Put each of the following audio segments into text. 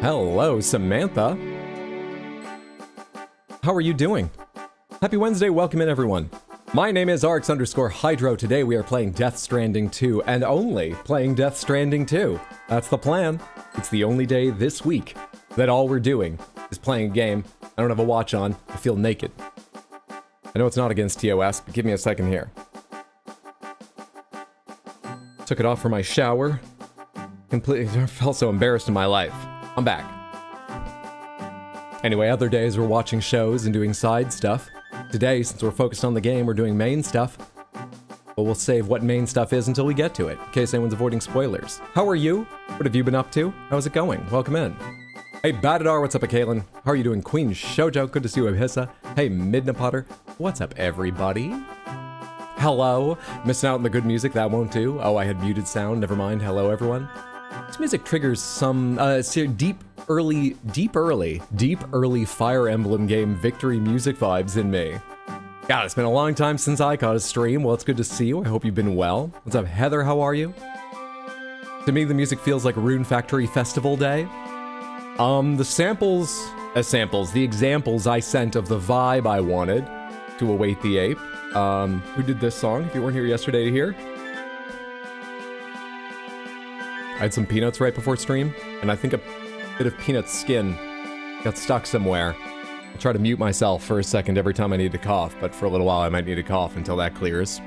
Hello, Samantha. How are you doing? Happy Wednesday, welcome in everyone. My name is Arx_Hydro. Today we are playing Death Stranding 2, and only playing Death Stranding 2. That's the plan. It's the only day this week that all we're doing is playing a game. I don't have a watch on. I feel naked. I know it's not against TOS, but give me a second here. Took it off for my shower. Completely felt so embarrassed in my life. I'm back. Anyway, other days we're watching shows and doing side stuff. Today, since we're focused on the game, we're doing main stuff. But we'll save what main stuff is until we get to it, in case anyone's avoiding spoilers. How are you? What have you been up to? How's it going? Welcome in. Hey, Badadar, what's up, Kaylin? How are you doing? Queen Shoujo, good to see you, Abhissa. Hey, Midna Potter, what's up, everybody? Hello. Missing out on the good music, that won't do. Oh, I had muted sound, never mind. Hello, everyone. This music triggers some deep early Fire Emblem game victory music vibes in me. God, it's been a long time since I caught a stream. Well, it's good to see you. I hope you've been well. What's up, Heather? How are you? To me, the music feels like Rune Factory Festival Day. The examples I sent of the vibe I wanted to await the ape. Who did this song? If you weren't here yesterday to hear. I had some peanuts right before stream, and I think a bit of peanut skin got stuck somewhere. I'll try to mute myself for a second every time I need to cough, but for a little while I might need to cough until that clears.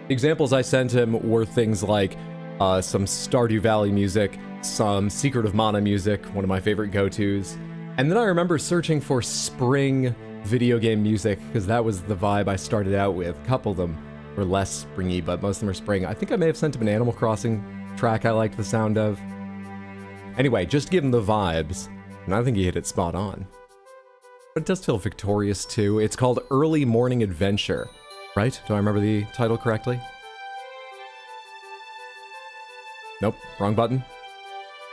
The examples I sent him were things like some Stardew Valley music, some Secret of Mana music, one of my favorite go-tos, and then I remember searching for spring video game music, because that was the vibe I started out with. A couple of them were less springy, but most of them are spring. I think I may have sent him an Animal Crossing track I liked the sound of. Anyway, just give him the vibes, and I think he hit it spot on. But it does feel victorious too. It's called Early Morning Adventure, right? Do I remember the title correctly? Nope, wrong button.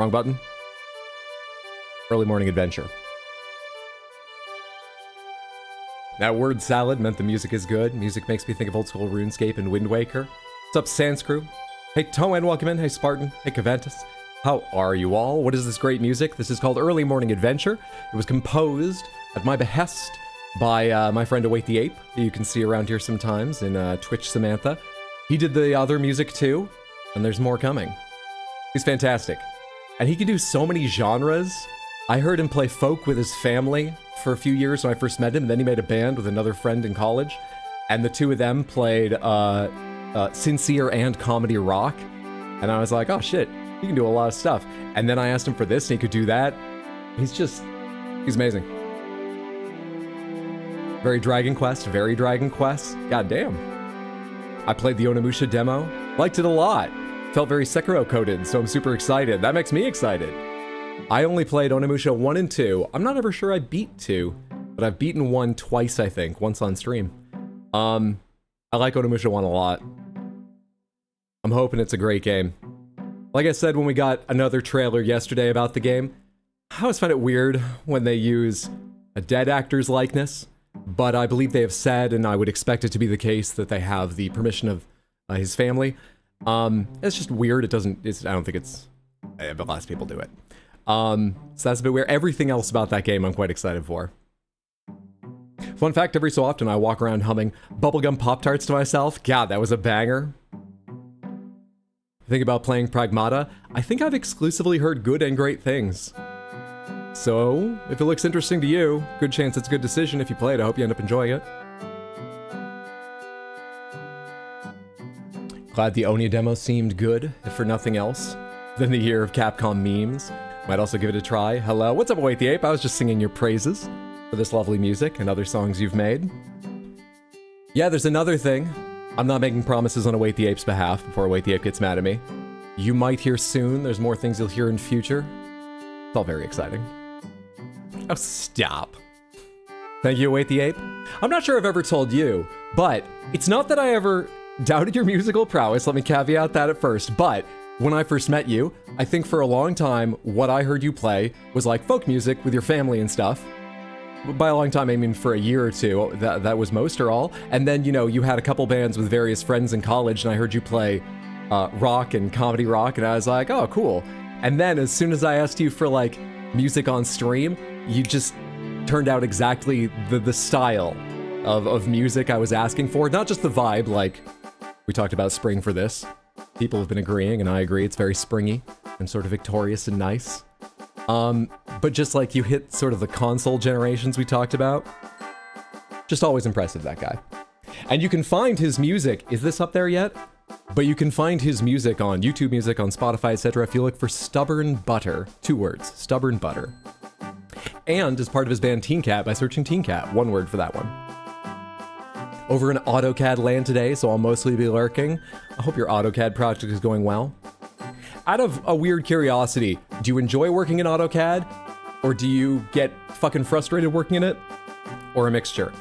Wrong button. Early Morning Adventure. That word salad meant the music is good. Music makes me think of old school RuneScape and Wind Waker. What's up, Sanscrew? Hey, Toen, welcome in. Hey, Spartan. Hey, Caventus. How are you all? What is this great music? This is called Early Morning Adventure. It was composed at my behest by my friend Await the Ape, who you can see around here sometimes in Twitch Samantha. He did the other music too, and there's more coming. He's fantastic. And he can do so many genres. I heard him play folk with his family for a few years when I first met him, and then he made a band with another friend in college, and the two of them played sincere and comedy rock, and I was like, oh shit, he can do a lot of stuff. And then I asked him for this, and he could do that. He's amazing. Very Dragon Quest. God damn. I played the Onimusha demo, liked it a lot. Felt very Sekiro coded, so I'm super excited. That makes me excited. I only played Onimusha 1 and 2. I'm not ever sure I beat 2, but I've beaten 1 twice, I think, once on stream. I like Onimusha 1 a lot. I'm hoping it's a great game. Like I said when we got another trailer yesterday about the game, I always find it weird when they use a dead actor's likeness, but I believe they have said, and I would expect it to be the case, that they have the permission of his family. It's just weird. I don't think it's... but lots of people do it. So that's a bit weird. Everything else about that game I'm quite excited for. Fun fact, every so often I walk around humming Bubblegum Pop-Tarts to myself. God, that was a banger. Think about playing Pragmata. I think I've exclusively heard good and great things. So, if it looks interesting to you, good chance it's a good decision if you play it. I hope you end up enjoying it. Glad the Onia demo seemed good, if for nothing else, than the year of Capcom memes. Might also give it a try. Hello, what's up, Await the Ape? I was just singing your praises for this lovely music and other songs you've made. Yeah, there's another thing. I'm not making promises on Await the Ape's behalf before Await the Ape gets mad at me. You might hear soon. There's more things you'll hear in future. It's all very exciting. Oh, stop. Thank you, Await the Ape. I'm not sure I've ever told you, but it's not that I ever doubted your musical prowess. Let me caveat that at first, but when I first met you, I think for a long time, what I heard you play was like folk music with your family and stuff. By a long time, I mean for a year or two, that was most or all. And then, you know, you had a couple bands with various friends in college, and I heard you play rock and comedy rock, and I was like, oh, cool. And then as soon as I asked you for like music on stream, you just turned out exactly the style of music I was asking for. Not just the vibe, like we talked about spring for this. People have been agreeing, and I agree, it's very springy and sort of victorious and nice. But just like you hit sort of the console generations we talked about. Just always impressive, that guy. And you can find his music. Is this up there yet? But you can find his music on YouTube Music, on Spotify, etc. if you look for Stubborn Butter. 2 words, Stubborn Butter. And as part of his band Teen Cat by searching Teen Cat. 1 word for that one. Over in AutoCAD land today, so I'll mostly be lurking. I hope your AutoCAD project is going well. Out of a weird curiosity, do you enjoy working in AutoCAD? Or do you get fucking frustrated working in it? Or a mixture?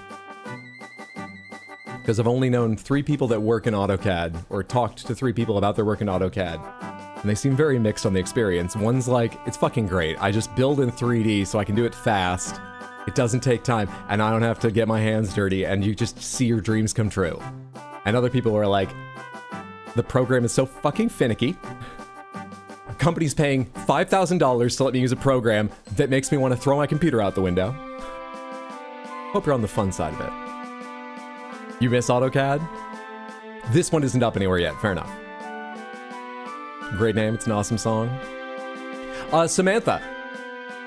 Because I've only known 3 people that work in AutoCAD, or talked to 3 people about their work in AutoCAD, and they seem very mixed on the experience. One's like, it's fucking great, I just build in 3D so I can do it fast, it doesn't take time, and I don't have to get my hands dirty, and you just see your dreams come true. And other people are like, the program is so fucking finicky, a company's paying $5,000 to let me use a program that makes me want to throw my computer out the window. Hope you're on the fun side of it. You miss AutoCAD? This one isn't up anywhere yet, fair enough. Great name, it's an awesome song. Samantha,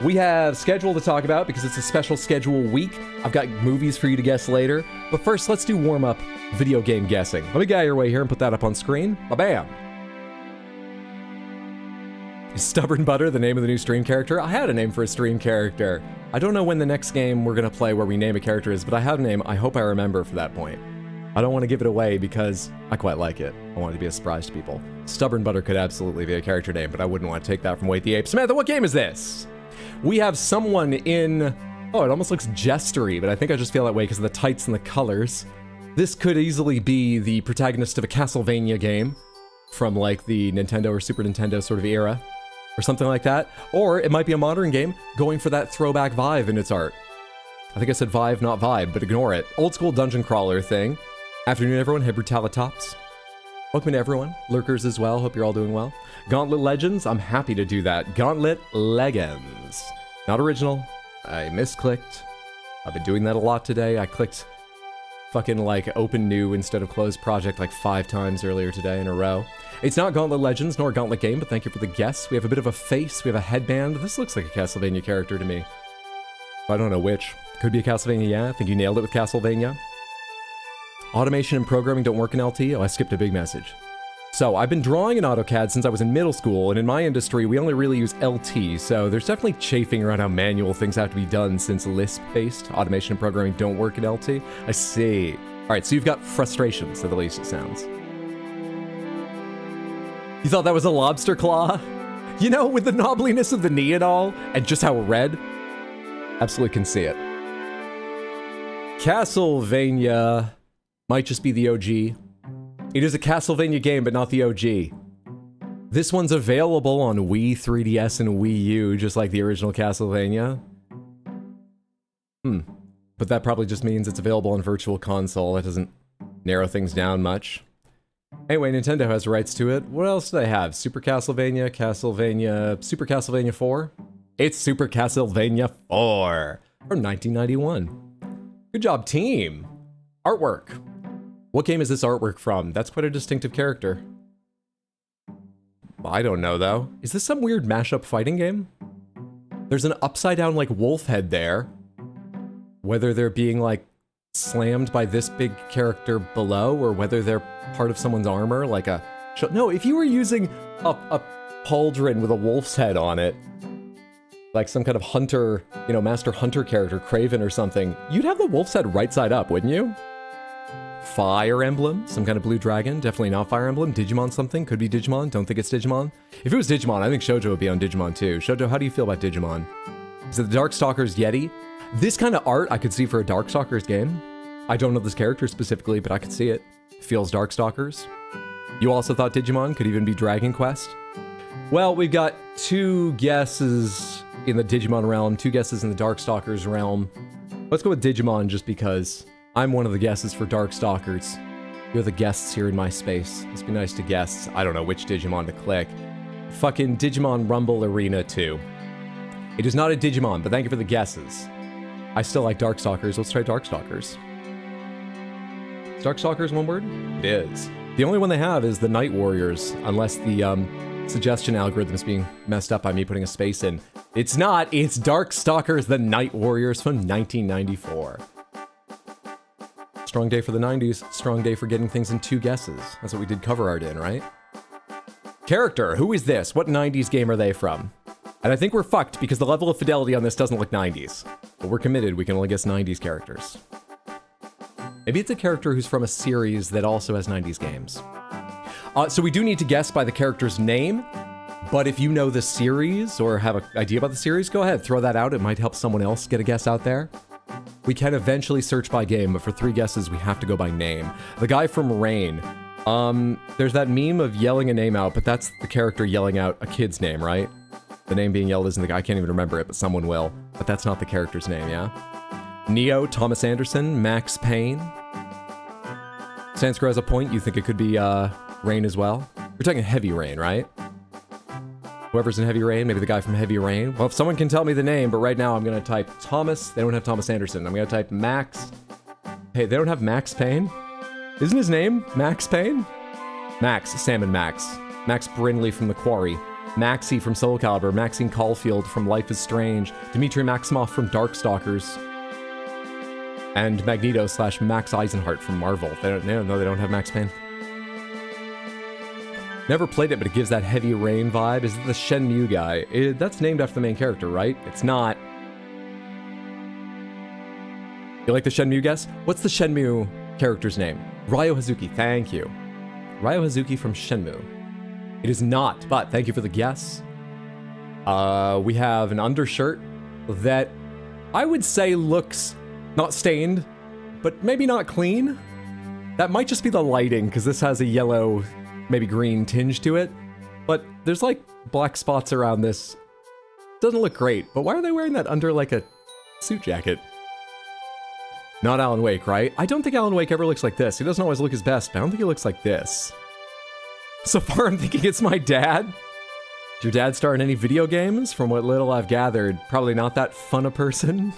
we have schedule to talk about because it's a special schedule week. I've got movies for you to guess later. But first, let's do warm-up video game guessing. Let me get out of your way here and put that up on screen. Ba-bam! Is Stubborn Butter the name of the new stream character? I had a name for a stream character. I don't know when the next game we're gonna play where we name a character is, but I have a name I hope I remember for that point. I don't want to give it away because I quite like it. I want it to be a surprise to people. Stubborn Butter could absolutely be a character name, but I wouldn't want to take that from Wait the Ape. Samantha, what game is this? We have someone in... Oh, it almost looks jestery, but I think I just feel that way because of the tights and the colors. This could easily be the protagonist of a Castlevania game from like the Nintendo or Super Nintendo sort of era, or something like that. Or it might be a modern game going for that throwback vibe in its art. I think I said vibe, not vibe, but ignore it. Old school dungeon crawler thing. Afternoon, everyone. Hey, Brutalitops. Welcome to everyone. Lurkers as well. Hope you're all doing well. Gauntlet Legends. I'm happy to do that. Gauntlet Legends. Not original. I misclicked. I've been doing that a lot today. I clicked fucking like open new instead of close project like 5 times earlier today in a row. It's not Gauntlet Legends nor Gauntlet Game, but thank you for the guess. We have a bit of a face. We have a headband. This looks like a Castlevania character to me. I don't know which. Could be a Castlevania, yeah. I think you nailed it with Castlevania. Automation and programming don't work in LT? Oh, I skipped a big message. So, I've been drawing in AutoCAD since I was in middle school, and in my industry, we only really use LT, so there's definitely chafing around how manual things have to be done since Lisp-based automation and programming don't work in LT. I see. Alright, so you've got frustrations, at the least it sounds. You thought that was a lobster claw? You know, with the knobbliness of the knee and all, and just how red? Absolutely can see it. Castlevania might just be the OG. It is a Castlevania game, but not the OG. This one's available on Wii, 3DS, and Wii U, just like the original Castlevania. But that probably just means it's available on Virtual Console. That doesn't narrow things down much. Anyway, Nintendo has rights to it. What else do they have? Super Castlevania, Super Castlevania 4? It's Super Castlevania 4 from 1991. Good job, team. Artwork. What game is this artwork from? That's quite a distinctive character. I don't know, though. Is this some weird mashup fighting game? There's an upside-down, like, wolf head there. Whether they're being, like, slammed by this big character below, or whether they're part of someone's armor, like a... No, if you were using a pauldron with a wolf's head on it, like some kind of hunter, you know, master hunter character, Kraven or something, you'd have the wolf's head right side up, wouldn't you? Fire Emblem, some kind of blue dragon, definitely not Fire Emblem. Digimon something, could be Digimon, don't think it's Digimon. If it was Digimon, I think Shoujo would be on Digimon too. Shoujo, how do you feel about Digimon? Is it the Darkstalkers Yeti? This kind of art I could see for a Darkstalkers game. I don't know this character specifically, but I could see it. Feels Darkstalkers. You also thought Digimon could even be Dragon Quest? Well, we've got 2 guesses in the Digimon realm, 2 guesses in the Darkstalkers realm. Let's go with Digimon just because I'm one of the guesses for Darkstalkers. You're the guests here in my space. Must be nice to guests. I don't know which Digimon to click. Fucking Digimon Rumble Arena 2. It is not a Digimon, but thank you for the guesses. I still like Darkstalkers. Let's try Darkstalkers. Is Darkstalkers one word? It is. The only one they have is the Night Warriors, unless the suggestion algorithm is being messed up by me putting a space in. It's not. It's Darkstalkers, the Night Warriors from 1994. Strong day for the 90s. Strong day for getting things in 2 guesses. That's what we did cover art in, right? Character. Who is this? What 90s game are they from? And I think we're fucked because the level of fidelity on this doesn't look 90s. But we're committed. We can only guess 90s characters. Maybe it's a character who's from a series that also has 90s games. So we do need to guess by the character's name. But if you know the series or have an idea about the series, go ahead, throw that out. It might help someone else get a guess out there. We can eventually search by game, but for 3 guesses, we have to go by name. The guy from Rain. There's that meme of yelling a name out, but that's the character yelling out a kid's name, right? The name being yelled isn't the guy. I can't even remember it, but someone will. But that's not the character's name, yeah? Neo, Thomas Anderson, Max Payne. Sanskar has a point. You think it could be Rain as well? We're talking Heavy Rain, right? Whoever's in Heavy Rain, maybe the guy from Heavy Rain. Well, if someone can tell me the name, but right now I'm going to type Thomas. They don't have Thomas Anderson. I'm going to type Max. Hey, they don't have Max Payne? Isn't his name Max Payne? Max, Salmon Max. Max Brindley from The Quarry. Maxie from Soul Calibur. Maxine Caulfield from Life is Strange. Dmitry Maximoff from Darkstalkers. And Magneto / Max Eisenhart from Marvel. They don't have Max Payne. Never played it, but it gives that Heavy Rain vibe. Is it the Shenmue guy? That's named after the main character, right? It's not. You like the Shenmue guess? What's the Shenmue character's name? Ryo Hazuki, thank you. Ryo Hazuki from Shenmue. It is not, but thank you for the guess. We have an undershirt that I would say looks not stained, but maybe not clean. That might just be the lighting, because this has a yellow, maybe green tinge to it. But there's like black spots around this. Doesn't look great, but why are they wearing that under like a suit jacket? Not Alan Wake, right? I don't think Alan Wake ever looks like this. He doesn't always look his best, but I don't think he looks like this. So far, I'm thinking it's my dad. Did your dad star in any video games? From what little I've gathered, probably not that fun a person.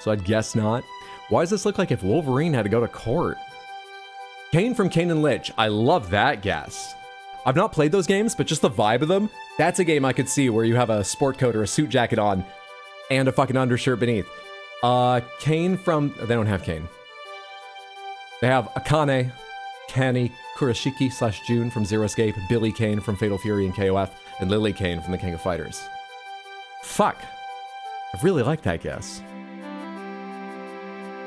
So I'd guess not. Why does this look like if Wolverine had to go to court? Kane from Kane and Lynch. I love that guess. I've not played those games, but just the vibe of them, that's a game I could see where you have a sport coat or a suit jacket on and a fucking undershirt beneath. Kane from... They don't have Kane. They have Akane, Kani Kurashiki / June from Zero Escape, Billy Kane from Fatal Fury and KOF, and Lily Kane from The King of Fighters. Fuck. I really like that guess.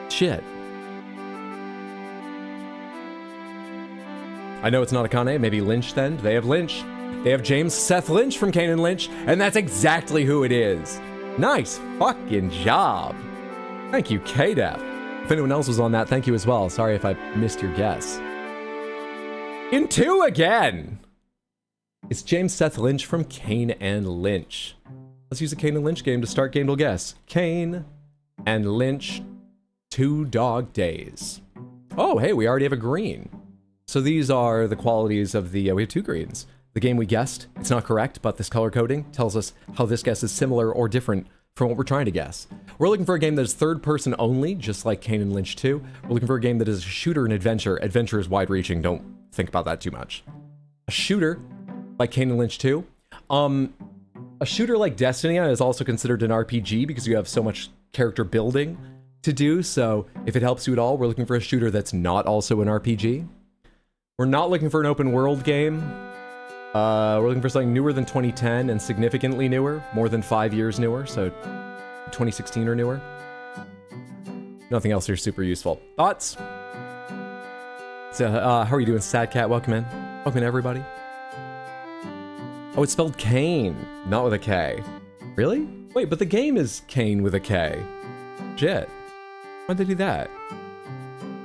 Shit. I know it's not Akane, maybe Lynch then. They have Lynch. They have James Seth Lynch from Kane and Lynch, and that's exactly who it is. Nice fucking job. Thank you, KDEF. If anyone else was on that, thank you as well. Sorry if I missed your guess. In 2 again! It's James Seth Lynch from Kane and Lynch. Let's use a Kane and Lynch game to start Gamedle Guess. Kane and Lynch 2 Dog Days. Oh, hey, we already have a green. So these are the qualities of the... we have 2 greens. The game we guessed, it's not correct, but this color coding tells us how this guess is similar or different from what we're trying to guess. We're looking for a game that is third person only, just like Kane and Lynch 2. We're looking for a game that is a shooter and adventure. Adventure is wide reaching, don't think about that too much. A shooter, like Kane and Lynch 2. A shooter like Destiny is also considered an RPG because you have so much character building to do, so if it helps you at all, we're looking for a shooter that's not also an RPG. We're not looking for an open world game. We're looking for something newer than 2010 and significantly newer, more than 5 years newer, so 2016 or newer. Nothing else here super useful. Thoughts? So, how are you doing, Sad Cat? Welcome in. Welcome in, everybody. Oh, it's spelled Kane, not with a K. Really? Wait, but the game is Kane with a K. Shit. Why'd they do that?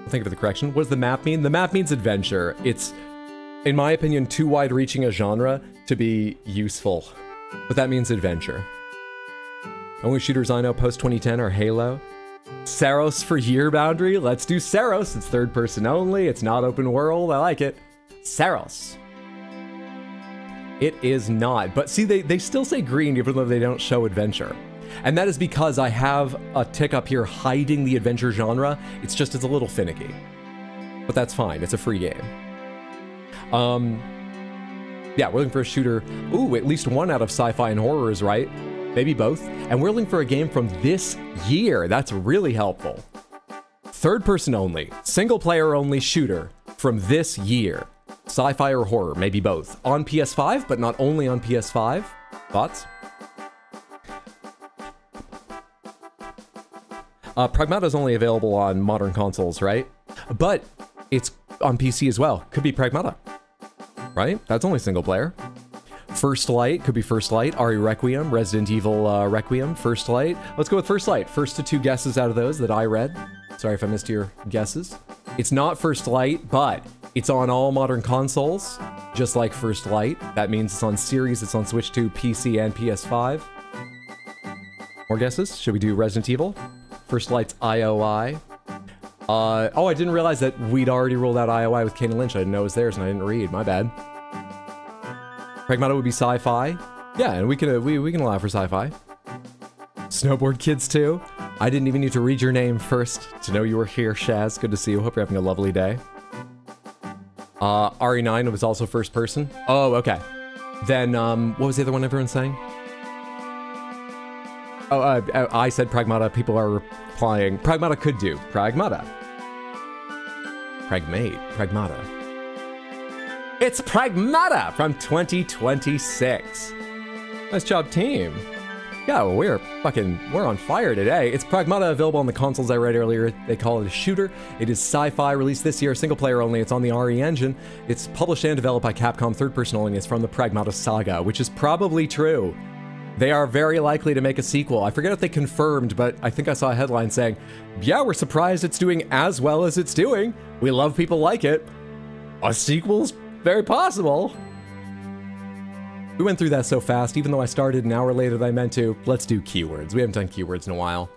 Think of the correction. What does the map mean? The map means adventure. It's, in my opinion, too wide-reaching a genre to be useful. But that means adventure. Only shooters I know post-2010 are Halo. Saros for year boundary? Let's do Saros. It's third person only. It's not open world. I like it. Saros. It is not. But see, they still say green even though they don't show adventure. And that is because I have a tick up here hiding the adventure genre. It's just, it's a little finicky. But that's fine. It's a free game. Yeah, we're looking for a shooter. Ooh, at least one out of sci-fi and horror is right. Maybe both. And we're looking for a game from this year. That's really helpful. Third person only, single player only shooter from this year. Sci-fi or horror, maybe both. On PS5, but not only on PS5. Thoughts? Pragmata is only available on modern consoles, right? But it's on PC as well. Could be Pragmata, right? That's only single player. First Light, could be First Light. Ari Requiem, Resident Evil Requiem, First Light. Let's go with First Light. First to two guesses out of those that I read. Sorry if I missed your guesses. It's not First Light, but it's on all modern consoles, just like First Light. That means it's on Series, it's on Switch 2, PC, and PS5. More guesses? Should we do Resident Evil? First Light's IOI. Oh, I didn't realize that we'd already rolled out IOI with Kane and Lynch. I didn't know it was theirs and I didn't read. My bad. Pragmata would be sci-fi. Yeah, and we can allow for sci-fi. Snowboard Kids 2. I didn't even need to read your name first to know you were here, Shaz. Good to see you. Hope you're having a lovely day. RE9 was also first person. Oh, okay. Then, what was the other one everyone's saying? Oh, I said Pragmata. People are replying. Pragmata could do. Pragmata. Pragmata. It's Pragmata from 2026. Nice job, team. Yeah, well, we're on fire today. It's Pragmata, available on the consoles I read earlier. They call it a shooter. It is sci-fi, released this year, single player only. It's on the RE engine. It's published and developed by Capcom, third person only. It's from the Pragmata saga, which is probably true. They are very likely to make a sequel. I forget if they confirmed, but I think I saw a headline saying, yeah, we're surprised it's doing as well as it's doing. We love people like it. A sequel's very possible. We went through that so fast, even though I started an hour later than I meant to. Let's do keywords. We haven't done keywords in a while.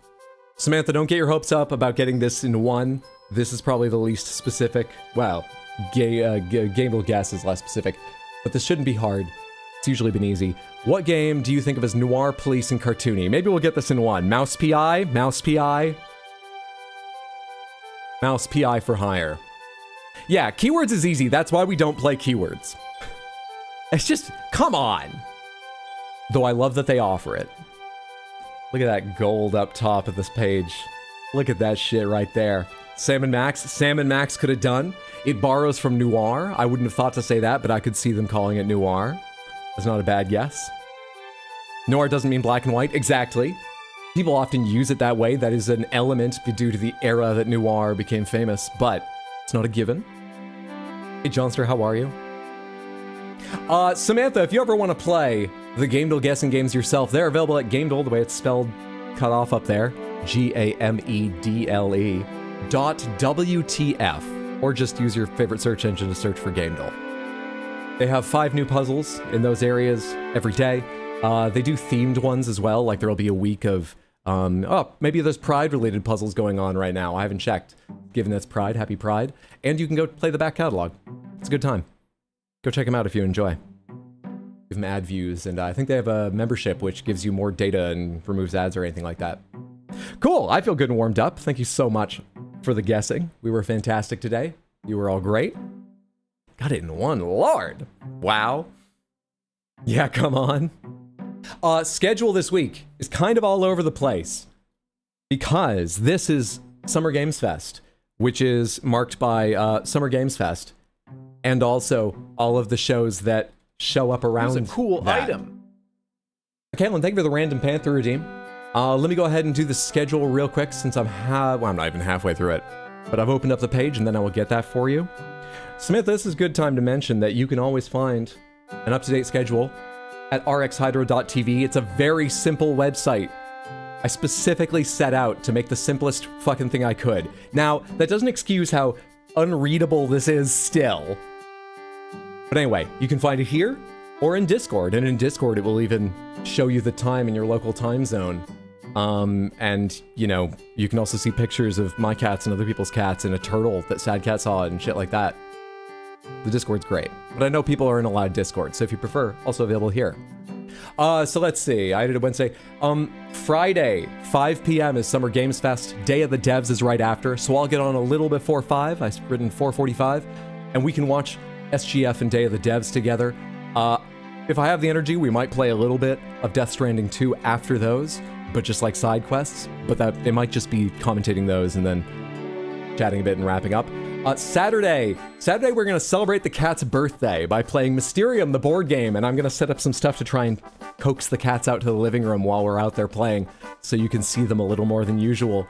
Samantha, don't get your hopes up about getting this in one. This is probably the least specific. Well, gamedle guess is less specific, but this shouldn't be hard. It's usually been easy. What game do you think of as noir, police, and cartoony? Maybe we'll get this in one. Mouse PI? Mouse PI? Mouse PI for hire. Yeah, keywords is easy. That's why we don't play keywords. It's just, come on. Though I love that they offer it. Look at that gold up top of this page. Look at that shit right there. Sam & Max could have done. It borrows from noir. I wouldn't have thought to say that, but I could see them calling it noir. That's not a bad guess. Noir doesn't mean black and white. Exactly. People often use it that way. That is an element due to the era that noir became famous, but it's not a given. Hey, Johnster, how are you? Samantha, if you ever want to play the Gamedle guessing games yourself, they're available at Gamedle, the way it's spelled, cut off up there. GAMEDLE .WTF, or just use your favorite search engine to search for Gamedle. They have 5 new puzzles in those areas every day. They do themed ones as well, like there'll be a week of, maybe there's Pride-related puzzles going on right now. I haven't checked. Given that's Pride, happy Pride. And you can go play the back catalog. It's a good time. Go check them out if you enjoy. Give them ad views, and I think they have a membership which gives you more data and removes ads or anything like that. Cool, I feel good and warmed up. Thank you so much for the guessing. We were fantastic today. You were all great. Got it in one, Lord. Wow. Yeah, come on. Schedule this week is kind of all over the place because this is Summer Games Fest, which is marked by Summer Games Fest and also all of the shows that show up around. It's a cool that. item. Caitlin, thank you for the Random Panther redeem. Let me go ahead and do the schedule real quick since I'm not even halfway through it, but I've opened up the page and then I will get that for you. Smith, this is a good time to mention that you can always find an up-to-date schedule at rxhydro.tv. It's a very simple website. I specifically set out to make the simplest fucking thing I could. Now, that doesn't excuse how unreadable this is still. But anyway, you can find it here or in Discord. And in Discord, it will even show you the time in your local time zone. And, you know, you can also see pictures of my cats and other people's cats and a turtle that Sad Cat saw and shit like that. The Discord's great. But I know people are in a lot of Discord, so if you prefer, also available here. So let's see. I did it Wednesday. Friday, 5 p.m. is Summer Games Fest. Day of the Devs is right after, so I'll get on a little before 5. I've written 4:45, and we can watch SGF and Day of the Devs together. If I have the energy, we might play a little bit of Death Stranding 2 after those, but just like side quests. But that it might just be commentating those and then chatting a bit and wrapping up. Saturday, we're going to celebrate the cat's birthday by playing Mysterium, the board game, and I'm going to set up some stuff to try and coax the cats out to the living room while we're out there playing, so you can see them a little more than usual.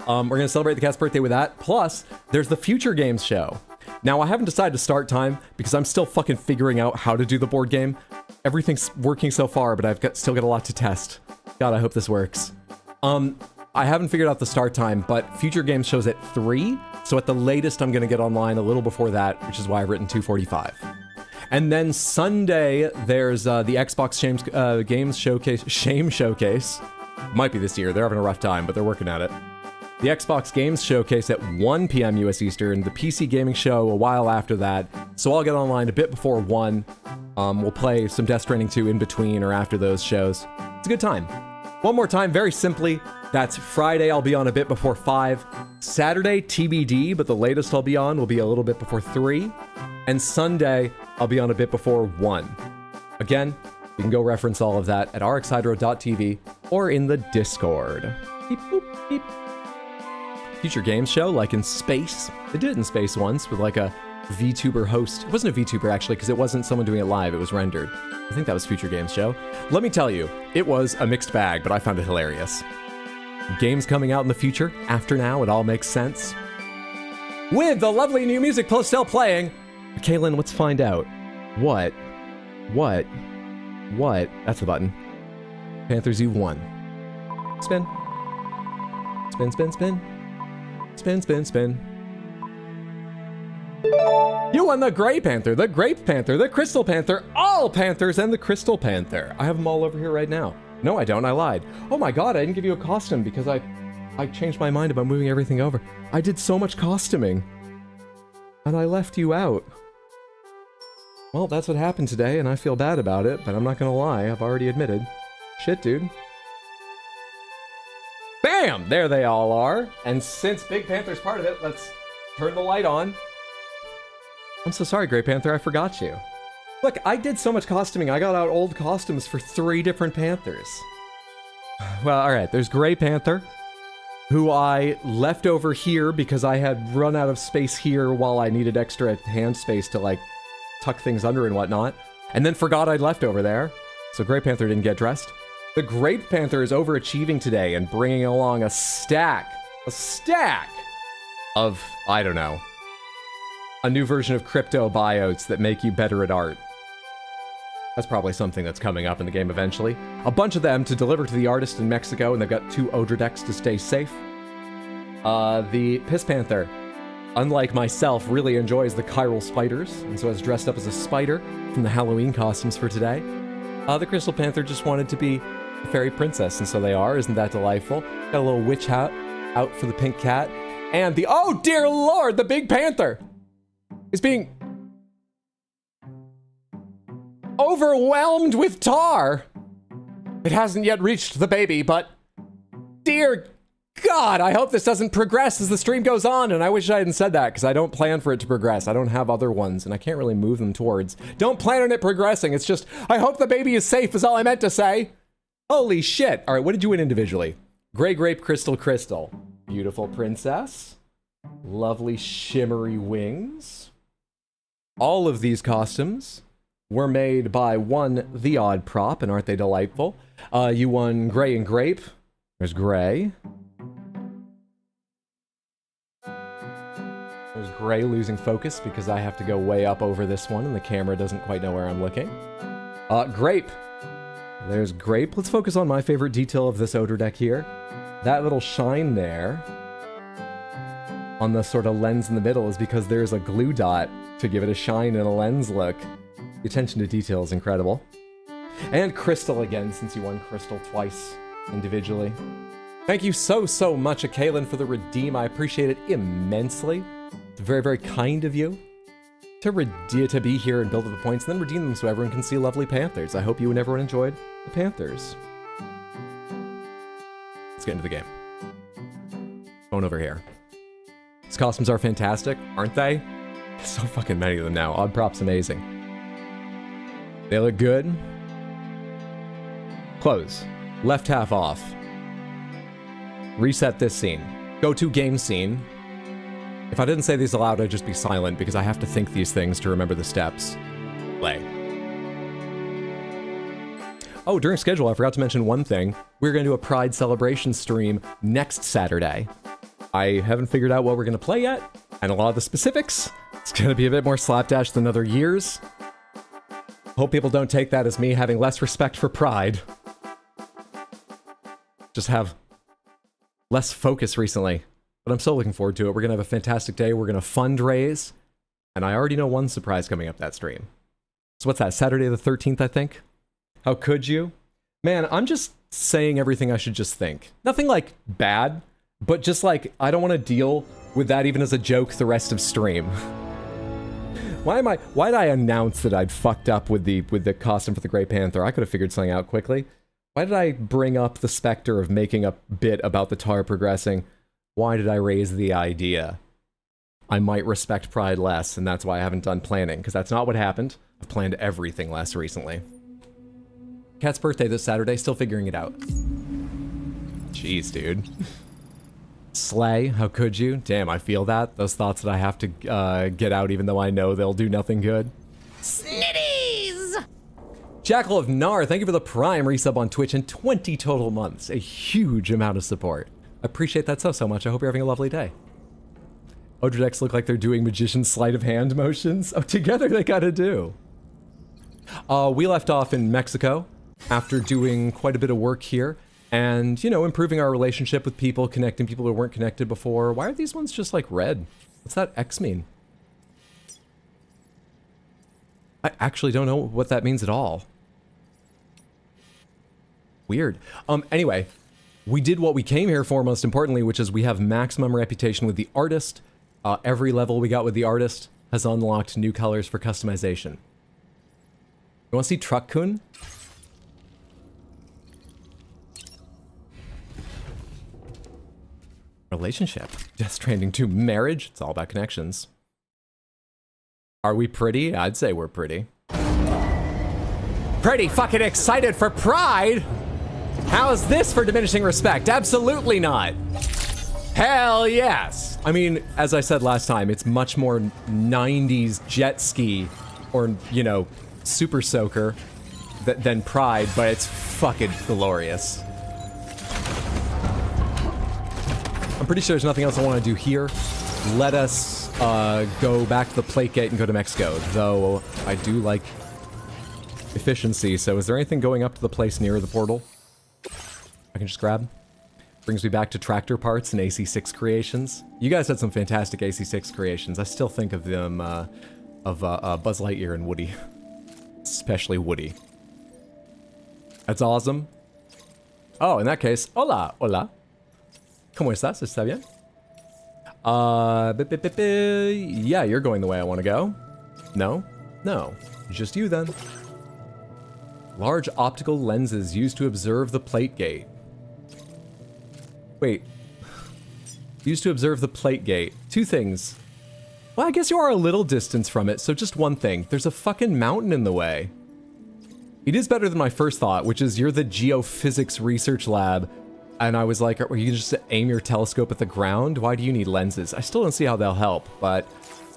We're going to celebrate the cat's birthday with that. Plus, there's the Future Games show. Now, I haven't decided to start time because I'm still fucking figuring out how to do the board game. Everything's working so far, but still got a lot to test. God, I hope this works. I haven't figured out the start time, but Future Games shows at 3, so at the latest I'm going to get online a little before that, which is why I've written 2:45. And then Sunday, there's the Xbox Games Showcase, Shame Showcase. Might be this year, they're having a rough time, but they're working at it. The Xbox Games Showcase at 1 p.m. US Eastern, the PC Gaming Show a while after that, so I'll get online a bit before 1. We'll play some Death Stranding 2 in between or after those shows. It's a good time. One more time, very simply, that's Friday, I'll be on a bit before 5. Saturday, TBD, but the latest I'll be on will be a little bit before 3. And Sunday, I'll be on a bit before 1. Again, you can go reference all of that at rxhydro.tv or in the Discord. Beep, boop, beep. Future Games Show, like in space. They did it in space once with like a VTuber host. It wasn't a VTuber actually, because it wasn't someone doing it live, it was rendered. I think that was Future Games Show. Let me tell you, it was a mixed bag, but I found it hilarious. Games coming out in the future, after now, it all makes sense. With the lovely new music still playing. Kaylin, let's find out. What? That's the button. Panthers, you've won. Spin. Spin, spin, spin. Spin, spin, spin. You won the Gray Panther, the Grape Panther, the Crystal Panther, all Panthers, and the Crystal Panther. I have them all over here right now. No, I don't. I lied. Oh my god, I didn't give you a costume because I changed my mind about moving everything over. I did so much costuming. And I left you out. Well, that's what happened today, and I feel bad about it, but I'm not gonna lie. I've already admitted. Shit, dude. Bam! There they all are. And since Big Panther's part of it, let's turn the light on. I'm so sorry, Grey Panther, I forgot you. Look, I did so much costuming, I got out old costumes for 3 different Panthers. Well, alright, there's Grey Panther, who I left over here because I had run out of space here while I needed extra hand space to, like, tuck things under and whatnot, and then forgot I'd left over there, so Grey Panther didn't get dressed. The Grape Panther is overachieving today and bringing along a stack of, I don't know, a new version of crypto biotes that make you better at art. That's probably something that's coming up in the game eventually. A bunch of them to deliver to the artist in Mexico, and they've got 2 Odra decks to stay safe. The Piss Panther, unlike myself, really enjoys the chiral spiders, and so is dressed up as a spider from the Halloween costumes for today. The Crystal Panther just wanted to be a fairy princess, and so they are. Isn't that delightful? Got a little witch hat out for the pink cat. And the, oh dear lord, the Big Panther is being overwhelmed with tar. It hasn't yet reached the baby, but dear God, I hope this doesn't progress as the stream goes on, and I wish I hadn't said that, because I don't plan for it to progress. I don't have other ones, and I can't really move them towards. Don't plan on it progressing, it's just, I hope the baby is safe is all I meant to say. Holy shit. All right, what did you win individually? Gray Grape Crystal Crystal. Beautiful princess. Lovely shimmery wings. All of these costumes were made by one The Odd Prop, and aren't they delightful? You won Gray and Grape. There's Gray. There's Gray losing focus because I have to go way up over this one and the camera doesn't quite know where I'm looking. Grape. There's Grape. Let's focus on my favorite detail of this Odor deck here. That little shine there on the sort of lens in the middle is because there's a glue dot to give it a shine and a lens look. The attention to detail is incredible. And Crystal again, since you won Crystal twice individually. Thank you so much, Kaylin, for the redeem. I appreciate it immensely. It's very, very kind of you. to be here and build up the points and then redeem them so everyone can see lovely Panthers. I hope you and everyone enjoyed the Panthers. Let's get into the game. Phone over here. These costumes are fantastic, aren't they? So fucking many of them now. Odd Prop's amazing. They look good. Close. Left half off. Reset this scene. Go to game scene. If I didn't say these aloud, I'd just be silent because I have to think these things to remember the steps. Play. Oh, during schedule, I forgot to mention one thing. We're going to do a Pride celebration stream next Saturday. I haven't figured out what we're going to play yet, and a lot of the specifics. It's going to be a bit more slapdash than other years. Hope people don't take that as me having less respect for Pride. Just have less focus recently. But I'm still looking forward to it. We're going to have a fantastic day. We're going to fundraise. And I already know one surprise coming up that stream. So what's that? Saturday the 13th, I think? How could you? Man, I'm just saying everything I should just think. Nothing like bad, but just like I don't want to deal with that even as a joke the rest of stream. Why did I announce that I'd fucked up with the costume for the Grey Panther? I could have figured something out quickly. Why did I bring up the specter of making a bit about the tar progressing? Why did I raise the idea? I might respect Pride less, and that's why I haven't done planning, because that's not what happened. I've planned everything less recently. Cat's birthday this Saturday, still figuring it out. Jeez, dude. Slay, how could you? Damn, I feel that. Those thoughts that I have to get out even though I know they'll do nothing good. Snitties! Jackal of Nar, thank you for the Prime resub on Twitch and 20 total months. A huge amount of support. I appreciate that so much. I hope you're having a lovely day. Odredex look like they're doing magician's sleight of hand motions. Oh, together they gotta do. We left off in Mexico after doing quite a bit of work here and, you know, improving our relationship with people, connecting people who weren't connected before. Why are these ones just like red? What's that X mean? I actually don't know what that means at all. Weird. Anyway, we did what we came here for, most importantly, which is we have maximum reputation with the artist. Every level we got with the artist has unlocked new colors for customization. You want to see Truck Kun? Relationship. Death Stranding 2. Marriage. It's all about connections. Are we pretty? I'd say we're pretty. Pretty fucking excited for Pride! How's this for diminishing respect? Absolutely not. Hell yes. I mean, as I said last time, it's much more 90s jet ski or, you know, Super Soaker than Pride, but it's fucking glorious. I'm pretty sure there's nothing else I want to do here. Let us go back to the plate gate and go to Mexico, though I do like efficiency. So is there anything going up to the place near the portal I can just grab? Brings me back to tractor parts and AC6 creations. You guys had some fantastic AC6 creations. I still think of them, of Buzz Lightyear and Woody. Especially Woody. That's awesome. Oh, in that case, hola, hola. ¿Cómo estás? ¿Está bien? Yeah, you're going the way I want to go. No? No. Just you then. Large optical lenses used to observe the plate gate. Wait. Used to observe the plate gate. Two things. Well, I guess you are a little distance from it, so just one thing. There's a fucking mountain in the way. It is better than my first thought, which is you're the geophysics research lab, and I was like, you just aim your telescope at the ground? Why do you need lenses? I still don't see how they'll help, but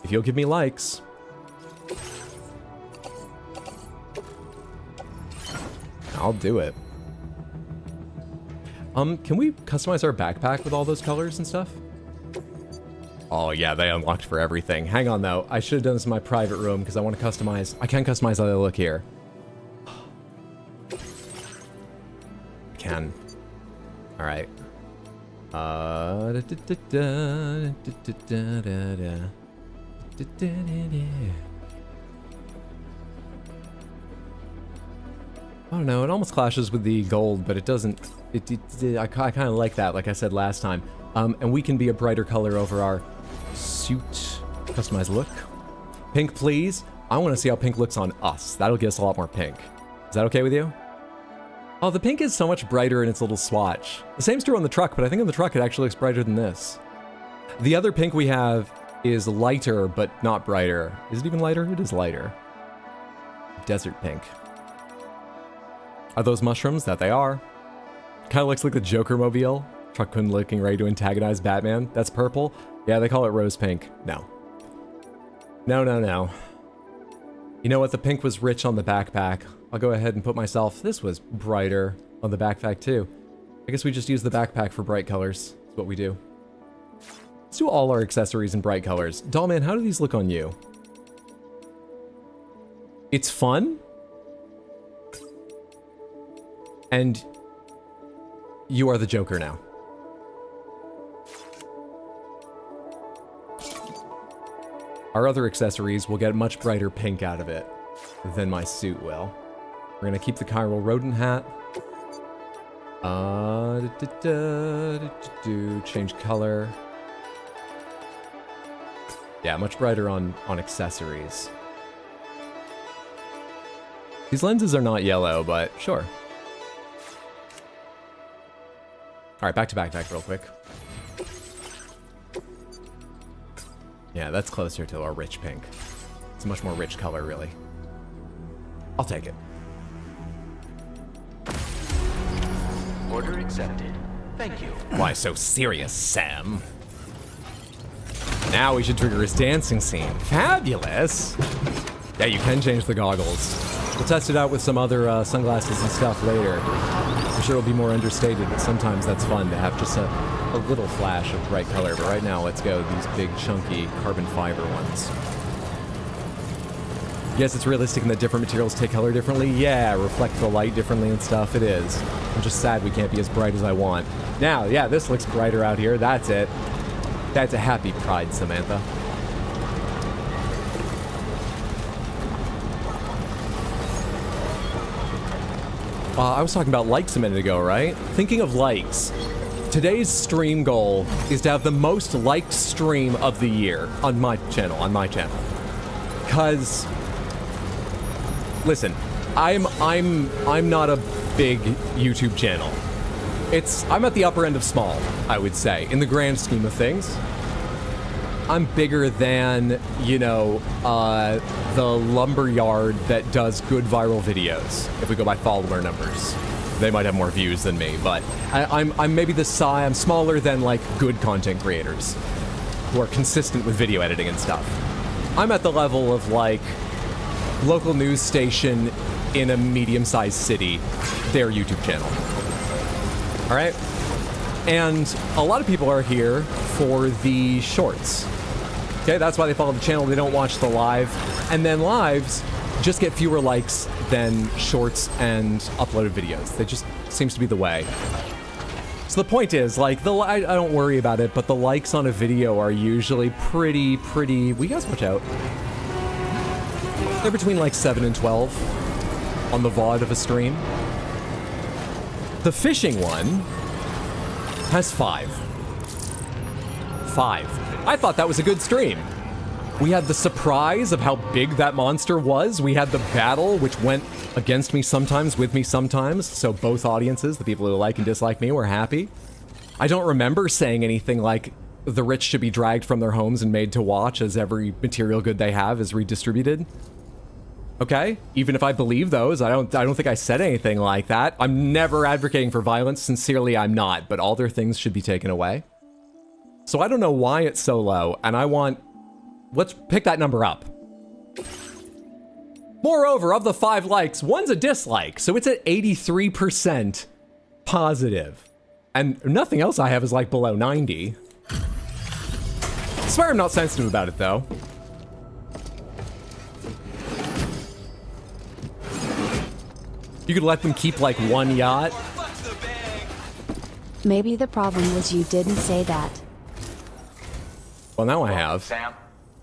if you'll give me likes. I'll do it. Can we customize our backpack with all those colors and stuff? Oh yeah, they unlocked for everything. Hang on though, I should have done this in my private room because I want to customize. I can customize how they look here. I can. All right. I don't know, it almost clashes with the gold, but it doesn't, I kind of like that, like I said last time. And we can be a brighter color over our suit. Customize look. Pink, please. I want to see how pink looks on us. That'll give us a lot more pink. Is that okay with you? Oh, the pink is so much brighter in its little swatch. The same's true on the truck, but I think on the truck it actually looks brighter than this. The other pink we have is lighter, but not brighter. Is it even lighter? It is lighter. Desert pink. Are those mushrooms? That they are. Kind of looks like the Joker mobile. Truck Kun looking ready to antagonize Batman. That's purple. Yeah, they call it rose pink. No. No, no, no. You know what? The pink was rich on the backpack. I'll go ahead and put myself... This was brighter on the backpack too. I guess we just use the backpack for bright colors. That's what we do. Let's do all our accessories in bright colors. Dollman, how do these look on you? It's fun. And you are the Joker now. Our other accessories will get much brighter pink out of it than my suit will. We're gonna keep the chiral rodent hat. Change color. Yeah, much brighter on accessories. These lenses are not yellow, but sure. All right, back to backpack real quick. Yeah, that's closer to a rich pink. It's a much more rich color, really. I'll take it. Order accepted. Thank you. Why so serious, Sam? Now we should trigger his dancing scene. Fabulous! Yeah, you can change the goggles. We'll test it out with some other sunglasses and stuff later. I'm sure it'll be more understated, but sometimes that's fun to have just a little flash of bright color. But right now, let's go these big, chunky carbon fiber ones. Yes, it's realistic in that different materials take color differently. Yeah, reflect the light differently and stuff. It is. I'm just sad we can't be as bright as I want. Now, yeah, this looks brighter out here. That's it. That's a happy pride, Samantha. I was talking about likes a minute ago, right? Thinking of likes, today's stream goal is to have the most liked stream of the year on my channel, Cause, listen, I'm not a big YouTube channel. I'm at the upper end of small, I would say, in the grand scheme of things. I'm bigger than, you know, the lumberyard that does good viral videos. If we go by follower numbers, they might have more views than me, but I'm maybe the size. I'm smaller than like good content creators who are consistent with video editing and stuff. I'm at the level of like local news station in a medium-sized city, their YouTube channel. All right, and a lot of people are here for the shorts. Okay, that's why they follow the channel. They don't watch the live. And then lives just get fewer likes than shorts and uploaded videos. That just seems to be the way. So the point is, like, I don't worry about it, but the likes on a video are usually pretty, well, you guys watch out. They're between like 7 and 12 on the VOD of a stream. The fishing one has 5. 5. I thought that was a good stream. We had the surprise of how big that monster was. We had the battle, which went against me sometimes, with me sometimes. So both audiences, the people who like and dislike me, were happy. I don't remember saying anything like the rich should be dragged from their homes and made to watch as every material good they have is redistributed. Okay, even if I believe those, I don't think I said anything like that. I'm never advocating for violence. Sincerely, I'm not. But all their things should be taken away. So I don't know why it's so low, and I want... Let's pick that number up. Moreover, of the 5 likes, one's a dislike, so it's at 83% positive. And nothing else I have is like below 90. I swear I'm not sensitive about it, though. You could let them keep like 1 yacht. Maybe the problem was you didn't say that. Well, now I have. Sam,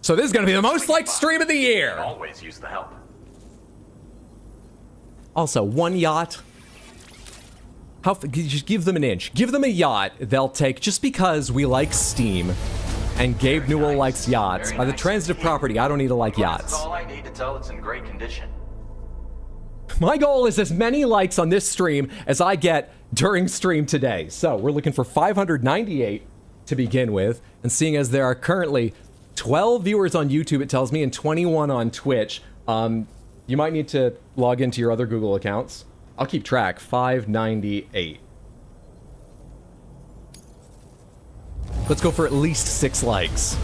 So this is gonna be the most liked stream of the year. always use the help. Also, 1 yacht. Just give them an inch. Give them a yacht. They'll take, just because we like Steam And Gabe Newell likes yachts. Very By the nice. transitive property, I don't need to like Well, that's yachts. all I need to tell it's in great condition. My goal is as many likes on this stream as I get during stream today. So we're looking for 598 to begin with. And seeing as there are currently 12 viewers on YouTube, it tells me, and 21 on Twitch, you might need to log into your other Google accounts. I'll keep track. 598. Let's go for at least 6 likes.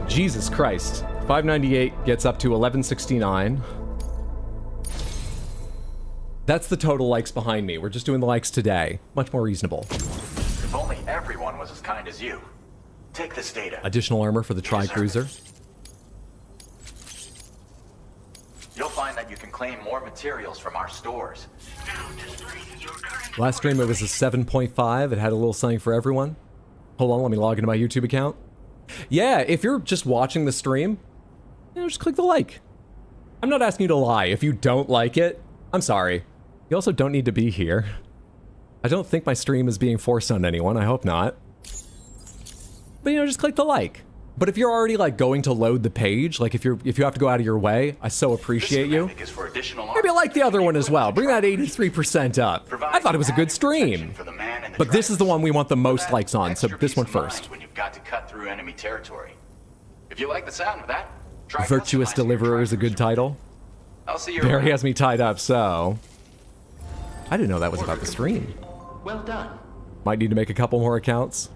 Jesus Christ. 598 gets up to 1169. That's the total likes behind me. We're just doing the likes today. Much more reasonable. If only everyone was as kind as you. Take this data. Additional armor for the Tri-Cruiser. You'll find that you can claim more materials from our stores. Last stream it was a 7.5. It had a little something for everyone. Hold on, let me log into my YouTube account. Yeah, if you're just watching the stream, just click the like. I'm not asking you to lie. If you don't like it, I'm sorry. You also don't need to be here. I don't think my stream is being forced on anyone. I hope not. But just click the like. But if you're already like going to load the page, like if you have to go out of your way, I so appreciate you. Is for additional Maybe like the other one as well. Bring that 83% up. I thought it was a good stream. But this is the one we want the most likes on, so this one first. When you've got to cut through enemy territory. If you like the sound of that, try Virtuous customizing your Deliverer is a good Tri-Cruiser. title. I'll see you Barry around. has me tied up, so... I didn't know that was about the stream. Well done. Might need to make a couple more accounts.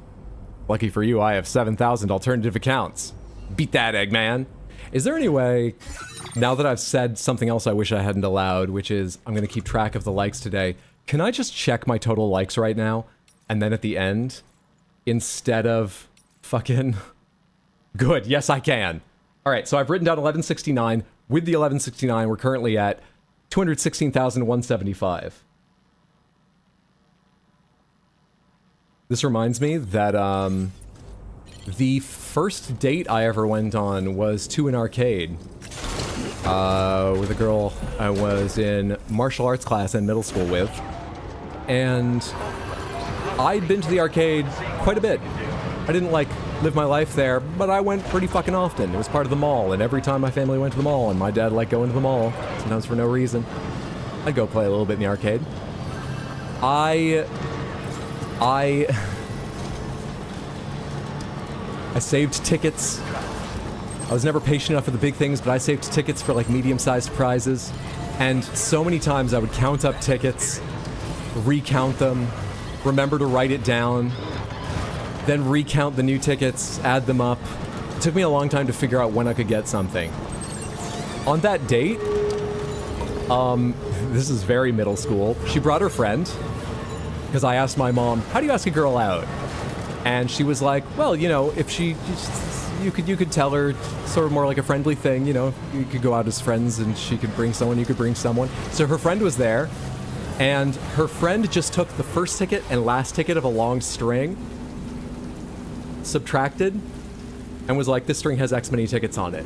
Lucky for you, I have 7,000 alternative accounts. Beat that, Eggman. Is there any way, now that I've said something else I wish I hadn't allowed, which is I'm going to keep track of the likes today, can I just check my total likes right now? And then at the end, instead of fucking... Good, yes I can. Alright, so I've written down 1169. With the 1169, we're currently at 216,175. This reminds me that the first date I ever went on was to an arcade with a girl I was in martial arts class in middle school with. And I'd been to the arcade quite a bit. I didn't like live my life there, but I went pretty fucking often. It was part of the mall, and every time my family went to the mall, and my dad liked going to the mall, sometimes for no reason, I'd go play a little bit in the arcade. I saved tickets. I was never patient enough for the big things, but I saved tickets for like medium-sized prizes. And so many times I would count up tickets, recount them, remember to write it down, then recount the new tickets, add them up. It took me a long time to figure out when I could get something. On that date, this is very middle school, she brought her friend, because I asked my mom, how do you ask a girl out? And she was like, well, if you could tell her sort of more like a friendly thing, you could go out as friends and she could bring someone, you could bring someone. So her friend was there, and her friend just took the first ticket and last ticket of a long string, subtracted, and was like, this string has X many tickets on it.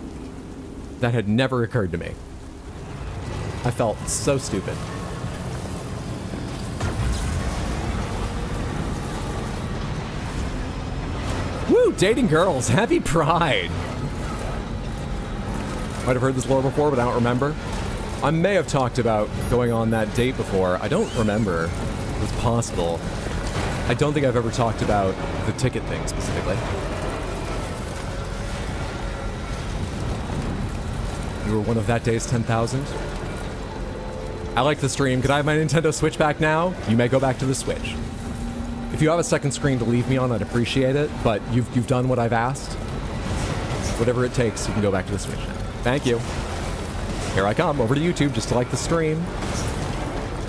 That had never occurred to me. I felt so stupid. Woo, dating girls, happy Pride. Might have heard this lore before, but I don't remember. I may have talked about going on that date before. I don't remember. It's possible. I don't think I've ever talked about the ticket thing specifically. You were one of that day's 10,000. I like the stream. Could I have my Nintendo Switch back now? You may go back to the Switch. If you have a second screen to leave me on, I'd appreciate it, but you've done what I've asked. Whatever it takes, you can go back to the Switch now. Thank you. Here I come, over to YouTube just to like the stream.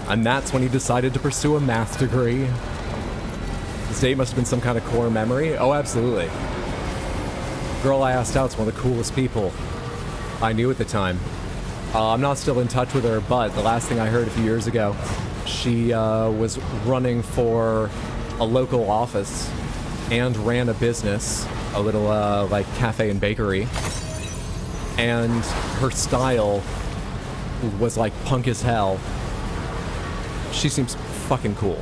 And that's when he decided to pursue a math degree. This date must have been some kind of core memory. Oh, absolutely. Girl I asked out's one of the coolest people I knew at the time. I'm not still in touch with her, but the last thing I heard a few years ago, she was running for a local office and ran a business, a little like cafe and bakery. And her style was like punk as hell. She seems fucking cool.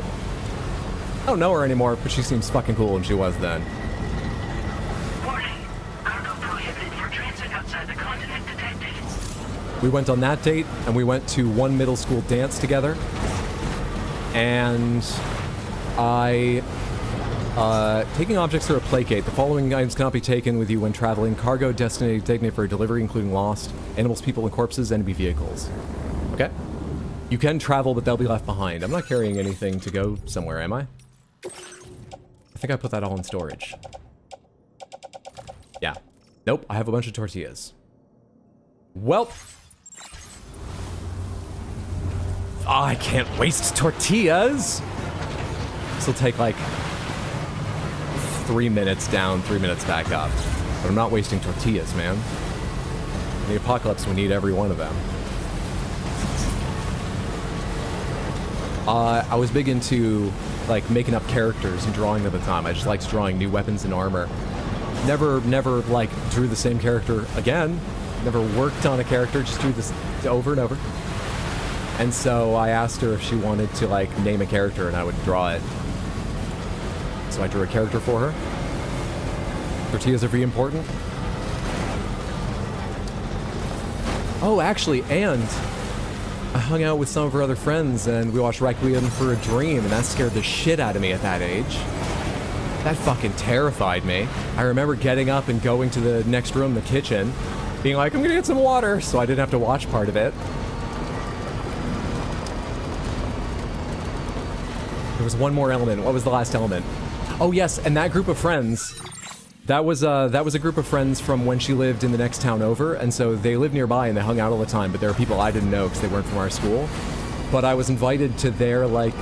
I don't know her anymore, but she seems fucking cool, and she was then. We went on that date, and we went to one middle school dance together. And taking objects through a plate gate. The following items cannot be taken with you when traveling. Cargo designated for delivery, including lost animals, people, and corpses, enemy vehicles. Okay. You can travel, but they'll be left behind. I'm not carrying anything to go somewhere, am I? I think I put that all in storage. Yeah. Nope, I have a bunch of tortillas. Welp. Oh, I can't waste tortillas! This will take like 3 minutes down, 3 minutes back up. But I'm not wasting tortillas, man. In the apocalypse, we need every one of them. I was big into like making up characters and drawing them at the time. I just liked drawing new weapons and armor. Never like drew the same character again. Never worked on a character, just drew this over and over. And so I asked her if she wanted to like name a character and I would draw it. So I drew a character for her. Tortillas are very important. Oh, actually, and I hung out with some of her other friends and we watched Requiem for a Dream, and that scared the shit out of me at that age. That fucking terrified me. I remember getting up and going to the next room, the kitchen, being like, I'm gonna get some water, so I didn't have to watch part of it. There was one more element. What was the last element? Oh yes, and that group of friends, that was a group of friends from when she lived in the next town over, and so they lived nearby and they hung out all the time, but there were people I didn't know because they weren't from our school. But I was invited to their, like,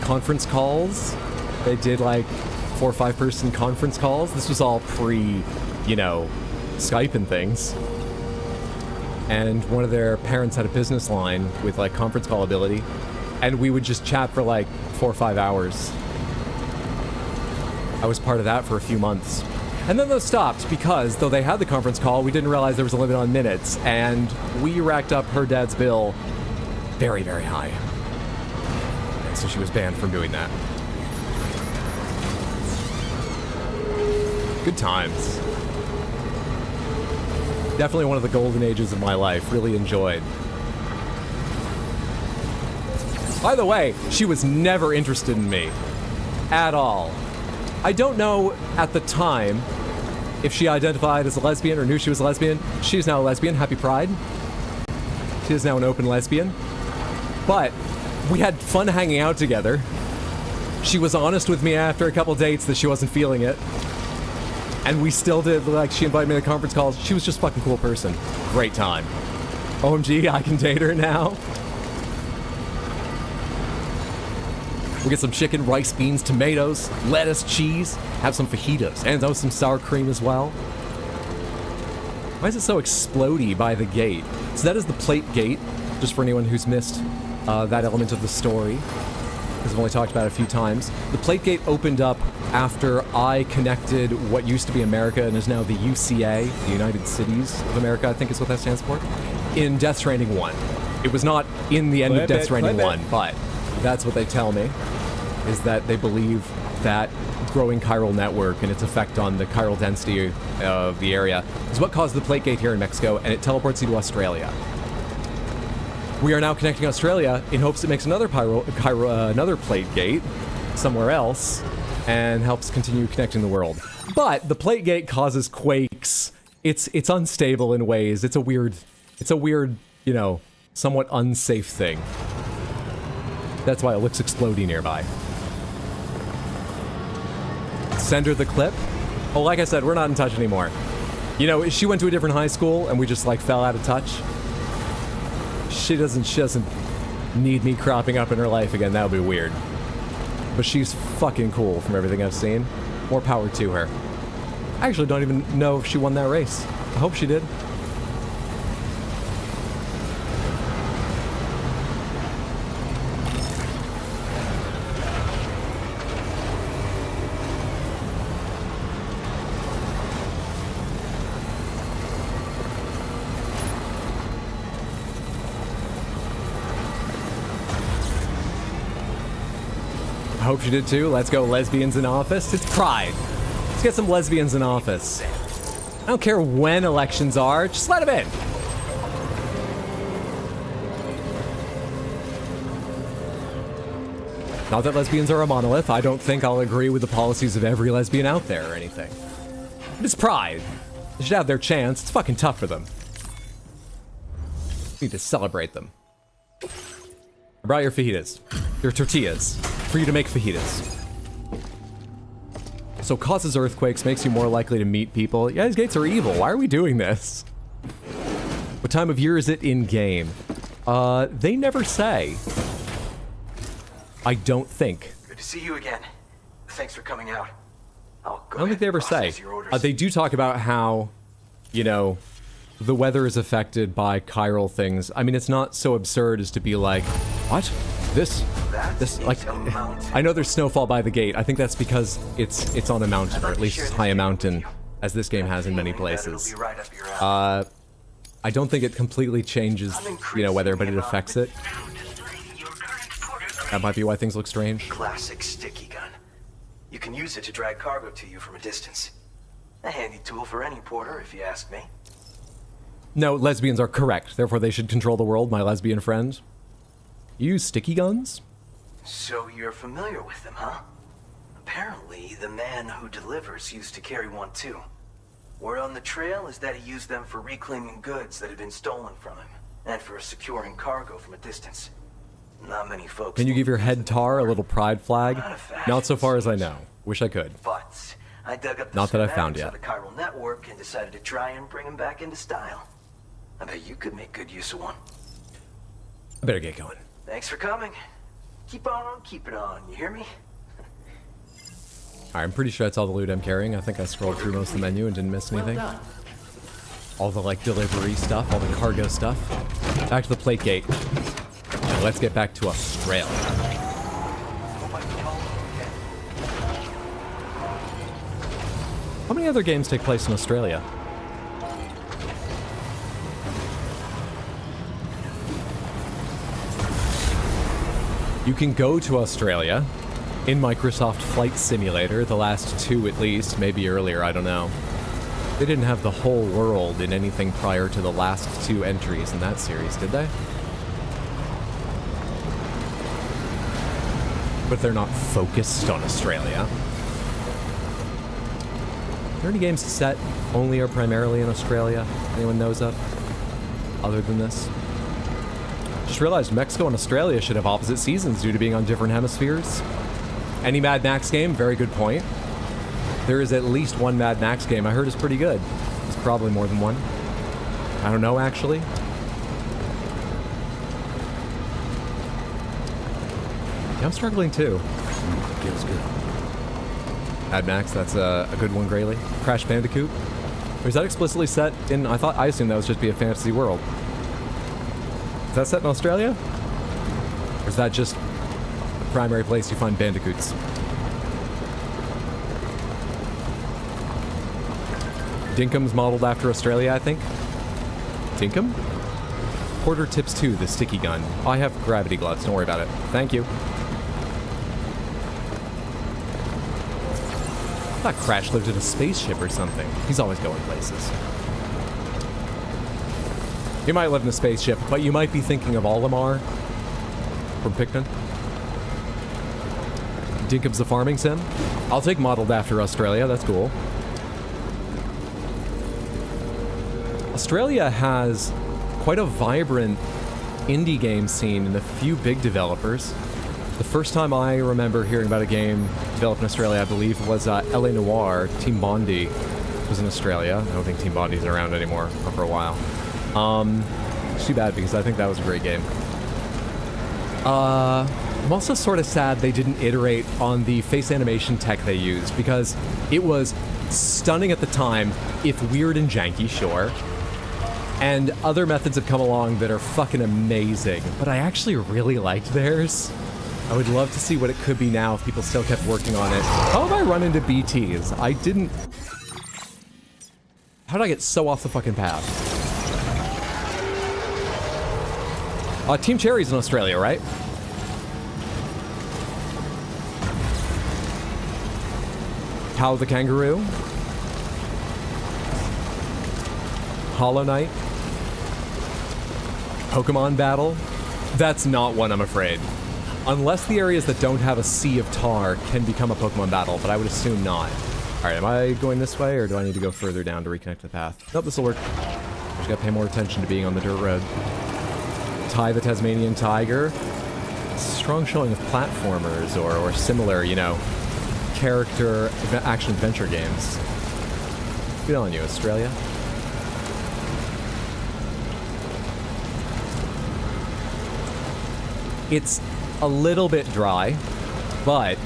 conference calls. They did, like, 4 or 5 person conference calls. This was all pre, you know, Skype and things. And one of their parents had a business line with, like, conference call ability, and we would just chat for, like, 4 or 5 hours. I was part of that for a few months. And then those stopped because, though they had the conference call, we didn't realize there was a limit on minutes, and we racked up her dad's bill very, very high. And so she was banned from doing that. Good times. Definitely one of the golden ages of my life. Really enjoyed. By the way, she was never interested in me. At all. I don't know at the time if she identified as a lesbian or knew she was a lesbian. She's now a lesbian. Happy Pride. She is now an open lesbian. But we had fun hanging out together. She was honest with me after a couple dates that she wasn't feeling it. And we still did, like, she invited me to conference calls. She was just a fucking cool person. Great time. OMG, I can date her now. We'll get some chicken, rice, beans, tomatoes, lettuce, cheese, have some fajitas, and some sour cream as well. Why is it so explodey by the gate? So that is the plate gate, just for anyone who's missed that element of the story, because I've only talked about it a few times. The plate gate opened up after I connected what used to be America and is now the UCA, the United Cities of America, I think is what that stands for, in Death Stranding 1. It was not in the end of Death Stranding 1, but that's what they tell me, is that they believe that growing chiral network and its effect on the chiral density of the area is what caused the plate gate here in Mexico, and it teleports you to Australia. We are now connecting Australia in hopes it makes another another plate gate somewhere else and helps continue connecting the world. But the plate gate causes quakes. It's unstable in ways. It's a weird, you know, somewhat unsafe thing. That's why it looks exploding nearby. Send her the clip. Oh, like I said, we're not in touch anymore. You know, she went to a different high school and we just like fell out of touch. She doesn't need me cropping up in her life again. That would be weird. But she's fucking cool from everything I've seen. More power to her. I actually don't even know if she won that race. I hope she did. I hope she did too. Let's go lesbians in office. It's Pride. Let's get some lesbians in office. I don't care when elections are, just let them in. Not that lesbians are a monolith. I don't think I'll agree with the policies of every lesbian out there or anything. It's pride. They should have their chance. It's fucking tough for them. We need to celebrate them. I brought your fajitas. Your tortillas. For you to make fajitas. So causes earthquakes, makes you more likely to meet people. Yeah, these gates are evil. Why are we doing this? What time of year is it in game? They never say. I don't think. Good to see you again. Thanks for coming out. I don't think they ever say. They do talk about how, you know, the weather is affected by chiral things. I mean, it's not so absurd as to be like, what? This, like, I know there's snowfall by the gate. I think that's because it's on a mountain, or at least as high a mountain as this game has in many places. I don't think it completely changes, you know, weather, but it affects it. That might be why things look strange. Classic sticky gun. You can use it to drag cargo to you from a distance. A handy tool for any porter, if you ask me. No, lesbians are correct. Therefore, they should control the world, my lesbian friend. You use sticky guns? So you're familiar with them, huh? Apparently, the man who delivers used to carry one too. Word on the trail is that he used them for reclaiming goods that had been stolen from him, and for securing cargo from a distance. Not many folks. Can you give your head tar a little pride flag? Not so far as I know. Wish I could. But I dug up the Not that I found yet. the chiral network and decided to try and bring him back into style. I bet you could make good use of one. I better get going. Thanks for coming. Keep on keeping on, you hear me? Alright, I'm pretty sure that's all the loot I'm carrying. I think I scrolled through most of the menu and didn't miss anything. All the, like, delivery stuff, all the cargo stuff. Back to the plate gate. Now let's get back to Australia. How many other games take place in Australia? You can go to Australia in Microsoft Flight Simulator, the last two at least, maybe earlier, I don't know. They didn't have the whole world in anything prior to the last two entries in that series, did they? But they're not focused on Australia. Are there any games set only or primarily in Australia? Anyone knows of? Other than this? Just realized Mexico and Australia should have opposite seasons due to being on different hemispheres. Any Mad Max game? Very good point. There is at least one Mad Max game I heard is pretty good. There's probably more than one. I don't know, actually. Yeah, I'm struggling too. Feels good. Mad Max, that's a good one, Grayley. Crash Bandicoot. Or is that explicitly set in... I assumed that was just be a fantasy world. Is that set in Australia? Or is that just the primary place you find bandicoots? Dinkum's modeled after Australia, I think. Dinkum? Porter tips 2, the sticky gun. Oh, I have gravity gloves, don't worry about it. Thank you. I thought Crash lived in a spaceship or something. He's always going places. You might live in a spaceship, but you might be thinking of Olimar from Pikmin. Dinkum's the farming sim. I'll take modeled after Australia, that's cool. Australia has quite a vibrant indie game scene and a few big developers. The first time I remember hearing about a game developed in Australia, I believe, was LA Noire. Team Bondi was in Australia. I don't think Team Bondi's around anymore, or for a while. It's too bad because I think that was a great game. I'm also sort of sad they didn't iterate on the face animation tech they used because it was stunning at the time, if weird and janky, sure. And other methods have come along that are fucking amazing, but I actually really liked theirs. I would love to see what it could be now if people still kept working on it. How have I run into BTs? I didn't... How did I get so off the fucking path? Team Cherry's in Australia, right? Cow the kangaroo? Hollow Knight. Pokemon Battle. That's not one, I'm afraid. Unless the areas that don't have a Sea of Tar can become a Pokemon Battle, but I would assume not. Alright, am I going this way, or do I need to go further down to reconnect the path? Nope, this'll work. Just gotta pay more attention to being on the dirt road. Ty the Tasmanian Tiger. Strong showing of platformers or similar, you know, character action-adventure games. Good on you, Australia. It's a little bit dry, but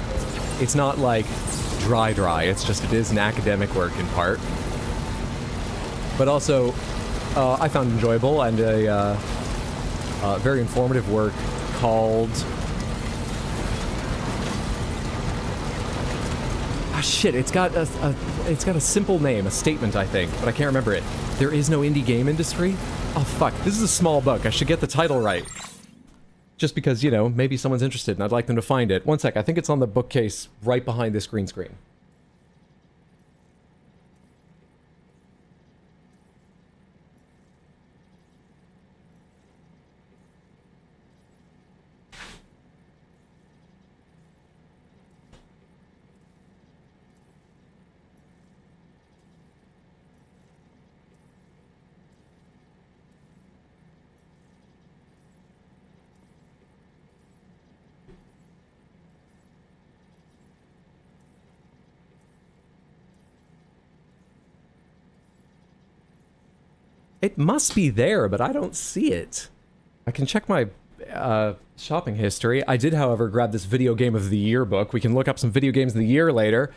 it's not like dry. It's just, it is an academic work in part. But also, I found enjoyable and a very informative work called... Ah, shit, it's got a simple name, a statement, I think, but I can't remember it. There is no indie game industry? Oh, fuck. This is a small book. I should get the title right. Just because, you know, maybe someone's interested and I'd like them to find it. One sec, I think it's on the bookcase right behind this green screen. It must be there, but I don't see it. I can check my shopping history. I did, however, grab this Video Game of the Year book. We can look up some Video Games of the Year later.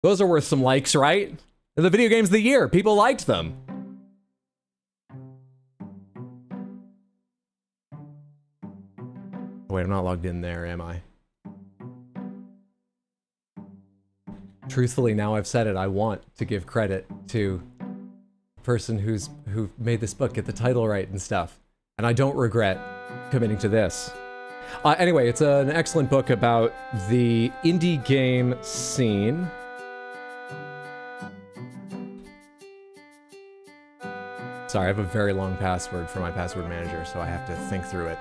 Those are worth some likes, right? They're the Video Games of the Year. People liked them. Wait, I'm not logged in there, am I? Truthfully, now I've said it, I want to give credit to person who made this book, get the title right and stuff, and I don't regret committing to this. Anyway, it's an excellent book about the indie game scene. Sorry, I have a very long password for my password manager, so I have to think through it.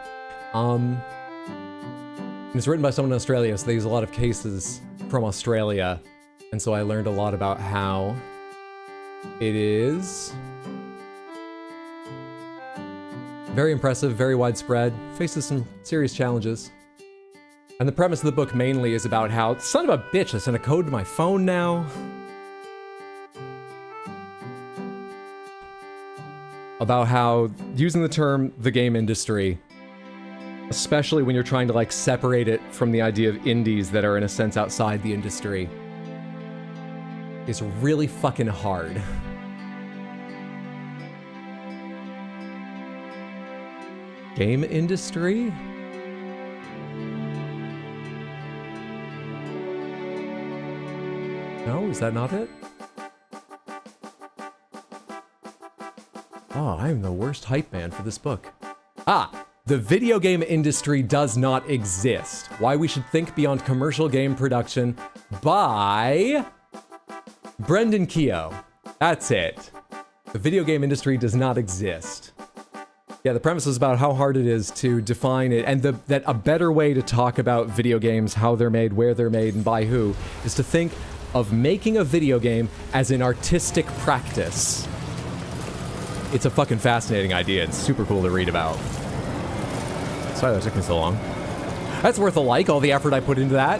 It's written by someone in Australia, so they use a lot of cases from Australia, and so I learned a lot about how it is very impressive, very widespread, faces some serious challenges. And the premise of the book mainly is about how, son of a bitch, I sent a code to my phone now. About how using the term the game industry, especially when you're trying to like separate it from the idea of indies that are in a sense outside the industry, is really fucking hard. Game industry? No, is that not it? Oh, I'm the worst hype man for this book. Ah! The video game industry does not exist. Why we should think beyond commercial game production by Brendan Keogh. That's it. The video game industry does not exist. Yeah, the premise is about how hard it is to define it, and that a better way to talk about video games, how they're made, where they're made, and by who, is to think of making a video game as an artistic practice. It's a fucking fascinating idea. It's super cool to read about. Sorry that took me so long. That's worth a like, all the effort I put into that.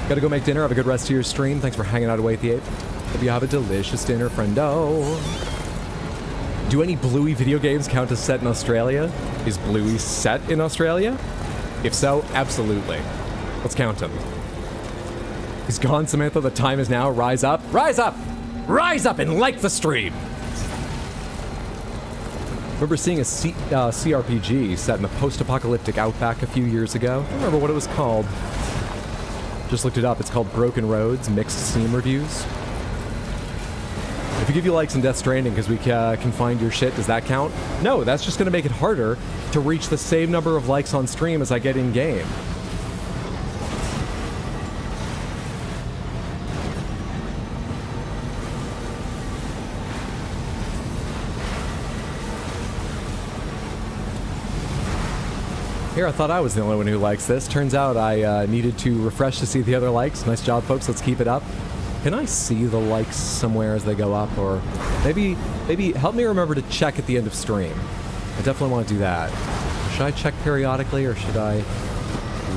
Gotta go make dinner. Have a good rest of your stream. Thanks for hanging out away at the Ape. Hope you have a delicious dinner, friendo. Do any Bluey video games count as set in Australia? Is Bluey set in Australia? If so, absolutely. Let's count them. He's gone, Samantha. The time is now. Rise up. Rise up! Rise up and like the stream! Remember seeing a CRPG set in the post-apocalyptic outback a few years ago? I don't remember what it was called. Just looked it up. It's called Broken Roads, Mixed Steam Reviews. If we give you likes in Death Stranding because we can find your shit, does that count? No, that's just going to make it harder to reach the same number of likes on stream as I get in-game. Here, I thought I was the only one who likes this. Turns out I needed to refresh to see the other likes. Nice job, folks. Let's keep it up. Can I see the likes somewhere as they go up? Or maybe help me remember to check at the end of stream. I definitely want to do that. Should I check periodically, or should I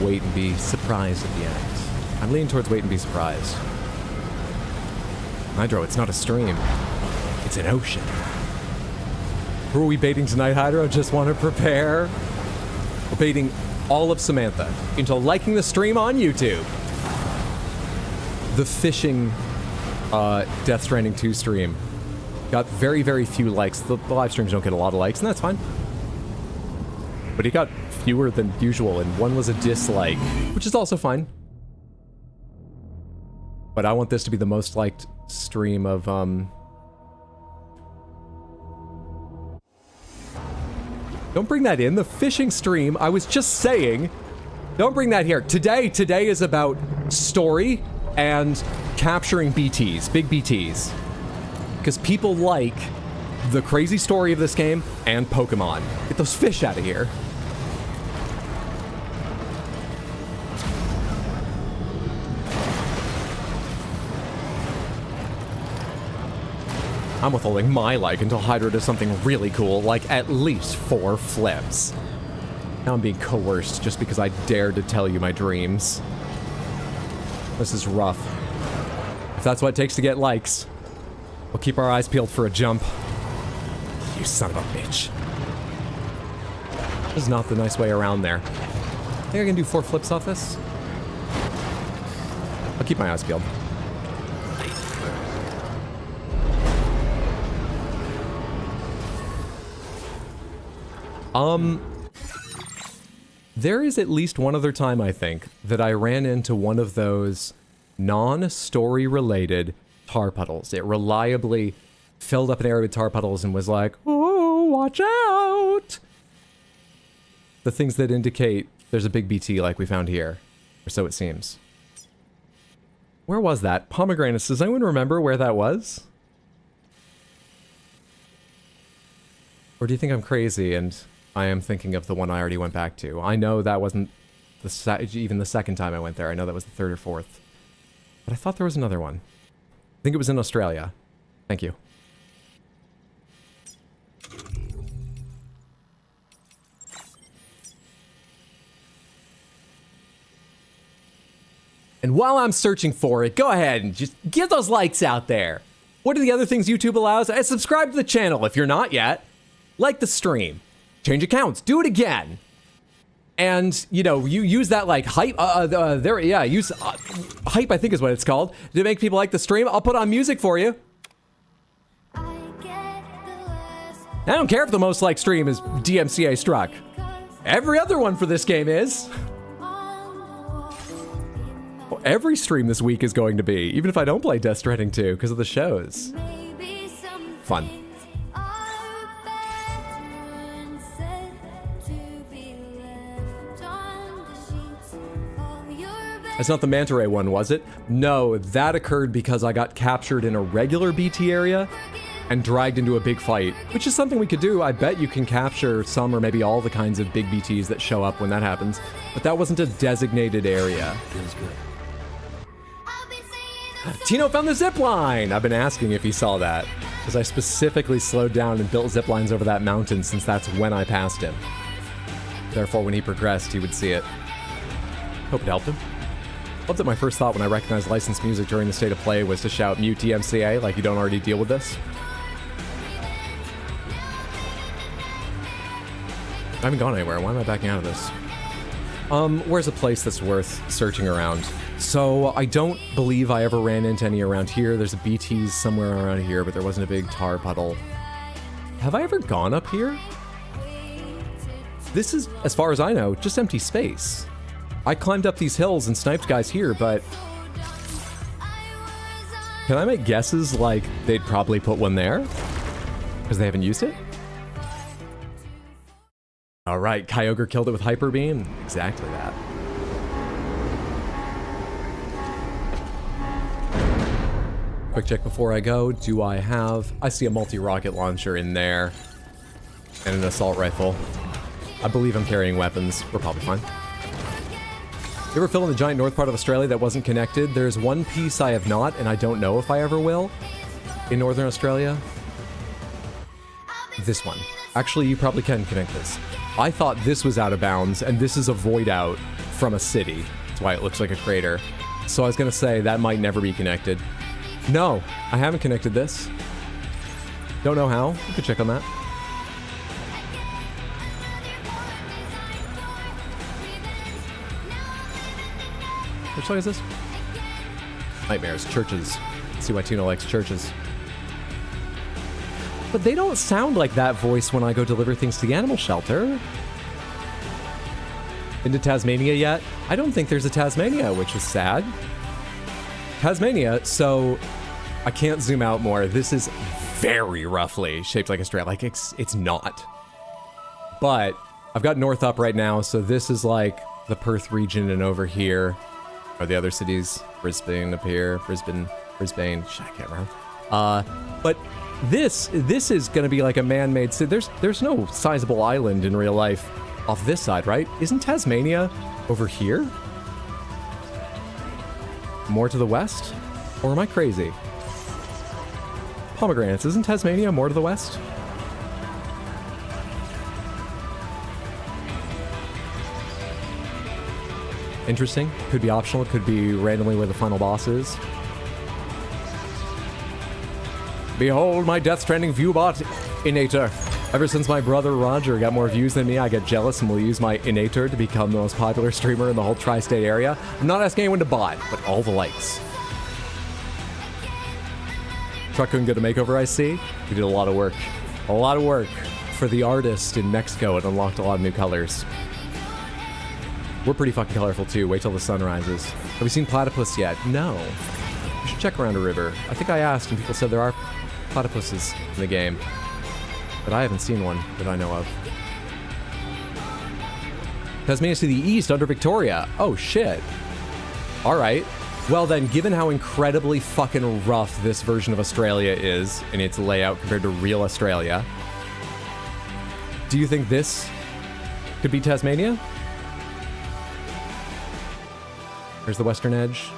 wait and be surprised at the end? I'm leaning towards wait and be surprised. Hydro, it's not a stream. It's an ocean. Who are we baiting tonight, Hydro? Just want to prepare. We're baiting all of Samantha into liking the stream on YouTube. The fishing Death Stranding 2 stream got very, very few likes. The live streams don't get a lot of likes, and that's fine. But he got fewer than usual, and one was a dislike, which is also fine. But I want this to be the most liked stream of, Don't bring that in. The fishing stream, I was just saying, don't bring that here. Today is about story and capturing BTs, big BTs. Because people like the crazy story of this game and Pokemon. Get those fish out of here. I'm withholding my like until Hydra does something really cool, like at least 4 flips. Now I'm being coerced just because I dared to tell you my dreams. This is rough. If that's what it takes to get likes, we'll keep our eyes peeled for a jump. You son of a bitch. This is not the nice way around there. I think I can do 4 flips off this. I'll keep my eyes peeled. There is at least one other time, I think, that I ran into one of those non-story related tar puddles. It reliably filled up an area with tar puddles and was like, oh, watch out! The things that indicate there's a big BT like we found here. Or so it seems. Where was that? Pomegranates. Does anyone remember where that was? Or do you think I'm crazy and I am thinking of the one I already went back to? I know that wasn't even the second time I went there. I know that was the 3rd or 4th. But I thought there was another one. I think it was in Australia. Thank you. And while I'm searching for it, go ahead and just get those likes out there. What are the other things YouTube allows? Subscribe to the channel if you're not yet. Like the stream. Change accounts. Do it again. And, you know, you use that, like, hype. Use hype, I think is what it's called, to make people like the stream. I'll put on music for you. I don't care if the most liked stream is DMCA Struck. Every other one for this game is. Well, every stream this week is going to be, even if I don't play Death Stranding 2 because of the shows. Fun. That's not the manta ray one, was it? No, that occurred because I got captured in a regular BT area and dragged into a big fight, which is something we could do. I bet you can capture some or maybe all the kinds of big BTs that show up when that happens, but that wasn't a designated area. Feels good. Tino found the zip line! I've been asking if he saw that, because I specifically slowed down and built zip lines over that mountain since that's when I passed him. Therefore, when he progressed, he would see it. Hope it helped him. Love that my first thought when I recognized licensed music during the state of play was to shout mute DMCA like you don't already deal with this. I haven't gone anywhere. Why am I backing out of this? Where's a place that's worth searching around? So I don't believe I ever ran into any around here. There's a BTs somewhere around here, but there wasn't a big tar puddle. Have I ever gone up here? This is, as far as I know, just empty space. I climbed up these hills and sniped guys here, but can I make guesses like they'd probably put one there? Because they haven't used it? All right, Kyogre killed it with Hyper Beam. Exactly that. Quick check before I go. Do I have... I see a multi-rocket launcher in there. And an assault rifle. I believe I'm carrying weapons. We're probably fine. You ever fill in the giant north part of Australia that wasn't connected? There's one piece I have not, and I don't know if I ever will. In Northern Australia. This one. Actually, you probably can connect this. I thought this was out of bounds, and this is a void out from a city. That's why it looks like a crater. So I was gonna say that might never be connected. No, I haven't connected this. Don't know how. You could check on that. Which song is this? Nightmares, churches. See why Tino likes churches. But they don't sound like that voice when I go deliver things to the animal shelter. Into Tasmania yet? I don't think there's a Tasmania, which is sad. Tasmania, so I can't zoom out more. This is very roughly shaped like Australia. Like, it's not. But I've got North up right now, so this is like the Perth region, and over here are the other cities. Brisbane up here. Brisbane. Shit, I can't remember. But this is gonna be like a man-made city. There's no sizable island in real life off this side, right? Isn't Tasmania over here? More to the west? Or am I crazy? Pomegranates, isn't Tasmania more to the west? Interesting. Could be optional, could be randomly where the final boss is. Behold my Death Stranding viewbot innator. Ever since my brother Roger got more views than me, I get jealous and will use my innator to become the most popular streamer in the whole tri-state area. I'm not asking anyone to buy, but all the likes. Truck couldn't get a makeover, I see. We did a lot of work. A lot of work for the artist in Mexico. It unlocked a lot of new colors. We're pretty fucking colorful too. Wait till the sun rises. Have we seen platypus yet? No. We should check around a river. I think I asked and people said there are platypuses in the game. But I haven't seen one that I know of. Tasmania's to the east under Victoria. Oh shit. Alright. Well then, given how incredibly fucking rough this version of Australia is in its layout compared to real Australia, do you think this could be Tasmania? There's the western edge.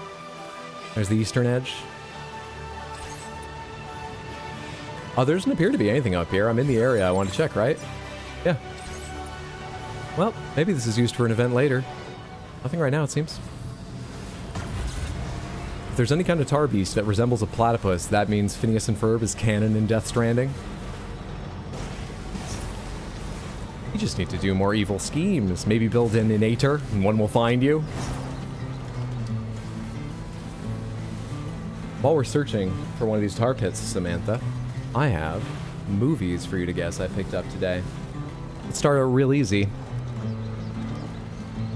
There's the eastern edge. Oh, there doesn't appear to be anything up here. I'm in the area I want to check, right? Yeah. Well, maybe this is used for an event later. Nothing right now, it seems. If there's any kind of tar beast that resembles a platypus, that means Phineas and Ferb is canon in Death Stranding. You just need to do more evil schemes. Maybe build an innator, and one will find you. While we're searching for one of these tar pits, Samantha, I have movies for you to guess I picked up today. Let's start out real easy.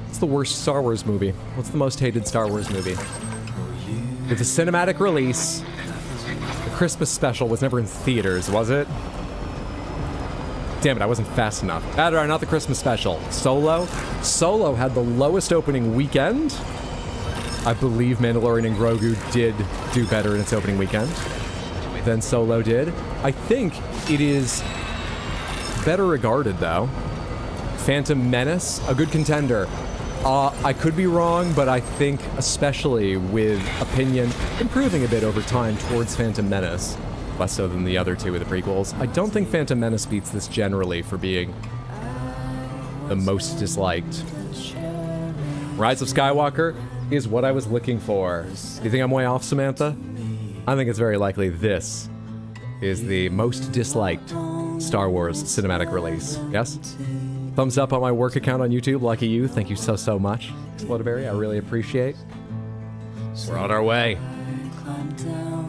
What's the worst Star Wars movie? What's the most hated Star Wars movie? With a cinematic release, the Christmas special was never in theaters, was it? Damn it, I wasn't fast enough. Right, not the Christmas special. Solo? Solo had the lowest opening weekend. I believe Mandalorian and Grogu did do better in its opening weekend than Solo did. I think it is better regarded, though. Phantom Menace, a good contender. I could be wrong, but I think, especially with opinion improving a bit over time towards Phantom Menace, less so than the other two of the prequels, I don't think Phantom Menace beats this generally for being the most disliked. Rise of Skywalker is what I was looking for. Do you think I'm way off, Samantha? I think it's very likely this is the most disliked Star Wars cinematic release. Yes? Thumbs up on my work account on YouTube, lucky you. Thank you so much, Explodiberry. I really appreciate. We're on our way.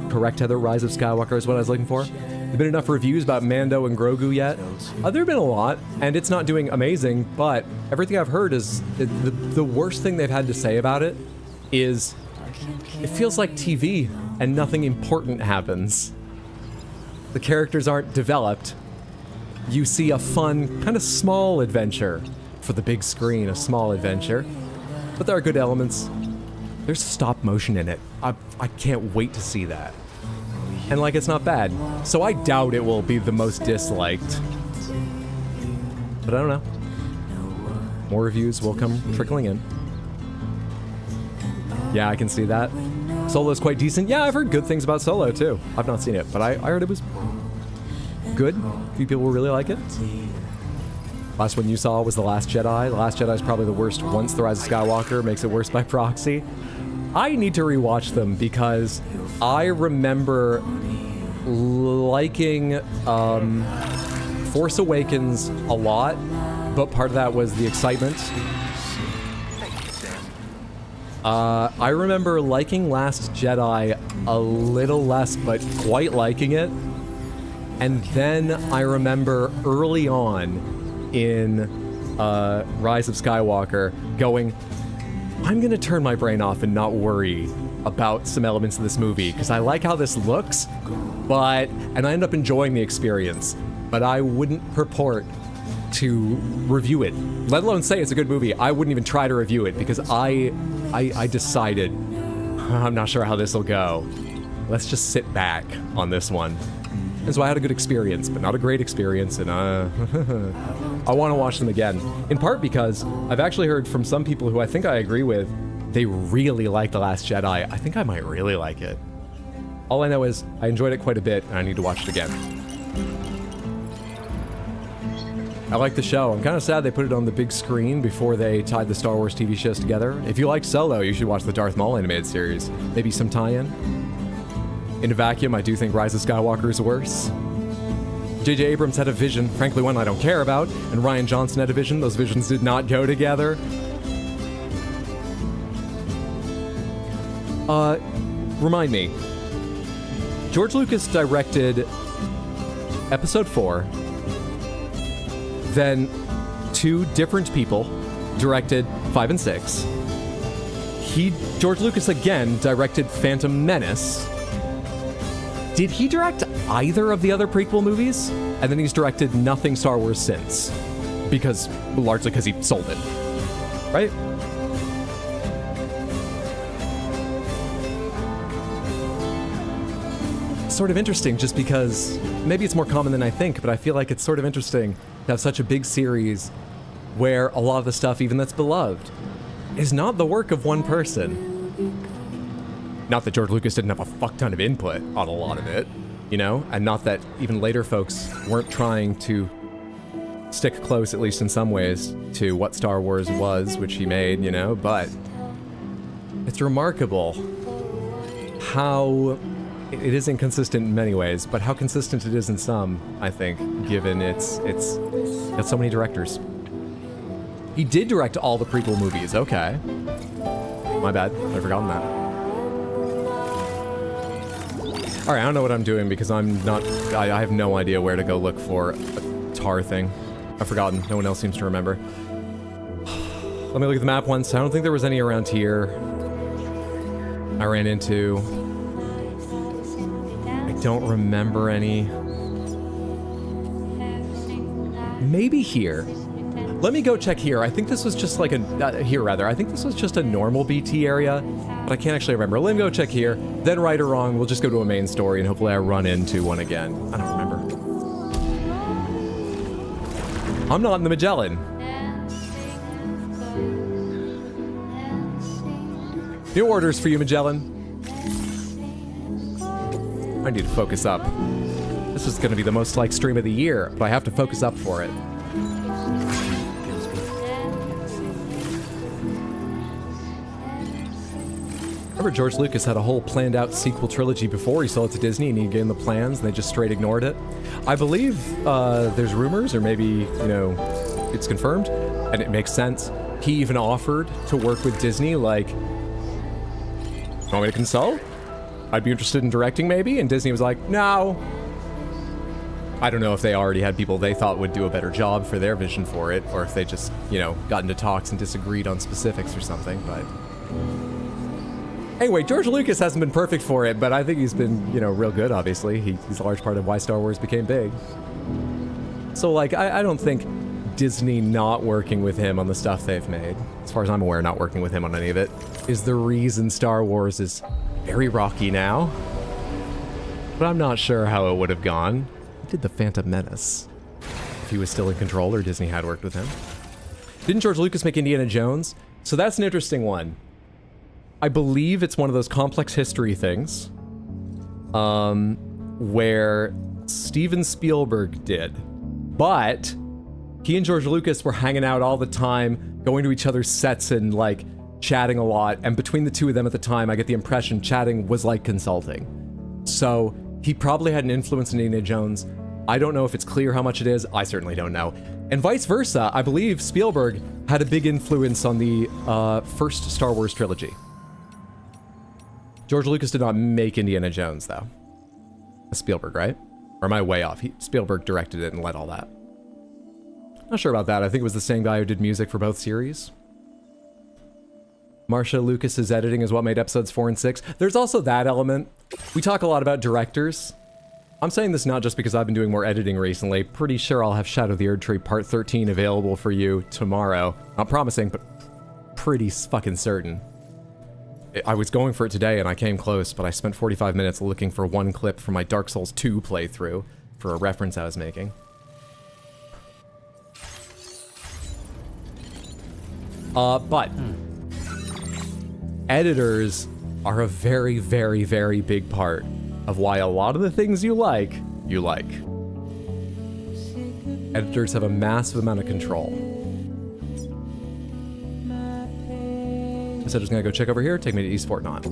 Correct, Heather. Rise of Skywalker is what I was looking for. There been enough reviews about Mando and Grogu yet? There have been a lot, and it's not doing amazing, but everything I've heard is the worst thing they've had to say about it is it feels like TV and nothing important happens. The characters aren't developed. You see a fun, kind of small adventure for the big screen, a small adventure. But there are good elements. There's stop motion in it. I can't wait to see that. And like, it's not bad. So I doubt it will be the most disliked. But I don't know. More reviews will come trickling in. Yeah, I can see that. Solo's quite decent. Yeah, I've heard good things about Solo, too. I've not seen it, but I heard it was good. A few people really like it. Last one you saw was The Last Jedi. The Last Jedi is probably the worst once The Rise of Skywalker makes it worse by proxy. I need to rewatch them because I remember liking Force Awakens a lot, but part of that was the excitement. I remember liking Last Jedi a little less, but quite liking it. And then I remember early on in Rise of Skywalker going, I'm going to turn my brain off and not worry about some elements of this movie because I like how this looks, and I end up enjoying the experience, but I wouldn't purport to review it, let alone say it's a good movie. I wouldn't even try to review it because I decided I'm not sure how this will go. Let's just sit back on this one. And so I had a good experience, but not a great experience, and I want to watch them again. In part because I've actually heard from some people who I think I agree with, they really like The Last Jedi. I think I might really like it. All I know is I enjoyed it quite a bit, and I need to watch it again. I like the show. I'm kind of sad they put it on the big screen before they tied the Star Wars TV shows together. If you like Solo, you should watch the Darth Maul animated series. Maybe some tie-in. In a vacuum, I do think Rise of Skywalker is worse. J.J. Abrams had a vision, frankly one I don't care about, and Rian Johnson had a vision. Those visions did not go together. Remind me. George Lucas directed Episode 4, then two different people directed 5 and 6. George Lucas again directed Phantom Menace. Did he direct either of the other prequel movies? And then he's directed nothing Star Wars since. Largely because he sold it. Right? Sort of interesting just because maybe it's more common than I think, but I feel like it's sort of interesting to have such a big series where a lot of the stuff, even that's beloved, is not the work of one person. Not that George Lucas didn't have a fuck ton of input on a lot of it, you know? And not that even later folks weren't trying to stick close, at least in some ways, to what Star Wars was, which he made, you know? But it's remarkable how it is inconsistent in many ways, but how consistent it is in some, I think, given it's got so many directors. He did direct all the prequel movies, okay. My bad, I've forgotten that. Alright, I don't know what I'm doing because I have no idea where to go look for a tar thing. I've forgotten, no one else seems to remember. Let me look at the map once. I don't think there was any around here. I ran into... I don't remember any. Maybe here. Let me go check here. I think this was just like I think this was just a normal BT area, but I can't actually remember. Let me go check here. Then right or wrong, we'll just go to a main story and hopefully I run into one again. I don't remember. I'm not in the Magellan. New orders for you, Magellan. I need to focus up. This is gonna be the most liked stream of the year, but I have to focus up for it. Remember George Lucas had a whole planned out sequel trilogy before he sold it to Disney and he gave them the plans and they just straight ignored it. I believe there's rumors, or maybe, you know, it's confirmed, and it makes sense. He even offered to work with Disney, like, want me to consult? I'd be interested in directing maybe? And Disney was like, no. I don't know if they already had people they thought would do a better job for their vision for it, or if they just, you know, got into talks and disagreed on specifics or something, but... Anyway, George Lucas hasn't been perfect for it, but I think he's been, you know, real good, obviously. He's a large part of why Star Wars became big. So, like, I don't think Disney not working with him on the stuff they've made, as far as I'm aware, not working with him on any of it, is the reason Star Wars is very rocky now. But I'm not sure how it would have gone. He did the Phantom Menace. If he was still in control or Disney had worked with him. Didn't George Lucas make Indiana Jones? So that's an interesting one. I believe it's one of those complex history things, where Steven Spielberg did, but he and George Lucas were hanging out all the time, going to each other's sets and like chatting a lot. And between the two of them at the time, I get the impression chatting was like consulting. So he probably had an influence in Indiana Jones. I don't know if it's clear how much it is. I certainly don't know. And vice versa, I believe Spielberg had a big influence on the first Star Wars trilogy. George Lucas did not make Indiana Jones, though. Spielberg, right? Or am I way off? Spielberg directed it and led all that. Not sure about that. I think it was the same guy who did music for both series. Marcia Lucas's editing is what made episodes 4 and 6. There's also that element. We talk a lot about directors. I'm saying this not just because I've been doing more editing recently. Pretty sure I'll have Shadow of the Erdtree Part 13 available for you tomorrow. Not promising, but pretty fucking certain. I was going for it today and I came close, but I spent 45 minutes looking for one clip from my Dark Souls 2 playthrough for a reference I was making. But editors are a very, very, very big part of why a lot of the things you like, you like. Editors have a massive amount of control. So I'm just gonna go check over here, take me to East Fort Knott.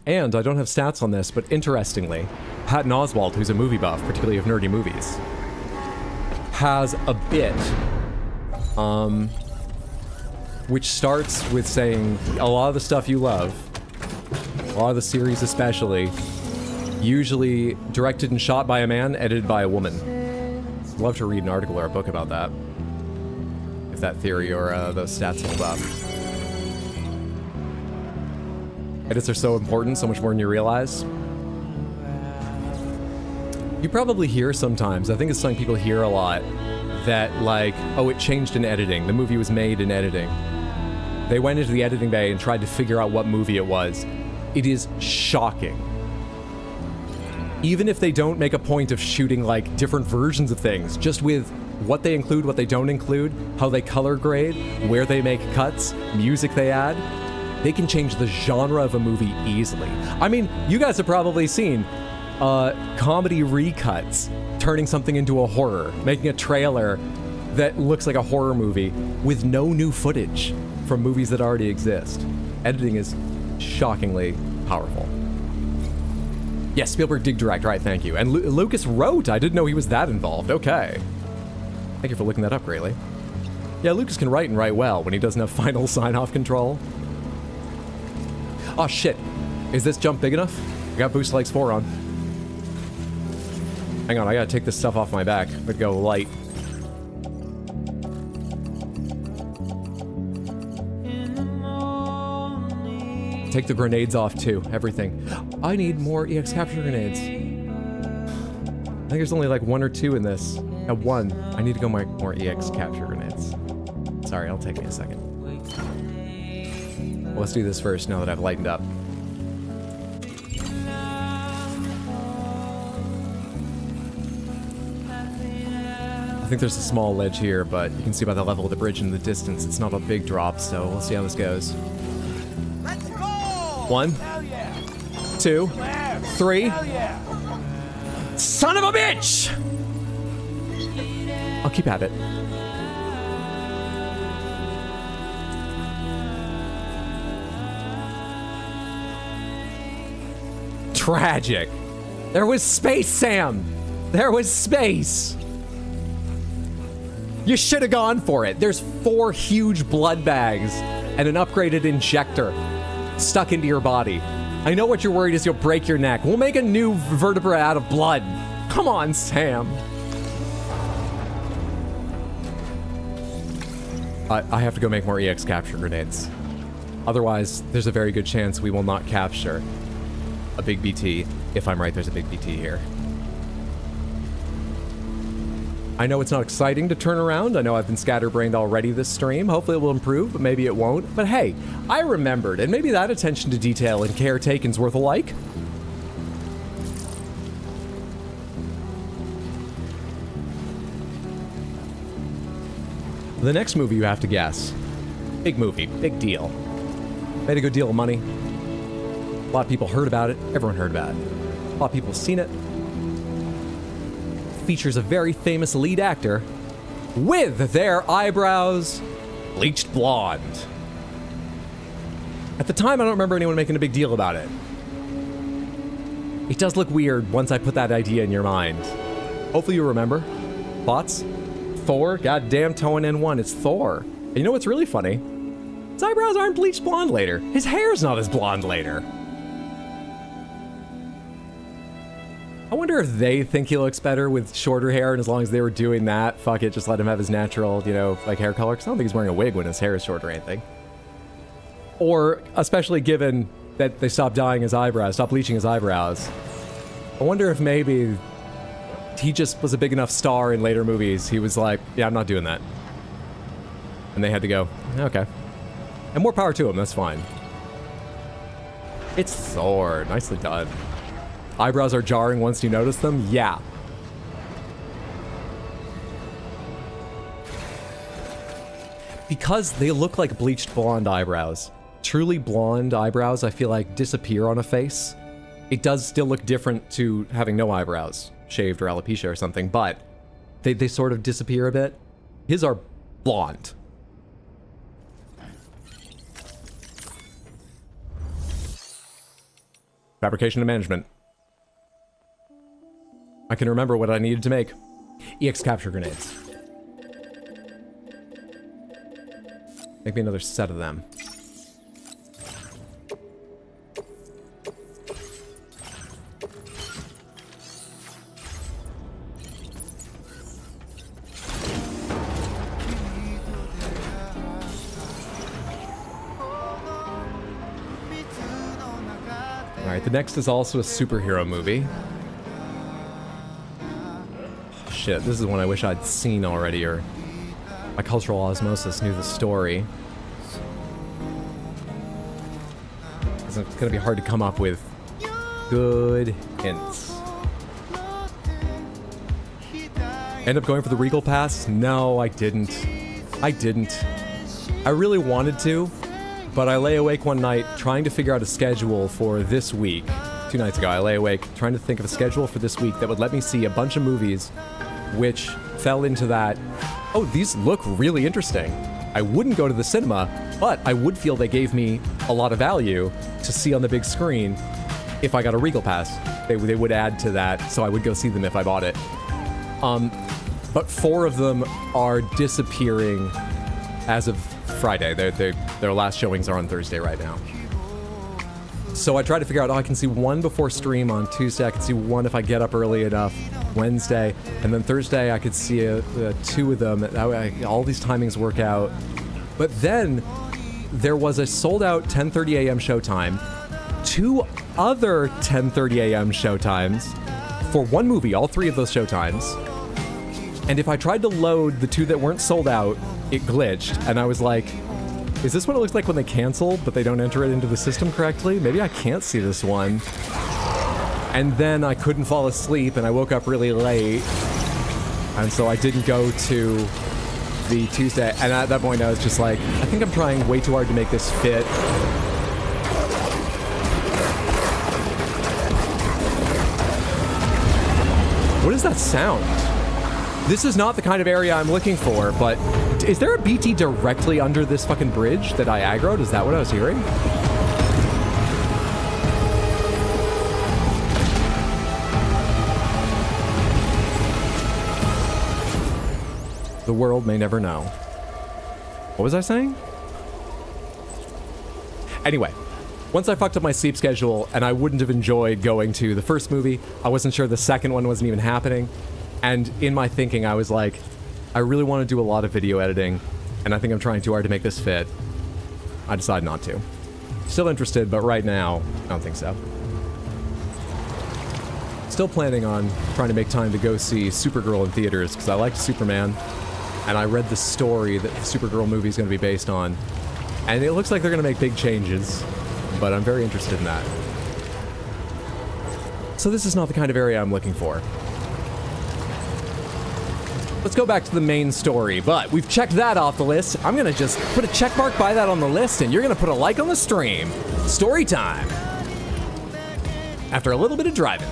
And I don't have stats on this, but interestingly, Patton Oswalt, who's a movie buff, particularly of nerdy movies, has a bit, which starts with saying a lot of the stuff you love, a lot of the series especially, usually directed and shot by a man, edited by a woman. I'd love to read an article or a book about that, if that theory or those stats hold up. Edits are so important, so much more than you realize. You probably hear sometimes, I think it's something people hear a lot, that like, oh, it changed in editing. The movie was made in editing. They went into the editing bay and tried to figure out what movie it was. It is shocking. Even if they don't make a point of shooting like different versions of things, just with what they include, what they don't include, how they color grade, where they make cuts, music they add, they can change the genre of a movie easily. I mean, you guys have probably seen comedy recuts turning something into a horror, making a trailer that looks like a horror movie with no new footage from movies that already exist. Editing is shockingly powerful. Yes, Spielberg did direct, right, thank you. And Lucas wrote, I didn't know he was that involved, okay. Thank you for looking that up, Rayleigh. Yeah, Lucas can write and write well when he doesn't have final sign-off control. Oh shit, is this jump big enough? I got Boost Legs 4 on. Hang on, I gotta take this stuff off my back, but go light. Take the grenades off too, everything. I need more EX capture grenades. I think there's only like 1 or 2 in this. One. I need to go more EX capture grenades. Sorry, it'll take me a second. Well, let's do this first now that I've lightened up. I think there's a small ledge here, but you can see by the level of the bridge in the distance, it's not a big drop, so we'll see how this goes. 1, 2, 3. Son of a bitch! I'll keep at it. Tragic. There was space, Sam. There was space. You should have gone for it. There's 4 huge blood bags and an upgraded injector stuck into your body. I know what you're worried is you'll break your neck. We'll make a new vertebra out of blood. Come on, Sam. I have to go make more EX capture grenades. Otherwise, there's a very good chance we will not capture a big BT. If I'm right, there's a big BT here. I know it's not exciting to turn around. I know I've been scatterbrained already this stream. Hopefully it will improve, but maybe it won't. But hey, I remembered, and maybe that attention to detail and care taken's worth a like. The next movie you have to guess. Big movie, big deal. Made a good deal of money. A lot of people heard about it. Everyone heard about it. A lot of people have seen it. Features a very famous lead actor with their eyebrows bleached blonde. At the time, I don't remember anyone making a big deal about it. It does look weird once I put that idea in your mind. Hopefully you remember. Thoughts? Thor? Goddamn towing in one. It's Thor. And you know what's really funny? His eyebrows aren't bleached blonde later. His hair's not as blonde later. I wonder if they think he looks better with shorter hair, and as long as they were doing that, fuck it, just let him have his natural, you know, like hair color. Because I don't think he's wearing a wig when his hair is short or anything. Or, especially given that they stopped dyeing his eyebrows, stopped bleaching his eyebrows. I wonder if maybe he just was a big enough star in later movies. He was like, yeah, I'm not doing that. And they had to go, okay. And more power to him, that's fine. It's Thor, nicely done. Eyebrows are jarring once you notice them? Yeah. Because they look like bleached blonde eyebrows. Truly blonde eyebrows, I feel like, disappear on a face. It does still look different to having no eyebrows, shaved or alopecia or something, but they sort of disappear a bit. His are blonde. Fabrication and management. I can remember what I needed to make. EX capture grenades. Make me another set of them. Alright, the next is also a superhero movie. Shit, this is one I wish I'd seen already, or my cultural osmosis knew the story. It's gonna be hard to come up with good hints. End up going for the Regal Pass? No, I didn't. I really wanted to, but I lay awake one night trying to figure out a schedule for this week. 2 nights ago, I lay awake trying to think of a schedule for this week that would let me see a bunch of movies which fell into that, oh, these look really interesting. I wouldn't go to the cinema, but I would feel they gave me a lot of value to see on the big screen if I got a Regal Pass. They would add to that, so I would go see them if I bought it. But 4 of them are disappearing as of Friday. Their last showings are on Thursday right now. So I tried to figure out, I can see 1 before stream on Tuesday, I can see 1 if I get up early enough Wednesday, and then Thursday I could see 2 of them. That way all these timings work out. But then there was a sold out 10:30 a.m. showtime, 2 other 10:30 a.m. showtimes for 1 movie, all 3 of those showtimes. And if I tried to load the 2 that weren't sold out, it glitched, and I was like, is this what it looks like when they cancel, but they don't enter it into the system correctly? Maybe I can't see this one. And then I couldn't fall asleep, and I woke up really late, and so I didn't go to the Tuesday. And at that point, I was just like, I think I'm trying way too hard to make this fit. What is that sound? This is not the kind of area I'm looking for, but is there a BT directly under this fucking bridge that I aggroed? Is that what I was hearing? The world may never know. What was I saying? Anyway, once I fucked up my sleep schedule and I wouldn't have enjoyed going to the first movie, I wasn't sure the second one wasn't even happening. And in my thinking, I was like, I really want to do a lot of video editing, and I think I'm trying too hard to make this fit. I decided not to. Still interested, but right now, I don't think so. Still planning on trying to make time to go see Supergirl in theaters, because I liked Superman, and I read the story that the Supergirl movie is going to be based on, and it looks like they're going to make big changes, but I'm very interested in that. So this is not the kind of area I'm looking for. Let's go back to the main story, but we've checked that off the list. I'm gonna just put a check mark by that on the list, and you're gonna put a like on the stream. Story time. After a little bit of driving.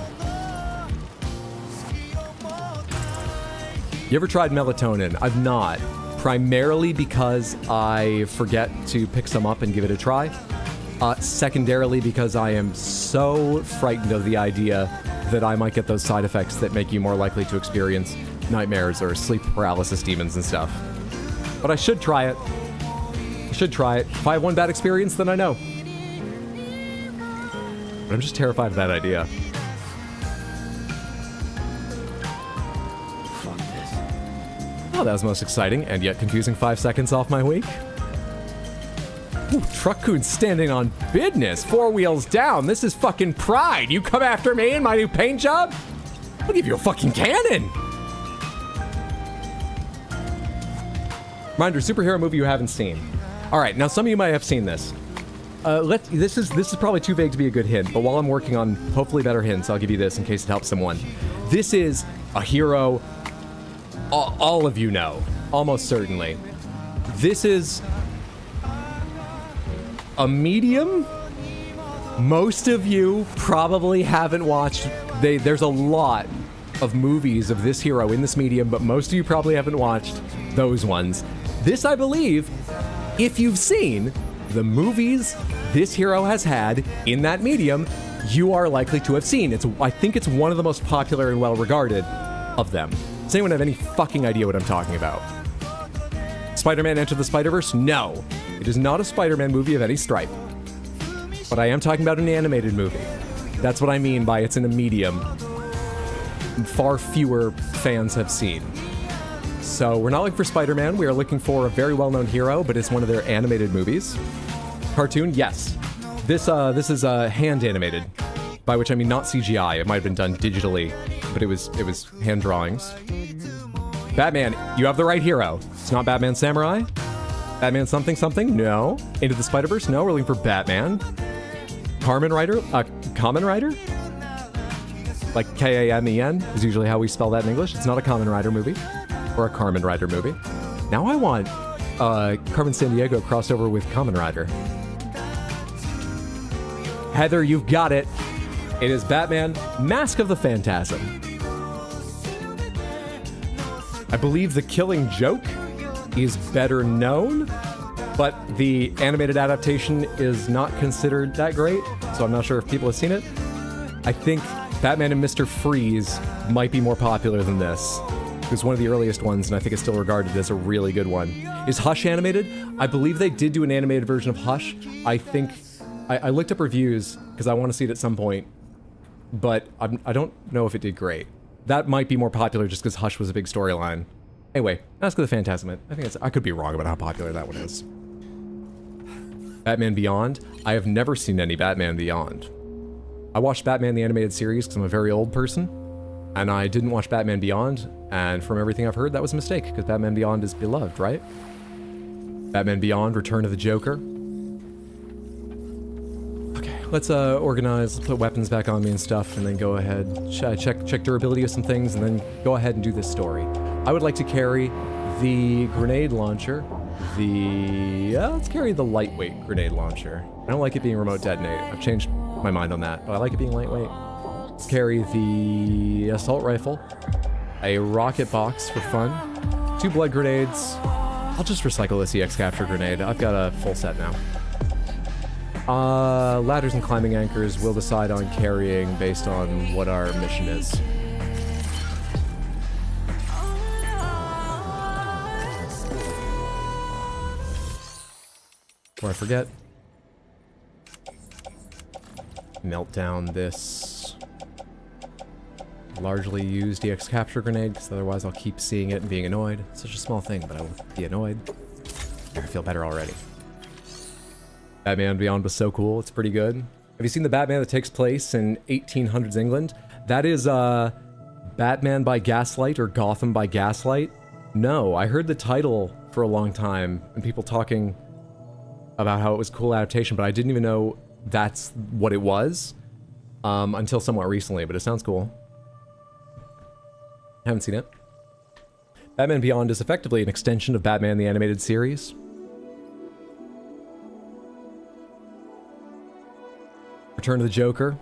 You ever tried melatonin? I've not. Primarily because I forget to pick some up and give it a try. Secondarily because I am so frightened of the idea that I might get those side effects that make you more likely to experience nightmares or sleep paralysis demons and stuff. But I should try it. I should try it. If I have one bad experience, then I know. But I'm just terrified of that idea. Fuck this. Oh, that was most exciting and yet confusing 5 seconds off my week. Ooh, Truck Coon standing on business. 4 wheels down. This is fucking pride. You come after me in my new paint job? I'll give you a fucking cannon. Reminder, superhero movie you haven't seen. All right, now some of you might have seen this. This is probably too vague to be a good hint, but while I'm working on hopefully better hints, I'll give you this in case it helps someone. This is a hero all of you know, almost certainly. This is a medium. Most of you probably haven't watched. There's a lot of movies of this hero in this medium, but most of you probably haven't watched those ones. This, I believe, if you've seen the movies this hero has had in that medium, you are likely to have seen. I think it's one of the most popular and well-regarded of them. Does anyone have any fucking idea what I'm talking about? Spider-Man Enter the Spider-Verse? No. It is not a Spider-Man movie of any stripe. But I am talking about an animated movie. That's what I mean by it's in a medium far fewer fans have seen. So we're not looking for Spider-Man. We are looking for a very well-known hero, but it's one of their animated movies. Cartoon? Yes. This is hand animated, by which I mean not CGI. It might have been done digitally, but it was hand drawings. Batman, you have the right hero. It's not Batman Samurai. Batman something something? No. Into the Spider-Verse? No, we're looking for Batman. Kamen Rider? Kamen Rider? Like K-A-M-E-N is usually how we spell that in English. It's not a Kamen Rider movie. Or a Carmen Rider movie. Now I want Carmen Sandiego crossed over with Kamen Rider. Heather, you've got it. It is Batman, Mask of the Phantasm. I believe The Killing Joke is better known, but the animated adaptation is not considered that great, so I'm not sure if people have seen it. I think Batman and Mr. Freeze might be more popular than this. It was one of the earliest ones, and I think it's still regarded as a really good one. Is Hush animated? I believe they did do an animated version of Hush. I think... I looked up reviews, because I want to see it at some point, but I don't know if it did great. That might be more popular just because Hush was a big storyline. Anyway, Mask of the Phantasm. I could be wrong about how popular that one is. Batman Beyond? I have never seen any Batman Beyond. I watched Batman the Animated Series because I'm a very old person, and I didn't watch Batman Beyond, and from everything I've heard, that was a mistake, because Batman Beyond is beloved, right? Batman Beyond, Return of the Joker. Okay, let's organize, let's put weapons back on me and stuff, and then go ahead, check durability of some things, and then go ahead and do this story. I would like to carry the grenade launcher, let's carry the lightweight grenade launcher. I don't like it being remote detonate. I've changed my mind on that, but I like it being lightweight. Let's carry the assault rifle, a rocket box for fun, 2 blood grenades. I'll just recycle this EX capture grenade. I've got a full set now. Ladders and climbing anchors we'll decide on carrying based on what our mission is. Before I forget, melt down this largely used EX capture grenade, because otherwise I'll keep seeing it and being annoyed. It's such a small thing, but I will be annoyed. There, I feel better already. Batman Beyond was so cool. It's pretty good. Have you seen the Batman that takes place in 1800s England? That is Batman by Gaslight or Gotham by Gaslight. No, I heard the title for a long time and people talking about how it was a cool adaptation, but I didn't even know that's what it was until somewhat recently, but it sounds cool. Haven't seen it. Batman Beyond is effectively an extension of Batman the Animated Series. Return of the Joker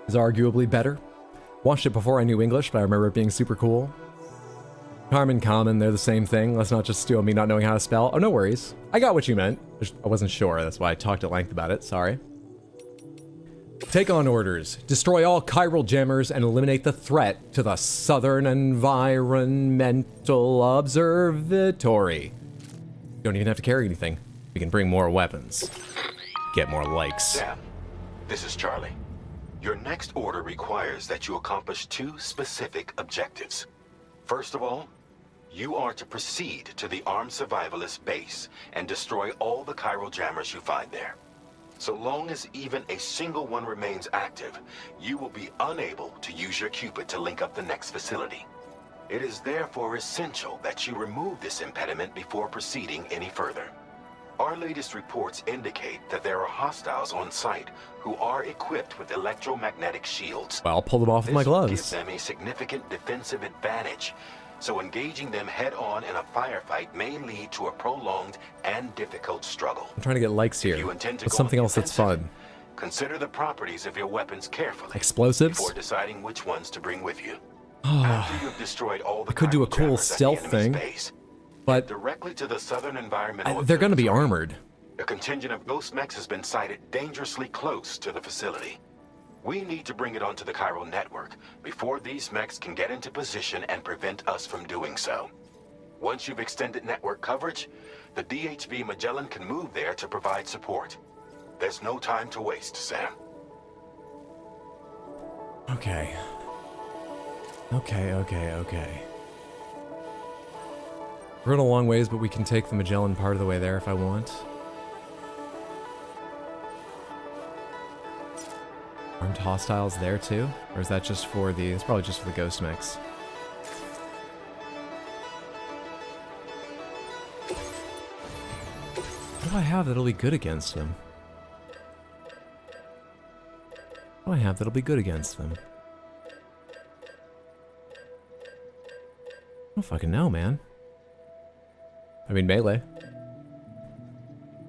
is arguably better. Watched it before I knew English, but I remember it being super cool. Carmen Common, they're the same thing. Let's not just steal me not knowing how to spell. Oh, no worries. I got what you meant. I wasn't sure. That's why I talked at length about it. Sorry. Take on orders. Destroy all chiral jammers and eliminate the threat to the Southern Environmental Observatory. You don't even have to carry anything. We can bring more weapons. Get more likes. Sam, this is Charlie. Your next order requires that you accomplish 2 specific objectives. First of all, you are to proceed to the armed survivalist base and destroy all the chiral jammers you find there. So long as even a single one remains active, you will be unable to use your Cupid to link up the next facility. It is therefore essential that you remove this impediment before proceeding any further. Our latest reports indicate that there are hostiles on site who are equipped with electromagnetic shields. Well, I'll pull them off with my gloves. This gives them a significant defensive advantage, so engaging them head-on in a firefight may lead to a prolonged and difficult struggle. I'm trying to get likes here. What's something else that's fun? Consider the properties of your weapons carefully. Explosives? Before deciding which ones to bring with you. After you have destroyed all the I could do a cool stealth thing, but directly to the Southern Environmental they're going to be armored. A contingent of ghost mechs has been sighted dangerously close to the facility. We need to bring it onto the chiral network before these mechs can get into position and prevent us from doing so. Once you've extended network coverage, the DHV Magellan can move there to provide support. There's no time to waste, Sam. Okay. Okay. We're in a long ways, but we can take the Magellan part of the way there if I want. Armed hostiles there too? Or is that just for the... It's probably just for the ghost mechs. What do I have that'll be good against them? What do I have that'll be good against them? I don't fucking know, man. I mean, melee.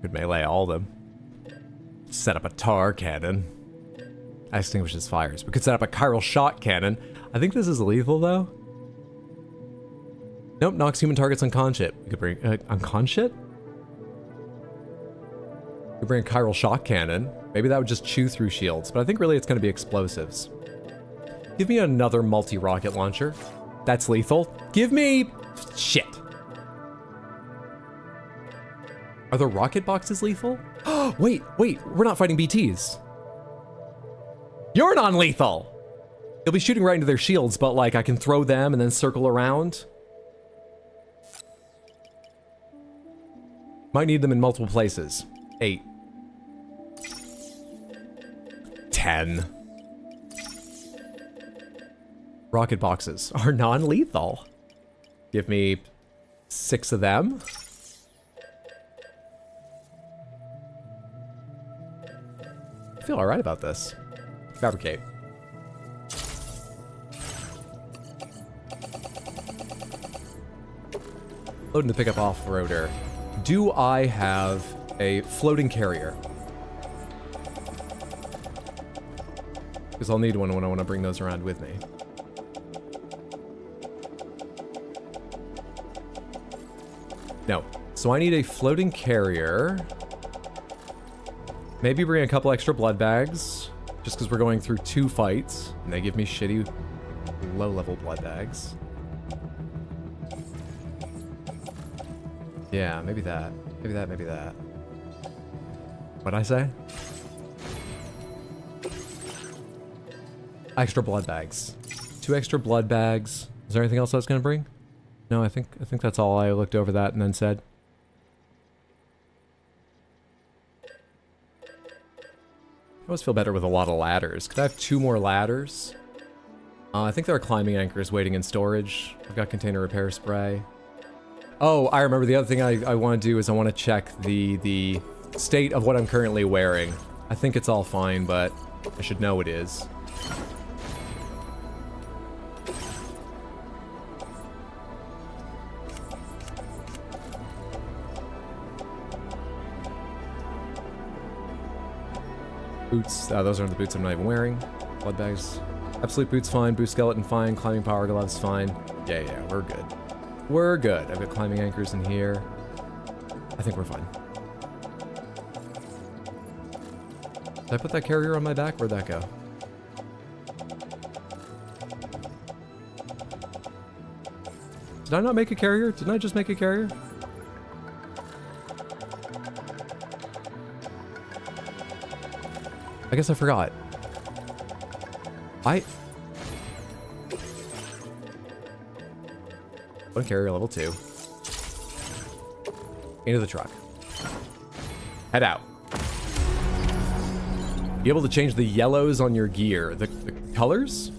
Could melee all of them. Set up a tar cannon. Extinguishes fires. We could set up a chiral shot cannon. I think this is lethal, though. Nope, knocks human targets unconscious. We could bring... unconscious? We could bring a chiral shot cannon. Maybe that would just chew through shields, but I think really it's going to be explosives. Give me another multi-rocket launcher. That's lethal. Give me... shit. Are the rocket boxes lethal? Wait, we're not fighting BTs. You're non-lethal! You'll be shooting right into their shields, but like I can throw them and then circle around. Might need them in multiple places. 8. 10. Rocket boxes are non-lethal. Give me 6 of them. I feel alright about this. Fabricate. Loading to pick up off-roader. Do I have a floating carrier? Because I'll need one when I want to bring those around with me. No. So I need a floating carrier. Maybe bring a couple extra blood bags. Just because we're going through 2 fights. And they give me shitty low-level blood bags. Yeah, maybe that. Maybe that, maybe that. What'd I say? Extra blood bags. 2 extra blood bags. Is there anything else I was gonna bring? No, I think that's all. I looked over that and then said. I always feel better with a lot of ladders. Could I have 2 more ladders? I think there are climbing anchors waiting in storage. I've got container repair spray. Oh, I remember the other thing I want to do is I want to check the state of what I'm currently wearing. I think it's all fine, but I should know it is. Boots, those aren't the boots I'm not even wearing. Blood bags. Absolute boots fine, boost skeleton fine, climbing power gloves fine. Yeah, we're good. We're good. I've got climbing anchors in here. I think we're fine. Did I put that carrier on my back? Where'd that go? Did I not make a carrier? Didn't I just make a carrier? I guess I forgot. One carrier level 2. Into the truck. Head out. Be able to change the yellows on your gear. The colors?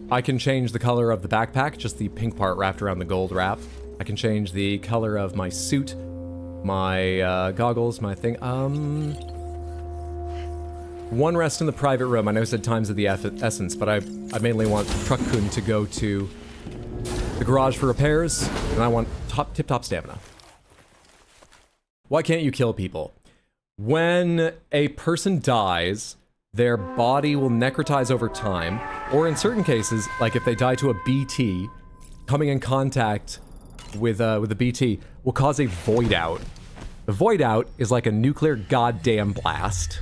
I can change the color of the backpack, just the pink part wrapped around the gold wrap. I can change the color of my suit, my goggles, my thing. One rest in the private room. I know I said times of the essence, but I mainly want Truck-kun to go to the garage for repairs, and I want tip-top stamina. Why can't you kill people? When a person dies, their body will necrotize over time, or in certain cases, like if they die to a BT, coming in contact with a BT will cause a void out. The void out is like a nuclear goddamn blast.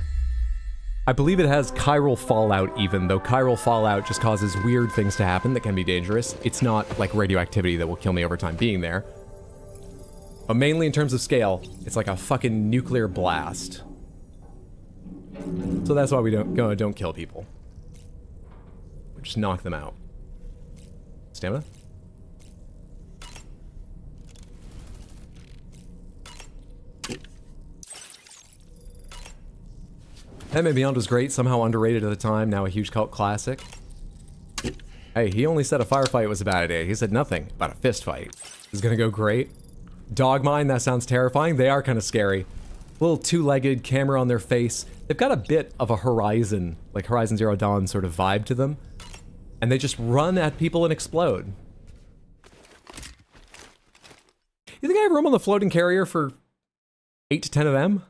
I believe it has chiral fallout even, though chiral fallout just causes weird things to happen that can be dangerous. It's not like radioactivity that will kill me over time being there. But mainly in terms of scale, it's like a fucking nuclear blast. So that's why we don't kill people. We just knock them out. Stamina? Batman Beyond was great, somehow underrated at the time, now a huge cult classic. Hey, he only said a firefight was a bad idea. He said nothing about a fist fight. This is gonna go great. Dogmine, that sounds terrifying. They are kind of scary. Little two-legged, camera on their face. They've got a bit of a Horizon, like Horizon Zero Dawn sort of vibe to them. And they just run at people and explode. You think I have room on the floating carrier for 8 to 10 of them?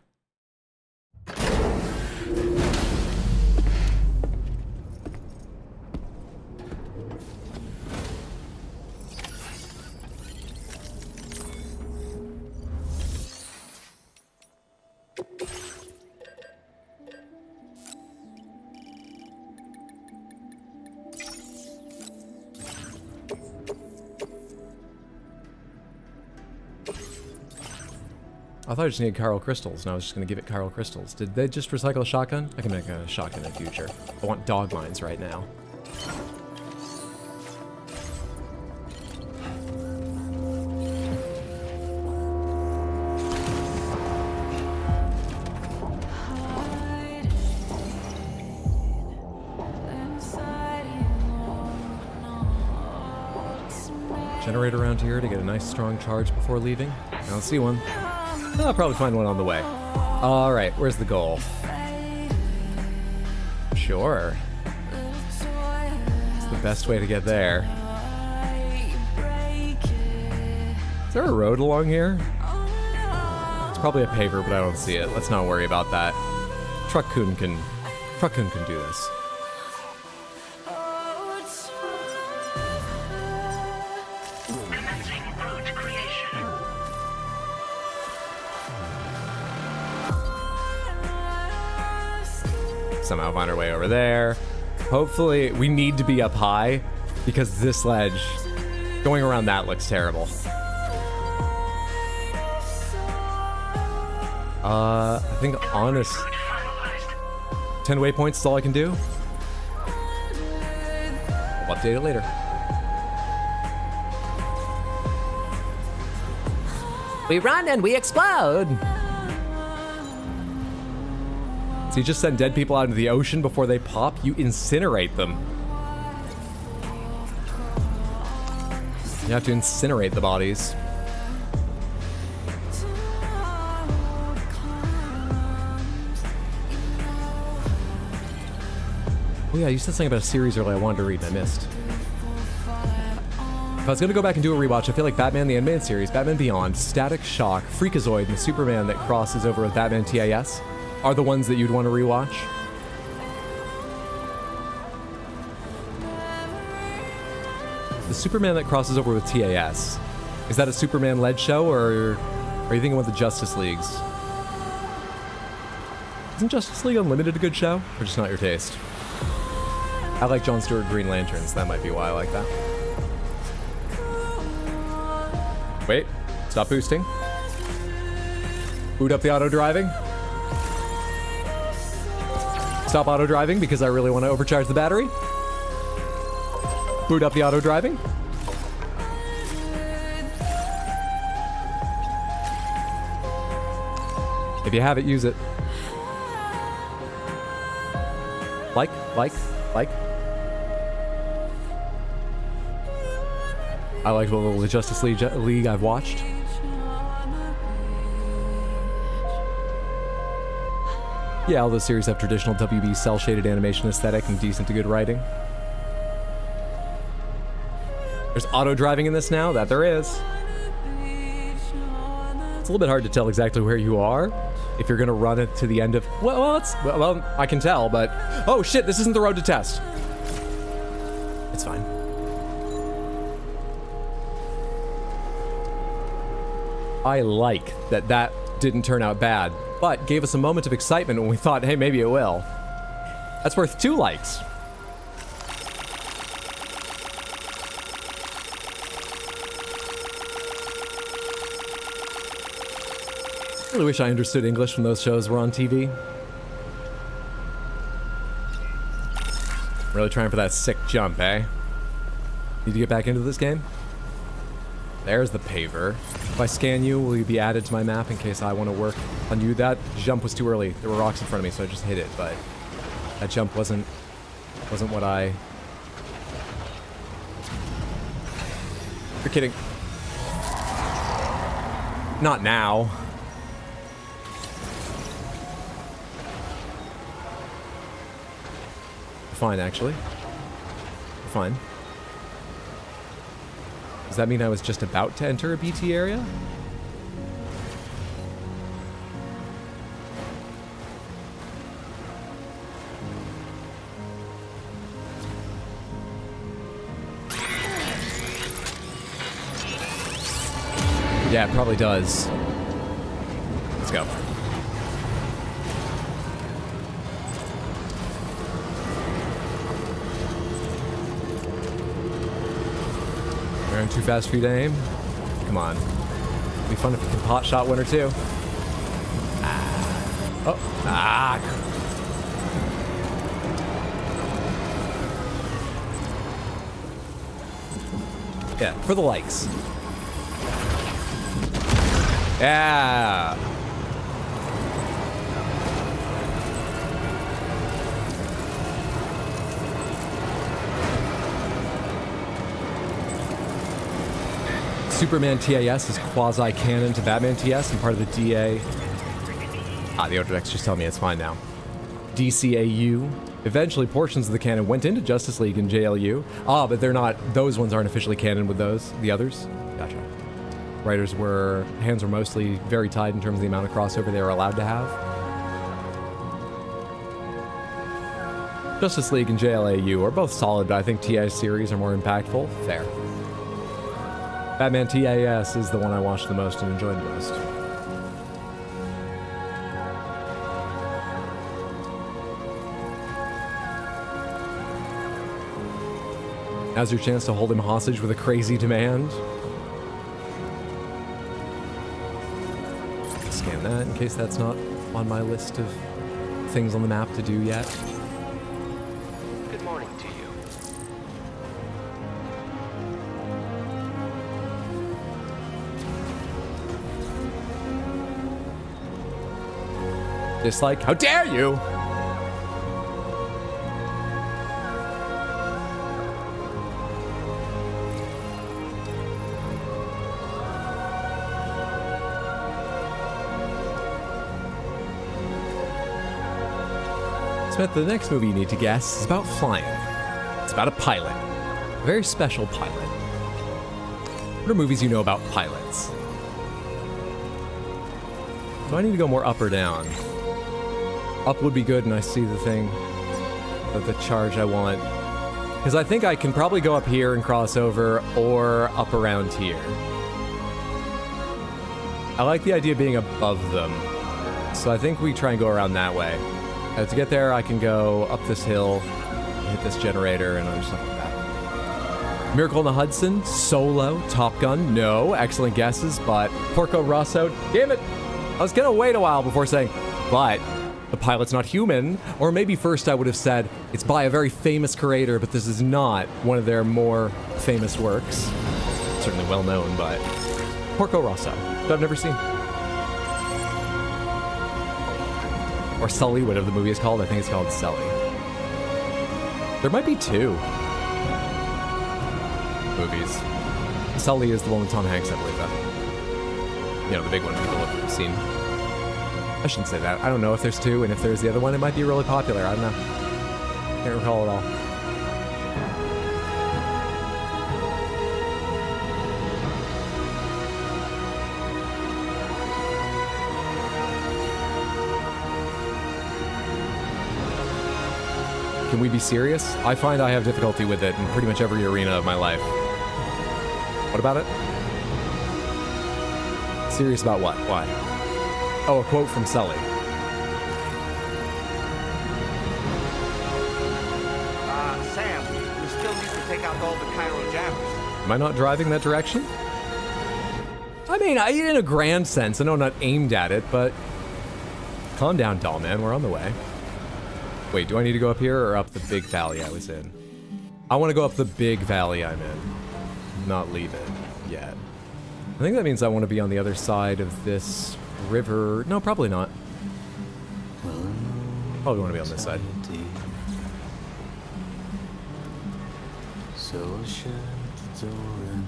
I thought I just needed chiral crystals, and I was just going to give it chiral crystals. Did they just recycle a shotgun? I can make a shotgun in the future. I want dog mines right now. Generator around here to get a nice strong charge before leaving. I don't see one. I'll probably find one on the way. Alright, where's the goal? Sure. It's the best way to get there. Is there a road along here? It's probably a paver, but I don't see it. Let's not worry about that. Truck-kun can do this. Somehow find our way over there. Hopefully, we need to be up high because this ledge, going around that looks terrible. I think honest 10 waypoints is all I can do. I'll update it later. We run and we explode. So you just send dead people out into the ocean before they pop? You incinerate them. You have to incinerate the bodies. Oh yeah, you said something about a series earlier I wanted to read and I missed. If I was gonna go back and do a rewatch, I feel like Batman the Animated Series, Batman Beyond, Static Shock, Freakazoid, and the Superman that crosses over with Batman TAS are the ones that you'd want to rewatch. the Superman that crosses over with TAS. Is that a Superman-led show, or are you thinking with the Justice Leagues? Isn't Justice League Unlimited a good show, or just not your taste? I like Jon Stewart Green Lanterns. That might be why I like that. Wait, stop boosting. Boot up the auto driving. Stop auto driving because I really want to overcharge the battery. Boot up the auto driving. If you have it, use it. Like. I liked what little Justice League I've watched. Yeah, all those series have traditional WB cel-shaded animation aesthetic and decent to good writing. There's auto-driving in this now? That there is. It's a little bit hard to tell exactly where you are if you're gonna run it to the end of... Well, I can tell, but... Oh shit, this isn't the road to test. It's fine. I like that didn't turn out bad, but gave us a moment of excitement when we thought, hey, maybe it will. That's worth 2 likes. I really wish I understood English when those shows were on TV. Really trying for that sick jump, eh? Need to get back into this game? There's the paver. If I scan you, will you be added to my map in case I want to work on you? That jump was too early. There were rocks in front of me, so I just hit it, but that jump wasn't what I... You're kidding. Not now. Fine, actually. Fine. Does that mean I was just about to enter a BT area? Yeah, it probably does. Let's go. Wearing too fast for you to aim? Come on. It'd be fun if you can pot shot 1 or 2. Oh. Yeah, for the likes. Yeah. Superman TAS is quasi-canon to Batman TS and part of the DA. The Odex just tell me it's fine now. DCAU. Eventually, portions of the canon went into Justice League and JLU. But they're not. Those ones aren't officially canon with those. The others. Gotcha. Writers' hands were mostly very tied in terms of the amount of crossover they were allowed to have. Justice League and JLAU are both solid, but I think TS series are more impactful. Fair. Batman TAS is the one I watched the most and enjoyed the most. Now's your chance to hold him hostage with a crazy demand. Scan that in case that's not on my list of things on the map to do yet. Good morning to you. Dislike? How dare you! Smith, the next movie you need to guess is about flying. It's about a pilot. A very special pilot. What are movies you know about pilots? Do I need to go more up or down? Up would be good, and I see the thing, the charge I want. Because I think I can probably go up here and cross over, or up around here. I like the idea of being above them. So I think we try and go around that way. To get there, I can go up this hill, hit this generator, and other stuff like that. Miracle on the Hudson, Solo, Top Gun, no. Excellent guesses, but Porco Rosso, damn it! I was gonna wait a while before saying, but the pilot's not human. Or maybe first I would have said, it's by a very famous creator, but this is not one of their more famous works. Certainly well known, but Porco Rosso, that I've never seen. Or Sully, whatever the movie is called. I think it's called Sully. There might be two movies. Sully is the one with Tom Hanks, I believe. You know, the big one people have seen. I shouldn't say that. I don't know if there's two, and if there's the other one, it might be really popular. I don't know. Can't recall at all. Can we be serious? I find I have difficulty with it in pretty much every arena of my life. What about it? Serious about what? Why? Oh, a quote from Sully. Sam, we still need to take out all the chiral jammers. Am I not driving that direction? I mean, in a grand sense. I know I'm not aimed at it, but... Calm down, doll man. We're on the way. Wait, do I need to go up here or up the big valley I was in? I want to go up the big valley I'm in. Not leave it yet. I think that means I want to be on the other side of this river. No, probably not. Probably want to be on this side. So shut the door and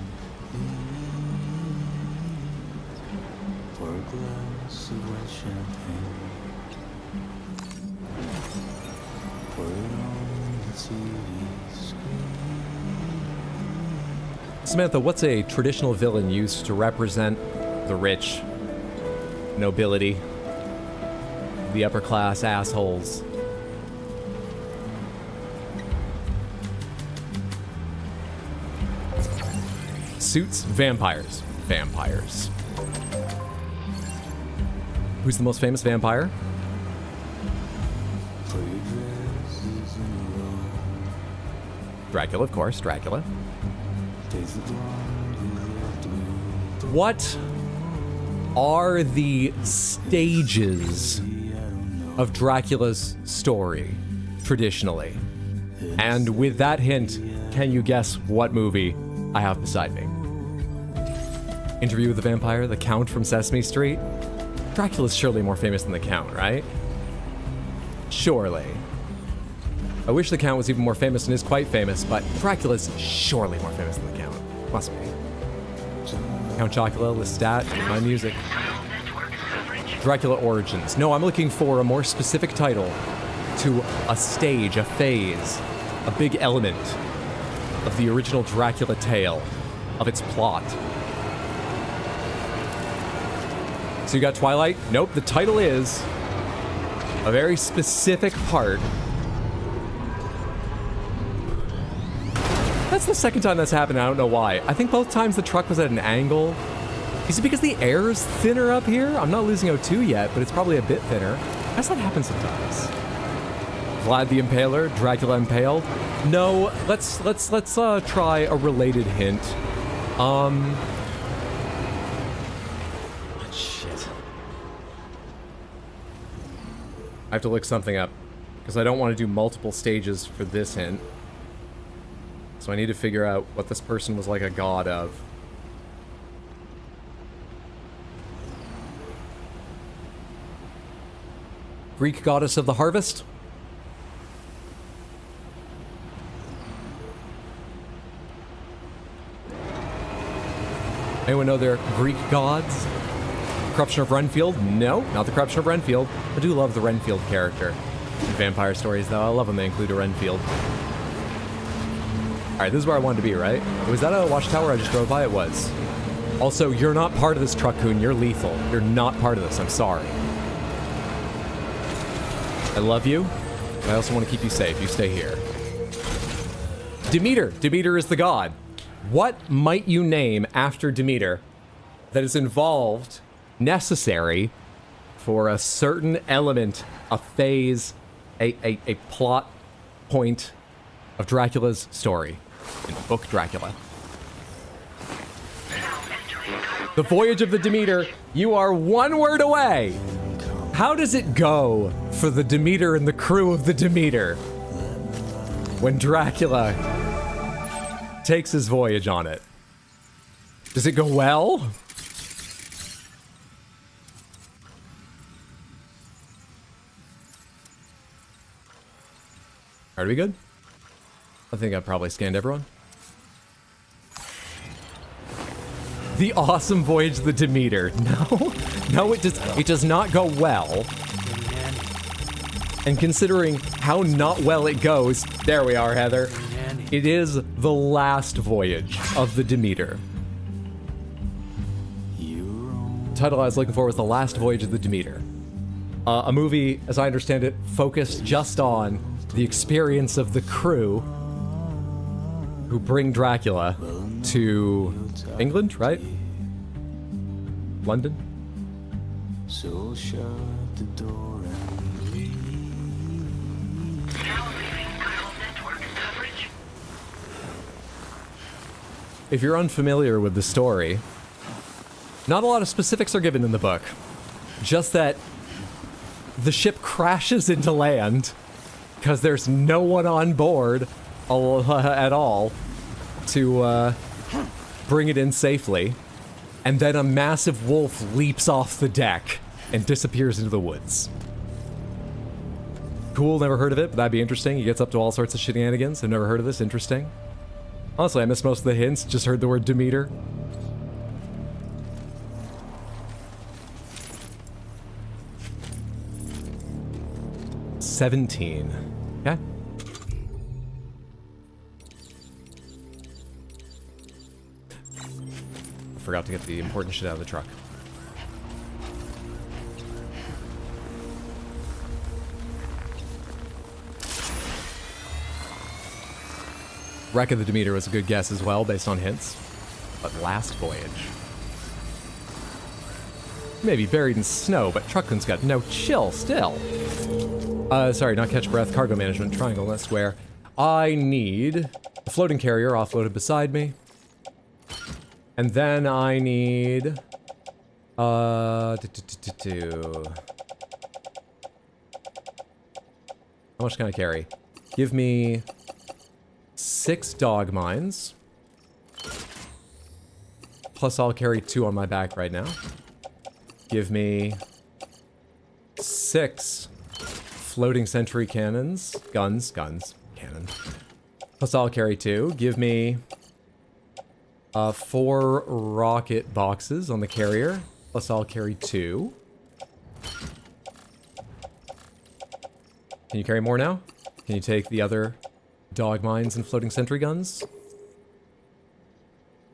pour a glass of white champagne. Put it on the TV screen. Samantha, what's a traditional villain used to represent the rich, nobility, the upper class assholes? Suits, vampires. Vampires. Who's the most famous vampire? Dracula, of course, Dracula. What are the stages of Dracula's story, traditionally? And with that hint, can you guess what movie I have beside me? Interview with the Vampire, the Count from Sesame Street? Dracula's surely more famous than the Count, right? Surely. I wish the Count was even more famous and is quite famous, but Dracula's surely more famous than the Count. Must be. Count Chocula, Lestat, my music. Dracula Origins. No, I'm looking for a more specific title to a stage, a phase, a big element of the original Dracula tale, of its plot. So you got Twilight? Nope, the title is a very specific part. That's the second time that's happened. I don't know why. I think both times the truck was at an angle. Is it because the air is thinner up here? I'm not losing O2 yet, but it's probably a bit thinner. That's not happen sometimes. Vlad the Impaler, Dracula Impaled. No, let's try a related hint. Shit. I have to look something up because I don't want to do multiple stages for this hint. So I need to figure out what this person was like a god of. Greek goddess of the harvest? Anyone know their Greek gods? Corruption of Renfield? No, not the Corruption of Renfield. I do love the Renfield character. In vampire stories, though, I love when they include a Renfield. Alright, this is where I wanted to be, right? Was that a watchtower I just drove by? It was. Also, you're not part of this, Truck-kun. You're lethal. You're not part of this. I'm sorry. I love you, but I also want to keep you safe. You stay here. Demeter. Demeter is the god. What might you name after Demeter that is involved, necessary, for a certain element, a phase, a plot point of Dracula's story in the book Dracula? The Voyage of the Demeter. You are one word away. How does it go for the Demeter and the crew of the Demeter when Dracula takes his voyage on it? Does it go well? Are we good? I think I probably scanned everyone. The awesome voyage of the Demeter. No, it does not go well. And considering how not well it goes, there we are, Heather. It is the last voyage of the Demeter. The title I was looking for was The Last Voyage of the Demeter. A movie, as I understand it, focused just on the experience of the crew who bring Dracula to England, right? London? So shut the door and leave. If you're unfamiliar with the story, not a lot of specifics are given in the book. Just that the ship crashes into land because there's no one on board at all to bring it in safely. And then a massive wolf leaps off the deck and disappears into the woods. Cool, never heard of it, but that'd be interesting. He gets up to all sorts of shenanigans. I've never heard of this, interesting. Honestly, I missed most of the hints, just heard the word Demeter. $17. Okay. Forgot to get the important shit out of the truck. Wreck of the Demeter was a good guess as well, based on hints. But last voyage. Maybe buried in snow, but Trucklin's got no chill still. Sorry, not catch breath, cargo management, triangle, not square. I need a floating carrier offloaded beside me. And then I need, how much can I carry? Give me 6 dog mines. Plus I'll carry 2 on my back right now. Give me 6 floating sentry cannons. Guns, cannon. Plus I'll carry 2. Give me 4 rocket boxes on the carrier. Plus I'll carry 2. Can you carry more now? Can you take the other dog mines and floating sentry guns?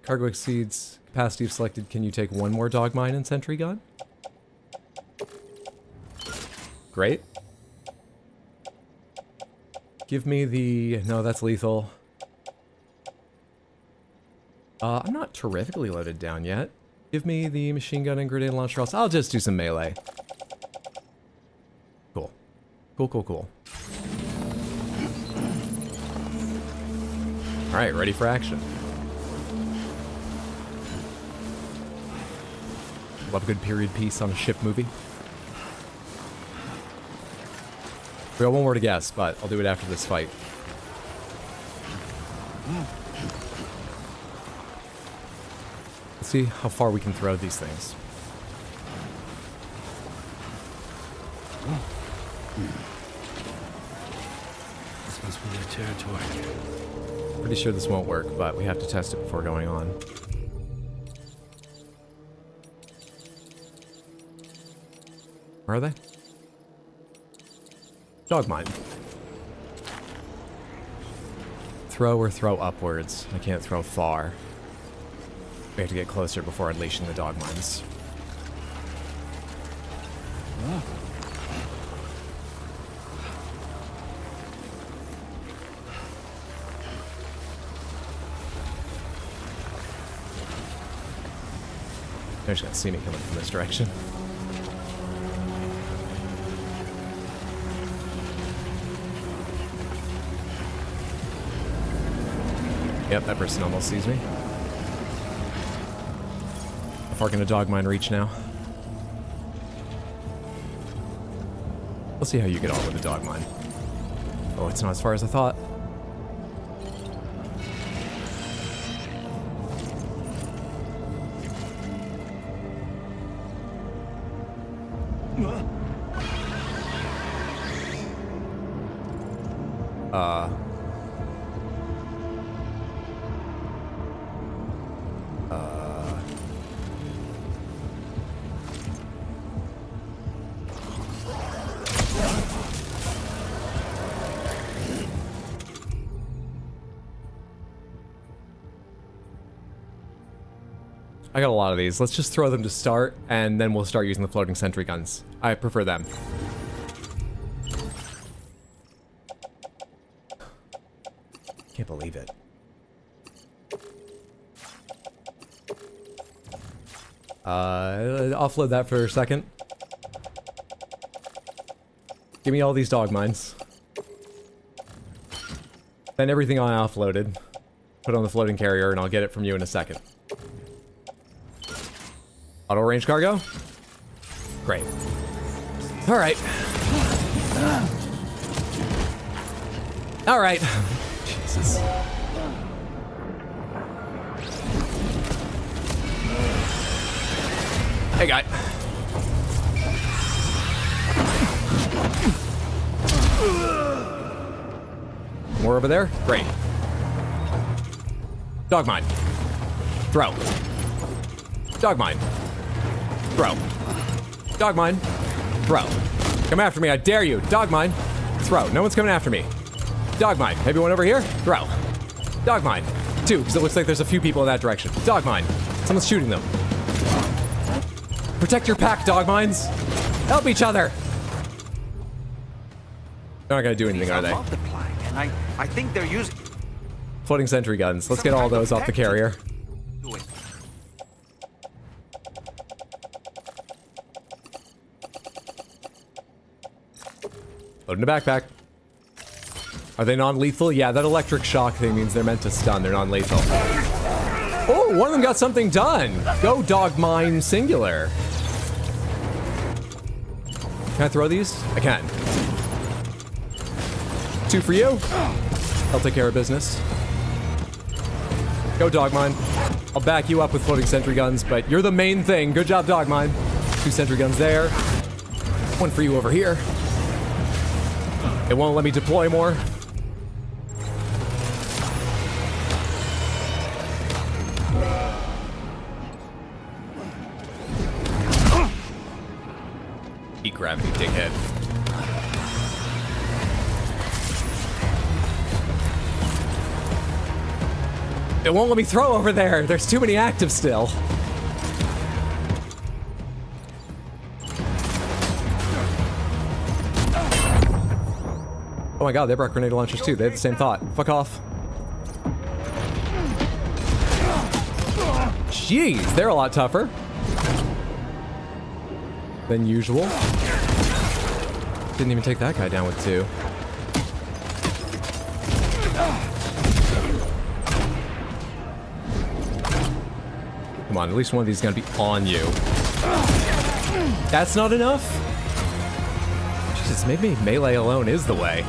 Cargo exceeds capacity if selected. Can you take 1 more dog mine and sentry gun? Great. Give me the... No, that's lethal. I'm not terrifically loaded down yet. Give me the machine gun and grenade launcher. I'll just do some melee. Cool. Cool. Alright, ready for action. Love a good period piece on a ship movie. We got 1 more to guess, but I'll do it after this fight. Let's see how far we can throw these things. This must be their territory. Pretty sure this won't work, but we have to test it before going on. Where are they? Dog mine. Throw or throw upwards. I can't throw far. We have to get closer before unleashing the dog mines. They're just gonna see me coming from this direction. Yep, that person almost sees me. How far can a dog mine reach now? We'll see how you get on with the dog mine. Oh, it's not as far as I thought. I got a lot of these. Let's just throw them to start, and then we'll start using the floating sentry guns. I prefer them. Can't believe it. Offload that for a second. Give me all these dog mines. Then everything on offloaded. Put on the floating carrier, and I'll get it from you in a second. Auto range cargo? Great. Alright. Alright. Jesus. Hey, guy. More over there? Great. Dog mine. Throw. Dog mine. Throw. Dog mine. Throw. Come after me, I dare you. Dog mine. Throw. No one's coming after me. Dog mine. Maybe one over here? Throw. Dog mine. 2, because it looks like there's a few people in that direction. Dog mine. Someone's shooting them. Protect your pack, dog mines. Help each other. They're not gonna do anything, are they? Multiplying, and I think they're using Floating sentry guns. Let's get all those off the carrier. it. Load in a backpack. Are they non-lethal? Yeah, that electric shock thing means they're meant to stun. They're non-lethal. Oh, one of them got something done. Go dog mine singular. Can I throw these? I can. 2 for you. I'll take care of business. Go dog mine. I'll back you up with floating sentry guns, but you're the main thing. Good job, dog mine. 2 sentry guns there. 1 for you over here. It won't let me deploy more. Eat gravity, dickhead. It won't let me throw over there. There's too many active still. Oh my god, they brought grenade launchers too. They had the same thought. Fuck off. Jeez, they're a lot tougher than usual. Didn't even take that guy down with 2. Come on, at least one of these is gonna be on you. That's not enough? Jesus, maybe melee alone is the way.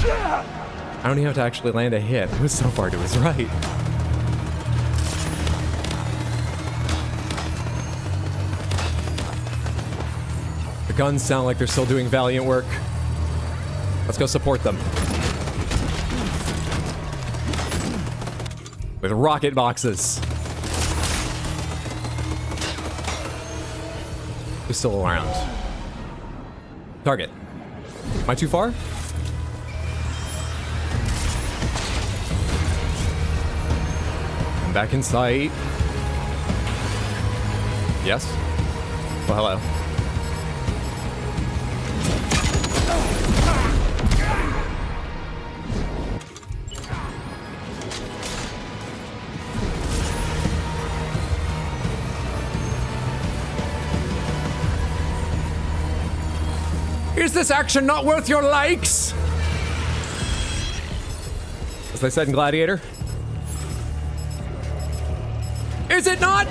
I don't even have to actually land a hit. It was so far to his right. The guns sound like they're still doing valiant work. Let's go support them. With rocket boxes. Who's still around? Target. Am I too far? I'm back in sight. Yes? Well, hello. Is this action not worth your likes? As they said in Gladiator. Is it not?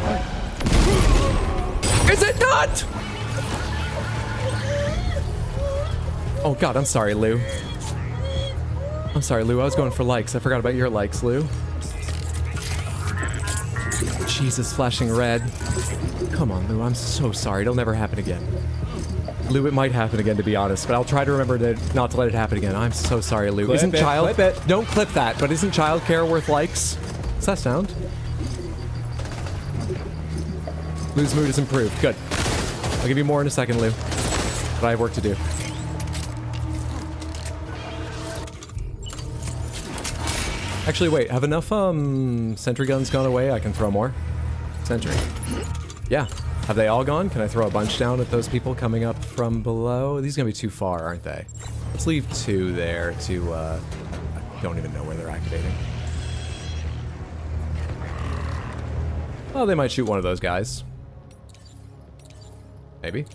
Is it not? Oh god, I'm sorry, Lou. I'm sorry, Lou. I was going for likes. I forgot about your likes, Lou. Jesus, flashing red. Come on, Lou. I'm so sorry. It'll never happen again. Lou, it might happen again, to be honest, but I'll try to remember not to let it happen again. I'm so sorry, Lou. Clip it. Don't clip that, but isn't childcare worth likes? Does that sound? Lou's mood is improved. Good. I'll give you more in a second, Lou. But I have work to do. Actually, wait. Have enough sentry guns gone away? I can throw more. Sentry. Yeah. Have they all gone? Can I throw a bunch down at those people coming up from below? These are gonna be too far, aren't they? Let's leave 2 there to, I don't even know where they're activating. Oh, they might shoot one of those guys. Maybe.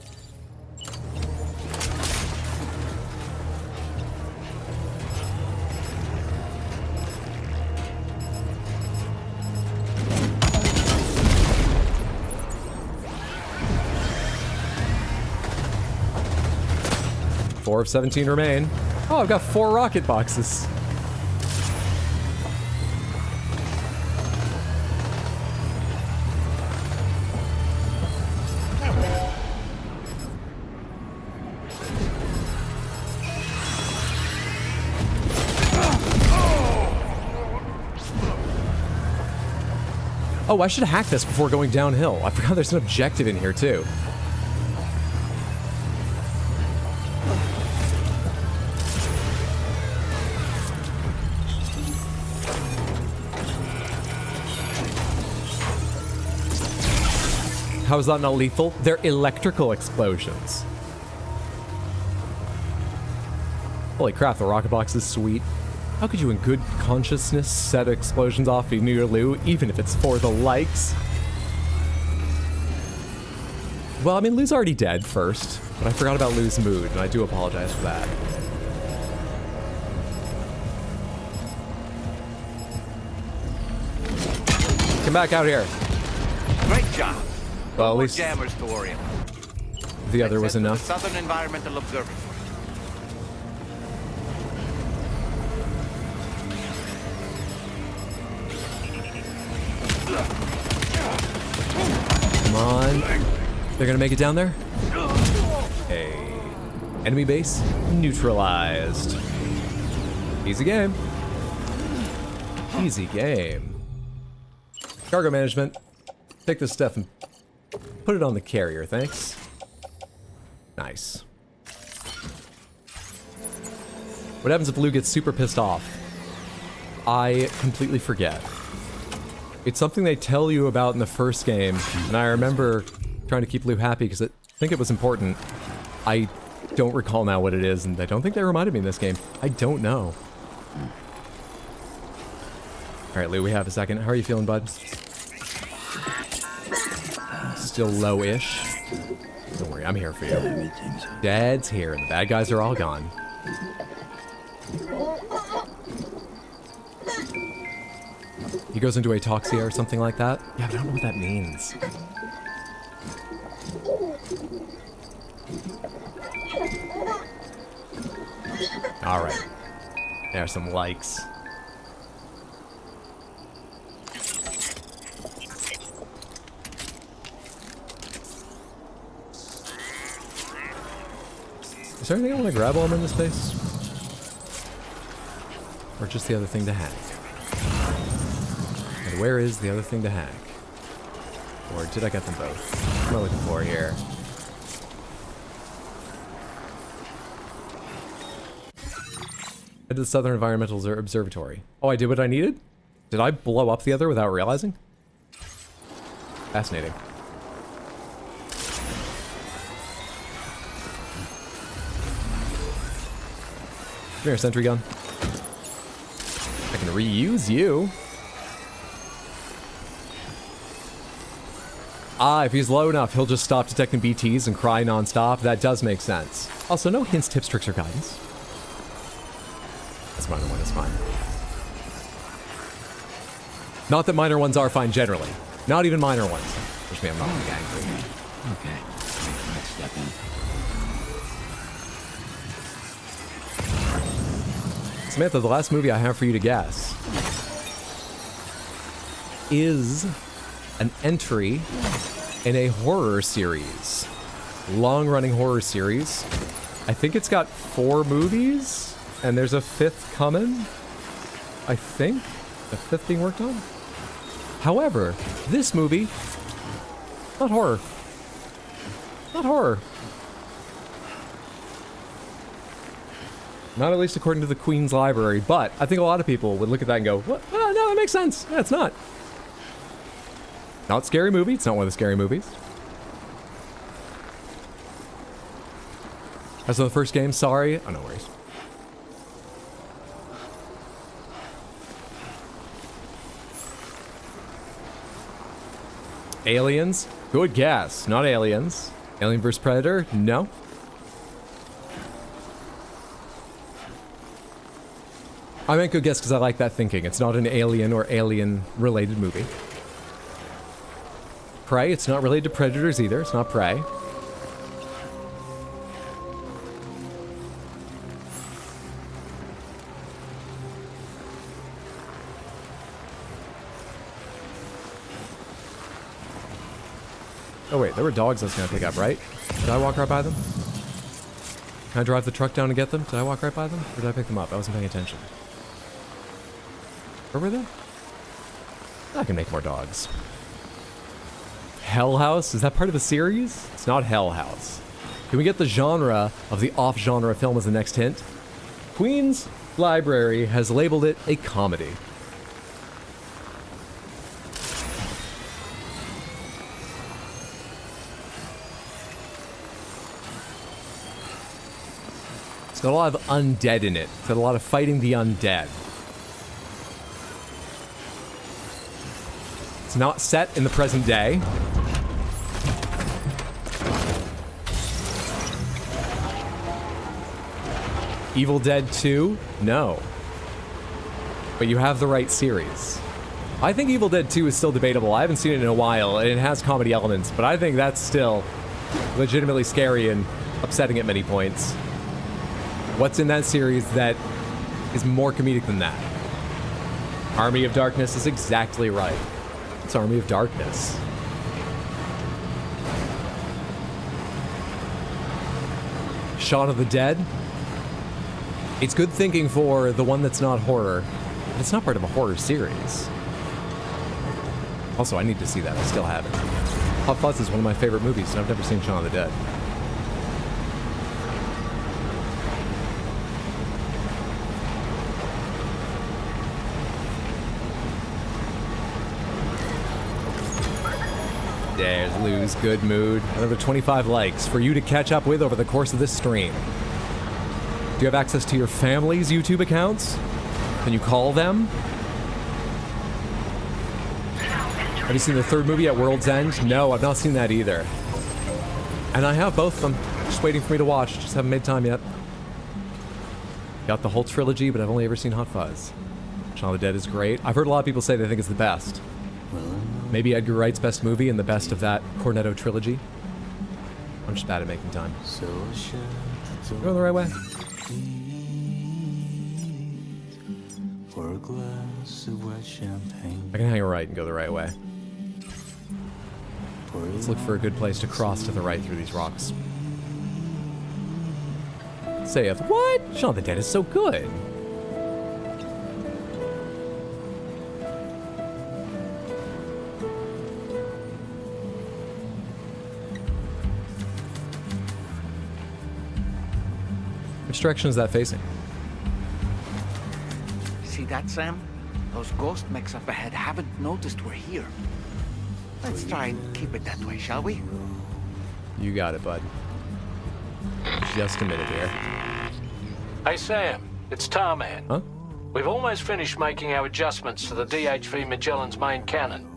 Four of 17 remain. Oh, I've got 4 rocket boxes. Oh, I should hack this before going downhill. I forgot there's an objective in here, too. How is that not lethal? They're electrical explosions. Holy crap, the rocket box is sweet. How could you in good consciousness set explosions off in your Lou, even if it's for the likes? Well, I mean, Lou's already dead first, but I forgot about Lou's mood, and I do apologize for that. Come back out here. Great job. Well, at More least jammers to worry about. the other was Except for enough. the Southern Environmental Observatory. Come on. They're gonna make it down there? Hey. Enemy base neutralized. Easy game. Easy game. Cargo management. Take this stuff and put it on the carrier, thanks. Nice. What happens if Lou gets super pissed off? I completely forget. It's something they tell you about in the first game, and I remember trying to keep Lou happy because I think it was important. I don't recall now what it is, and I don't think they reminded me in this game. I don't know. Alright, Lou, we have a second. How are you feeling, bud? Still low-ish. Don't worry, I'm here for you. Dad's here, and the bad guys are all gone. He goes into ataxia or something like that? Yeah, but I don't know what that means. Alright. There's some likes. Is there anything I want to grab while I'm in this space? Or just the other thing to hack? And where is the other thing to hack? Or did I get them both? What am I looking for here? Head to the Southern Environmental Observatory. Oh, I did what I needed? Did I blow up the other without realizing? Fascinating. Come here, sentry gun. I can reuse you. Ah, if he's low enough, he'll just stop detecting BTs and cry nonstop. That does make sense. Also, no hints, tips, tricks, or guidance. That's minor one, is fine. Not that minor ones are fine generally. Not even minor ones. Which means I'm not being angry. Okay. Next step in. Samantha, the last movie I have for you to guess is an entry in a horror series. Long-running horror series. I think it's got 4 movies, and there's a 5th coming. I think. The 5th being worked on. However, this movie, not horror. Not horror. Not at least according to the Queen's Library, but I think a lot of people would look at that and go, what? Oh, no, that makes sense. Yeah, it's not. Not scary movie. It's not one of the scary movies. As of the first game, sorry. Oh, no worries. Aliens? Good guess. Not Aliens. Alien vs. Predator? No. I meant good guess because I like that thinking. It's not an Alien or Alien-related movie. Prey? It's not related to Predators either. It's not Prey. Oh wait, there were dogs I was gonna pick up, right? Did I walk right by them? Can I drive the truck down and get them? Did I walk right by them? Or did I pick them up? I wasn't paying attention. Where were they? I can make more dogs. Hell House? Is that part of the series? It's not Hell House. Can we get the genre of the off-genre film as the next hint? Queen's Library has labeled it a comedy. It's got a lot of undead in it. It's got a lot of fighting the undead. It's not set in the present day. Evil Dead 2? No. But you have the right series. I think Evil Dead 2 is still debatable. I haven't seen it in a while, and it has comedy elements, but I think that's still legitimately scary and upsetting at many points. What's in that series that is more comedic than that? Army of Darkness is exactly right. It's Army of Darkness. Shaun of the Dead? It's good thinking for the one that's not horror, but it's not part of a horror series. Also, I need to see that. I still haven't. Hot Fuzz is one of my favorite movies, and I've never seen Shaun of the Dead. There's Lou's good mood. Another 25 likes for you to catch up with over the course of this stream. Do you have access to your family's YouTube accounts? Can you call them? Have you seen the 3rd movie at World's End? No, I've not seen that either. And I have both of them. Just waiting for me to watch. Just haven't made time yet. Got the whole trilogy, but I've only ever seen Hot Fuzz. Shaun of the Dead is great. I've heard a lot of people say they think it's the best. Maybe Edgar Wright's best movie and the best of that Cornetto trilogy. I'm just bad at making time. Going the right way? I can hang a right and go the right way. Let's look for a good place to cross to the right through these rocks. Saith, what? Shaun of the Dead is so good. Which direction is that facing? See that, Sam? Those ghost mechs up ahead haven't noticed we're here. Let's try and keep it that way, shall we? You got it, bud. Just a minute here. Hey, Sam. It's Tarman. Huh? We've almost finished making our adjustments to the DHV Magellan's main cannon.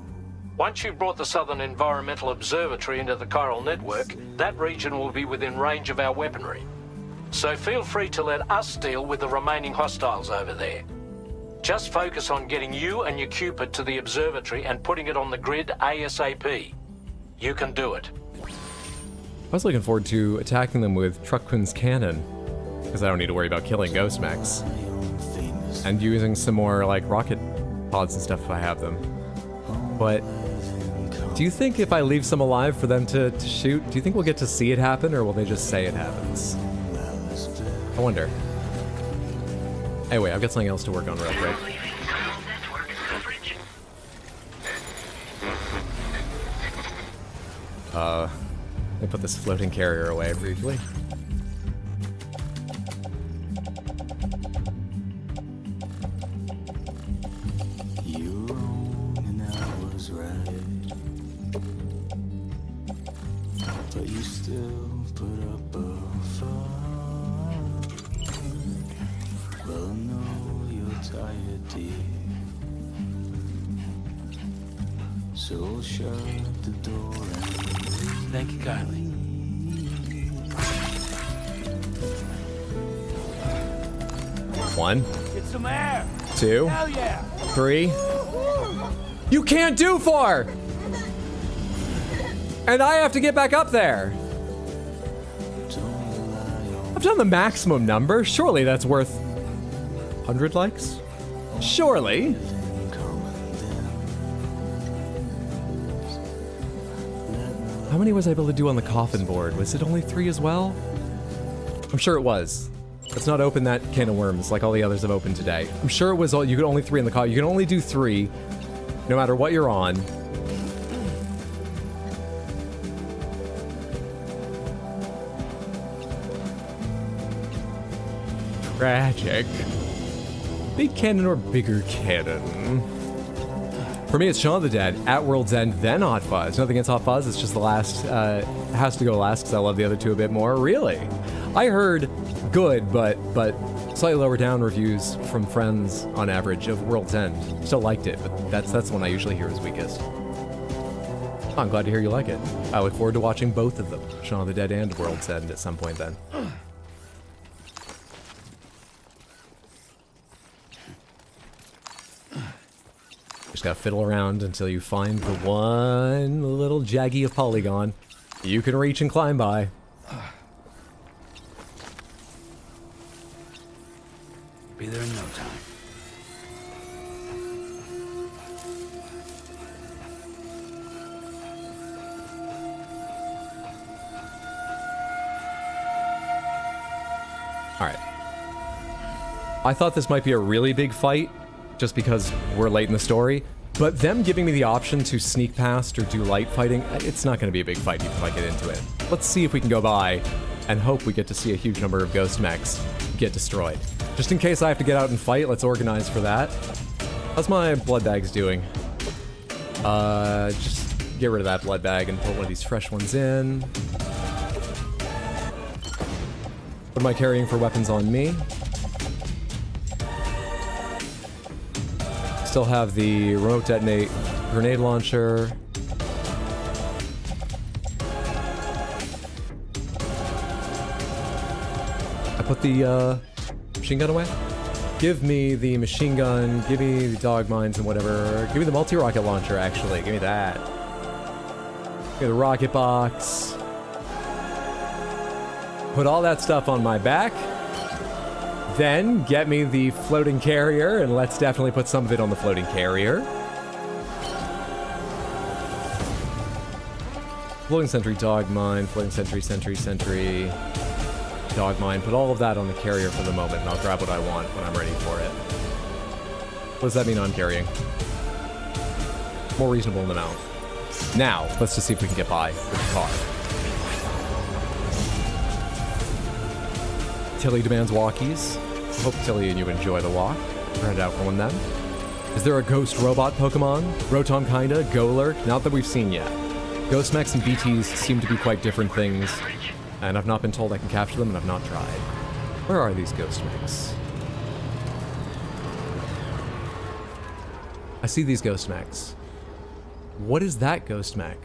Once you've brought the Southern Environmental Observatory into the chiral network, that region will be within range of our weaponry. So feel free to let us deal with the remaining hostiles over there. Just focus on getting you and your Cupid to the observatory and putting it on the grid ASAP. You can do it. I was looking forward to attacking them with Truckman's cannon, because I don't need to worry about killing ghost mechs. And using some more, like, rocket pods and stuff if I have them. But do you think if I leave some alive for them to shoot, do you think we'll get to see it happen, or will they just say it happens? I wonder. Anyway, I've got something else to work on real quick. Let me put this floating carrier away briefly. You were wrong and I was right, but you still put up a fight. Well, I know you're tired, dear, so shut the door and Thank you kindly. One. Get some air. Two. Hell yeah. 3. You can't do 4! And I have to get back up there. I've done the maximum number. Surely that's worth 100 likes? Surely. How many was I able to do on the coffin board? Was it only 3 as well? I'm sure it was. Let's not open that can of worms like all the others have opened today. I'm sure it was all, you could only 3 in the coffin. You can only do 3, no matter what you're on. Tragic. Big cannon or bigger cannon? For me, it's Shaun of the Dead, at World's End, then Hot Fuzz. Nothing against Hot Fuzz, it's just the last, has to go last because I love the other two a bit more. Really? I heard good, but slightly lower down reviews from friends on average of World's End. Still liked it, but that's the one I usually hear is weakest. I'm glad to hear you like it. I look forward to watching both of them, Shaun of the Dead and World's End, at some point then. Just gotta fiddle around until you find the one little jaggy of polygon you can reach and climb by. Be there in no time. Alright. I thought this might be a really big fight, just because we're late in the story, but them giving me the option to sneak past or do light fighting, it's not going to be a big fight even if I get into it. Let's see if we can go by and hope we get to see a huge number of ghost mechs get destroyed. Just in case I have to get out and fight, let's organize for that. How's my blood bags doing? Just get rid of that blood bag and put one of these fresh ones in. What am I carrying for weapons on me? Still have the remote detonate grenade launcher. I put the machine gun away. Give me the machine gun, give me the dog mines and whatever. Give me the multi-rocket launcher, actually. Give me that. Give me the rocket box. Put all that stuff on my back. Then get me the floating carrier, and let's definitely put some of it on the floating carrier. Floating sentry, dog mine, floating sentry, dog mine. Put all of that on the carrier for the moment, and I'll grab what I want when I'm ready for it. What does that mean I'm carrying? More reasonable amount. Now, let's just see if we can get by with the car. Tilly demands walkies. Hope Tilly and you enjoy the walk. We're headed out for one then. Is there a ghost robot Pokemon? Rotom kinda, Golurk? Not that we've seen yet. Ghost mechs and BTs seem to be quite different things, and I've not been told I can capture them, and I've not tried. Where are these ghost mechs? I see these ghost mechs. What is that ghost mech?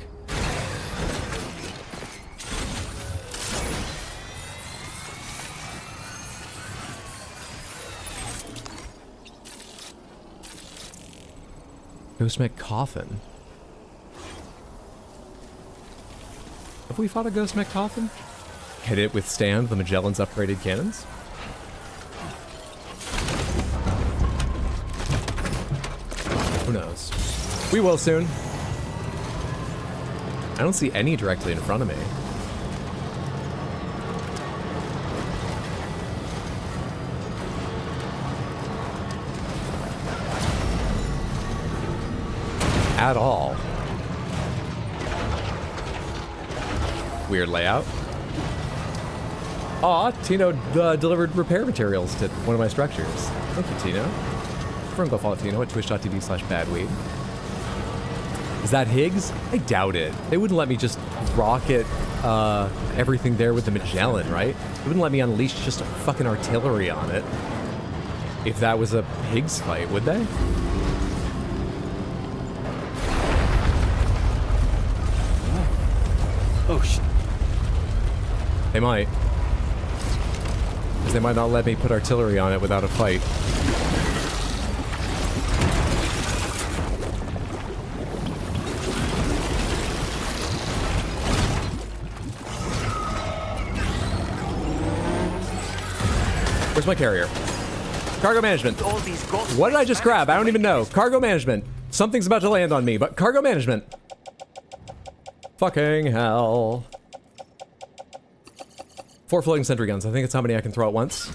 Ghost mech coffin. Have we fought a ghost mech coffin? Can it withstand the Magellan's upgraded cannons? Who knows? We will soon. I don't see any directly in front of me. At all. Weird layout. Aw, Tino delivered repair materials to one of my structures. Thank you, Tino. Everyone go follow Tino at twitch.tv/badweed. Is that Higgs? I doubt it. They wouldn't let me just rocket everything there with the Magellan, right? They wouldn't let me unleash just fucking artillery on it. If that was a Higgs fight, would they? Oh, shit. They might. Because they might not let me put artillery on it without a fight. Where's my carrier? Cargo management. What did I just grab? I don't even know. Cargo management. Something's about to land on me, but cargo management. Fucking hell. 4 floating sentry guns. I think it's how many I can throw at once.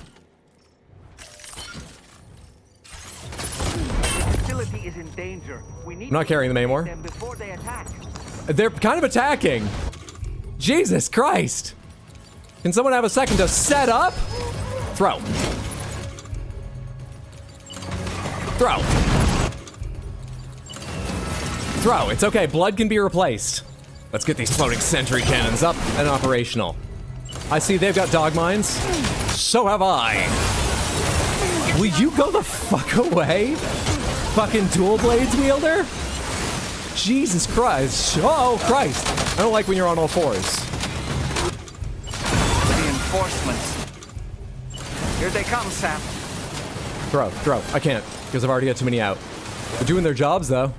Facility is in danger. We need I'm not carrying them anymore. them before they attack. They're kind of attacking. Jesus Christ. Can someone have a second to set up? Throw. Throw. Throw. It's okay. Blood can be replaced. Let's get these floating sentry cannons up and operational. I see they've got dog mines. So have I. Will you go the fuck away? Fucking dual blades wielder? Jesus Christ. Oh, Christ. I don't like when you're on all fours. Reinforcements. Here they come, Sam. Throw, throw. I can't, because I've already got too many out. They're doing their jobs, though.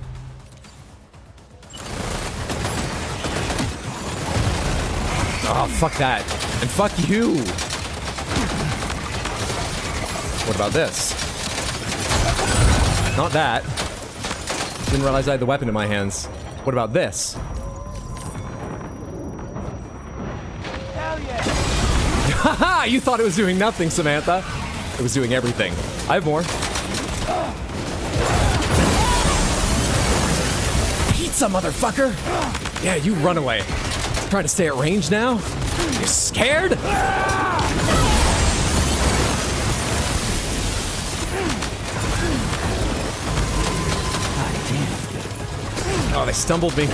Oh, fuck that. And fuck you. What about this? Not that. Didn't realize I had the weapon in my hands. What about this? Hell yeah! Haha! You thought it was doing nothing, Samantha. It was doing everything. I have more. Pizza, motherfucker! Yeah, you run away. Trying to stay at range now? You scared? God damn. Oh, they stumbled me.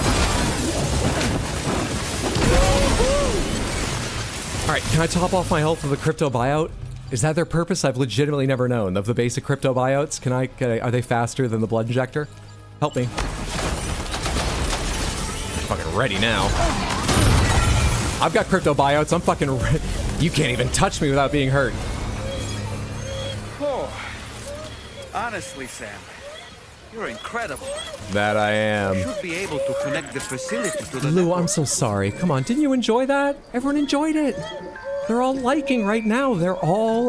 Alright, can I top off my health with a crypto buyout? Is that their purpose? I've legitimately never known. Of the basic crypto buyouts, are they faster than the blood injector? Help me. Fucking ready now. I've got crypto buyouts. I'm fucking ready. You can't even touch me without being hurt. Oh, honestly, Sam, you're incredible. That I am. You should be able to connect the facility to the Lou, network. I'm so sorry. Come on, didn't you enjoy that? Everyone enjoyed it. They're all liking right now.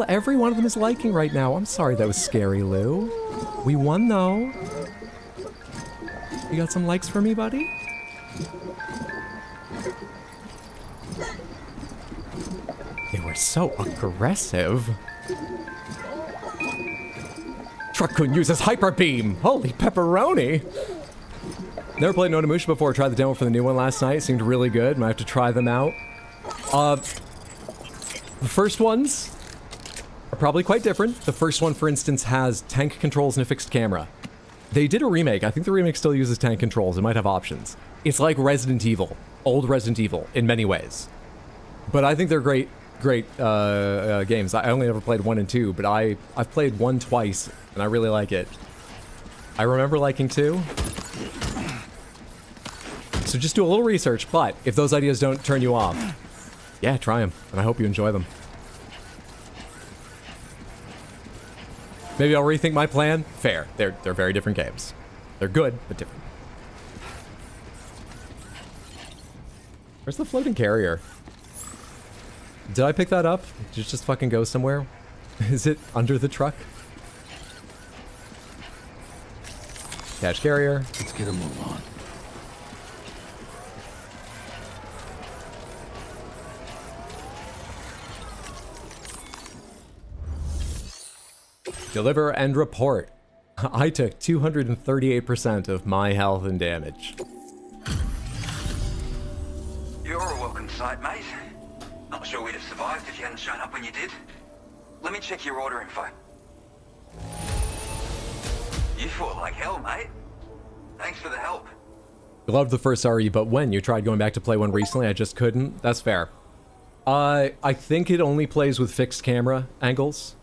Every one of them is liking right now. I'm sorry that was scary, Lou. We won, though. You got some likes for me, buddy? They were so aggressive. Truckun uses hyper beam. Holy pepperoni. Never played Onimusha before. Tried the demo for the new one last night. It seemed really good. Might have to try them out. The first ones are probably quite different. The first one, for instance, has tank controls and a fixed camera. They did a remake. I think the remake still uses tank controls. It might have options. It's like Resident Evil. Old Resident Evil in many ways. But I think they're great games. I only ever played 1 and 2, but I've played 1 twice, and I really like it. I remember liking 2. So just do a little research, but if those ideas don't turn you off, yeah, try them, and I hope you enjoy them. Maybe I'll rethink my plan. Fair. They're very different games. They're good, but different. Where's the floating carrier? Did I pick that up? Did it just fucking go somewhere? Is it under the truck? Catch carrier. Let's get a move on. Deliver and report. I took 238% of my health and damage. You're a welcome sight, mate. Not sure we'd have survived if you hadn't shown up when you did. Let me check your order info. You fought like hell, mate. Thanks for the help. Loved the first RE, but when you tried going back to play one recently, I just couldn't. That's fair. I think it only plays with fixed camera angles,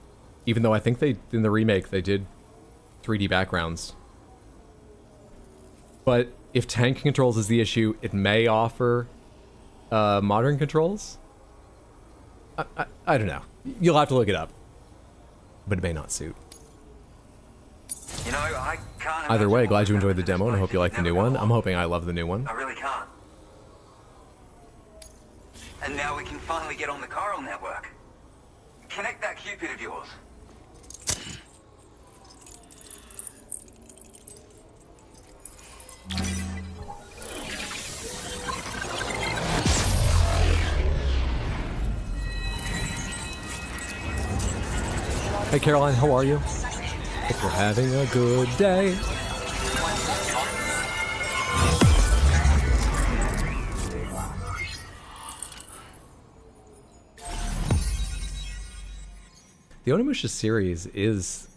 even though I think they in the remake they did 3D backgrounds. But if tank controls is the issue, it may offer modern controls. I don't know. You'll have to look it up, but it may not suit. You know, I can't. Either way, glad you enjoyed the demo and I hope you like the new one. I'm hoping I love the new one. I really can't. And now we can finally get on the chiral network. Connect that Cupid of yours. Hey Caroline, how are you? Hope you're having a good day. The Onimusha series is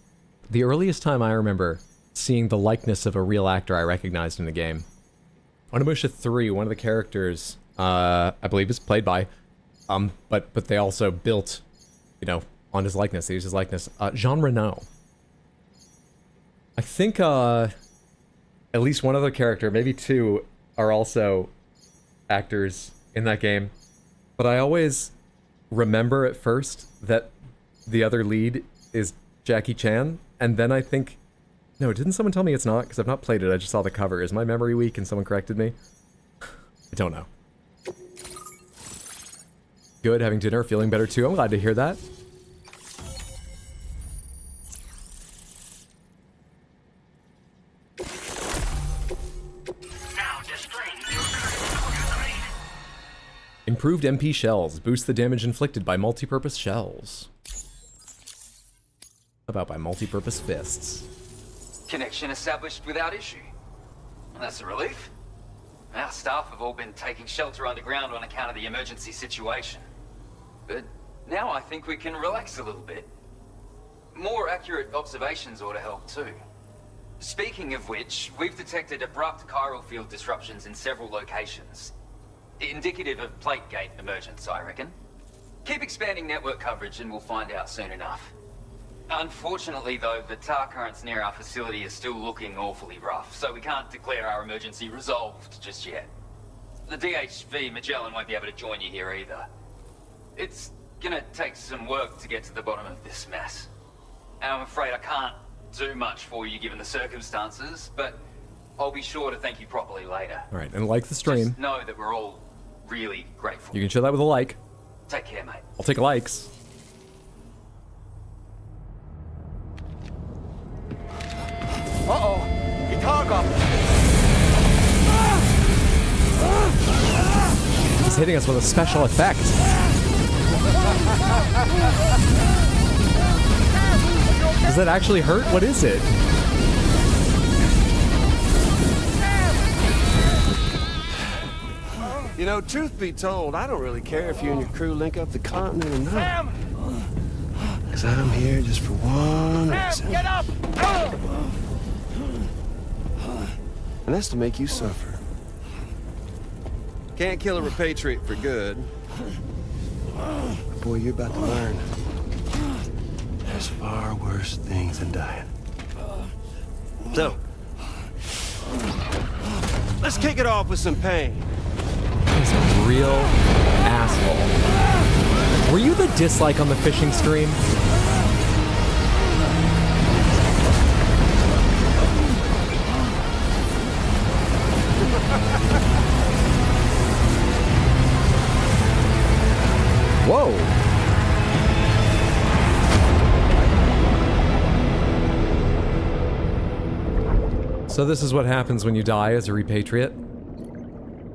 the earliest time I remember seeing the likeness of a real actor I recognized in a game. Onimusha 3, one of the characters, I believe is played by, but they also built, you know, on his likeness. They used his likeness. Jean Reno. I think at least one other character, maybe two, are also actors in that game. But I always remember at first that the other lead is Jackie Chan, and then I think... No, didn't someone tell me it's not? Because I've not played it, I just saw the cover. Is my memory weak and someone corrected me? I don't know. Good, having dinner, feeling better too. I'm glad to hear that. Improved MP shells. Boost the damage inflicted by multi-purpose shells. How about by multi-purpose fists? Connection established without issue. Well, that's a relief. Our staff have all been taking shelter underground on account of the emergency situation. But now I think we can relax a little bit. More accurate observations ought to help too. Speaking of which, we've detected abrupt chiral field disruptions in several locations. Indicative of plate gate emergence, I reckon. Keep expanding network coverage and we'll find out soon enough. Unfortunately, though, the tar currents near our facility is still looking awfully rough, so we can't declare our emergency resolved just yet. The DHV Magellan won't be able to join you here either. It's gonna take some work to get to the bottom of this mess. And I'm afraid I can't do much for you given the circumstances, but I'll be sure to thank you properly later. Alright, and like the stream. Just know that we're all really grateful. You can show that with a like. Take care, mate. I'll take likes. Uh-oh! Guitar got... He's hitting us with a special effect. Does that actually hurt? What is it? You know, truth be told, I don't really care if you and your crew link up the continent or not. Sam! Because I'm here just for one reason. Sam, get up! And that's to make you suffer. Can't kill a repatriate for good. But boy, you're about to learn. There's far worse things than dying. So, let's kick it off with some pain. He's a real asshole. Were you the dislike on the fishing stream? Whoa! So this is what happens when you die as a repatriate.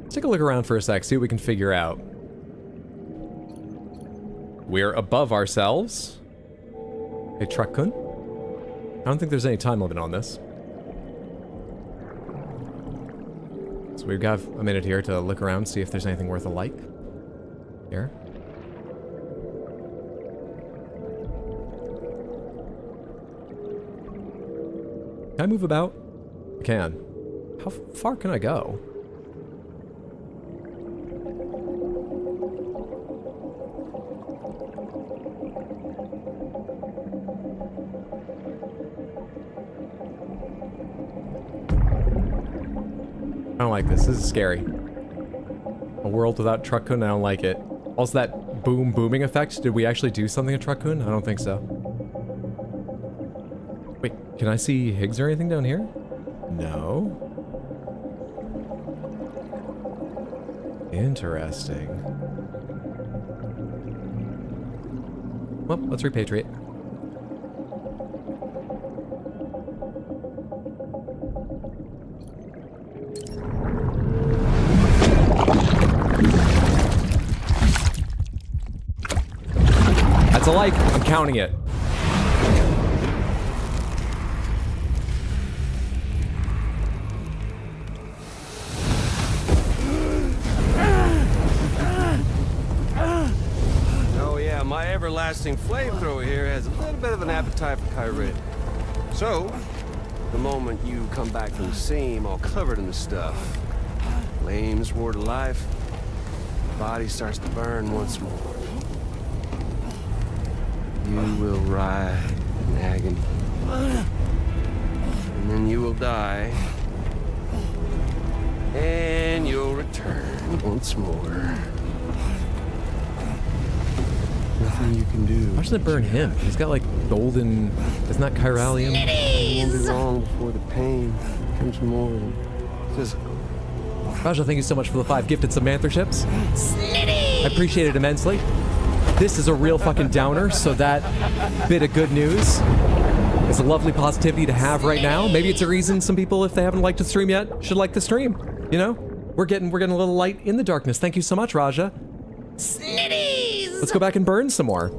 Let's take a look around for a sec, see what we can figure out. We're above ourselves. Hey, Truck-kun? I don't think there's any time limit on this. So we've got a minute here to look around, see if there's anything worth a like. Here. Can I move about? I can. How far can I go? I don't like this. This is scary. A world without Truck-kun, I don't like it. Also, that booming effect. Did we actually do something at Truck-kun? I don't think so. Wait, can I see Higgs or anything down here? No. Interesting. Well, let's repatriate. That's a like. I'm counting it. My everlasting flamethrower here has a little bit of an appetite for Kyrie. So, the moment you come back from the seam all covered in the stuff, flames roar to life, the body starts to burn once more. You will writhe in agony. And then you will die. And you'll return once more. Nothing you can do. Why doesn't it burn him? He's got like golden... Isn't that chiralium? It won't be long before the pain becomes more physical. Raja, thank you so much for the 5 gifted Samantherships. I appreciate it immensely. This is a real fucking downer, so that bit of good news is a lovely positivity to have right now. Maybe it's a reason some people, if they haven't liked the stream yet, should like the stream. You know? We're getting a little light in the darkness. Thank you so much, Raja. Let's go back and burn some more.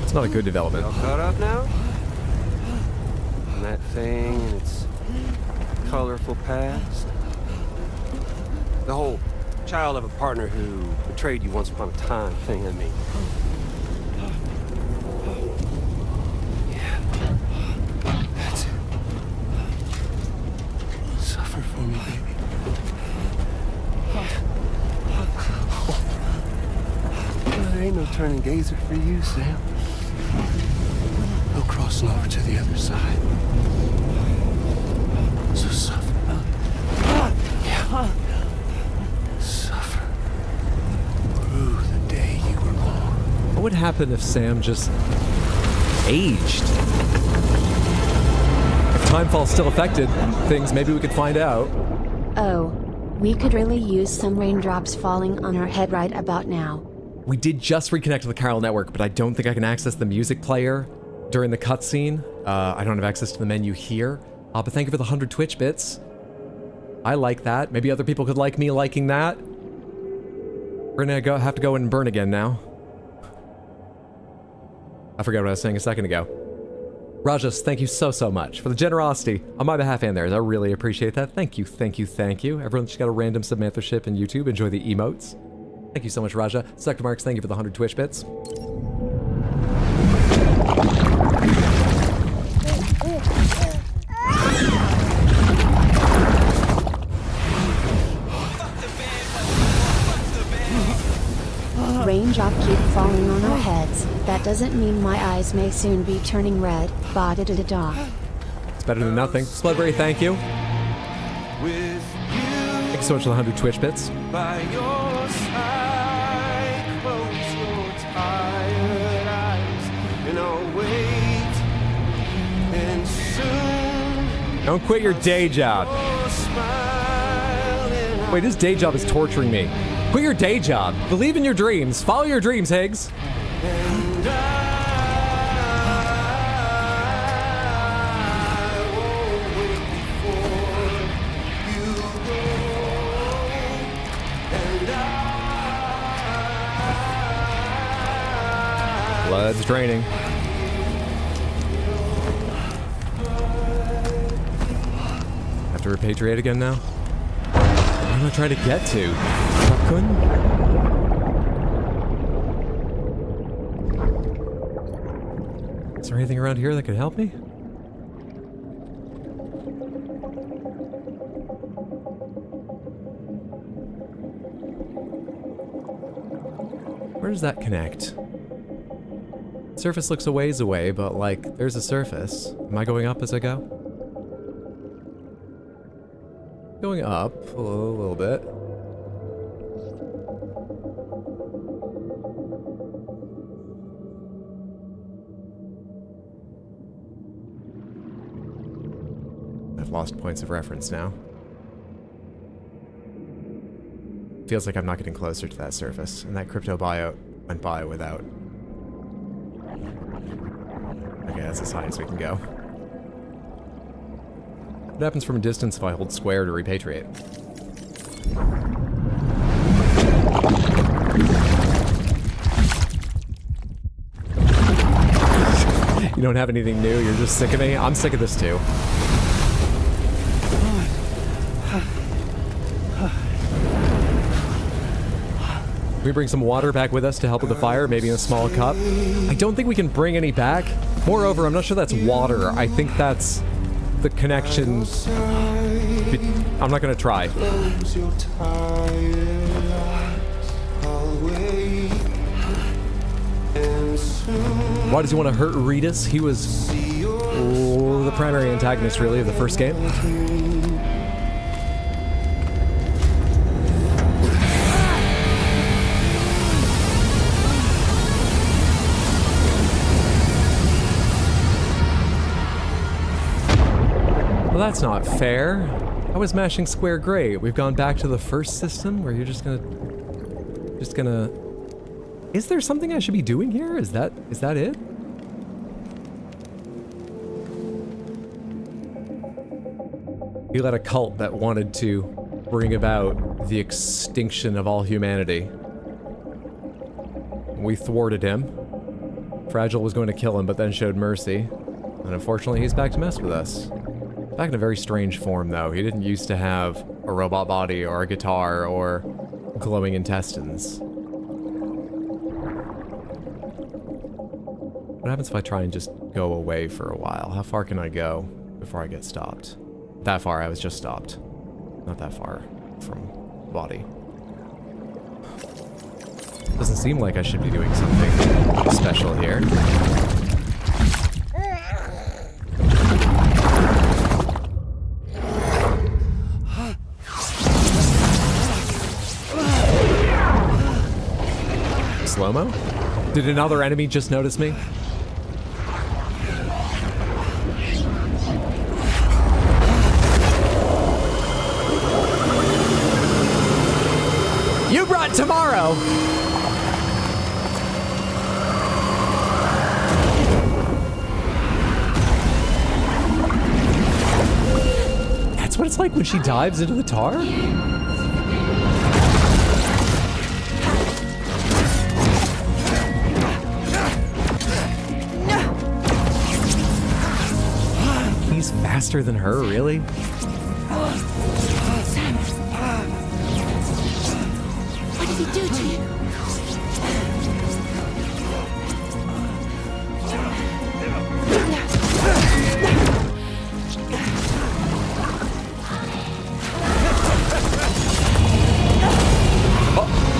It's not a good development. All caught up now? And that thing and its colorful past? The whole child of a partner who betrayed you once upon a time thing, I mean. Yeah. That's it. Suffer for me, baby. There ain't no turning gazer for you, Sam. No crossing over to the other side. So suffer. Yeah. Suffer. Through the day you were born. What would happen if Sam just aged? If Timefall's still affected things, maybe we could find out. Oh, we could really use some raindrops falling on our head right about now. We did just reconnect to the Chiral network, but I don't think I can access the music player during the cutscene. I don't have access to the menu here. But thank you for the 100 Twitch bits. I like that. Maybe other people could like me liking that. We're gonna have to go and burn again now. I forgot what I was saying a second ago. Rajas, thank you so much for the generosity on my behalf and theirs. I really appreciate that. Thank you. Everyone just got a random submanthership in YouTube. Enjoy the emotes. Thank you so much, Raja. Sector Marks, thank you for the 100 Twitch bits. Raindrop keep falling on our heads. That doesn't mean my eyes may soon be turning red. Ba-da-da-da-da. It's better than nothing. Bloodberry, thank you. Thank you so much for the 100 Twitch bits. By your side, close your tired eyes. Don't quit your day job. Wait, this day job is torturing me. Quit your day job. Believe in your dreams. Follow your dreams, Higgs. Blood's draining. Have to repatriate again now? Where am I trying to get to? Shotgun? Is there anything around here that could help me? Where does that connect? Surface looks a ways away, but like, there's a surface. Am I going up as I go? Going up a little bit. I've lost points of reference now. Feels like I'm not getting closer to that surface, and that crypto biome went by without. Okay, that's as high as we can go. What happens from a distance if I hold square to repatriate? You don't have anything new, you're just sick of me? I'm sick of this too. Can we bring some water back with us to help with the fire, maybe in a small cup? I don't think we can bring any back. Moreover, I'm not sure that's water. I think that's the connection. I'm not gonna try. Why does he want to hurt Ritas? He was the primary antagonist, really, of the first game. Well, that's not fair. I was mashing square great. We've gone back to the first system where you're just gonna... Is there something I should be doing here? Is that it? You led a cult that wanted to bring about the extinction of all humanity. We thwarted him. Fragile was going to kill him, but then showed mercy. And unfortunately, he's back to mess with us. Back in a very strange form, though. He didn't used to have a robot body or a guitar or glowing intestines. What happens if I try and just go away for a while? How far can I go before I get stopped? That far, I was just stopped. Not that far from the body. Doesn't seem like I should be doing something special here. Slow-mo? Did another enemy just notice me? You brought tomorrow! That's what it's like when she dives into the tar? He's faster than her, really? Sam. What did he do to you?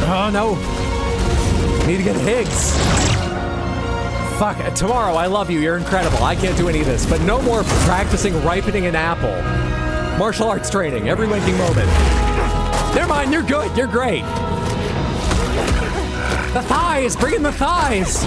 Oh no! Need to get Higgs. Fuck, tomorrow, I love you, you're incredible. I can't do any of this, but no more practicing ripening an apple. Martial arts training, every waking moment. Never mind, you're good, you're great. The thighs, bring in the thighs.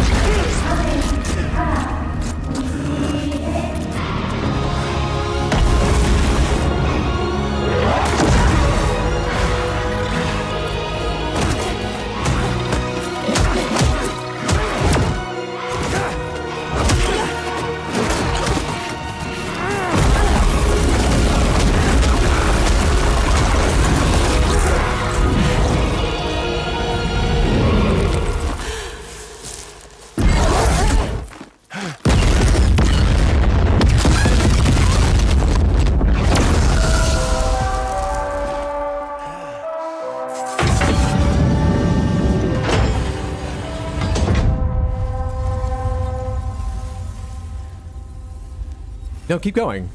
No, keep going.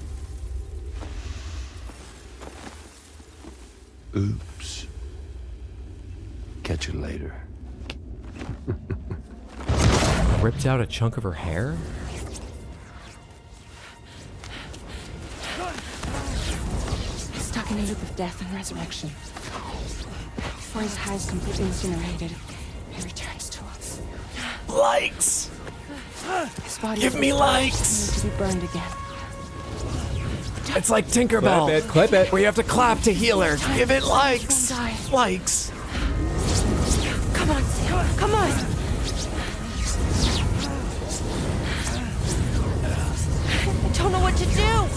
Oops. Catch you later. Ripped out a chunk of her hair? Stuck in a loop of death and resurrection. Before his high is completely incinerated, he returns to us. Likes! His body Give me likes! to be burned again. It's like Tinkerbell. Clip it. We have to clap to heal her. Give it likes. Likes. Come on, Sam. Come on. I don't know what to do.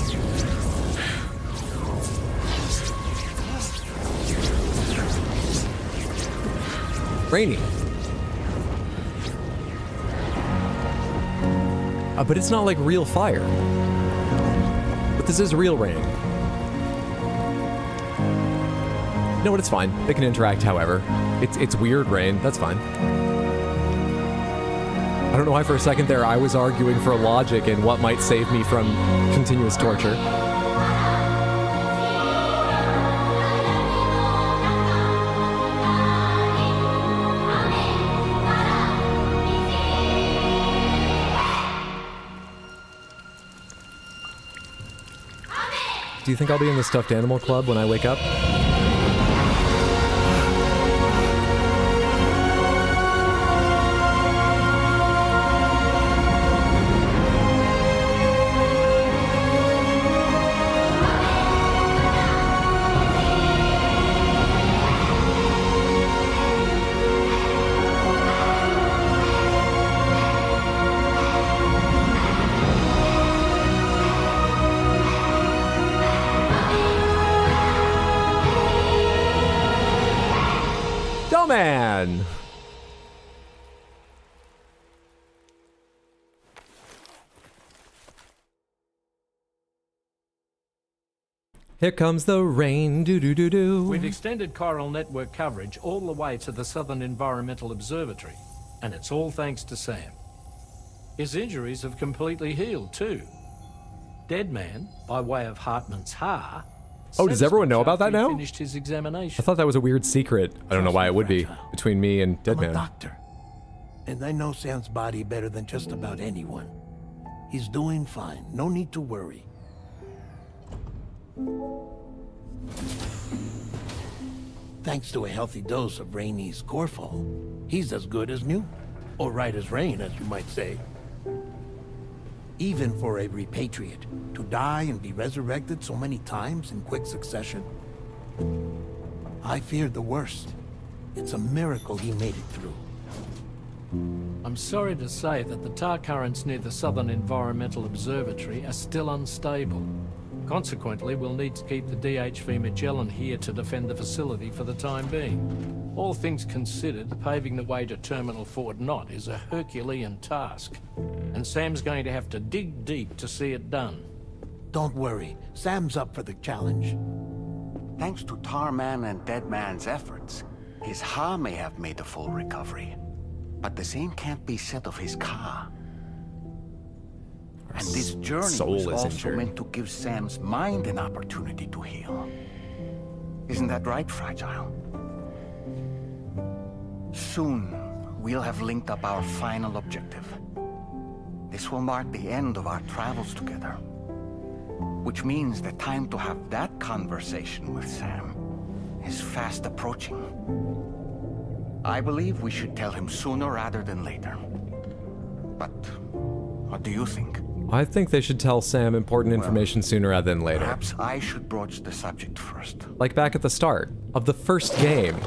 Rainy. But it's not like real fire. But this is real rain. You know what? It's fine. They can interact however. It's weird rain. That's fine. I don't know why for a second there I was arguing for logic and what might save me from continuous torture. Do you think I'll be in the stuffed animal club when I wake up? Man. Here comes the rain, do-do-do-do. We've extended chiral network coverage all the way to the Southern Environmental Observatory, and it's all thanks to Sam. His injuries have completely healed too. Dead Man, by way of Hartman's Ha. Oh, does everyone know about that now? Finished his examination. I thought that was a weird secret. I don't know why it would be between me and Dead I'm a Man. doctor, and I know Sam's body better than just about anyone. He's doing fine. No need to worry. Thanks to a healthy dose of Rainey's Corfol, he's as good as new. Or right as rain, as you might say. Even for a repatriate, to die and be resurrected so many times in quick succession. I feared the worst. It's a miracle he made it through. I'm sorry to say that the tar currents near the Southern Environmental Observatory are still unstable. Consequently, we'll need to keep the DHV Magellan here to defend the facility for the time being. All things considered, paving the way to Terminal Fort Knott is a Herculean task, and Sam's going to have to dig deep to see it done. Don't worry, Sam's up for the challenge. Thanks to Tarman and Deadman's efforts, his Ha may have made a full recovery. But the same can't be said of his Ka. And this journey was also meant to give Sam's mind an opportunity to heal. Isn't that right, Fragile? Soon, we'll have linked up our final objective. This will mark the end of our travels together. Which means the time to have that conversation with Sam is fast approaching. I believe we should tell him sooner rather than later. But what do you think? I think they should tell Sam important information sooner rather than later. Perhaps I should broach the subject first. Like back at the start of the first game.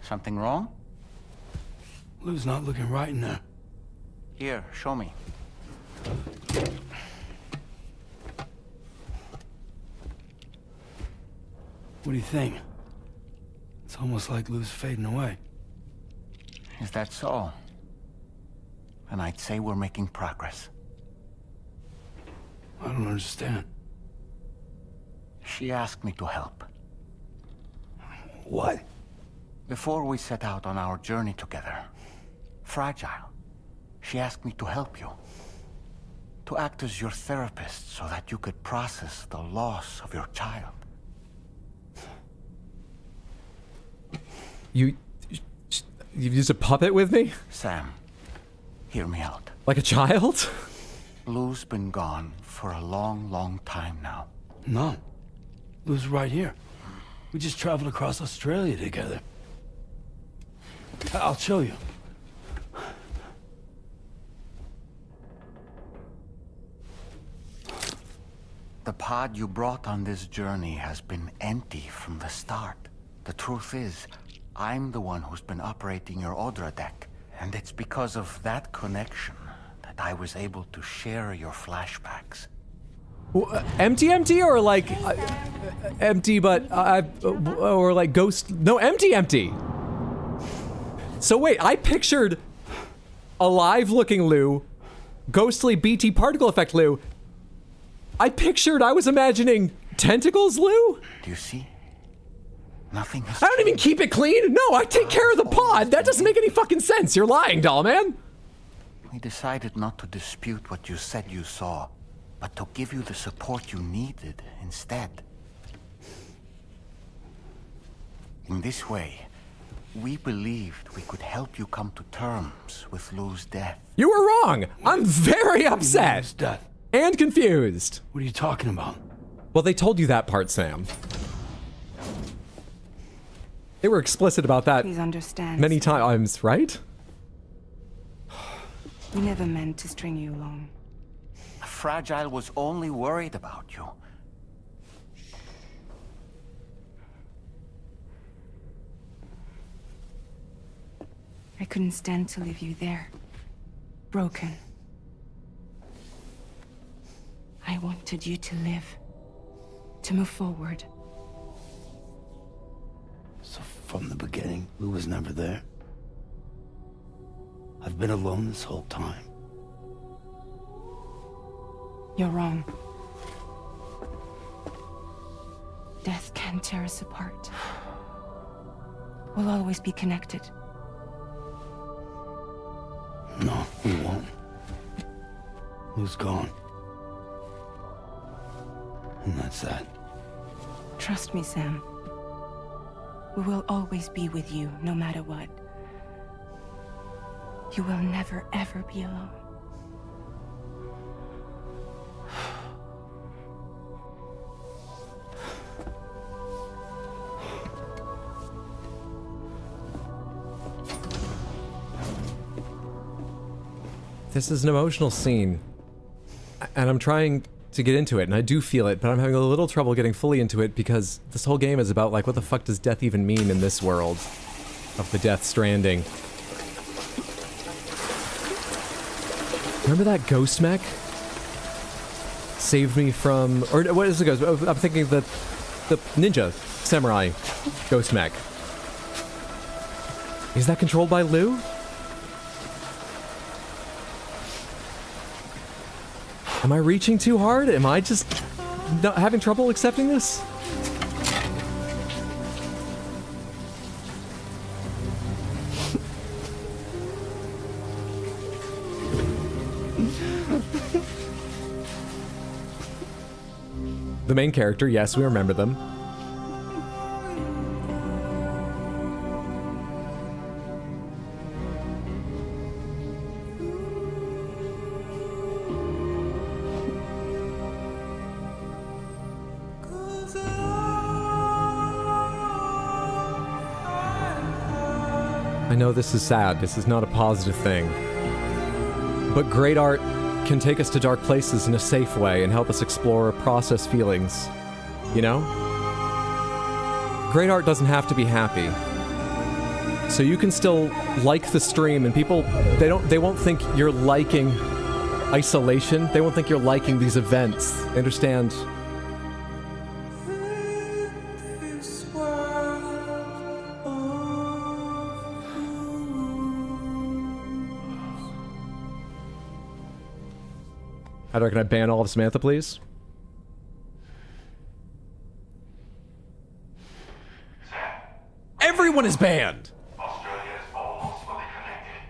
Something wrong? Lou's not looking right in there. Here, show me. What do you think? It's almost like Lou's fading away. Is that so? And I'd say we're making progress. I don't understand. She asked me to help. What? Before we set out on our journey together, Fragile, she asked me to help you. To act as your therapist so that you could process the loss of your child. You used a puppet with me? Sam, hear me out. Like a child? Lou's been gone for a long, long time now. No. Lou's right here. We just traveled across Australia together. I'll show you. The pod you brought on this journey has been empty from the start. The truth is, I'm the one who's been operating your Odra deck, and it's because of that connection that I was able to share your flashbacks. Empty or like empty but or like ghost? No, empty. So wait, I pictured alive-looking Lou, ghostly BT particle effect Lou. I was imagining tentacles Lou? Do you see? Nothing has I don't even keep it clean. No, I take care of the pod. That doesn't make any fucking sense. You're lying, doll man. We decided not to dispute what you said you saw, but to give you the support you needed instead. In this way, we believed we could help you come to terms with Lou's death. You were wrong. I'm very upset. Lou's death. And confused. What are you talking about? Well, they told you that part, Sam. They were explicit about that Please understand. many times, right? We never meant to string you along. Fragile was only worried about you. I couldn't stand to leave you there. Broken. I wanted you to live. To move forward. So from the beginning, Lou was never there. I've been alone this whole time. You're wrong. Death can tear us apart. We'll always be connected. No, we won't. Lou's gone. And that's that. Trust me, Sam. We will always be with you, no matter what. You will never, ever be alone. This is an emotional scene, and I'm trying to get into it, and I do feel it, but I'm having a little trouble getting fully into it because this whole game is about, like, what the fuck does death even mean in this world of the Death Stranding? Remember that ghost mech? Saved me from, or what is the ghost? I'm thinking the ninja samurai ghost mech. Is that controlled by Lou? Am I reaching too hard? Am I just not having trouble accepting this? The main character, yes, we remember them. I know this is sad, this is not a positive thing. But great art can take us to dark places in a safe way and help us explore or process feelings. You know? Great art doesn't have to be happy. So you can still like the stream and people, they won't think you're liking isolation. They won't think you're liking these events. They understand. How do I, can I ban all of Samantha, please? Everyone is banned! Australia is almost fully connected.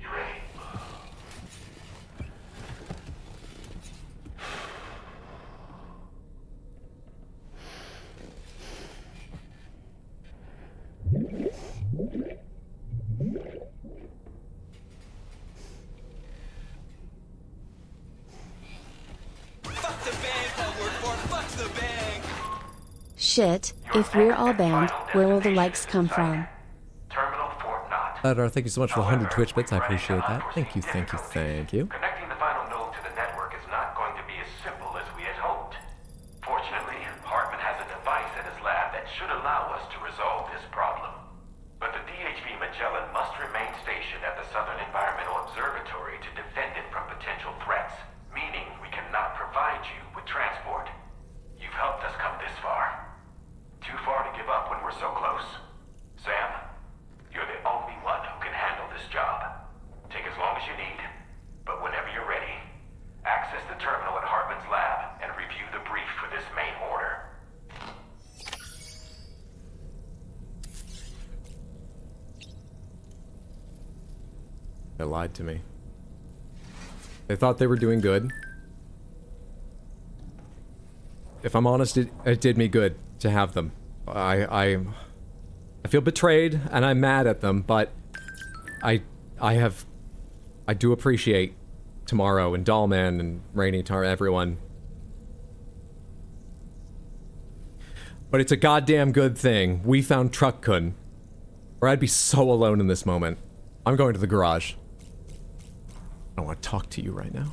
You ready? Fuck the bank I work for. Fuck the bank. Shit, if we're all banned, where will the likes come from? Thank you so much for the 100 Twitch bits. I appreciate that. Thank you, thank you, thank you. Connecting the final node to the network is not going to be as simple as we had hoped. Fortunately, Hartman has a device in his lab that should allow us to resolve this problem. But the DHV Magellan must remain stationed at the Southern Environmental Observatory to defend it from potential threats, meaning we cannot provide you with transport. You've helped us come this far. Too far to give up when we're so close. Sam, you're the only one who can handle this job. Take as long as you need, but whenever you're ready, access the terminal at Hartman's lab and review the brief for this main order. They lied to me. They thought they were doing good. If I'm honest, it did me good to have them. I feel betrayed and I'm mad at them, but I do appreciate Tomorrow and Dollman and Rainy Tar, everyone. But it's a goddamn good thing we found Truck Kun, or I'd be so alone in this moment. I'm going to the garage. I don't want to talk to you right now.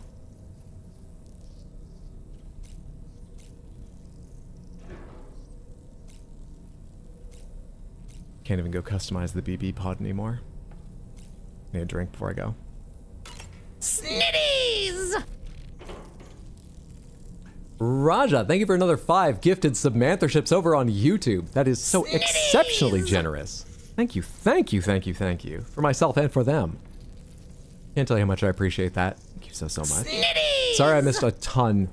Can't even go customize the BB pod anymore. Need a drink before I go. Snitties! Raja, thank you for another 5 gifted submantherships over on YouTube. That is so exceptionally generous. Thank you, thank you, thank you, thank you. For myself and for them. Can't tell you how much I appreciate that. Thank you so much. Snitties! Sorry I missed a ton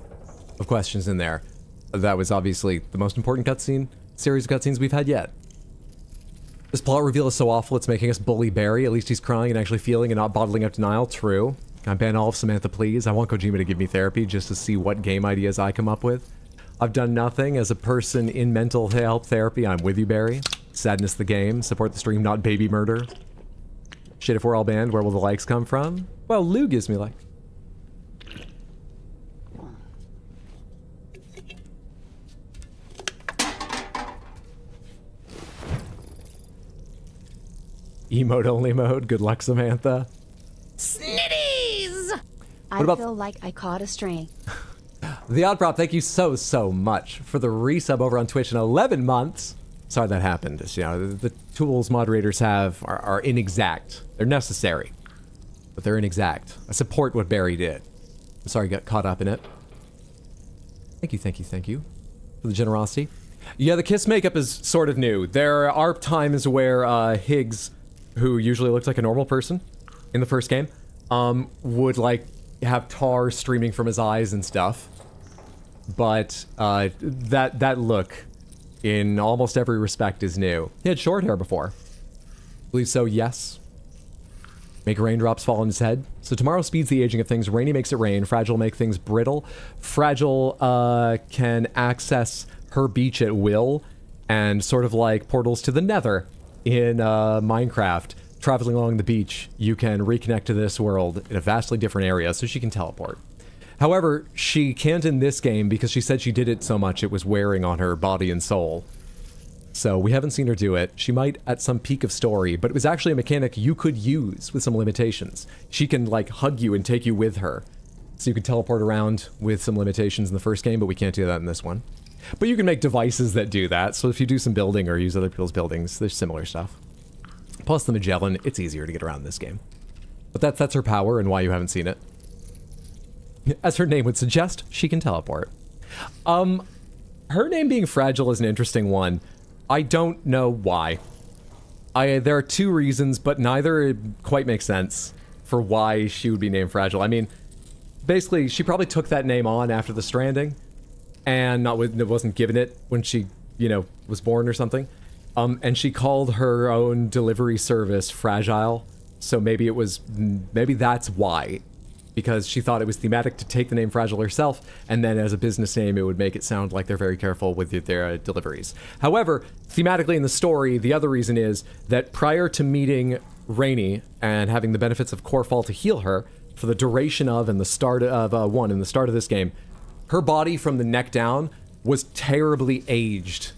of questions in there. That was obviously the most important series of cutscenes we've had yet. This plot reveal is so awful it's making us bully Barry. At least he's crying and actually feeling and not bottling up denial. True. Can I ban all of Samantha, please? I want Kojima to give me therapy just to see what game ideas I come up with. I've done nothing. As a person in mental health therapy, I'm with you, Barry. Sadness the game. Support the stream, not baby murder. Shit, if we're all banned, where will the likes come from? Well, Lou gives me like... Emote only mode. Good luck, Samantha. Snitties! I about- feel like I caught a stray. The Odd Prop, thank you so much for the resub over on Twitch in 11 months. Sorry that happened. It's, you know, the tools moderators have are inexact. They're necessary, but they're inexact. I support what Barry did. I'm sorry I got caught up in it. Thank you, thank you, thank you for the generosity. Yeah, the kiss makeup is sort of new. There are times where Higgs, who usually looks like a normal person in the first game, would like have tar streaming from his eyes and stuff. But that look, in almost every respect, is new. He had short hair before. I believe so, yes. Make raindrops fall on his head. So tomorrow speeds the aging of things. Rainy makes it rain. Fragile make things brittle. Fragile can access her beach at will, and sort of like portals to the nether in Minecraft. Traveling along the beach, you can reconnect to this world in a vastly different area, so she can teleport. However, she can't in this game because she said she did it so much it was wearing on her body and soul. So we haven't seen her do it. She might at some peak of story, but it was actually a mechanic you could use with some limitations. She can like hug you and take you with her. So you can teleport around with some limitations in the first game, but we can't do that in this one. But you can make devices that do that, so if you do some building or use other people's buildings, there's similar stuff. Plus the Magellan, it's easier to get around this game. But that's her power and why you haven't seen it. As her name would suggest, she can teleport. Her name being Fragile is an interesting one. I don't know why. There are 2 reasons, but neither quite make sense for why she would be named Fragile. I mean, basically, she probably took that name on after the Stranding, and wasn't given it when she, was born or something. And she called her own delivery service Fragile. So maybe that's why. Because she thought it was thematic to take the name Fragile herself, and then as a business name, it would make it sound like they're very careful with their deliveries. However, thematically in the story, the other reason is that prior to meeting Rainey and having the benefits of Corefall to heal her, for the duration of and the start of this game, her body from the neck down was terribly aged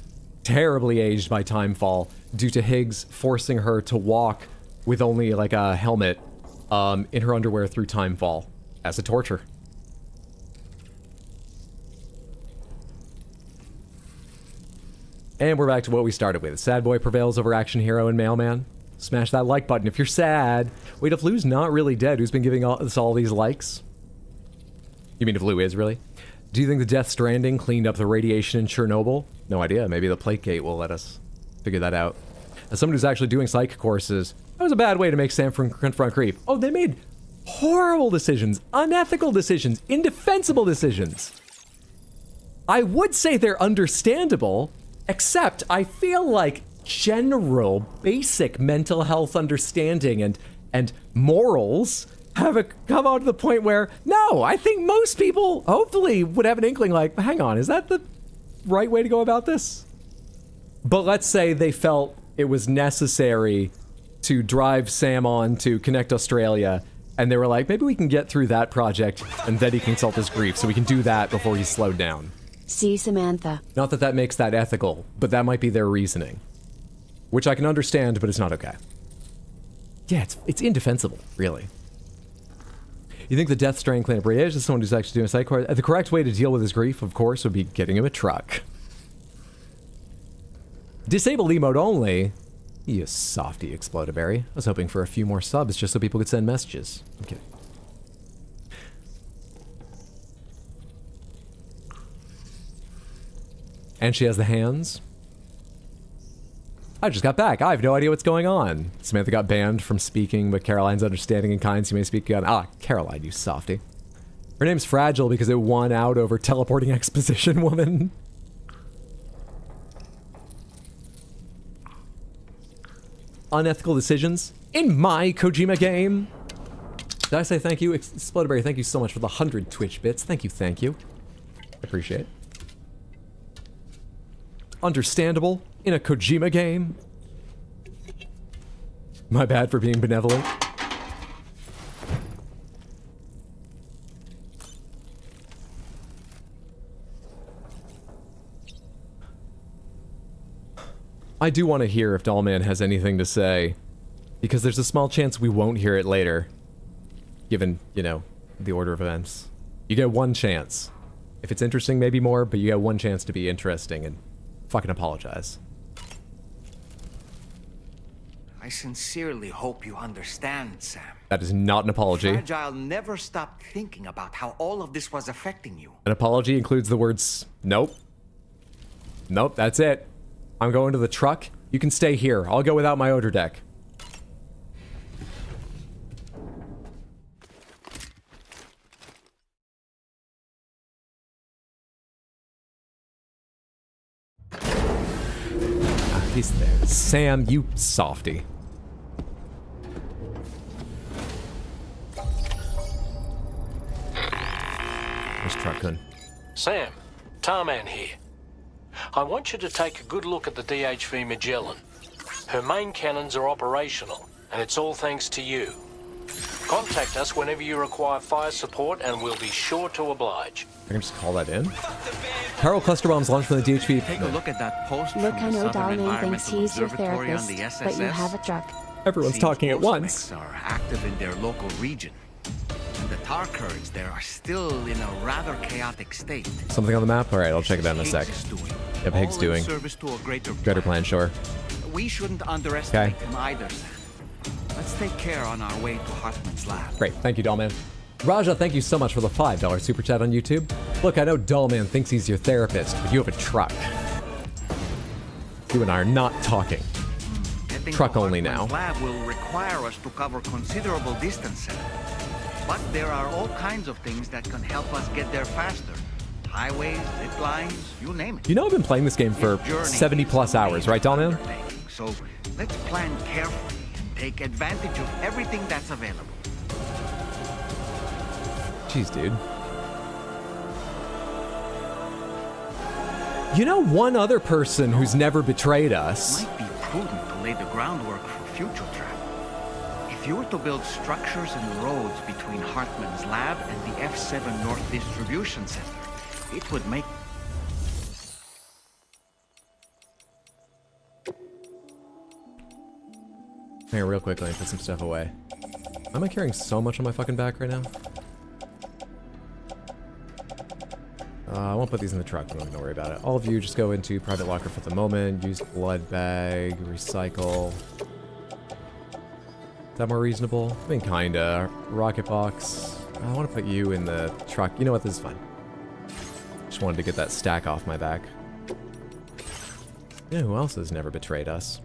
by Timefall due to Higgs forcing her to walk with only like a helmet in her underwear through Timefall as a torture. And we're back to what we started with. Sad boy prevails over action hero and mailman. Smash that like button if you're sad. Wait, if Lou's not really dead, who's been giving us all these likes? You mean if Lou is, really? Do you think the Death Stranding cleaned up the radiation in Chernobyl? No idea. Maybe the Plategate will let us figure that out. As someone who's actually doing psych courses, that was a bad way to make Sam confront Creep. Oh, they made horrible decisions, unethical decisions, indefensible decisions. I would say they're understandable, except I feel like general, basic mental health understanding and morals have come out to the point where, no, I think most people hopefully would have an inkling like, hang on, is that the right way to go about this? But let's say they felt it was necessary to drive Sam on to Connect Australia, and they were like, maybe we can get through that project, and then he can consult his grief, so we can do that before he's slowed down. See Samantha. Not that that makes that ethical, but that might be their reasoning. Which I can understand, but it's not okay. Yeah, it's indefensible, really. You think the Death Stranding cleanup radiation is someone who's actually doing a psych course? The correct way to deal with his grief, of course, would be getting him a truck. Disable emote only? You softy, Explodaberry. I was hoping for a few more subs just so people could send messages. I'm kidding. And she has the hands. I just got back. I have no idea what's going on. Samantha got banned from speaking, but Caroline's understanding and kind, so you may speak on. Ah, Caroline, you softy. Her name's Fragile because it won out over teleporting exposition woman. Unethical decisions in my Kojima game. Did I say thank you? Explodaberry, thank you so much for the 100 Twitch bits. Thank you, thank you. Appreciate it. Understandable in a Kojima game. My bad for being benevolent. I do want to hear if Dollman has anything to say, because there's a small chance we won't hear it later, given, you know, the order of events. You get one chance. If it's interesting, maybe more, but you get one chance to be interesting and fucking apologize. I sincerely hope you understand, Sam. That is not an apology. Fragile never stopped thinking about how all of this was affecting you. An apology includes the words, nope. Nope, that's it. I'm going to the truck. You can stay here. I'll go without my odor deck. Ah, he's there. Sam, you softy. Where's Truckun? Sam, Tarman here. I want you to take a good look at the DHV Magellan. Her main cannons are operational, and it's all thanks to you. Contact us whenever you require fire support, and we'll be sure to oblige. I can just call that in. Carol cluster bombs launched from the DHV. Take a look at that post. Look, I know Darlene thinks he's your Observatory on therapist, the but you SSS. have a truck. Everyone's Seems talking at most once. mechs are active in their local region. And the tar currents there are still in a rather chaotic state. Something on the map? Alright, I'll check it out in a sec. Yep, Higgs doing. Service to a greater Plan, sure. We shouldn't underestimate him either, Sam. Let's take care on our way to Hartman's lab. Great, thank you, Dollman. Raja, thank you so much for the $5 super chat on YouTube. Look, I know Dollman thinks he's your therapist, but you have a truck. You and I are not talking. Getting Truck to only Hartman's now. lab will require us to cover considerable distance, Sam. But there are all kinds of things that can help us get there faster. Highways, zip lines, you name it. You know I've been playing this game for 70 plus hours, right, Dollman? So let's plan carefully and take advantage of everything that's available. Jeez, dude. You know one other person who's never betrayed us? Might be prudent to lay the groundwork for future travel. If you were to build structures and roads between Hartman's lab and the F7 North Distribution Center, it would make... Hang on real quick, let me put some stuff away. Why am I carrying so much on my fucking back right now? I won't put these in the truck, don't worry about it. All of you just go into private locker for the moment, use blood bag, recycle. Is that more reasonable? I mean, kinda. Rocket box. I want to put you in the truck. You know what, this is fine. Just wanted to get that stack off my back. Yeah, who else has never betrayed us?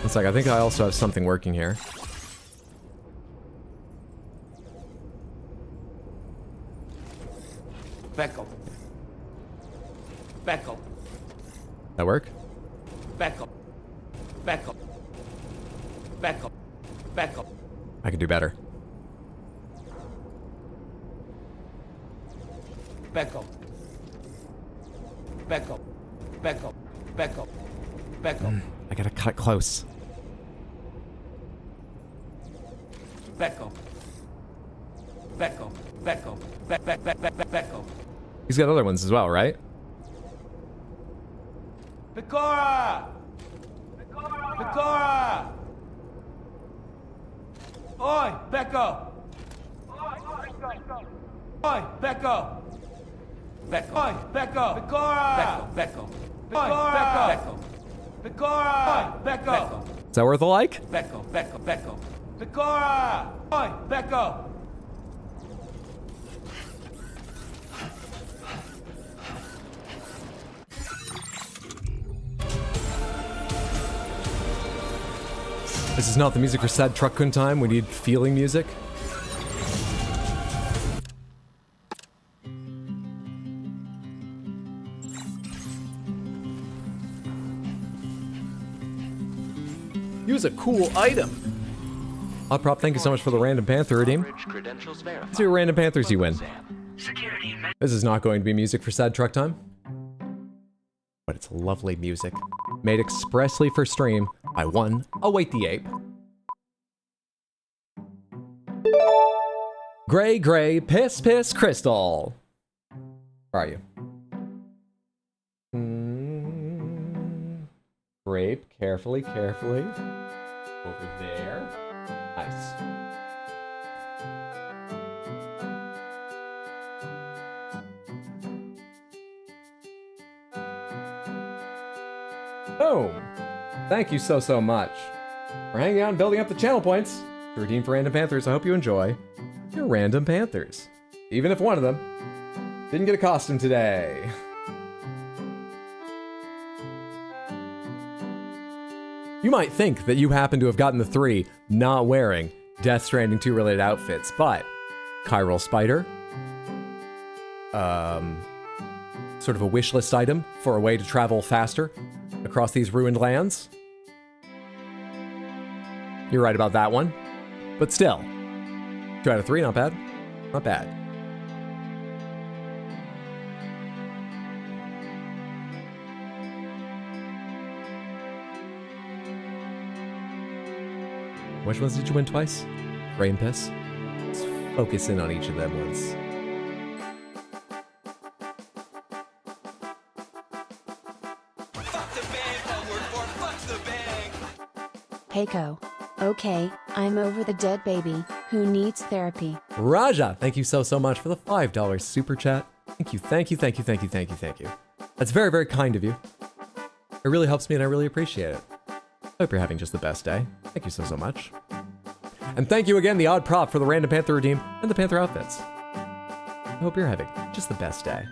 It's like, I think I also have something working here. Beckel. Beckel. That work? Beckel. Beckel. Beckel. Beckel. I could do better. Beckel. Beckel. Beckel. Beckel. Beckel. I gotta cut close. Beckel. Beckel. Beckel. Beckel. He's got other ones as well, right? Pecora! Pecora! Oi, Becco! Oi, Becco! Becco! Oi, Becco! Pecora! Becco! Becco! Becco! Pecora! Becco! Is that worth a like? Becco! Becco! Becco! Pecora! Oi, Becco! This is not the music for sad truck-kun time. We need feeling music. Use a cool item. Prop, thank you so much for the Random Panther redeem. Let's see what Random Panthers you win. This is not going to be music for sad truck time. But it's lovely music. Made expressly for stream by one Await the Ape. Gray, gray, piss, piss, crystal. Where are you? Grape, carefully, carefully. Over there. Nice. Boom. Thank you so much for hanging out and building up the channel points to redeem for Random Panthers. I hope you enjoy your Random Panthers. Even if one of them didn't get a costume today. You might think that you happen to have gotten the 3 not wearing Death Stranding 2 related outfits, but Chiral Spider, sort of a wish list item for a way to travel faster across these ruined lands. You're right about that one, but still, 2 out of 3, not bad, not bad. Which ones did you win twice? Rain Piss? Let's focus in on each of them ones. Heiko. Okay, I'm over the dead baby, who needs therapy. Raja, thank you so much for the $5 super chat. Thank you, thank you, thank you, thank you, thank you, thank you. That's very, very kind of you. It really helps me and I really appreciate it. Hope you're having just the best day. Thank you so much. And thank you again, the odd prop, for the Random Panther redeem and the Panther outfits. I hope you're having just the best day.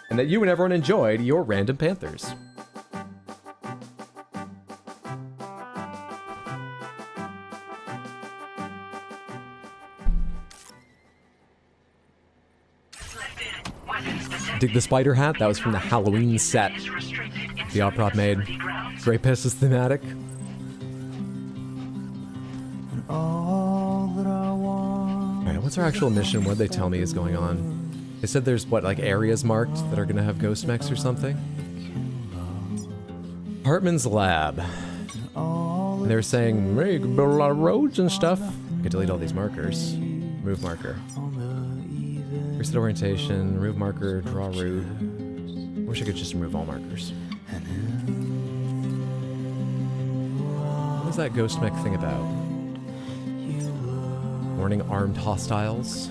And that you and everyone enjoyed your Random Panthers. Dig the spider hat. That was from the Halloween set the Op-Prop made. Great Piss is thematic. Alright, what's our actual mission? What did they tell me is going on? They said there's, what, like areas marked that are gonna have ghost mechs or something? Hartman's lab. And they're saying, hey, you can build a lot of roads and stuff. I can delete all these markers. Remove marker. Reset orientation, remove marker, draw route. I wish I could just remove all markers. What is that ghost mech thing about? Warning armed hostiles.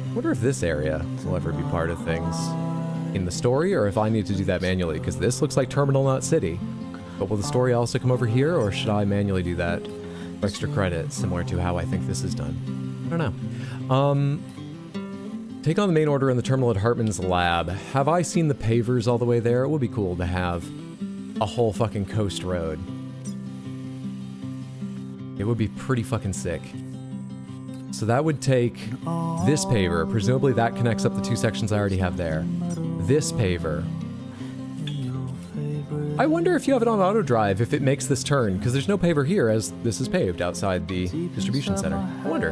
I wonder if this area will ever be part of things in the story, or if I need to do that manually, because this looks like Terminal Not City. But will the story also come over here, or should I manually do that for extra credit, similar to how I think this is done? I don't know. Take on the main order in the terminal at Hartman's lab. Have I seen the pavers all the way there? It would be cool to have a whole fucking coast road. It would be pretty fucking sick. So that would take this paver. Presumably that connects up the two sections I already have there. This paver. I wonder if you have it on auto drive, if it makes this turn, because there's no paver here as this is paved outside the distribution center. I wonder.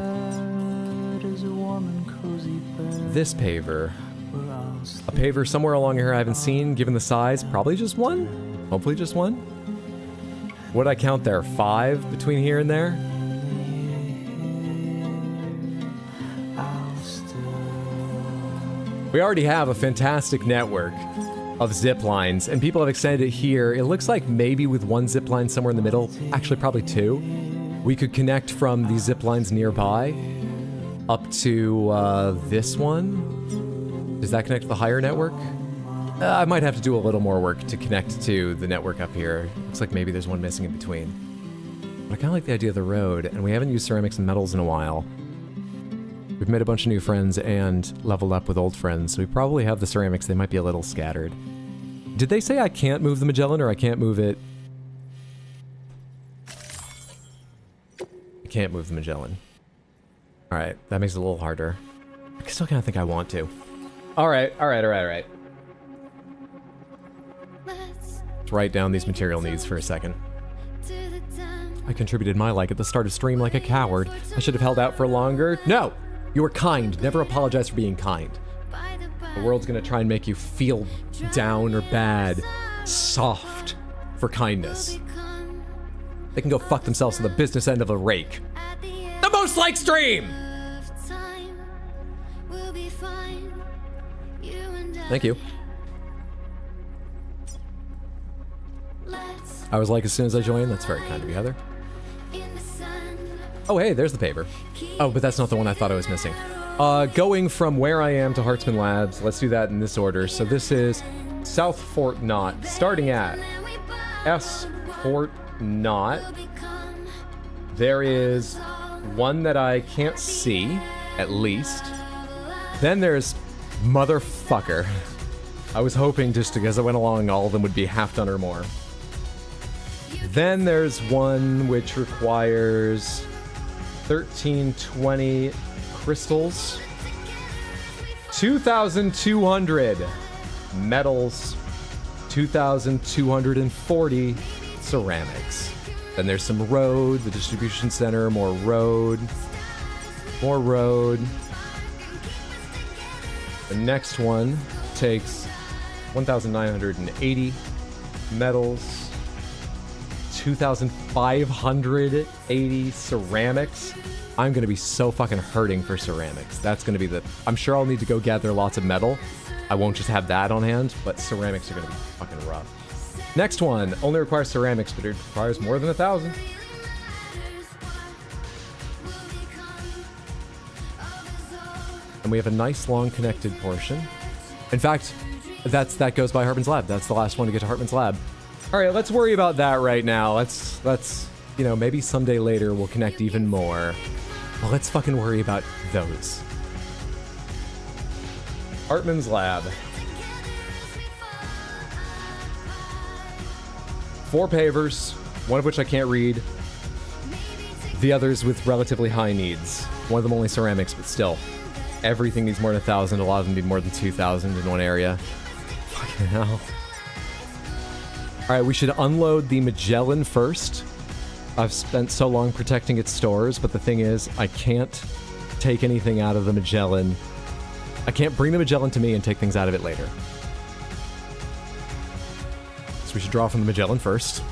This paver. A paver somewhere along here I haven't seen, given the size. Probably just one? Hopefully just one? What'd I count there? 5 between here and there? We already have a fantastic network of zip lines, and people have extended it here. It looks like maybe with one zip line somewhere in the middle, actually probably 2, we could connect from these zip lines nearby up to this one. Does that connect to the higher network? I might have to do a little more work to connect to the network up here. Looks like maybe there's one missing in between. But I kind of like the idea of the road, and we haven't used ceramics and metals in a while. We've made a bunch of new friends and leveled up with old friends, so we probably have the ceramics. They might be a little scattered. Did they say I can't move the Magellan, or I can't move it? I can't move the Magellan. Alright, that makes it a little harder. I still kind of think I want to. Alright. Let's write down these material needs for a second. I contributed my like at the start of stream like a coward. I should have held out for longer. No! You were kind. Never apologize for being kind. The world's gonna try and make you feel down or bad. Soft for kindness. They can go fuck themselves to the business end of a rake. The most liked stream! Thank you. I was like, as soon as I joined, that's very kind of you, Heather. Oh, hey, there's the paper. Oh, but that's not the one I thought I was missing. Going from where I am to Hartzman Labs, let's do that in this order. So this is South Fort Knot, starting at S Fort Knot. There is one that I can't see, at least. Then there's motherfucker. I was hoping just as I went along, all of them would be half done or more. Then there's one which requires 1320 crystals, 2,200 metals, 2,240 ceramics. Then there's some road, the distribution center, more road. The next one takes 1,980 metals, 2,580 ceramics. I'm gonna be so fucking hurting for ceramics. That's gonna be I'm sure I'll need to go gather lots of metal. I won't just have that on hand, but ceramics are gonna be fucking rough. Next one only requires ceramics, but it requires more than 1,000. And we have a nice long connected portion. In fact, that goes by Hartman's lab. That's the last one to get to Hartman's lab. All right, let's worry about that right now. Let's maybe someday later we'll connect even more. Well, let's fucking worry about those. Hartman's lab. 4 pavers, one of which I can't read. The others with relatively high needs. One of them only ceramics, but still. Everything needs more than 1,000. A lot of them need more than 2,000 in one area. Fucking hell. Alright, we should unload the Magellan first. I've spent so long protecting its stores, but the thing is, I can't take anything out of the Magellan. I can't bring the Magellan to me and take things out of it later. So we should draw from the Magellan first.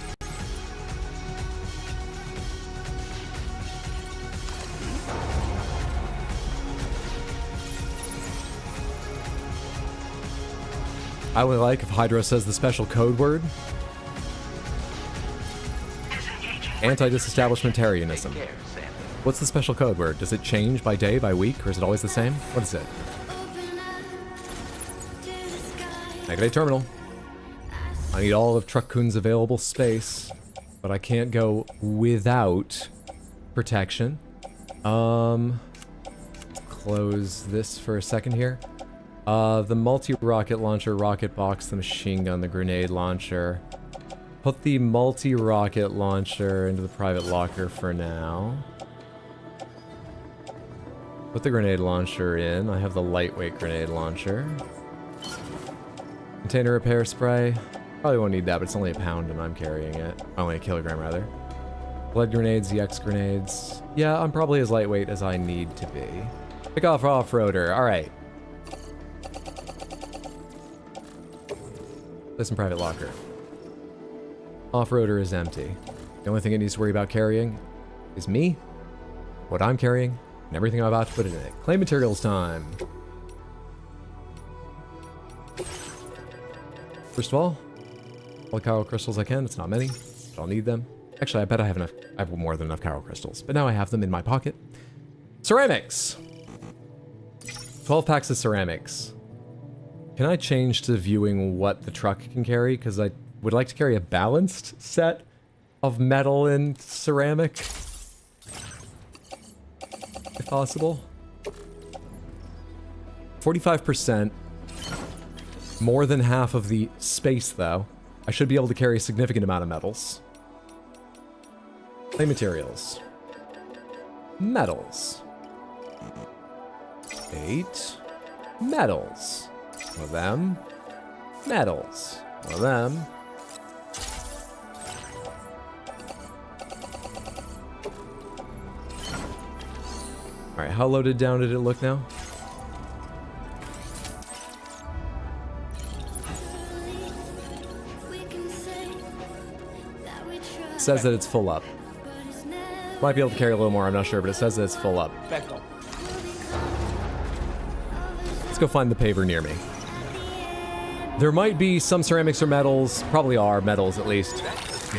I would like if Hydro says the special code word. Anti-disestablishmentarianism. What's the special code word? Does it change by day, by week, or is it always the same? What is it? Activate terminal. I need all of Truck Kun's available space, but I can't go without protection. Close this for a second here. The multi-rocket launcher, rocket box, the machine gun, the grenade launcher. Put the multi-rocket launcher into the private locker for now. Put the grenade launcher in. I have the lightweight grenade launcher. Container repair spray. Probably won't need that, but it's only a pound and I'm carrying it. Only a kilogram, rather. Blood grenades, EX grenades. Yeah, I'm probably as lightweight as I need to be. Pick off off-roader. Alright. Place in private locker. Off-roader is empty. The only thing it needs to worry about carrying is me, what I'm carrying, and everything I'm about to put in it. Claim materials time. First of all the chiral crystals I can. It's not many, but I'll need them. Actually, I bet I have enough. I have more than enough chiral crystals, but now I have them in my pocket. Ceramics! 12 packs of ceramics. Can I change to viewing what the truck can carry? Because I would like to carry a balanced set of metal and ceramic. If possible. 45%. More than half of the space, though. I should be able to carry a significant amount of metals. Clay materials. Metals. 8. Metals. One of them. Metals. One of them. Alright, how loaded down did it look now? It says that it's full up. Might be able to carry a little more, I'm not sure, but it says that it's full up. Let's go find the paver near me. There might be some ceramics or metals, probably are metals at least,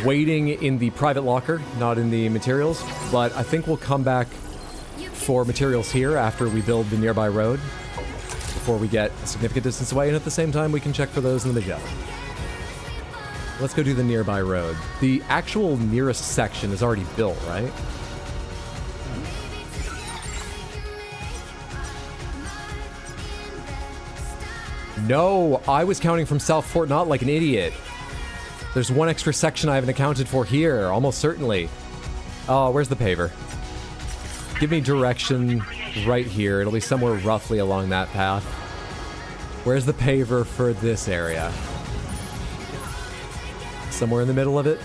waiting in the private locker, not in the materials, but I think we'll come back for materials here after we build the nearby road, before we get a significant distance away, and at the same time we can check for those in the Magellan. Let's go do the nearby road. The actual nearest section is already built, right? No, I was counting from South Fort Knott like an idiot. There's one extra section I haven't accounted for here, almost certainly. Oh, where's the paver? Give me direction right here. It'll be somewhere roughly along that path. Where's the paver for this area? Somewhere in the middle of it?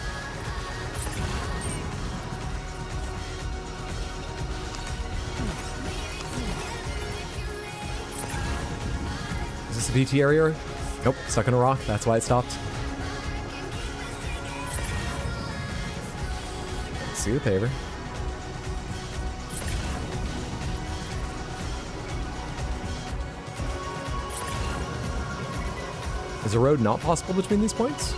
Is this a PT area? Nope, stuck in a rock. That's why it stopped. Let's see the paver. Is a road not possible between these points?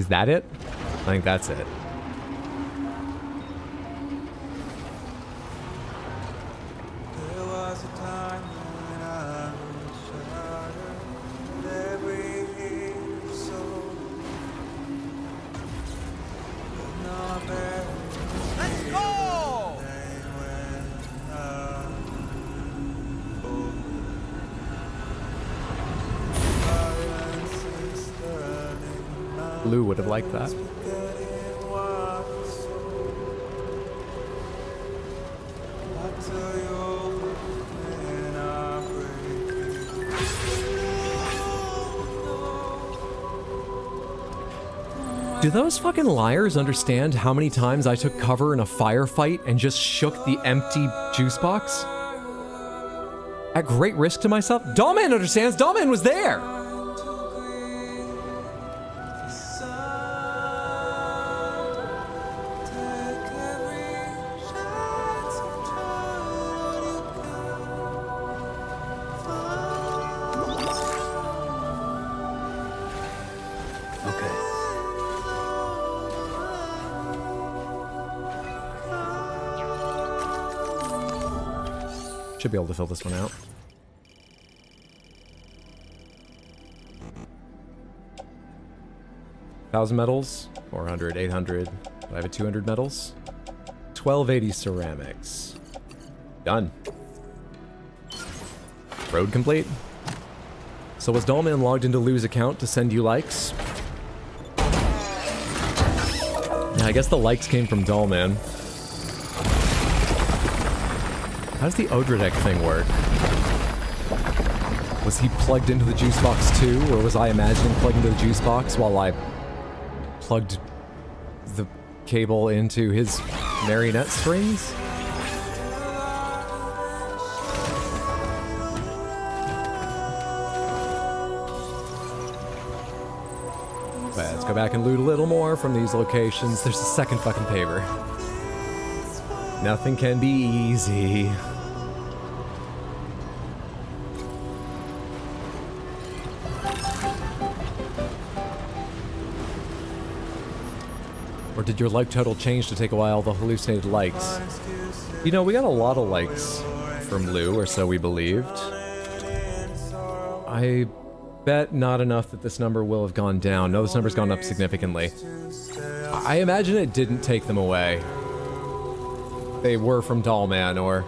Is that it? I think that's it. Lou would have liked that. Do those fucking liars understand how many times I took cover in a firefight and just shook the empty juice box? At great risk to myself? Dollman understands! Dollman was there! Should be able to fill this one out. $1,000 metals, 400, 800. Do I have a 200 metals? 1280 ceramics. Done. Road complete. So was Dollman logged into Lou's account to send you likes? Yeah, I guess the likes came from Dollman. How does the Odradek thing work? Was he plugged into the juice box too, or was I imagining plugging into the juice box while I plugged the cable into his marionette strings? But let's go back and loot a little more from these locations. There's a second fucking paver. Nothing can be easy. Or did your like total change to take away all the hallucinated likes? You know, we got a lot of likes from Lou, or so we believed. I bet not enough that this number will have gone down. No, this number's gone up significantly. I imagine it didn't take them away. They were from Dollman, or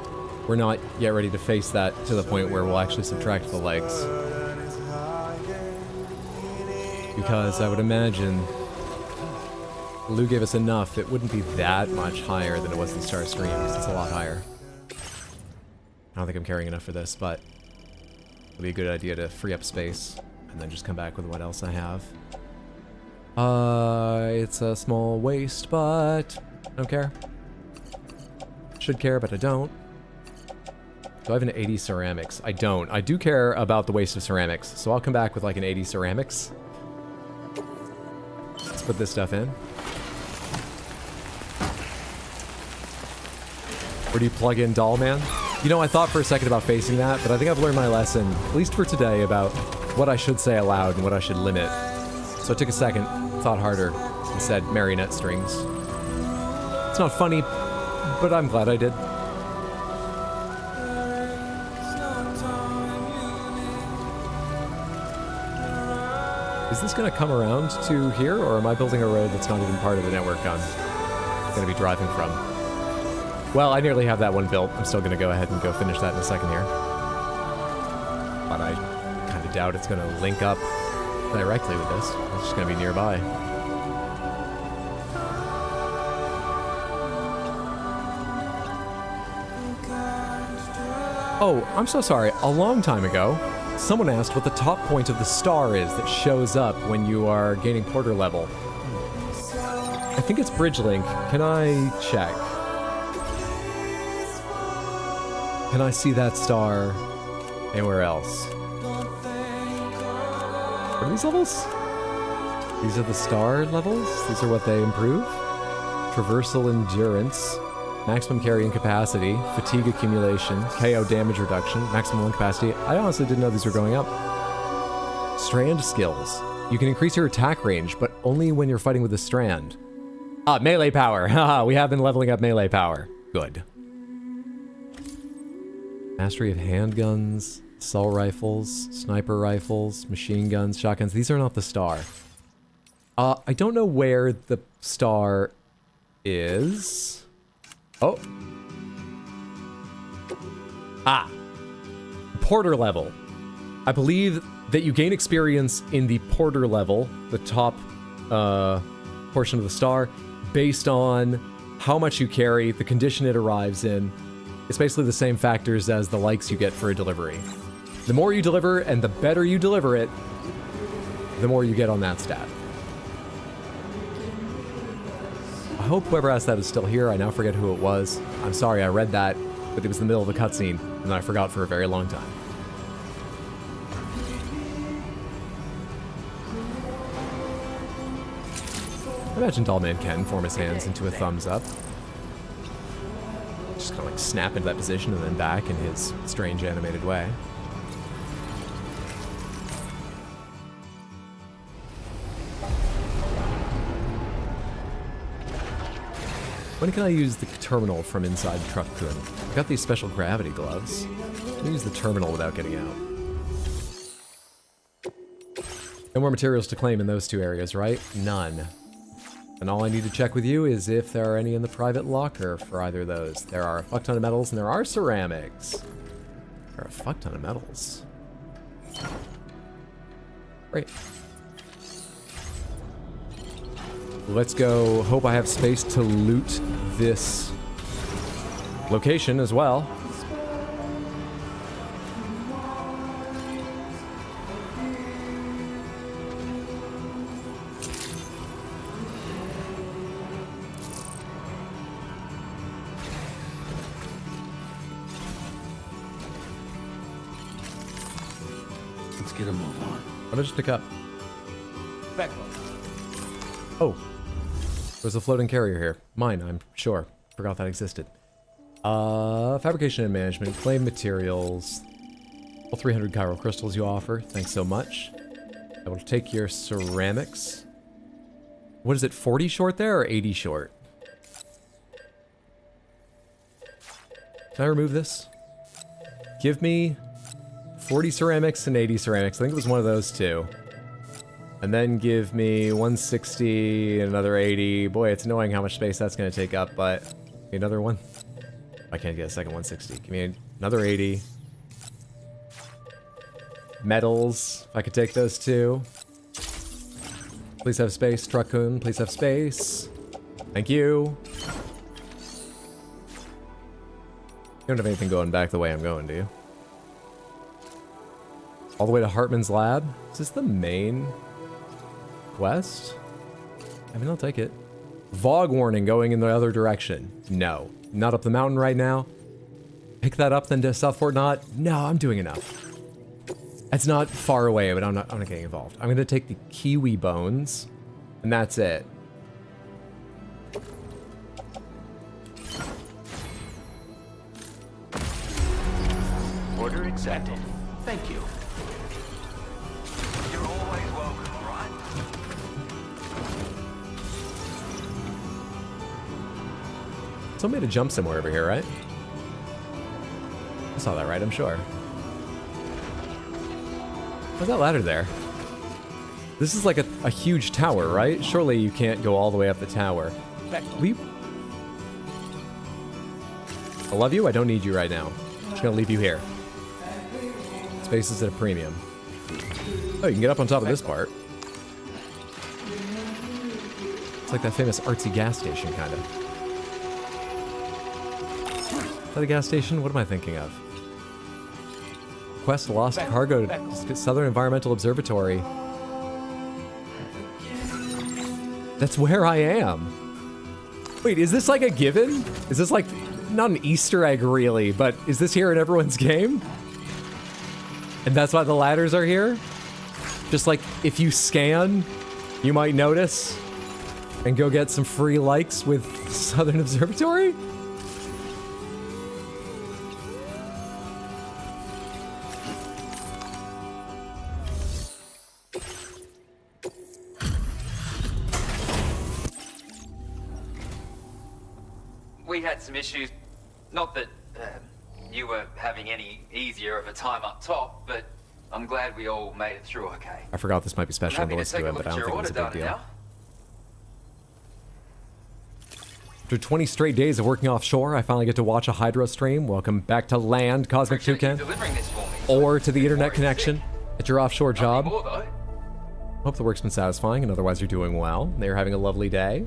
we're not yet ready to face that to the point where we'll actually subtract the likes. Because I would imagine Lou gave us enough, it wouldn't be that much higher than it was in Star Stream, because it's a lot higher. I don't think I'm carrying enough for this, but it'll be a good idea to free up space, and then just come back with what else I have. It's a small waste, but I don't care. Should care, but I don't. Do I have an 80 ceramics? I don't. I do care about the waste of ceramics, so I'll come back with like an 80 ceramics. Let's put this stuff in. Where do you plug in Dollman? You know, I thought for a second about facing that, but I think I've learned my lesson, at least for today, about what I should say aloud and what I should limit. So I took a second, thought harder, and said marionette strings. It's not funny, but I'm glad I did. Is this gonna come around to here, or am I building a road that's not even part of the network I'm gonna be driving from? Well, I nearly have that one built. I'm still gonna go ahead and go finish that in a second here. But I kind of doubt it's gonna link up directly with this. It's just gonna be nearby. Oh, I'm so sorry. A long time ago, someone asked what the top point of the star is that shows up when you are gaining porter level. I think it's Bridgelink. Can I check? Can I see that star anywhere else? What are these levels? These are the star levels? These are what they improve? Traversal endurance, maximum carrying capacity, fatigue accumulation, KO damage reduction, maximum lung capacity. I honestly didn't know these were going up. Strand skills. You can increase your attack range, but only when you're fighting with a strand. Ah, melee power. Haha, we have been leveling up melee power. Good. Mastery of handguns, assault rifles, sniper rifles, machine guns, shotguns. These are not the star. I don't know where the star is. Oh. Ah. Porter level. I believe that you gain experience in the Porter level, the top portion of the star, based on how much you carry, the condition it arrives in. It's basically the same factors as the likes you get for a delivery. The more you deliver and the better you deliver it, the more you get on that stat. I hope whoever asked that is still here. I now forget who it was. I'm sorry, I read that, but it was in the middle of a cutscene, and I forgot for a very long time. I imagine Dollman can form his hands into a thumbs up. Just kind of like snap into that position and then back in his strange animated way. When can I use the terminal from inside Truck Kun? I got these special gravity gloves. Let me use the terminal without getting out. No more materials to claim in those two areas, right? None. And all I need to check with you is if there are any in the private locker for either of those. There are a fuck ton of metals and there are ceramics. There are a fuck ton of metals. Great. Let's go. Hope I have space to loot this location as well. Let's get a move on. What did I just pick up? Back. Oh. There's a floating carrier here. Mine, I'm sure. Forgot that existed. Fabrication and management, claim materials. All 300 chiral crystals you offer. Thanks so much. I will take your ceramics. What is it, 40 short there or 80 short? Can I remove this? Give me 40 ceramics and 80 ceramics. I think it was one of those two. And then give me 160 and another 80. Boy, it's annoying how much space that's going to take up, but another one. I can't get a second 160. Give me another 80. Metals, if I could take those two. Please have space. Truck Kun, please have space. Thank you. You don't have anything going back the way I'm going, do you? All the way to Hartman's lab? Is this the main quest? I mean, I'll take it. Vog warning going in the other direction. No. Not up the mountain right now. Pick that up then to South Fort Knot. No, I'm doing enough. It's not far away, but I'm not getting involved. I'm gonna take the kiwi bones, and that's it. Order accepted. Thank you. You're always welcome, all right? Someone made a jump somewhere over here, right? I saw that right, I'm sure. Why's that ladder there? This is like a huge tower, right? Surely you can't go all the way up the tower. I love you, I don't need you right now. I'm just gonna leave you here. Space is at a premium. Oh, you can get up on top of this part. It's like that famous artsy gas station, kind of. Is that a gas station? What am I thinking of? Quest lost cargo to Southern Environmental Observatory. That's where I am. Wait, is this like a given? Is this like, not an Easter egg really, but is this here in everyone's game? And that's why the ladders are here? Just like, if you scan, you might notice and go get some free likes with Southern Observatory? we had some issues. Not that you were having any easier of a time up top, but I'm glad we all made it through okay. I forgot this might be special Happy to noise to take a it, look but I at don't your think it's a order big data deal. now. After 20 straight days of working offshore, I finally get to watch a Hydro stream. Welcome back to land, Cosmic Appreciate you Toucan. delivering this for me. Or to the internet connection at your offshore job. Nothing more, though. Hope the work's been satisfying, and otherwise you're doing well. They're having a lovely day.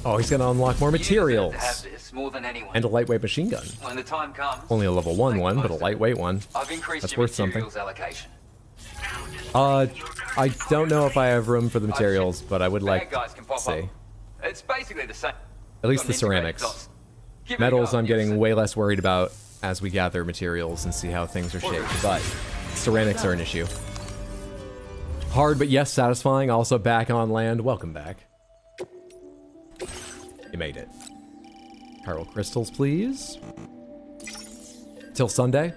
Oh, he's gonna unlock more You deserve materials. to have this more than anyone. And a lightweight machine gun. When the time comes, Only a level 1 one, but a lightweight one. I've increased That's your worth something. materials allocation. I don't know if I have room for the materials, but I would Bad like guys can to pop see. up. It's basically the same. At least Got the an integrated ceramics. DOS. Give it a Metals go, I'm you'll getting see. way less worried about as we gather materials and see how things are shaped, but ceramics are an issue. Hard, but yes, satisfying. Also back on land. Welcome back. You made it. Chiral crystals, please. Till Sunday?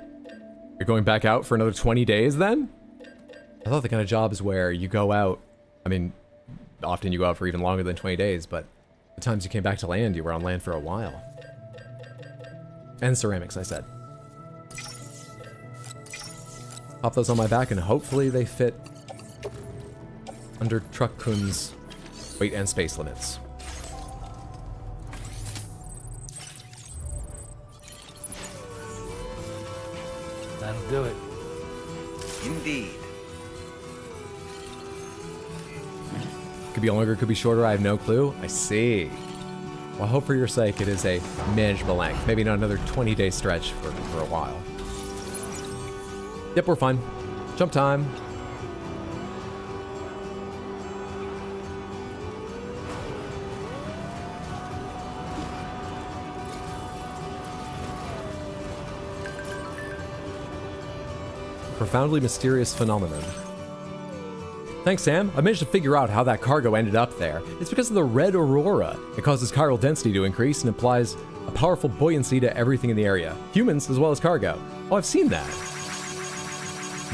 You're going back out for another 20 days then? I thought the kind of job is where you go out, I mean, often you go out for even longer than 20 days, but the times you came back to land, you were on land for a while. And ceramics, I said. Pop those on my back and hopefully they fit under Truck Kun's weight and space limits. That'll do it. Indeed. Could be longer, could be shorter, I have no clue. I see. Well, I hope for your sake it is a manageable length. Maybe not another 20-day stretch for a while. Yep, we're fine. Jump time. Profoundly mysterious phenomenon. Thanks, Sam. I managed to figure out how that cargo ended up there. It's because of the red aurora. It causes chiral density to increase and applies a powerful buoyancy to everything in the area. Humans as well as cargo. Oh, I've seen that.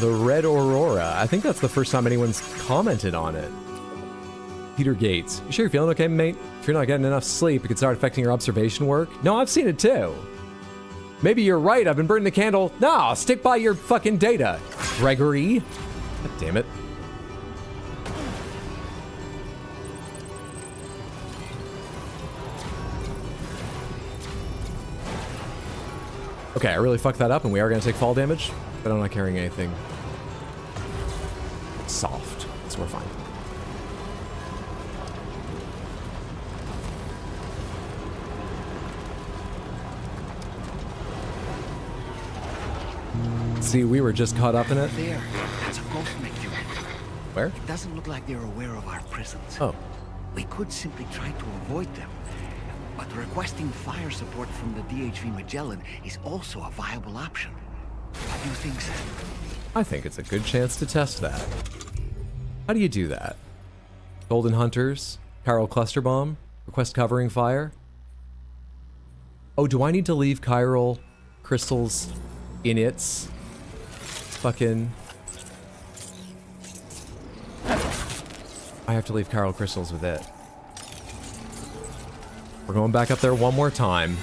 The red aurora. I think that's the first time anyone's commented on it. Peter Gates. You sure you're feeling okay, mate? If you're not getting enough sleep, it could start affecting your observation work. No, I've seen it too. Maybe you're right, I've been burning the candle. No, stick by your fucking data, Gregory. God damn it. Okay, I really fucked that up and we are gonna take fall damage, but I'm not carrying anything soft, so we're fine. See, we were just caught up in it. There, that's a ghost meteor. Where? It doesn't look like they're aware of our presence. Oh. We could simply try to avoid them. But requesting fire support from the DHV Magellan is also a viable option. What do you think, Sam? I think it's a good chance to test that. How do you do that? Golden Hunters, Chiral Cluster Bomb, request covering fire. Oh, do I need to leave Chiral crystals in its fucking... I have to leave Chiral crystals with it. We're going back up there one more time.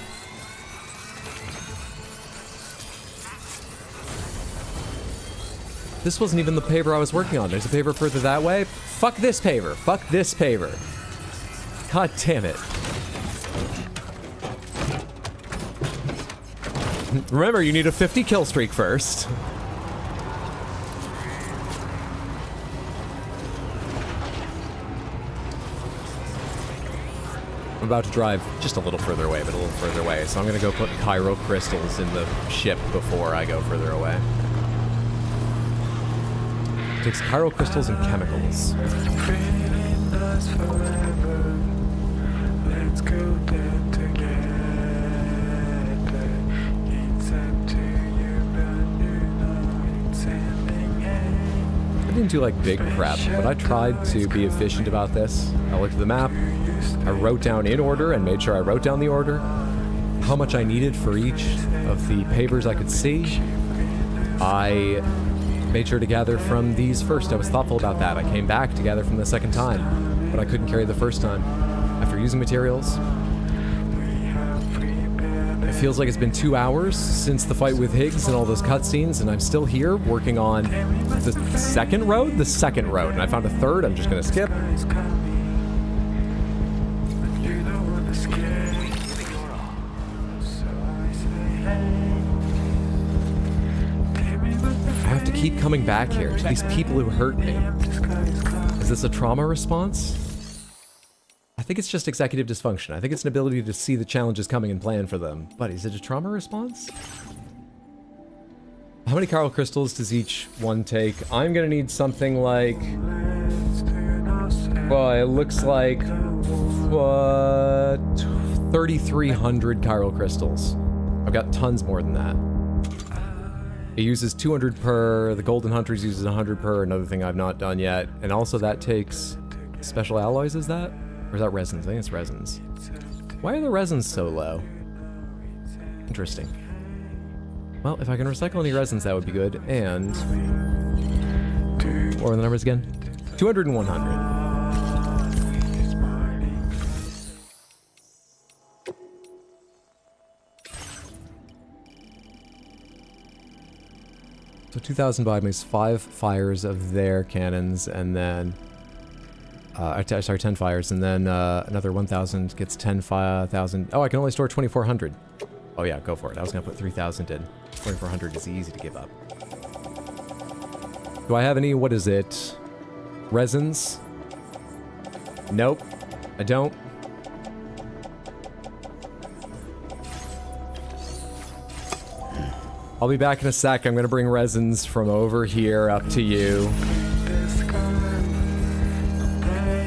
This wasn't even the paver I was working on. There's a paver further that way. Fuck this paver. Fuck this paver. God damn it. Remember, you need a 50 kill streak first. I'm about to drive just a little further away, but a little further away. So I'm gonna go put Chiral crystals in the ship before I go further away. It takes Chiral crystals and chemicals. I didn't do like big prep, but I tried to be efficient about this. I looked at the map, I wrote down in order and made sure I wrote down the order, how much I needed for each of the pavers I could see. I made sure to gather from these first. I was thoughtful about that. I came back to gather from the second time, but I couldn't carry the first time. After using materials, feels like it's been 2 hours since the fight with Higgs and all those cutscenes, and I'm still here working on the second road? The second road, and I found a third I'm just gonna skip. I have to keep coming back here to these people who hurt me. Is this a trauma response? I think it's just executive dysfunction. I think it's an ability to see the challenges coming and plan for them. But is it a trauma response? How many Chiral crystals does each one take? I'm gonna need something like... Well, it looks like... 3,300 Chiral crystals. I've got tons more than that. It uses 200 per, the Golden Hunters uses 100 per, another thing I've not done yet. And also that takes special alloys, is that? Or is that resins? I think it's resins. Why are the resins so low? Interesting. Well, if I can recycle any resins, that would be good. And... what are the numbers again? 200 and 100. So 2,000 by means 5 fires of their cannons, and then... sorry, 10 fires, and then another 1,000 gets 10,000. Oh, I can only store 2,400. Oh yeah, go for it. I was gonna put 3,000 in. 2,400 is easy to give up. Do I have any, what is it? Resins? Nope, I don't. I'll be back in a sec. I'm gonna bring resins from over here up to you.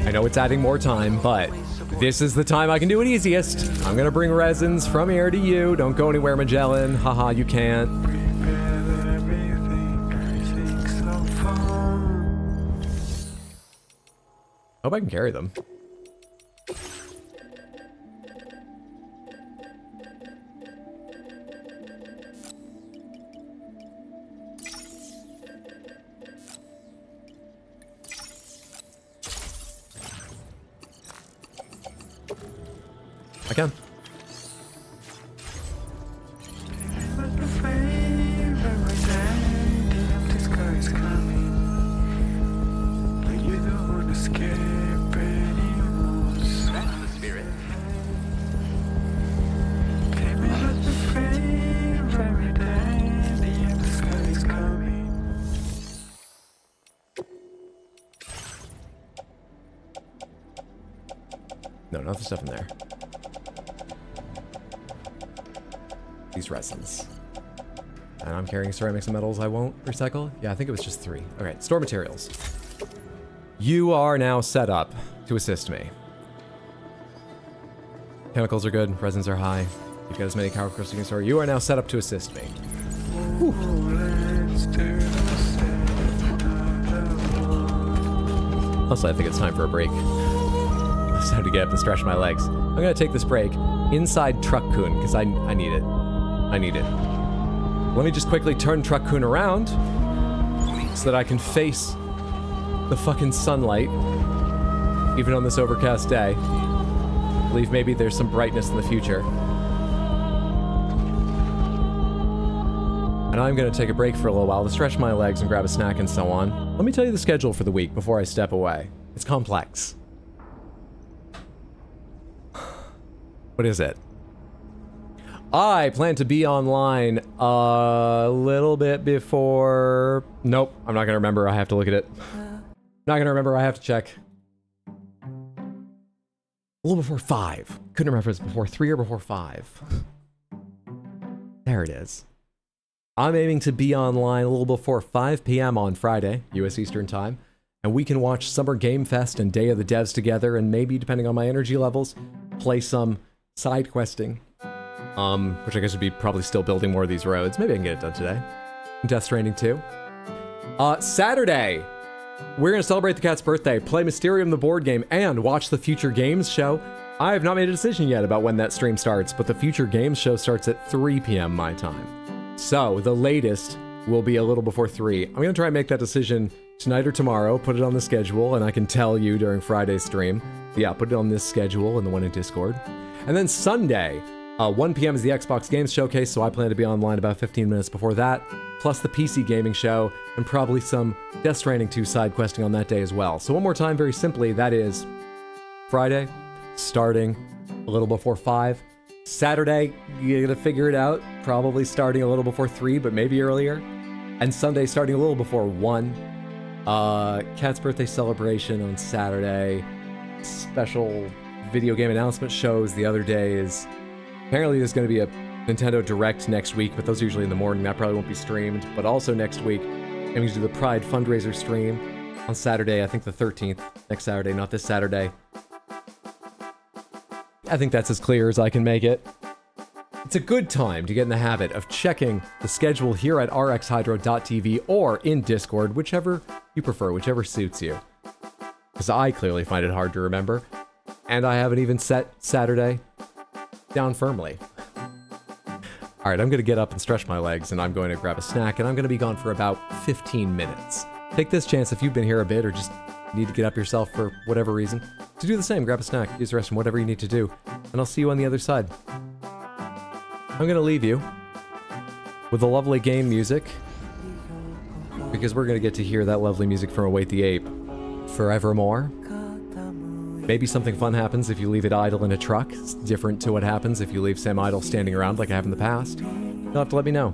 I know it's adding more time, but this is the time I can do it easiest. I'm gonna bring resins from here to you. Don't go anywhere, Magellan. Haha, you can't. Hope I can carry them. I can. No, not the stuff in there. These resins. And I'm carrying ceramics and metals I won't recycle. Yeah, I think it was just 3. Okay, store materials. You are now set up to assist me. Chemicals are good, resins are high. You've got as many Chiral crystals as you can store. You are now set up to assist me. Whew. Also, I think it's time for a break. It's time to get up and stretch my legs. I'm gonna take this break inside Truck-kun, because I need it. I need it. Let me just quickly turn Truck-kun around so that I can face the fucking sunlight, even on this overcast day. I believe maybe there's some brightness in the future. And I'm gonna take a break for a little while to stretch my legs and grab a snack and so on. Let me tell you the schedule for the week before I step away. It's complex. What is it? I plan to be online a little bit before... Nope, I'm not gonna remember. I have to look at it. Not gonna remember. I have to check. A little before 5. Couldn't remember if it's before 3 or before 5. There it is. I'm aiming to be online a little before 5 p.m. on Friday, US Eastern Time, and we can watch Summer Game Fest and Day of the Devs together, and maybe, depending on my energy levels, play some side questing. Which I guess would be probably still building more of these roads. Maybe I can get it done today. Death Stranding 2. Saturday, we're gonna celebrate the cat's birthday, play Mysterium the board game, and watch the Future Games show. I have not made a decision yet about when that stream starts, but the Future Games show starts at 3 p.m. my time. So, the latest will be a little before 3. I'm gonna try and make that decision tonight or tomorrow, put it on the schedule, and I can tell you during Friday's stream. Yeah, put it on this schedule and the one in Discord. And then Sunday, 1 p.m. is the Xbox Games Showcase, so I plan to be online about 15 minutes before that, plus the PC Gaming Show, and probably some Death Stranding 2 side questing on that day as well. So one more time, very simply, that is Friday, starting a little before 5. Saturday, you gotta figure it out, probably starting a little before 3, but maybe earlier. And Sunday, starting a little before 1. Cat's birthday celebration on Saturday. Special video game announcement shows the other days. Apparently there's going to be a Nintendo Direct next week, but those are usually in the morning. That probably won't be streamed. But also next week, I'm going to do the Pride fundraiser stream on Saturday, I think the 13th. Next Saturday, not this Saturday. I think that's as clear as I can make it. It's a good time to get in the habit of checking the schedule here at rxhydro.tv or in Discord, whichever you prefer, whichever suits you. Because I clearly find it hard to remember. And I haven't even set Saturday down firmly. Alright, I'm going to get up and stretch my legs, and I'm going to grab a snack, and I'm going to be gone for about 15 minutes. Take this chance if you've been here a bit, or just need to get up yourself for whatever reason, to do the same. Grab a snack, use the restroom, whatever you need to do, and I'll see you on the other side. I'm going to leave you with the lovely game music, because we're going to get to hear that lovely music from Await the Ape forevermore. Maybe something fun happens if you leave it idle in a truck. It's different to what happens if you leave Sam idle standing around like I have in the past. You'll have to let me know.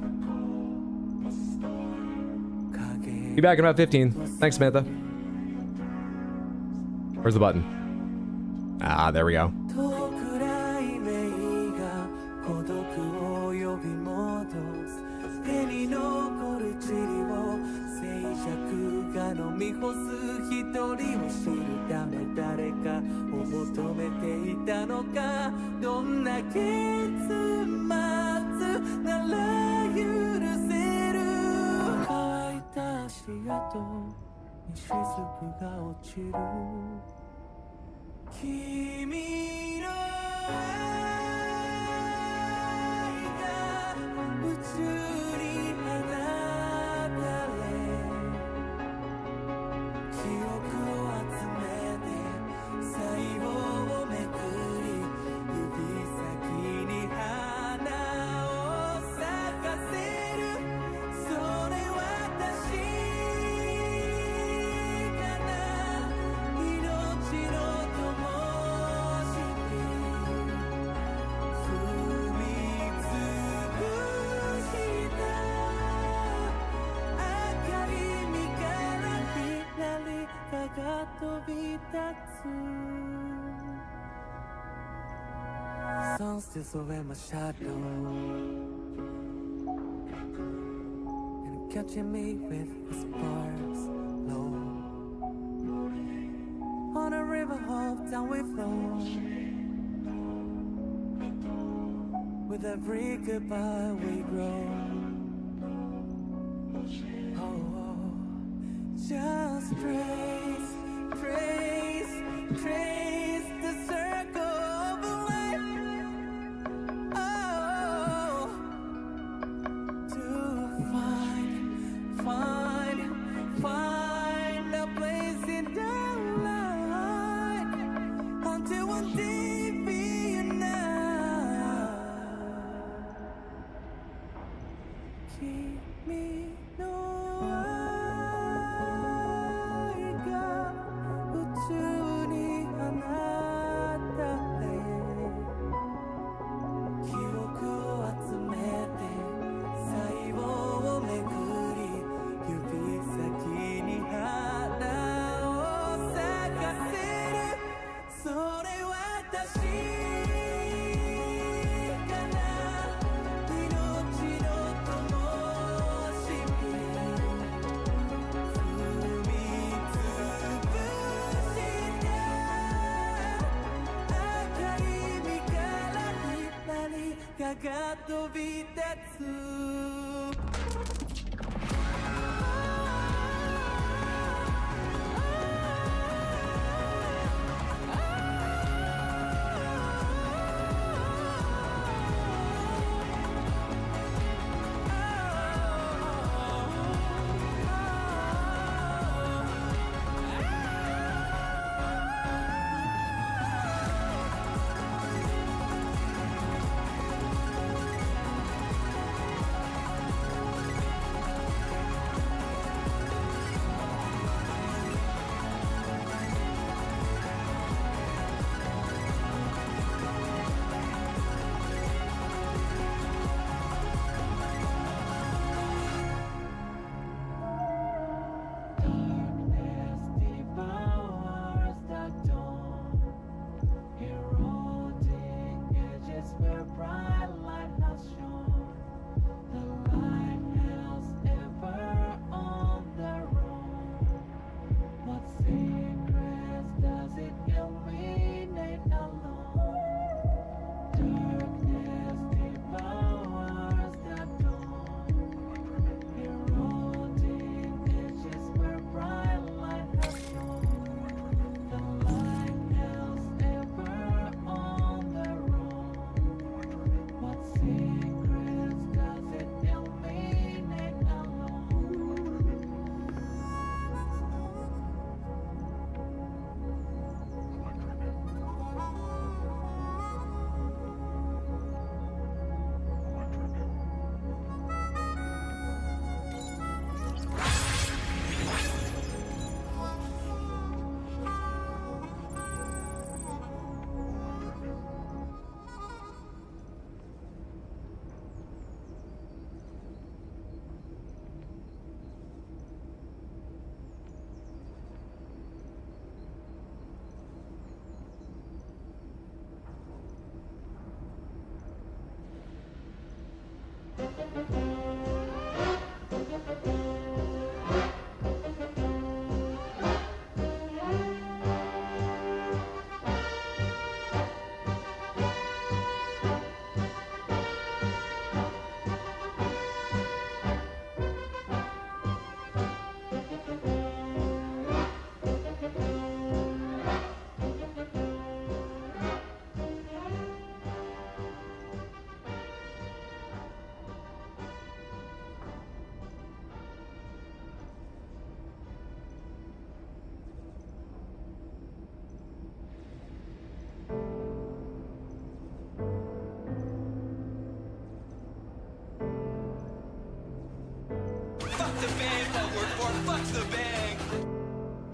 Be back in about 15. Thanks, Samantha. Where's the button? Ah, there we go. Sun still over my shadow, and catching me with the sparks low. On a river of down we flow. With every goodbye we grow. Oh, just trace, trace, trace the circle of life. Oh, to find a place in the light until one day be enough. Keep me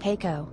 Keiko.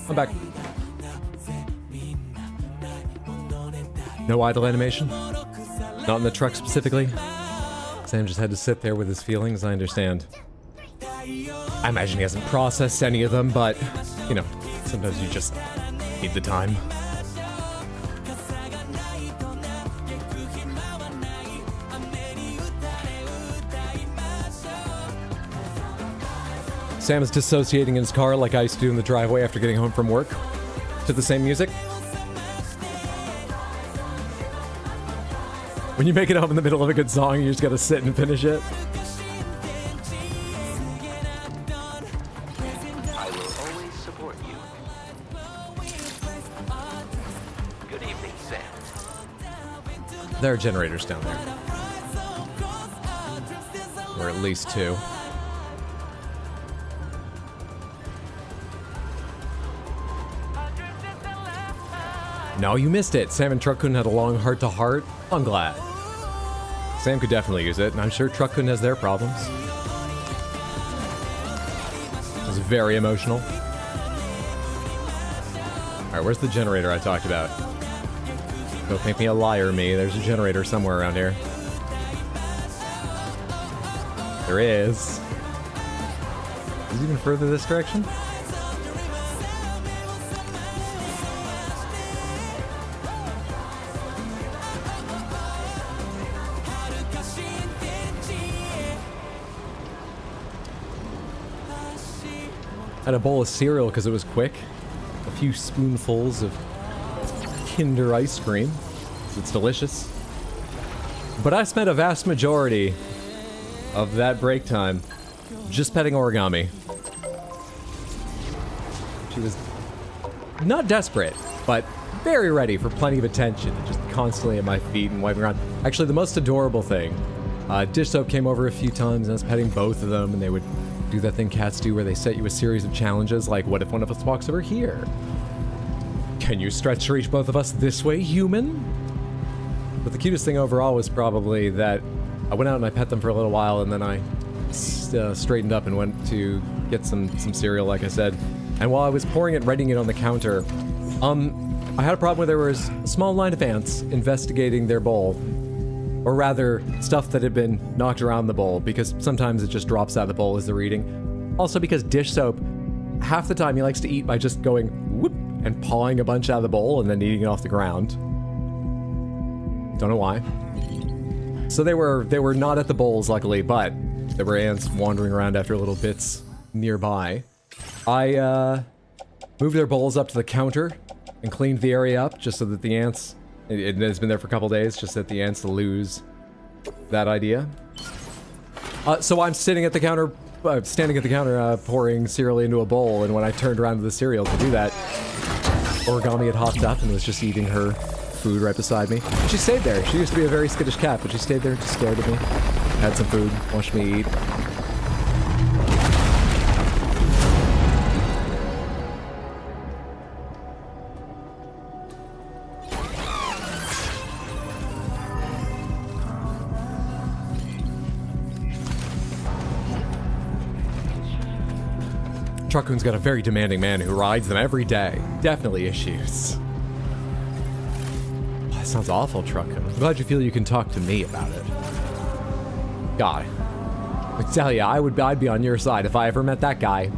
I'm back. No idle animation? Not in the truck specifically? Sam just had to sit there with his feelings, I understand. I imagine he hasn't processed any of them, but, you know, sometimes you just need the time. Sam is dissociating in his car like I used to do in the driveway after getting home from work, to the same music. When you make it up in the middle of a good song, you just gotta sit and finish it. I will always support you. Good evening, Sam. There are generators down there. Or at least two. No, you missed it. Sam and Truck-kun had a long heart-to-heart. I'm glad. Sam could definitely use it, and I'm sure Truck-kun has their problems. It was very emotional. Alright, where's the generator I talked about? Don't make me a liar, me. There's a generator somewhere around here. There is. Is it even further this direction? Had a bowl of cereal because it was quick. A few spoonfuls of Kinder ice cream. It's delicious. But I spent a vast majority of that break time just petting Origami. She was not desperate, but very ready for plenty of attention, just constantly at my feet and wiping around. Actually, the most adorable thing, Dish Soap came over a few times and I was petting both of them, and they would do that thing cats do where they set you a series of challenges, like, what if one of us walks over here? Can you stretch to reach both of us this way, human? But the cutest thing overall was probably that I went out and I pet them for a little while, and then I straightened up and went to get some cereal, like I said. And while I was pouring it, writing it on the counter, I had a problem where there was a small line of ants investigating their bowl. Or rather, stuff that had been knocked around the bowl, because sometimes it just drops out of the bowl as they're eating. Also because Dish Soap, half the time he likes to eat by just going whoop and pawing a bunch out of the bowl and then eating it off the ground. Don't know why. So they were not at the bowls, luckily, but there were ants wandering around after little bits nearby. I moved their bowls up to the counter and cleaned the area up just so that the ants... It has been there for a couple days, just that the ants lose that idea. So I'm sitting at the counter, standing at the counter, pouring cereal into a bowl, and when I turned around to the cereal to do that, Origami had hopped up and was just eating her food right beside me. She stayed there. She used to be a very skittish cat, but she stayed there and just stared at me. Had some food, watched me eat. Truckoon's got a very demanding man who rides them every day. Definitely issues. Oh, that sounds awful, Truckoon. I'm glad you feel you can talk to me about it. God. I tell you, I'd be on your side if I ever met that guy.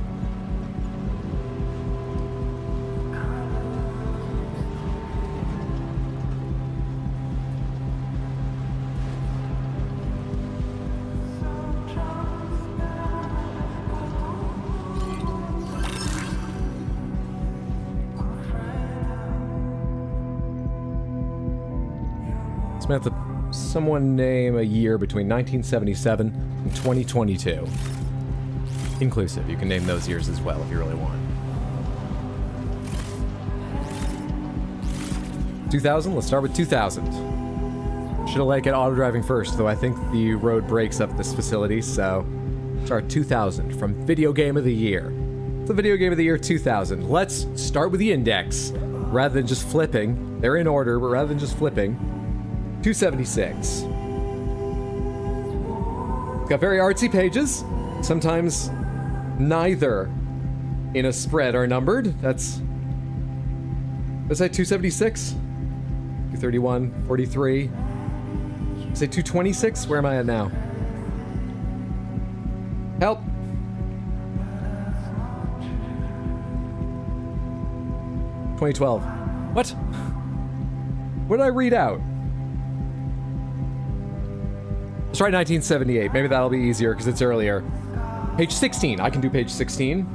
Samantha, someone name a year between 1977 and 2022. Inclusive. You can name those years as well if you really want. 2000? Let's start with 2000. Should have like it auto-driving first, though I think the road breaks up this facility, so start 2000 from Video Game of the Year. The Video Game of the Year 2000. Let's start with the index. Rather than just flipping, they're in order, but rather than just flipping, 276. It's got very artsy pages. Sometimes neither in a spread are numbered. That's that 276? 231, 43. Say 226? Where am I at now? Help. $2012. What? What did I read out? Let's try 1978. Maybe that'll be easier because it's earlier. Page 16. I can do page 16.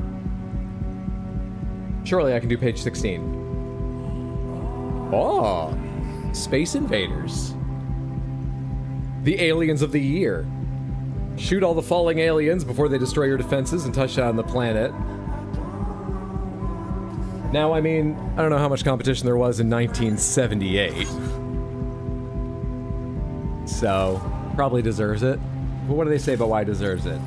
Surely I can do page 16. Oh. Space Invaders. The aliens of the year. Shoot all the falling aliens before they destroy your defenses and touch down the planet. Now, I mean, I don't know how much competition there was in 1978. So, probably deserves it. But what do they say about why it deserves it?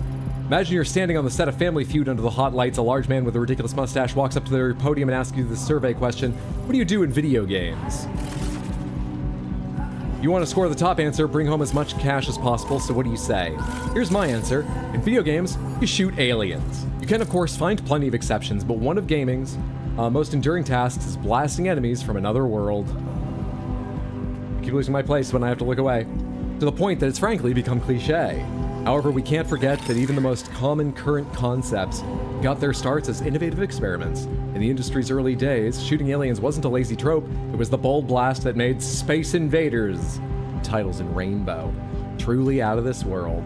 Imagine you're standing on the set of Family Feud under the hot lights. A large man with a ridiculous mustache walks up to the podium and asks you the survey question. What do you do in video games? You want to score the top answer, bring home as much cash as possible, so what do you say? Here's my answer. In video games, you shoot aliens. You can, of course, find plenty of exceptions, but one of gaming's most enduring tasks is blasting enemies from another world. I keep losing my place when I have to look away. To the point that it's frankly become cliche. However, we can't forget that even the most common current concepts got their starts as innovative experiments. In the industry's early days, shooting aliens wasn't a lazy trope, it was the bold blast that made Space Invaders, titles in rainbow, truly out of this world.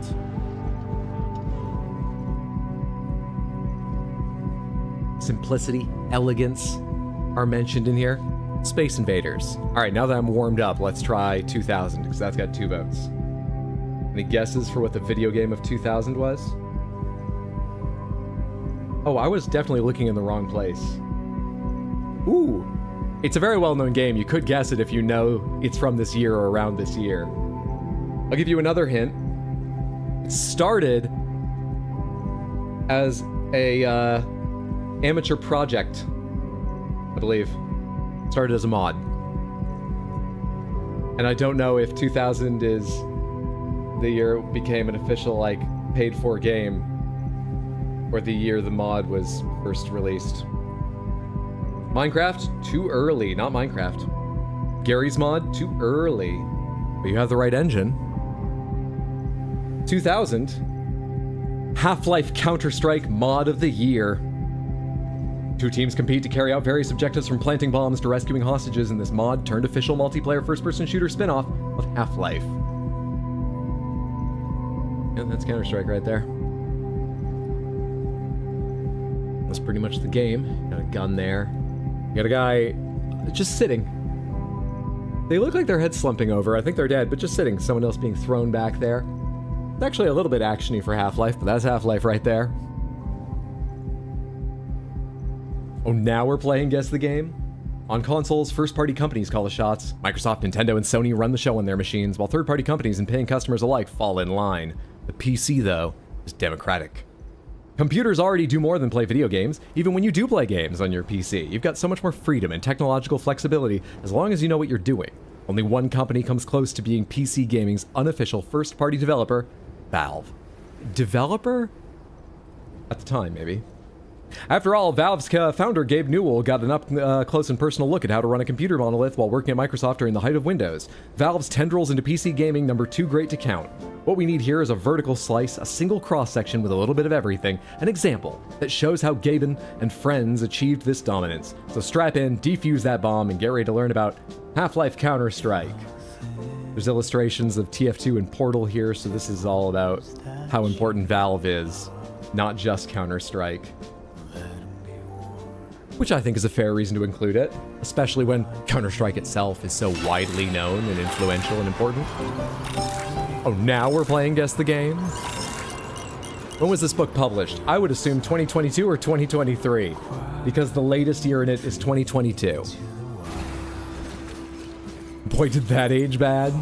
Simplicity, elegance are mentioned in here. Space Invaders. All right, now that I'm warmed up, let's try 2000, because that's got 2 votes. Any guesses for what the video game of 2000 was? Oh, I was definitely looking in the wrong place. Ooh, it's a very well-known game. You could guess it if you know it's from this year or around this year. I'll give you another hint. It started as a amateur project, I believe. It started as a mod. And I don't know if 2000 is the year it became an official, like, paid-for game, or the year the mod was first released. Minecraft? Too early. Not Minecraft. Gary's mod? Too early. But you have the right engine. 2000. Half-Life Counter-Strike Mod of the Year. 2 teams compete to carry out various objectives from planting bombs to rescuing hostages in this mod-turned-official multiplayer first-person shooter spin-off of Half-Life. Yeah, that's Counter-Strike right there. That's pretty much the game. Got a gun there. You got a guy just sitting. They look like their head's slumping over. I think they're dead, but just sitting. Someone else being thrown back there. It's actually a little bit action-y for Half-Life, but that's Half-Life right there. Oh, now we're playing Guess the Game? On consoles, first-party companies call the shots. Microsoft, Nintendo, and Sony run the show on their machines, while third-party companies and paying customers alike fall in line. The PC, though, is democratic. Computers already do more than play video games. Even when you do play games on your PC, you've got so much more freedom and technological flexibility as long as you know what you're doing. Only one company comes close to being PC gaming's unofficial first-party developer, Valve. Developer? At the time, maybe. After all, Valve's founder Gabe Newell got an up-close and personal look at how to run a computer monolith while working at Microsoft during the height of Windows. Valve's tendrils into PC gaming number too great to count. What we need here is a vertical slice, a single cross-section with a little bit of everything, an example that shows how Gaben and friends achieved this dominance. So strap in, defuse that bomb, and get ready to learn about Half-Life Counter-Strike. There's illustrations of TF2 and Portal here, so this is all about how important Valve is, not just Counter-Strike. Which I think is a fair reason to include it, especially when Counter-Strike itself is so widely known and influential and important. Oh, now we're playing Guess the Game? When was this book published? I would assume 2022 or 2023, because the latest year in it is 2022. Boy, did that age bad.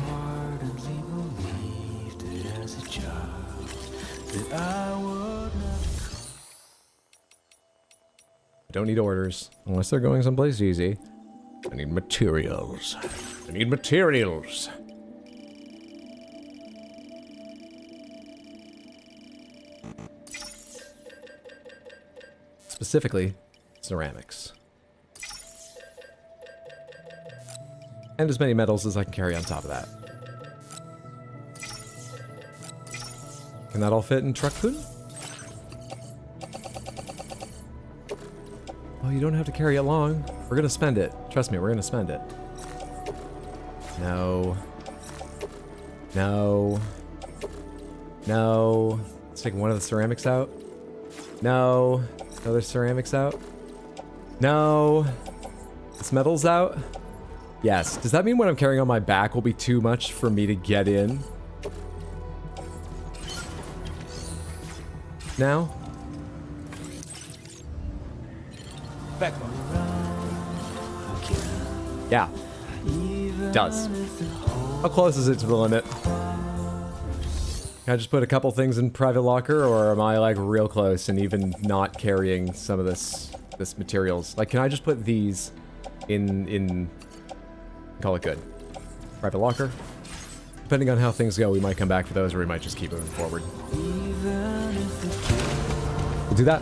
Don't need orders, unless they're going someplace easy. I need materials. I need materials. Specifically, ceramics. And as many metals as I can carry on top of that. Can that all fit in truck food? Oh, you don't have to carry it long. We're gonna spend it. Trust me, we're gonna spend it. No. No. No. Let's take one of the ceramics out. No. Other ceramics out. No. This metal's out. Yes. Does that mean what I'm carrying on my back will be too much for me to get in? Now? Back up. Yeah. Does. How close is it to the limit? Can I just put a couple things in private locker, or am I like real close and even not carrying some of this materials? Like, can I just put these in call it good? Private locker? Depending on how things go, we might come back for those, or we might just keep moving forward. We'll do that.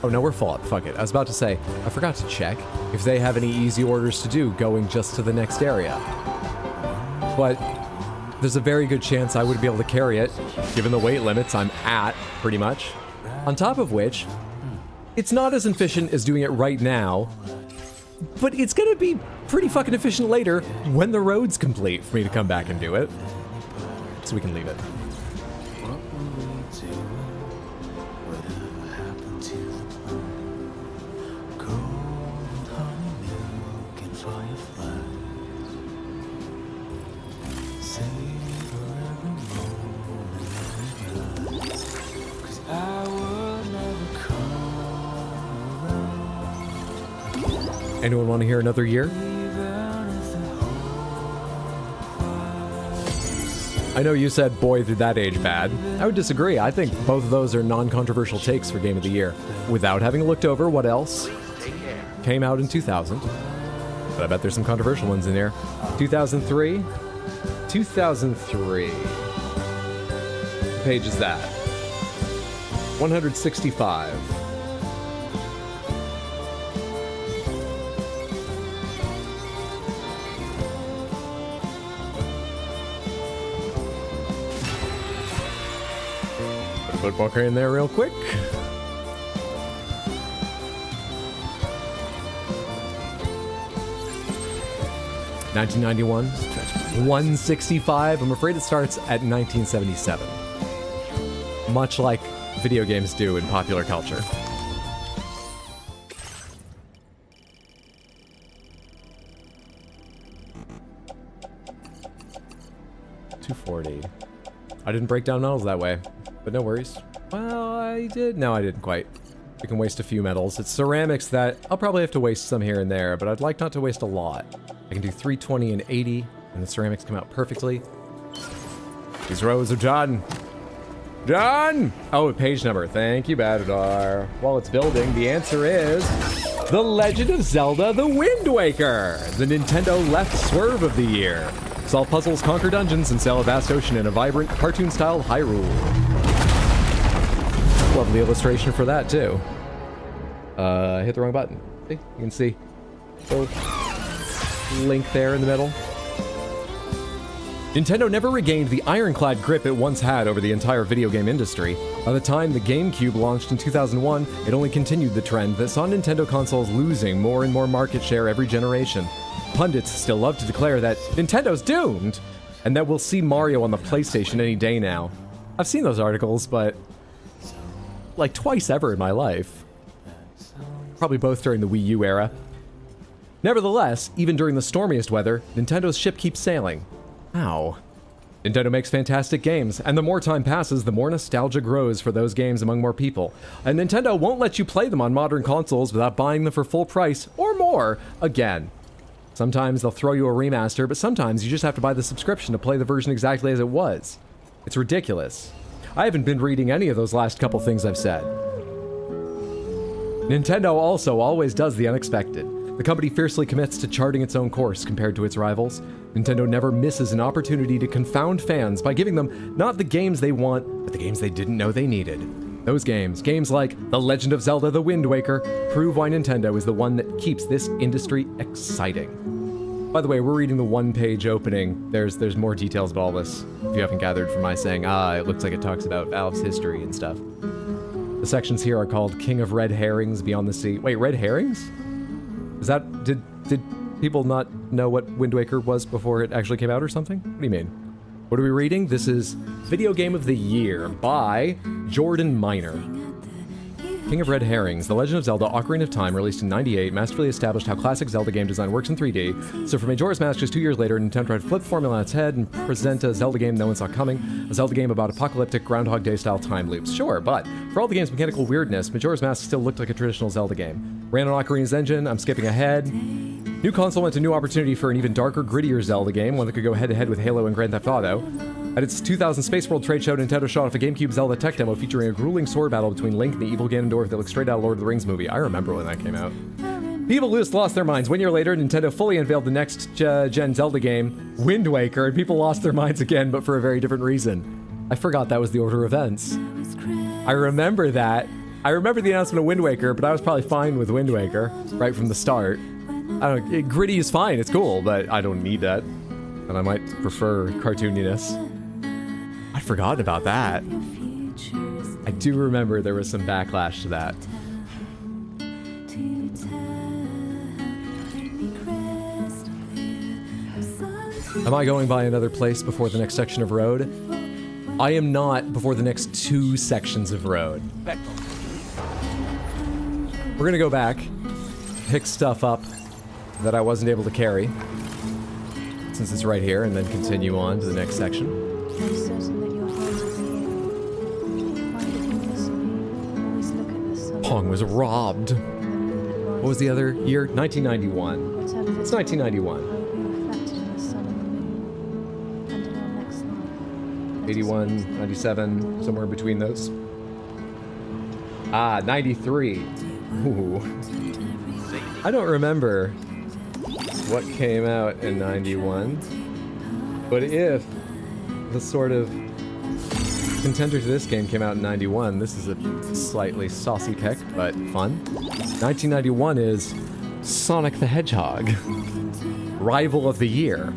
Oh no, we're full up. Fuck it. I was about to say, I forgot to check if they have any easy orders to do going just to the next area. But there's a very good chance I would be able to carry it, given the weight limits I'm at, pretty much. On top of which, it's not as efficient as doing it right now, but it's gonna be pretty fucking efficient later when the road's complete for me to come back and do it. So we can leave it. Anyone want to hear another year? I know you said, boy, did that age bad. I would disagree. I think both of those are non-controversial takes for Game of the Year. Without having looked over what else came out in 2000. But I bet there's some controversial ones in there. 2003? 2003. What page is that? 165. Put Walker in there real quick. (1991), 165. I'm afraid it starts at 1977. Much like video games do in popular culture. $240. I didn't break down metals that way. but no worries. Well, I did. No, I didn't quite. We can waste a few metals. It's ceramics that I'll probably have to waste some here and there, but I'd like not to waste a lot. I can do 320 and 80, and the ceramics come out perfectly. These rows are done. Done! Oh, a page number. Thank you, Badadar. While it's building, the answer is The Legend of Zelda: The Wind Waker, the Nintendo left swerve of the year. Solve puzzles, conquer dungeons, and sail a vast ocean in a vibrant, cartoon-style Hyrule. Lovely illustration for that, too. Hit the wrong button. See? You can see. Little Link there in the middle. Nintendo never regained the ironclad grip it once had over the entire video game industry. By the time the GameCube launched in 2001, it only continued the trend that saw Nintendo consoles losing more and more market share every generation. Pundits still love to declare that Nintendo's doomed, and that we'll see Mario on the PlayStation any day now. I've seen those articles, but like twice ever in my life. Probably both during the Wii U era. Nevertheless, even during the stormiest weather, Nintendo's ship keeps sailing. How? Nintendo makes fantastic games, and the more time passes, the more nostalgia grows for those games among more people. And Nintendo won't let you play them on modern consoles without buying them for full price, or more, again. Sometimes they'll throw you a remaster, but sometimes you just have to buy the subscription to play the version exactly as it was. It's ridiculous. I haven't been reading any of those last couple things I've said. Nintendo also always does the unexpected. The company fiercely commits to charting its own course compared to its rivals. Nintendo never misses an opportunity to confound fans by giving them not the games they want, but the games they didn't know they needed. Those games like The Legend of Zelda: The Wind Waker, prove why Nintendo is the one that keeps this industry exciting. By the way, we're reading the one-page opening. There's more details about all this, if you haven't gathered from my saying, it looks like it talks about Valve's history and stuff. The sections here are called King of Red Herrings, Beyond the Sea. Wait, Red Herrings? Is that, did people not know what Wind Waker was before it actually came out or something? What do you mean? What are we reading? This is Video Game of the Year by Jordan Miner. King of Red Herrings, The Legend of Zelda: Ocarina of Time, released in '98, masterfully established how classic Zelda game design works in 3D. So for Majora's Mask just 2 years later, Nintendo tried to flip the formula on its head and present a Zelda game no one saw coming, a Zelda game about apocalyptic Groundhog Day-style time loops. Sure, but for all the game's mechanical weirdness, Majora's Mask still looked like a traditional Zelda game. Ran on Ocarina's engine, I'm skipping ahead. New console went to new opportunity for an even darker, grittier Zelda game, one that could go head-to-head with Halo and Grand Theft Auto. At its 2000 Space World trade show, Nintendo showed off a GameCube Zelda tech demo featuring a grueling sword battle between Link and the evil Ganondorf that looked straight out of Lord of the Rings movie. I remember when that came out. People just lost their minds. 1 year later, Nintendo fully unveiled the next-gen Zelda game, Wind Waker, and people lost their minds again, but for a very different reason. I forgot that was the order of events. I remember that. I remember the announcement of Wind Waker, but I was probably fine with Wind Waker right from the start. I don't know, gritty is fine, it's cool, but I don't need that. And I might prefer cartooniness. I'd forgotten about that. I do remember there was some backlash to that. Am I going by another place before the next section of road? I am not before the next 2 sections of road. We're gonna go back, pick stuff up that I wasn't able to carry, since it's right here, and then continue on to the next section. Pong was robbed. What was the other year? 1991. It's 1991. 81, 97, somewhere between those. 93. Ooh. I don't remember what came out in 91, but if the sort of contender to this game came out in 91, this is a slightly saucy pick, but fun. 1991 is Sonic the Hedgehog. Rival of the Year.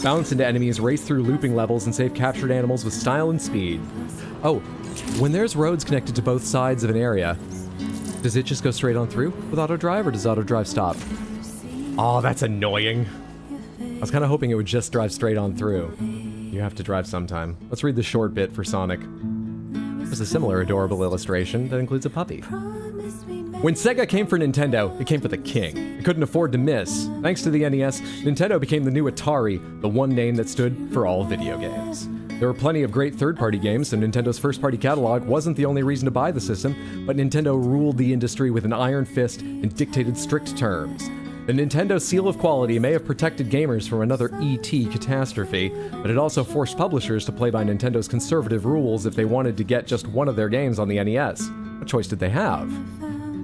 Bounce into enemies, race through looping levels, and save captured animals with style and speed. Oh, when there's roads connected to both sides of an area, does it just go straight on through with auto drive, or does auto drive stop? Oh, that's annoying. I was kind of hoping it would just drive straight on through. You have to drive sometime. Let's read the short bit for Sonic. There's a similar adorable illustration that includes a puppy. When Sega came for Nintendo, it came for the king. It couldn't afford to miss. Thanks to the NES, Nintendo became the new Atari, the one name that stood for all video games. There were plenty of great third-party games, and Nintendo's first-party catalog wasn't the only reason to buy the system, but Nintendo ruled the industry with an iron fist and dictated strict terms. The Nintendo seal of quality may have protected gamers from another E.T. catastrophe, but it also forced publishers to play by Nintendo's conservative rules if they wanted to get just one of their games on the NES. What choice did they have?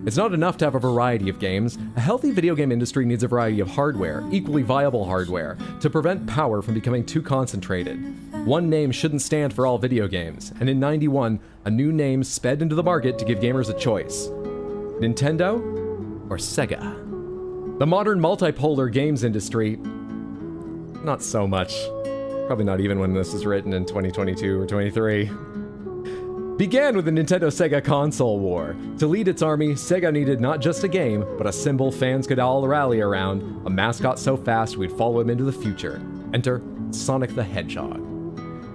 It's not enough to have a variety of games. A healthy video game industry needs a variety of hardware, equally viable hardware, to prevent power from becoming too concentrated. One name shouldn't stand for all video games, and in '91, a new name sped into the market to give gamers a choice. Nintendo or Sega? The modern multipolar games industry, not so much. Probably not even when this is written in 2022 or 23. Began with the Nintendo-Sega console war. To lead its army, Sega needed not just a game, but a symbol fans could all rally around, a mascot so fast we'd follow him into the future. Enter Sonic the Hedgehog.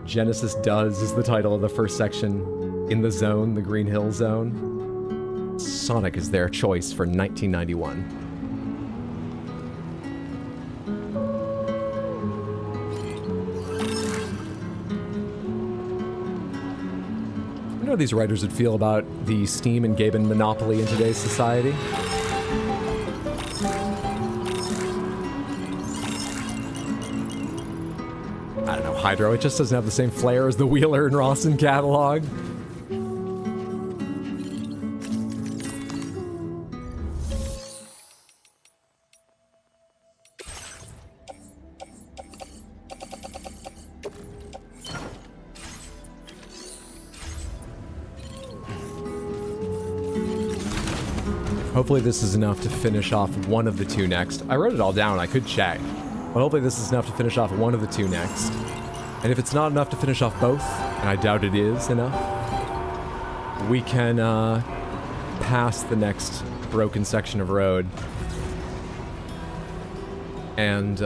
Genesis Does is the title of the first section. In the Zone, the Green Hill Zone. Sonic is their choice for 1991. I wonder how these writers would feel about the Steam and Gaben monopoly in today's society. I don't know, Hydro, it just doesn't have the same flair as the Wheeler and Rawson catalog. Hopefully this is enough to finish off one of the two next. I wrote it all down, I could check. But hopefully this is enough to finish off one of the two next. And if it's not enough to finish off both, and I doubt it is enough, we can pass the next broken section of road and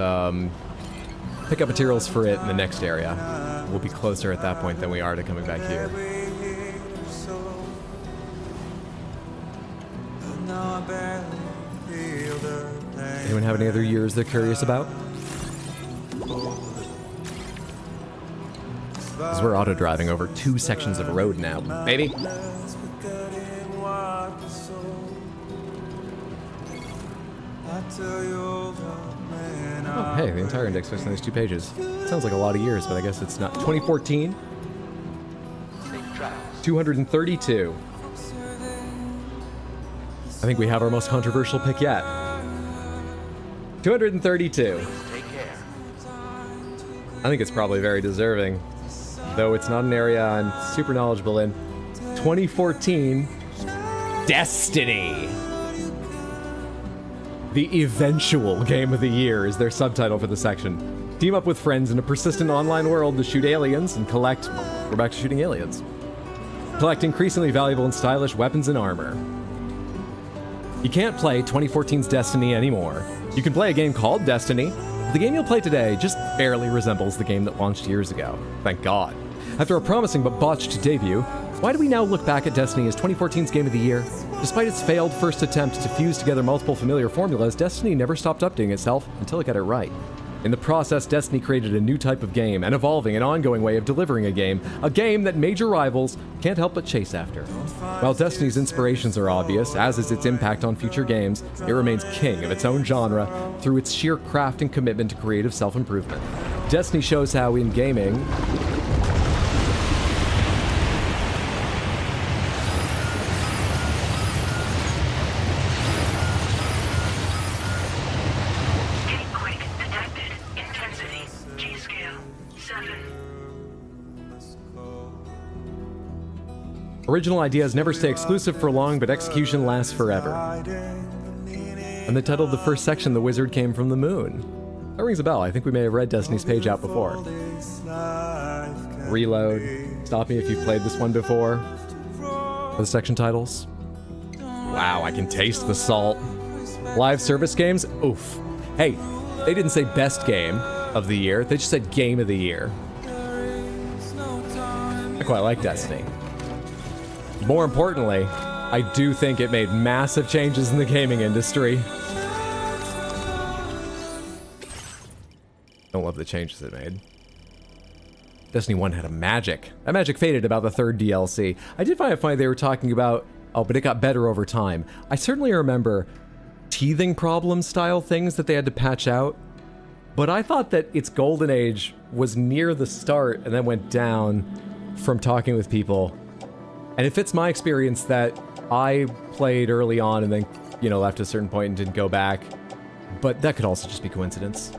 pick up materials for it in the next area. We'll be closer at that point than we are to coming back here. Anyone have any other years they're curious about? Because we're auto-driving over 2 sections of road now, baby. Oh, hey, the entire index fits on these 2 pages. Sounds like a lot of years, but I guess it's not. 2014. 232. I think we have our most controversial pick yet. 232. I think it's probably very deserving, though it's not an area I'm super knowledgeable in. 2014, Destiny. The eventual game of the year is their subtitle for the section. Team up with friends in a persistent online world to shoot aliens and collect... We're back to shooting aliens. Collect increasingly valuable and stylish weapons and armor. You can't play 2014's Destiny anymore. You can play a game called Destiny, but the game you'll play today just barely resembles the game that launched years ago. Thank God. After a promising but botched debut, why do we now look back at Destiny as 2014's Game of the Year? Despite its failed first attempt to fuse together multiple familiar formulas, Destiny never stopped updating itself until it got it right. In the process, Destiny created a new type of game, an evolving and ongoing way of delivering a game that major rivals can't help but chase after. While Destiny's inspirations are obvious, as is its impact on future games, it remains king of its own genre through its sheer craft and commitment to creative self-improvement. Destiny shows how in gaming... Original ideas never stay exclusive for long, but execution lasts forever. And the title of the first section, The Wizard Came from the Moon. That rings a bell. I think we may have read Destiny's page out before. Reload. Stop me if you've played this one before. For the section titles. Wow, I can taste the salt. Live service games? Oof. Hey, they didn't say best game of the year. They just said game of the year. I quite like Destiny. More importantly, I do think it made massive changes in the gaming industry. Don't love the changes it made. Destiny 1 had a magic. That magic faded about the 3rd DLC. I did find it funny they were talking about, oh, but it got better over time. I certainly remember teething problem style things that they had to patch out, but I thought that its golden age was near the start and then went down from talking with people. And it fits my experience that I played early on and then, you know, left at a certain point and didn't go back. But that could also just be coincidence.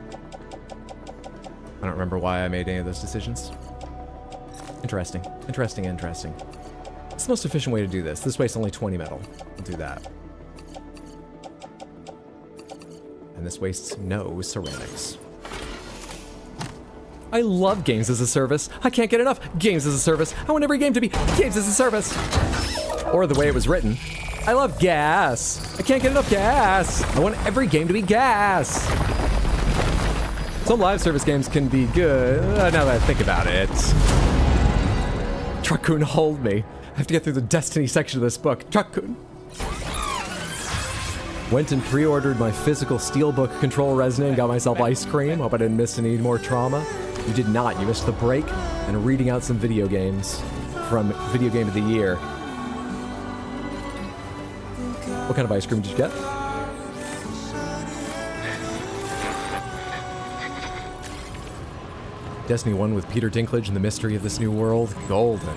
I don't remember why I made any of those decisions. Interesting. Interesting, interesting. It's the most efficient way to do this. This wastes only 20 metal. We'll do that. And this wastes no ceramics. I love games as a service. I can't get enough games as a service. I want every game to be games as a service. Or the way it was written. I love gas. I can't get enough gas. I want every game to be gas. Some live service games can be good, now that I think about it. Truckun, hold me. I have to get through the Destiny section of this book. Truckun. Went and pre-ordered my physical Steelbook Control Resonant and got myself ice cream. Hope I didn't miss any more trauma. You did not. You missed the break and reading out some video games from Video Game of the Year. What kind of ice cream did you get? Destiny 1 with Peter Dinklage and the Mystery of This New World. Golden.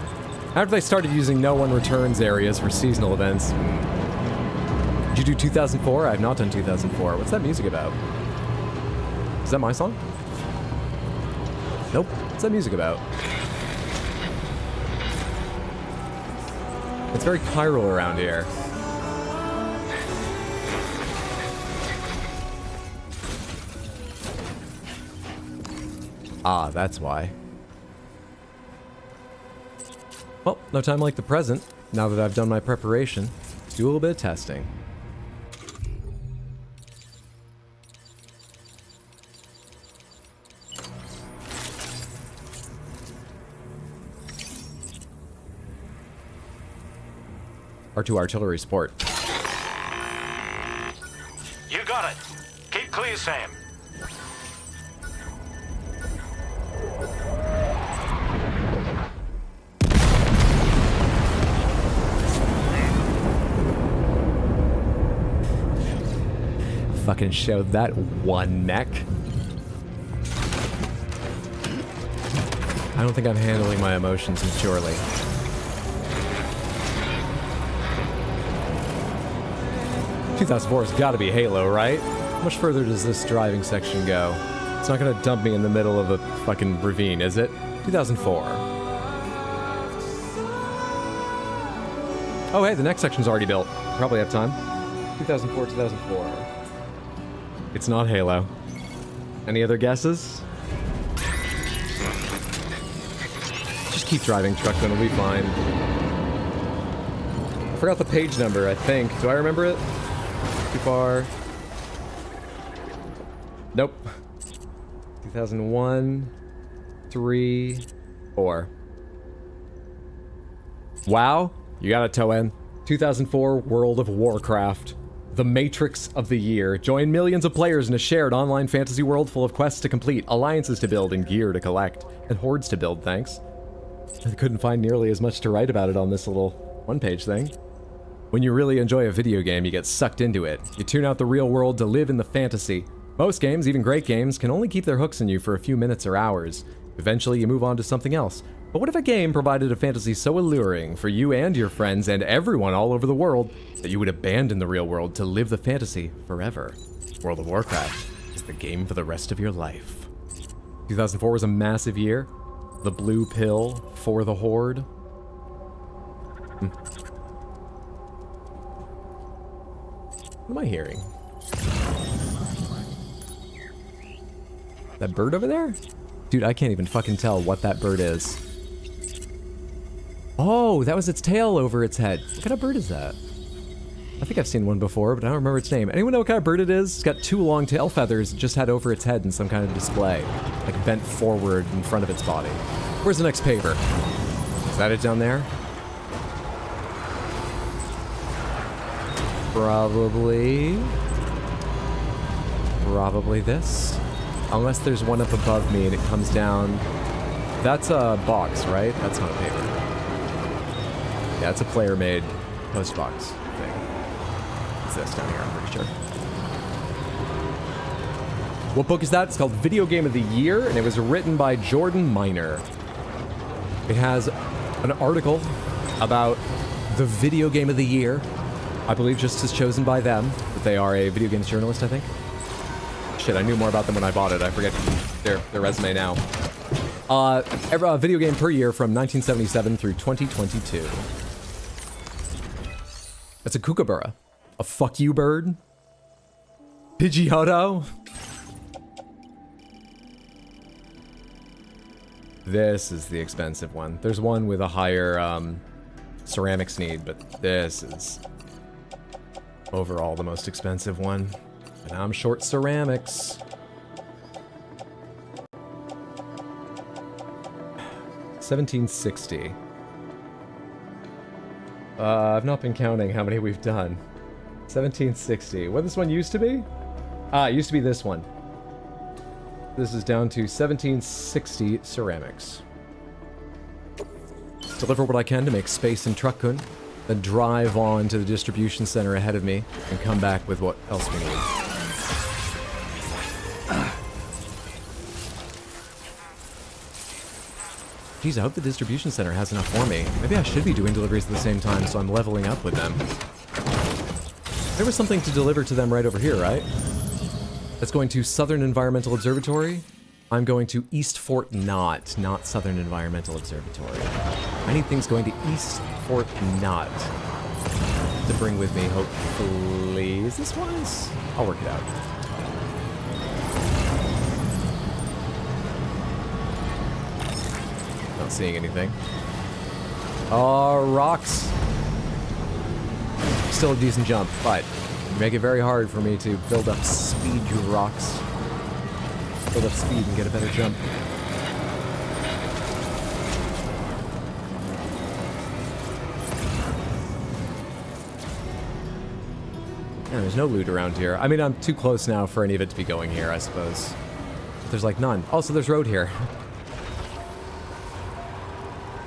After they started using No One Returns areas for seasonal events. Did you do 2004? I have not done 2004. What's that music about? Is that my song? Nope. What's that music about? It's very chiral around here. Ah, that's why. Well, no time like the present. Now that I've done my preparation, let's do a little bit of testing. R2 artillery support. You got it. Keep clear, Sam. Fucking showed that one mech. I don't think I'm handling my emotions maturely. "2004 has got to be Halo, right? How much further does this driving section go? It's not gonna dump me in the middle of a fucking ravine, is it? 2004. Oh hey, the next section's already built. Probably have time. 2004, 2004. It's not Halo. Any other guesses? Just keep driving, truck, then it'll be fine. I forgot the page number, I think. Do I remember it? Too far. Nope. 2001, 3, 4. Wow, you got it, Toen. 2004 World of Warcraft. The Matrix of the Year. Join millions of players in a shared online fantasy world full of quests to complete, alliances to build, and gear to collect. And hordes to build, thanks. I couldn't find nearly as much to write about it on this little one-page thing. When you really enjoy a video game, you get sucked into it. You tune out the real world to live in the fantasy. Most games, even great games, can only keep their hooks in you for a few minutes or hours. Eventually, you move on to something else. But what if a game provided a fantasy so alluring for you and your friends and everyone all over the world that you would abandon the real world to live the fantasy forever? World of Warcraft is the game for the rest of your life. 2004 was a massive year. The blue pill for the Horde. What am I hearing? That bird over there? Dude, I can't even fucking tell what that bird is. Oh, that was its tail over its head. What kind of bird is that? I think I've seen one before, but I don't remember its name. Anyone know what kind of bird it is? It's got two long tail feathers it just had over its head in some kind of display. Like bent forward in front of its body. Where's the next paper? Is that it down there? Probably this. Unless there's one up above me and it comes down That's a box, right? That's not a paper. Yeah, it's a player-made post box thing. It's this down here, I'm pretty sure. What book is that? It's called Video Game of the Year, and it was written by Jordan Miner. It has an article about the Video Game of the Year. I believe just as chosen by them, but they are a video games journalist, I think. Shit, I knew more about them when I bought it. I forget their resume now. Every video game per year from 1977 through 2022. That's a kookaburra. A fuck you bird. Pidgeotto. This is the expensive one. There's one with a higher ceramics need, but this is overall the most expensive one. And I'm short ceramics. $17.60. I've not been counting how many we've done. $17.60. What this one used to be? It used to be this one. This is down to $17.60 ceramics. Deliver what I can to make space in Truckun, then drive on to the distribution center ahead of me and come back with what else we need. Geez, I hope the distribution center has enough for me. Maybe I should be doing deliveries at the same time so I'm leveling up with them. There was something to deliver to them right over here, right? That's going to Southern Environmental Observatory. I'm going to East Fort Knott, not Southern Environmental Observatory. I need things going to East Fort Knott to bring with me, hopefully. Is this wise? I'll work it out. Not seeing anything. Rocks. Still a decent jump, but you make it very hard for me to build up speed rocks. Build up speed and get a better jump. Yeah, there's no loot around here. I mean, I'm too close now for any of it to be going here, I suppose. But there's like none. Also, there's road here.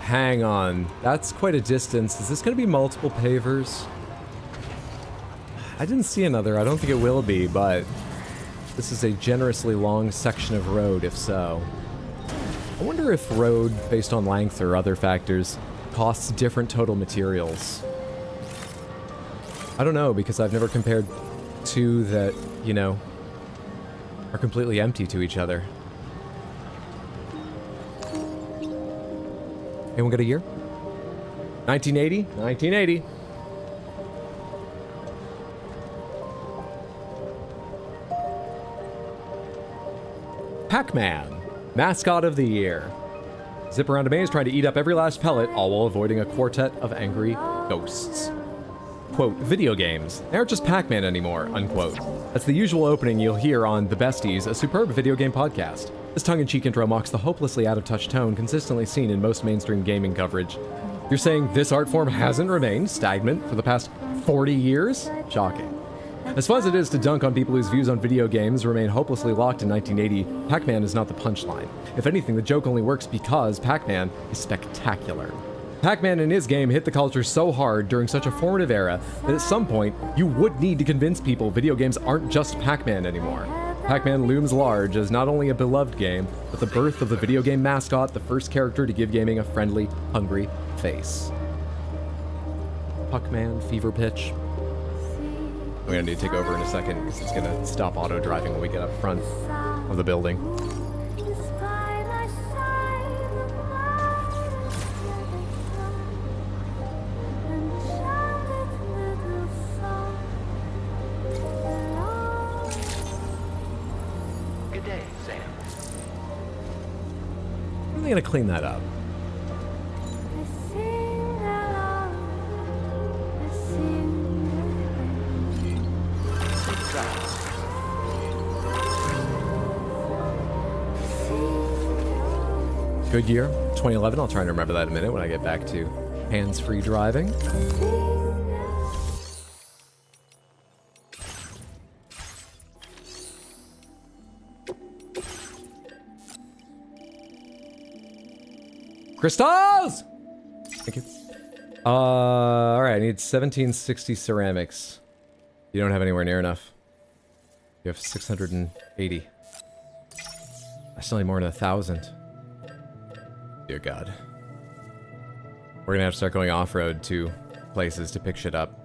Hang on. That's quite a distance. Is this going to be multiple pavers? I didn't see another. I don't think it will be, but this is a generously long section of road, if so. I wonder if road, based on length or other factors, costs different total materials. I don't know, because I've never compared two that, you know, are completely empty to each other. Anyone got a year? 1980? 1980. Pac-Man, mascot of the year. Zip around a maze trying to eat up every last pellet, all while avoiding a quartet of angry ghosts. Quote, video games. They aren't just Pac-Man anymore, unquote. That's the usual opening you'll hear on The Besties, a superb video game podcast. This tongue-in-cheek intro mocks the hopelessly out-of-touch tone consistently seen in most mainstream gaming coverage. You're saying this art form hasn't remained stagnant for the past 40 years? Shocking. As fun as it is to dunk on people whose views on video games remain hopelessly locked in 1980, Pac-Man is not the punchline. If anything, the joke only works because Pac-Man is spectacular. Pac-Man and his game hit the culture so hard during such a formative era that at some point, you would need to convince people video games aren't just Pac-Man anymore. Pac-Man looms large as not only a beloved game, but the birth of the video game mascot, the first character to give gaming a friendly, hungry face. Puckman, fever pitch. I'm gonna need to take over in a second because it's gonna stop auto driving when we get up front of the building. Good day, Sam. I'm gonna clean that up. Good year, 2011. I'll try and remember that in a minute when I get back to hands-free driving. Crystals! Thank you. Alright, I need 1760 ceramics. You don't have anywhere near enough. You have 680. I still need more than 1,000. Dear God. We're gonna have to start going off-road to places to pick shit up.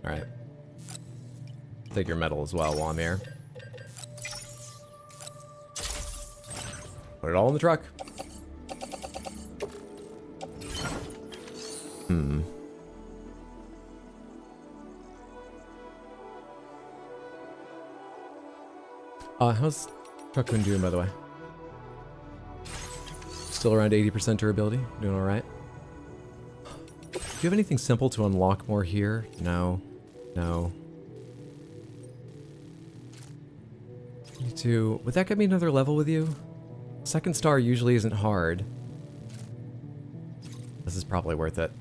Alright. Take your metal as well while I'm here. Put it all in the truck. Hmm. How's truck been doing, by the way? Still around 80% durability? Doing alright? Do you have anything simple to unlock more here? No. No. Me too. Would that get me another level with you? Second star usually isn't hard. This is probably worth it.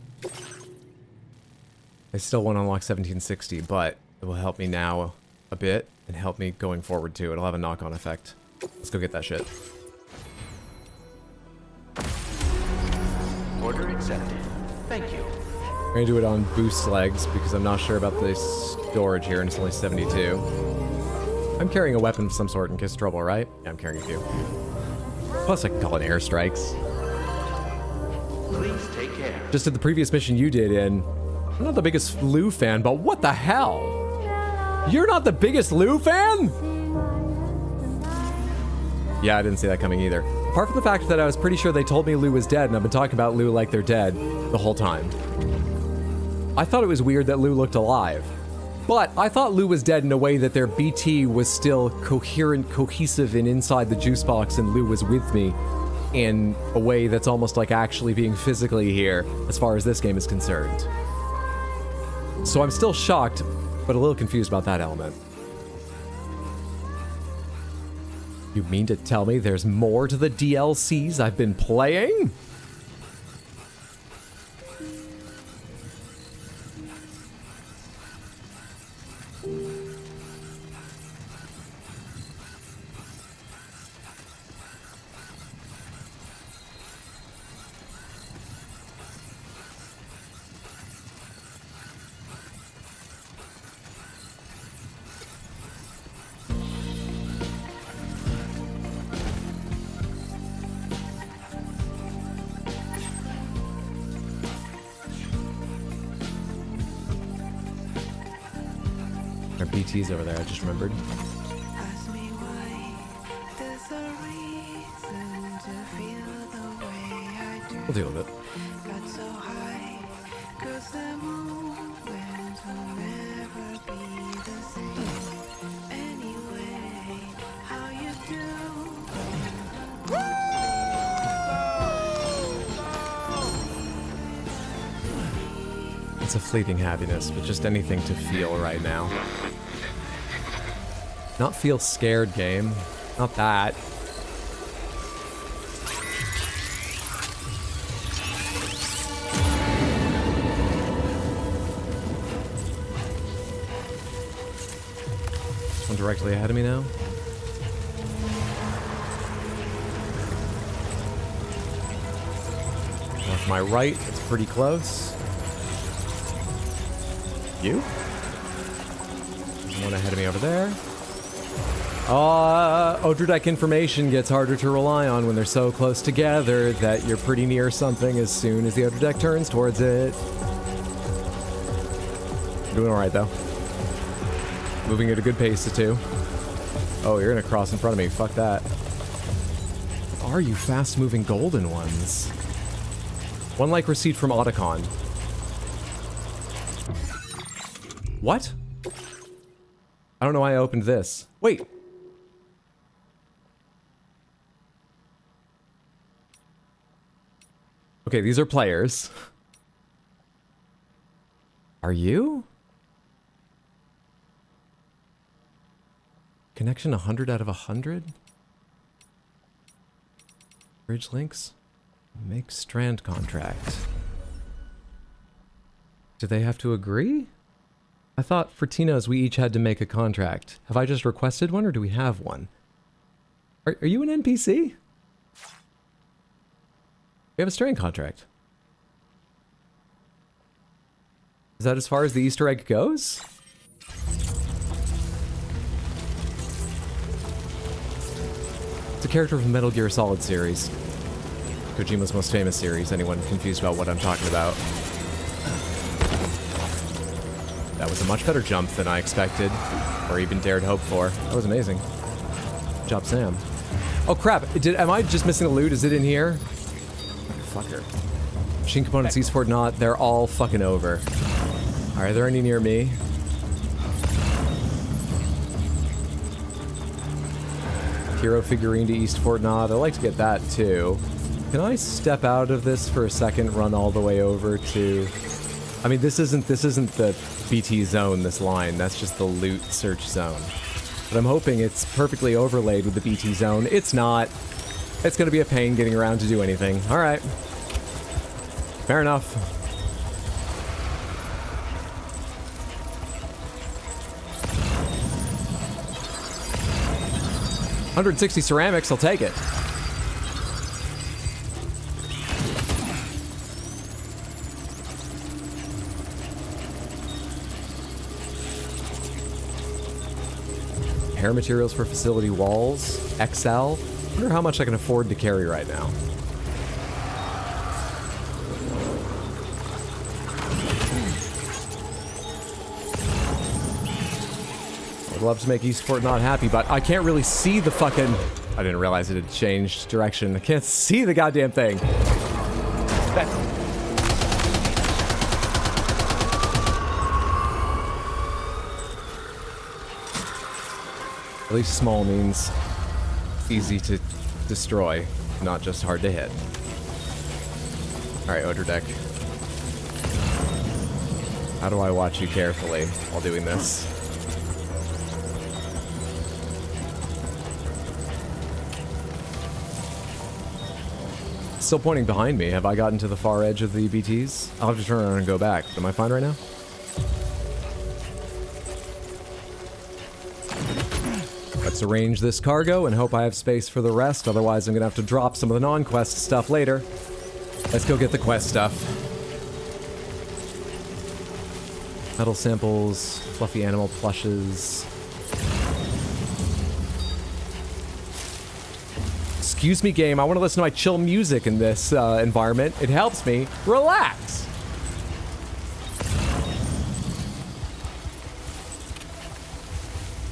I still want to unlock 1760, but it will help me now a bit and help me going forward too. It'll have a knock-on effect. Let's go get that shit. Order accepted. Thank you. I'm gonna do it on boost legs because I'm not sure about the storage here and it's only 72. I'm carrying a weapon of some sort in case of trouble, right? Yeah, I'm carrying a few. Plus I can call in airstrikes. Please take care. Just did the previous mission you did in... I'm not the biggest Lou fan, but what the hell? You're not the biggest Lou fan? Yeah, I didn't see that coming either. Apart from the fact that I was pretty sure they told me Lou was dead, and I've been talking about Lou like they're dead the whole time. I thought it was weird that Lou looked alive. But I thought Lou was dead in a way that their BT was still coherent, cohesive, and inside the juice box, and Lou was with me in a way that's almost like actually being physically here, as far as this game is concerned. So I'm still shocked, but a little confused about that element. You mean to tell me there's more to the DLCs I've been playing? There are BTs over there, I just remembered. We'll deal with it. It's a fleeting happiness, but just anything to feel right now. Not feel scared, game. Not that. One directly ahead of me now. Off my right, it's pretty close. You? One ahead of me over there. Odradek information gets harder to rely on when they're so close together that you're pretty near something as soon as the Odradek turns towards it. Doing alright though. Moving at a good pace too. Oh, you're gonna cross in front of me. Fuck that. What are you fast-moving golden ones? One like receipt from Otacon. What? I don't know why I opened this. Wait. Okay, these are players. Are you? Connection 100 out of 100? Bridge links? Make strand contract. Do they have to agree? I thought for Tino's we each had to make a contract. Have I just requested one or do we have one? Are you an NPC? We have a Stranding contract. Is that as far as the Easter egg goes? It's a character from the Metal Gear Solid series. Kojima's most famous series, anyone confused about what I'm talking about. That was a much better jump than I expected, or even dared hope for. That was amazing. Good job, Sam. Oh crap, am I just missing the loot? Is it in here? Fucker. Machine components, East Fort Knot, they're all fucking over. Are there any near me? Hero figurine to East Fort Knot, I'd like to get that too. Can I step out of this for a second, run all the way over to... I mean, this isn't the BT zone, this line. That's just the loot search zone. But I'm hoping it's perfectly overlaid with the BT zone. It's not. It's gonna be a pain getting around to do anything. All right. Fair enough. $160 ceramics, I'll take it. Hair materials for facility walls. XL. I wonder how much I can afford to carry right now. I'd love to make East Fort Knot happy, but I can't really see the fucking... I didn't realize it had changed direction. I can't see the goddamn thing. At least small means easy to destroy, not just hard to hit. Alright, Odor Deck. How do I watch you carefully while doing this? Still pointing behind me. Have I gotten to the far edge of the BTs? I'll have to turn around and go back. Am I fine right now? Let's arrange this cargo and hope I have space for the rest, otherwise I'm gonna have to drop some of the non-quest stuff later. Let's go get the quest stuff. Metal samples, fluffy animal plushes. Excuse me, game, I want to listen to my chill music in this environment. It helps me relax.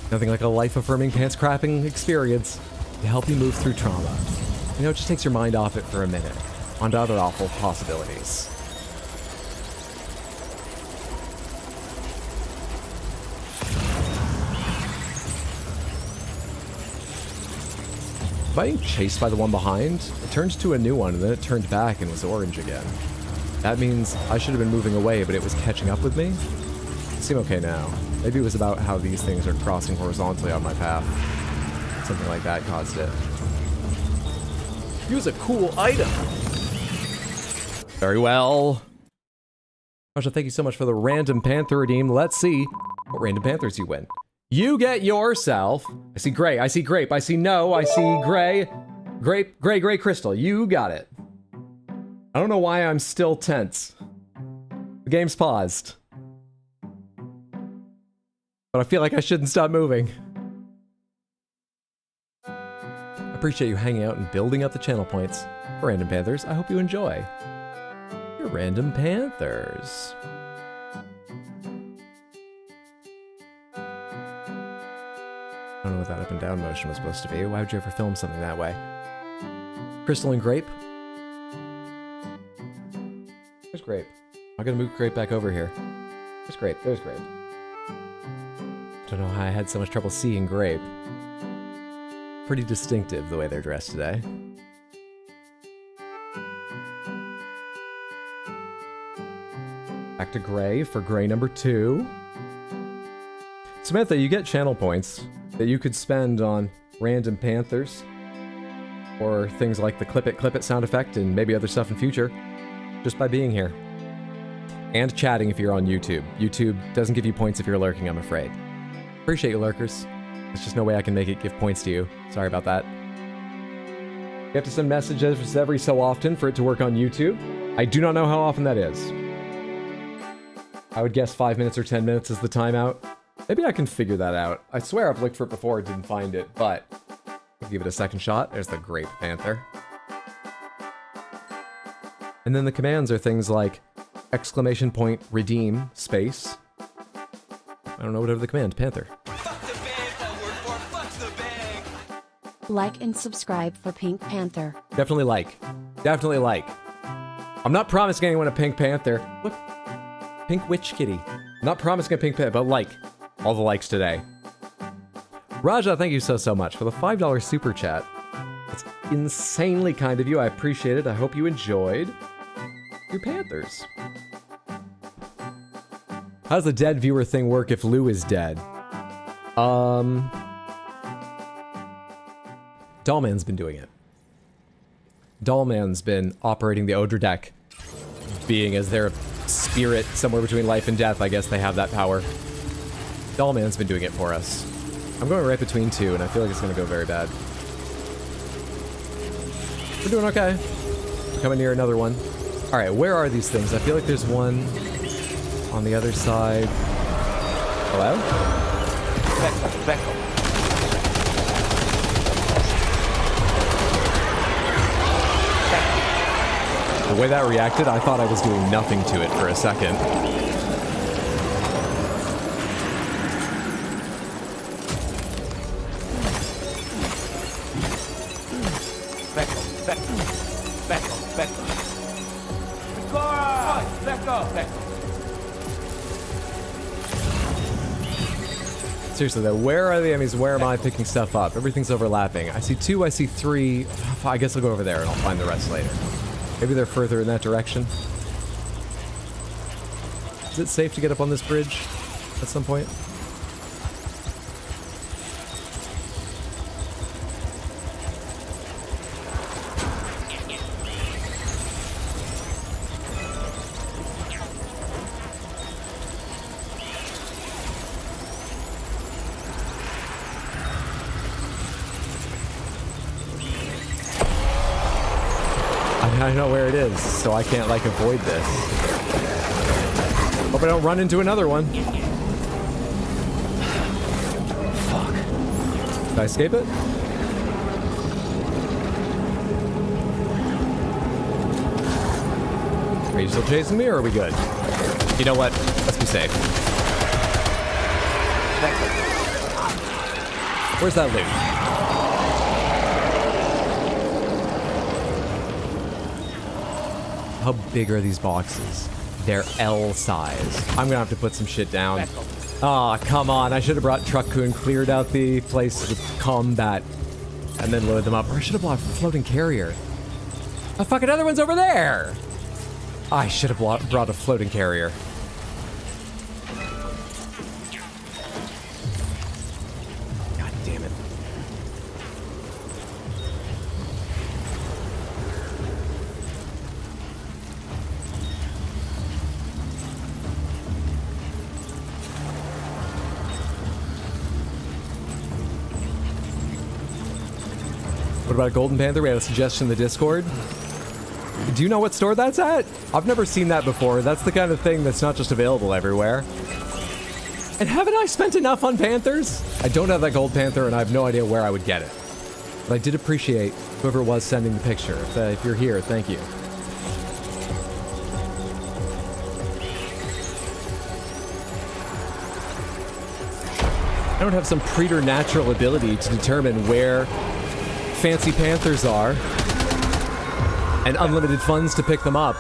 Nothing like a life-affirming pants-crapping experience to help you move through trauma. You know, it just takes your mind off it for a minute, onto other awful possibilities. Being chased by the one behind, it turns to a new one, and then it turned back and was orange again. That means I should have been moving away, but it was catching up with me. I seem okay now. Maybe it was about how these things are crossing horizontally on my path. Something like that caused it. Use a cool item! Very well. Masha, thank you so much for the Random Panther redeem. Let's see what Random Panthers you win. You get yourself... I see gray, I see grape, I see no, I see gray. Grape, gray crystal. You got it. I don't know why I'm still tense. The game's paused. But I feel like I shouldn't stop moving. I appreciate you hanging out and building up the channel points. For Random Panthers, I hope you enjoy. Your Random Panthers. I don't know what that up and down motion was supposed to be. Why would you ever film something that way? Crystal and grape. There's grape. I'm gonna move grape back over here. There's grape. There's grape. Don't know how I had so much trouble seeing grape. Pretty distinctive the way they're dressed today. Back to gray for gray number 2. Samantha, you get channel points that you could spend on Random Panthers or things like the clip it sound effect and maybe other stuff in future just by being here. And chatting if you're on YouTube. YouTube doesn't give you points if you're lurking, I'm afraid. Appreciate you, lurkers. There's just no way I can make it give points to you. Sorry about that. You have to send messages every so often for it to work on YouTube. I do not know how often that is. I would guess 5 minutes or 10 minutes is the timeout. Maybe I can figure that out. I swear I've looked for it before, didn't find it, but I'll give it a second shot. There's the Grape Panther. And then the commands are things like exclamation point redeem space. I don't know whatever the command, Panther. Like and subscribe for Pink Panther. Definitely like. Definitely like. I'm not promising anyone a Pink Panther. Look. Pink Witch Kitty. I'm not promising a Pink Panther, but like. All the likes today. Raja, thank you so much for the $5 super chat. It's insanely kind of you. I appreciate it. I hope you enjoyed your Panthers. How does the dead viewer thing work if Lou is dead? Dollman's been doing it. Dollman's been operating the Odra deck, being as their spirit somewhere between life and death. I guess they have that power. Dollman's been doing it for us. I'm going right between two, and I feel like it's going to go very bad. We're doing okay. We're coming near another one. All right, where are these things? I feel like there's one on the other side. Hello? Becco. The way that reacted, I thought I was doing nothing to it for a second. Seriously though, where are the enemies? Where am I picking stuff up? Everything's overlapping. I see two, I see three. I guess I'll go over there and I'll find the rest later. Maybe they're further in that direction. Is it safe to get up on this bridge at some point? I know where it is, so I can't, like, avoid this. Hope I don't run into another one. Fuck. Did I escape it? Are you still chasing me, or are we good? You know what? Let's be safe. Where's that loot? How big are these boxes? They're L size. I'm gonna have to put some shit down. Aw, oh, come on. I should have brought Truckku and cleared out the place with combat and then loaded them up. Or I should have brought a floating carrier. Oh, fuck, another one's over there! I should have brought a floating carrier. God damn it. What about a Golden Panther? We had a suggestion in the Discord. Do you know what store that's at? I've never seen that before. That's the kind of thing that's not just available everywhere. And haven't I spent enough on Panthers? I don't have that Gold Panther, and I have no idea where I would get it. But I did appreciate whoever was sending the picture. If you're here, thank you. I don't have some preternatural ability to determine where fancy Panthers are and unlimited funds to pick them up.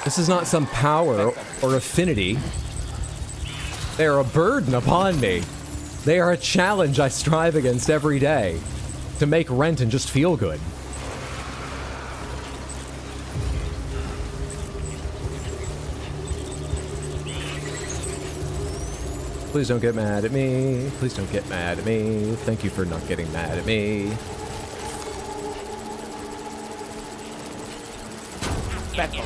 This is not some power or affinity. They are a burden upon me. They are a challenge I strive against every day to make rent and just feel good. Please don't get mad at me. Please don't get mad at me. Thank you for not getting mad at me. Becco.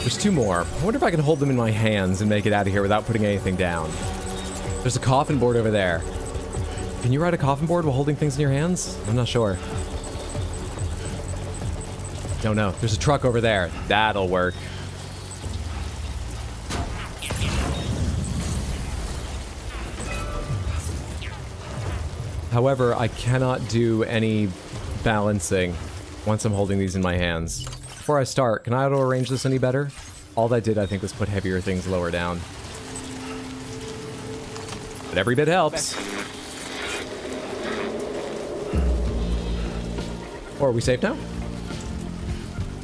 There's 2 more. I wonder if I can hold them in my hands and make it out of here without putting anything down. There's a coffin board over there. Can you ride a coffin board while holding things in your hands? I'm not sure. No. There's a truck over there. That'll work. However, I cannot do any balancing once I'm holding these in my hands. Before I start, can I auto-arrange this any better? All that did, I think, was put heavier things lower down. But every bit helps. Or are we safe now?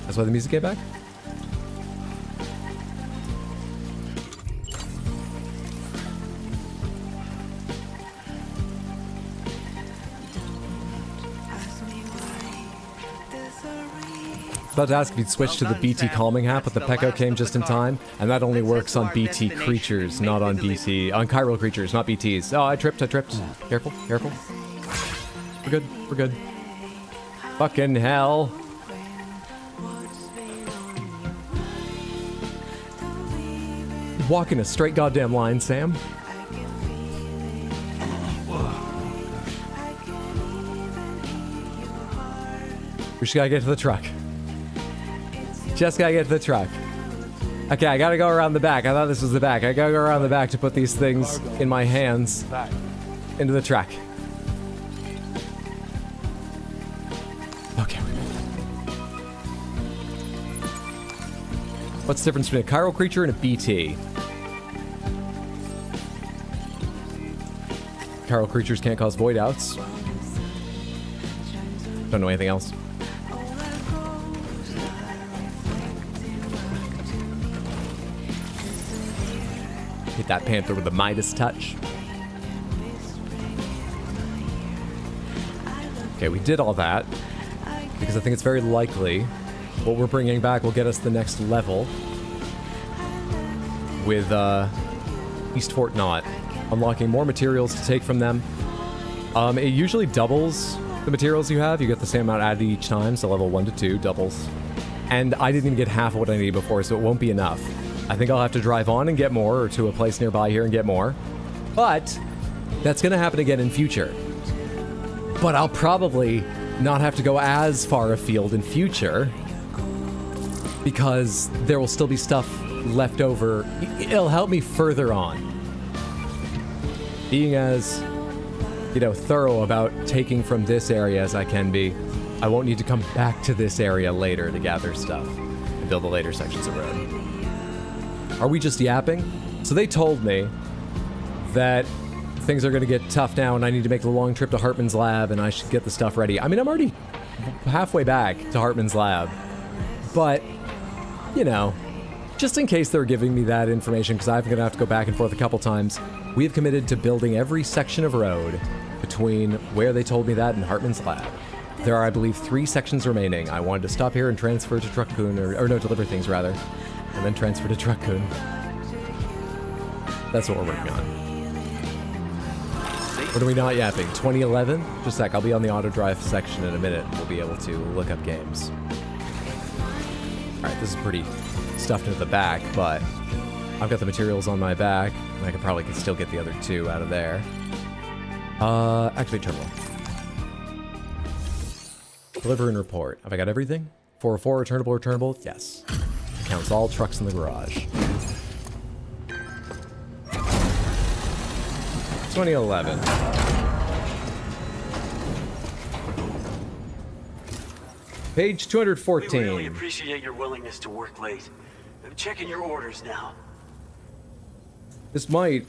That's why the music came back? About to ask if you'd switch to the BT calming app, but the Pecco came just in time, and that only works on BT creatures, not on on chiral creatures, not BTs. Oh, I tripped. Careful. We're good. Fucking hell. Walk in a straight goddamn line, Sam. We just gotta get to the truck. Okay, I gotta go around the back. I thought this was the back. I gotta go around the back to put these things in my hands into the truck. Okay. What's the difference between a chiral creature and a BT? Chiral creatures can't cause void outs. Don't know anything else. Hit that panther with a Midas touch. Okay, we did all that because I think it's very likely what we're bringing back will get us the next level with East Fort Knot, unlocking more materials to take from them. It usually doubles the materials you have. You get the same amount added each time, so level 1 to 2 doubles. And I didn't even get half of what I needed before, so it won't be enough. I think I'll have to drive on and get more, or to a place nearby here and get more. But that's going to happen again in future. But I'll probably not have to go as far afield in future because there will still be stuff left over. It'll help me further on. Being as, thorough about taking from this area as I can be, I won't need to come back to this area later to gather stuff and build the later sections of road. Are we just yapping? So they told me that things are going to get tough now and I need to make the long trip to Hartman's lab and I should get the stuff ready. I mean, I'm already halfway back to Hartman's lab. But, just in case they're giving me that information, because I'm going to have to go back and forth a couple times, we have committed to building every section of road between where they told me that and Hartman's lab. There are, I believe, 3 sections remaining. I wanted to stop here and transfer to Truckcoon, or deliver things rather. And then transfer to Truckcoon. That's what we're working on. What are we not yapping? 2011? Just a sec, I'll be on the auto drive section in a minute. We'll be able to look up games. Alright, this is pretty stuffed into the back, but I've got the materials on my back, and I could still get the other 2 out of there. Activate terminal. Deliver and report. Have I got everything? 404, returnable? Yes. Counts all trucks in the garage. 2011. Page 214. We really appreciate your willingness to work late. I'm checking your orders now. This might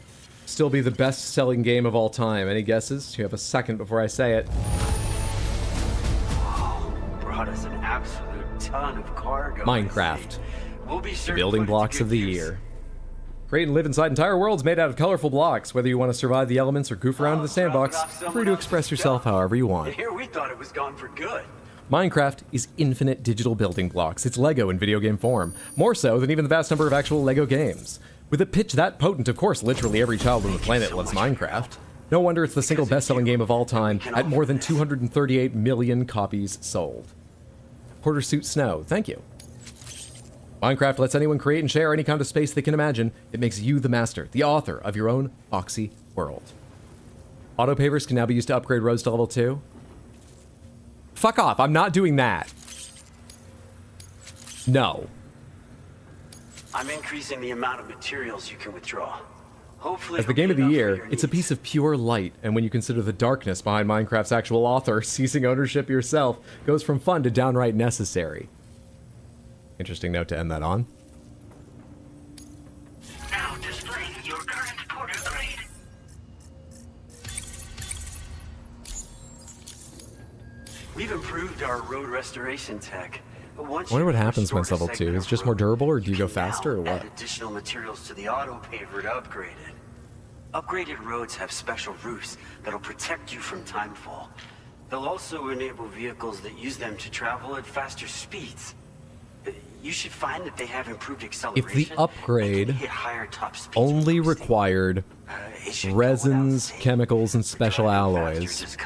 still be the best-selling game of all time. Any guesses? You have a second before I say it. Brought us an absolute ton of cargo. Minecraft. We'll be sure The building blocks of the year. Create and live inside entire worlds made out of colorful blocks. Whether you want to survive the elements or goof around in the sandbox, feel free to express yourself however you want. Here we thought it was gone for good. Minecraft is infinite digital building blocks. It's Lego in video game form. More so than even the vast number of actual Lego games. With a pitch that potent, of course, literally every child on the planet loves Minecraft. No wonder it's the single best-selling game of all time at more than 238 million copies sold. Porter Suit Snow, thank you. Minecraft lets anyone create and share any kind of space they can imagine. It makes you the master, the author of your own boxy world. Auto pavers can now be used to upgrade roads to level 2. Fuck off, I'm not doing that. No. I'm increasing the amount of materials you can withdraw. Hopefully, as the game of the year, it's a piece of pure light, and when you consider the darkness behind Minecraft's actual author, seizing ownership yourself goes from fun to downright necessary. Interesting note to end that on. Now displaying your current porter grade. We've improved our road restoration tech. I wonder what happens when it's level 2. Is it just more durable, or do you go faster, or what? Add additional materials to the auto paver to upgrade it. Upgraded roads have special roofs that'll protect you from timefall. They'll also enable vehicles that use them to travel at faster speeds. You should find that they have improved acceleration. If the upgrade hit higher top speeds only required resins, chemicals, and special alloys,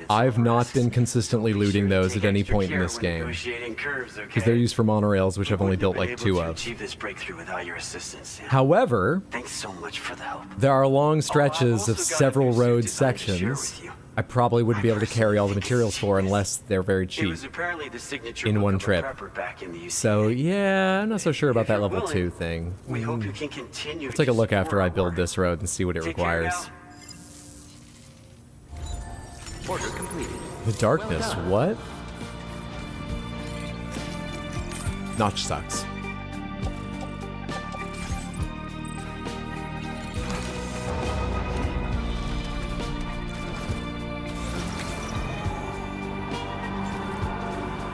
I've not been consistently looting those at any point in this game, because they're used for monorails, which I've only built like 2 of. However, thanks so much for the help. There are long stretches of several road sections I probably wouldn't be able to carry all the materials for unless they're very cheap in one trip. So yeah, I'm not so sure about that level 2 thing. We hope you can continue. I'll take a look after I build this road and see what it requires. Order completed. The darkness, what? Notch sucks.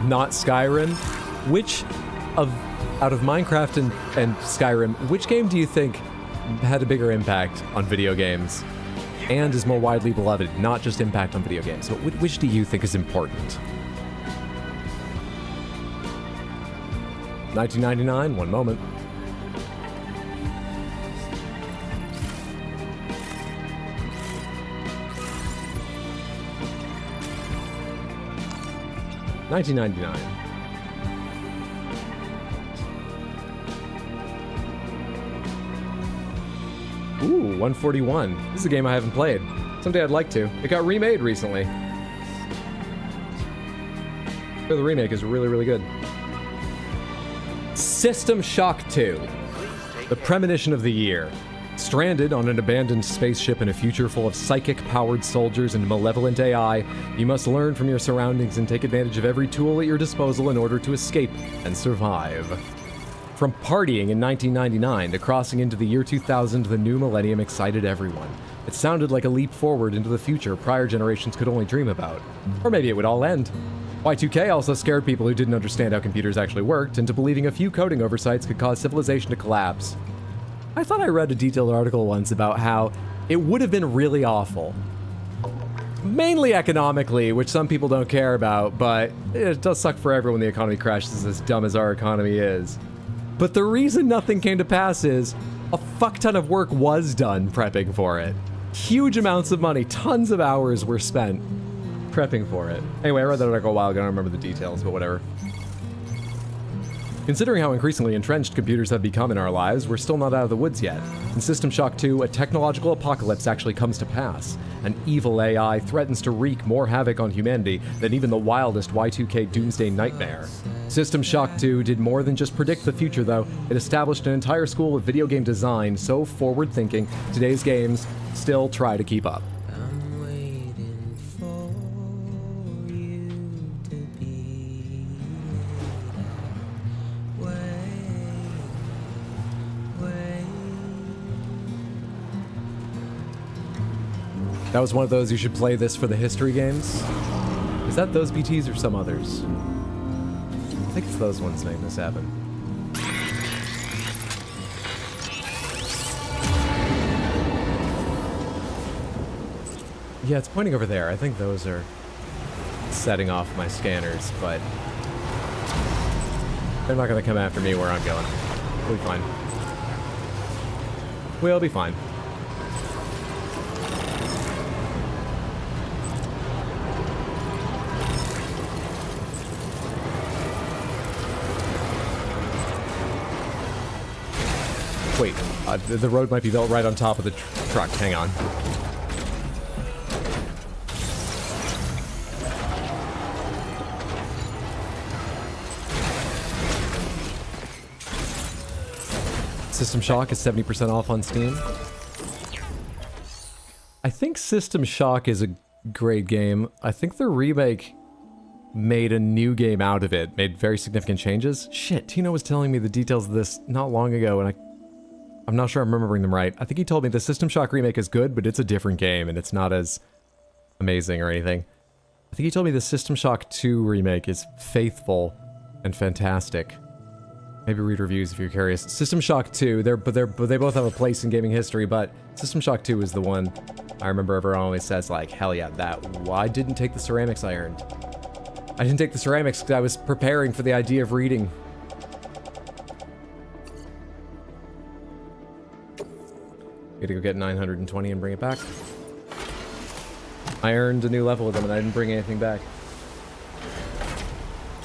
Not Skyrim. Which out of Minecraft and Skyrim, which game do you think had a bigger impact on video games and is more widely beloved, not just impact on video games, but which do you think is important? 1999, one moment. $19.99. Ooh, 141. This is a game I haven't played. Someday I'd like to. It got remade recently. The remake is really, really good. System Shock 2. The premonition of the year. Stranded on an abandoned spaceship in a future full of psychic-powered soldiers and malevolent AI, you must learn from your surroundings and take advantage of every tool at your disposal in order to escape and survive. From partying in 1999 to crossing into the year 2000, the new millennium excited everyone. It sounded like a leap forward into the future prior generations could only dream about. Or maybe it would all end. Y2K also scared people who didn't understand how computers actually worked into believing a few coding oversights could cause civilization to collapse. I thought I read a detailed article once about how it would have been really awful. Mainly economically, which some people don't care about, but it does suck for everyone when the economy crashes as dumb as our economy is. But the reason nothing came to pass is a fuck ton of work was done prepping for it. Huge amounts of money, tons of hours were spent prepping for it. Anyway, I read that article a while ago, I don't remember the details, but whatever. Considering how increasingly entrenched computers have become in our lives, we're still not out of the woods yet. In System Shock 2, a technological apocalypse actually comes to pass. An evil AI threatens to wreak more havoc on humanity than even the wildest Y2K doomsday nightmare. System Shock 2 did more than just predict the future, though. It established an entire school of video game design so forward-thinking, today's games still try to keep up. That was one of those you should play this for the history games. Is that those BTs or some others? I think it's those ones making this happen. Yeah, it's pointing over there. I think those are setting off my scanners, but they're not going to come after me where I'm going. We'll be fine. We'll be fine. Wait, the road might be built right on top of the truck. Hang on. System Shock is 70% off on Steam. I think System Shock is a great game. I think the remake made a new game out of it, made very significant changes. Shit, Tino was telling me the details of this not long ago, and I'm not sure I'm remembering them right. I think he told me the System Shock remake is good, but it's a different game, and it's not as amazing or anything. I think he told me the System Shock 2 remake is faithful and fantastic. Maybe read reviews if you're curious. System Shock 2, they both have a place in gaming history, but System Shock 2 is the one I remember everyone always says, like, hell yeah, I didn't take the ceramics I earned. I didn't take the ceramics because I was preparing for the idea of reading. Gotta go get 920 and bring it back. I earned a new level with them and I didn't bring anything back.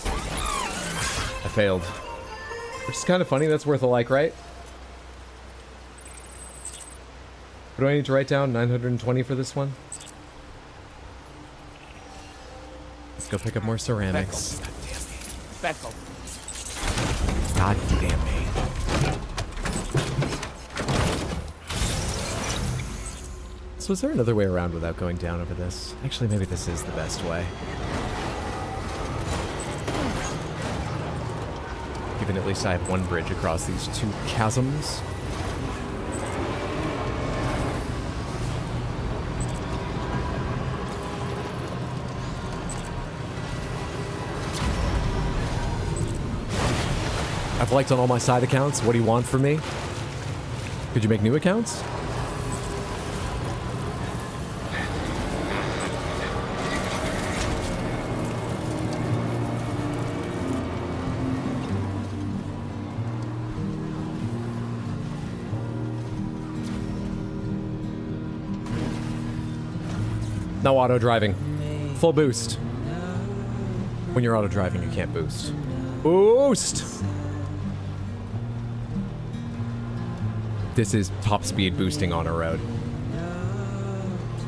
I failed. Which is kind of funny, that's worth a like, right? What do I need to write down? 920 for this one? Let's go pick up more ceramics. Beckel. God damn me. So is there another way around without going down over this? Actually, maybe this is the best way. Given at least I have one bridge across these two chasms. I've liked on all my side accounts. What do you want from me? Could you make new accounts? No auto driving. Full boost. When you're auto driving, you can't boost. Boost! This is top speed boosting on a road.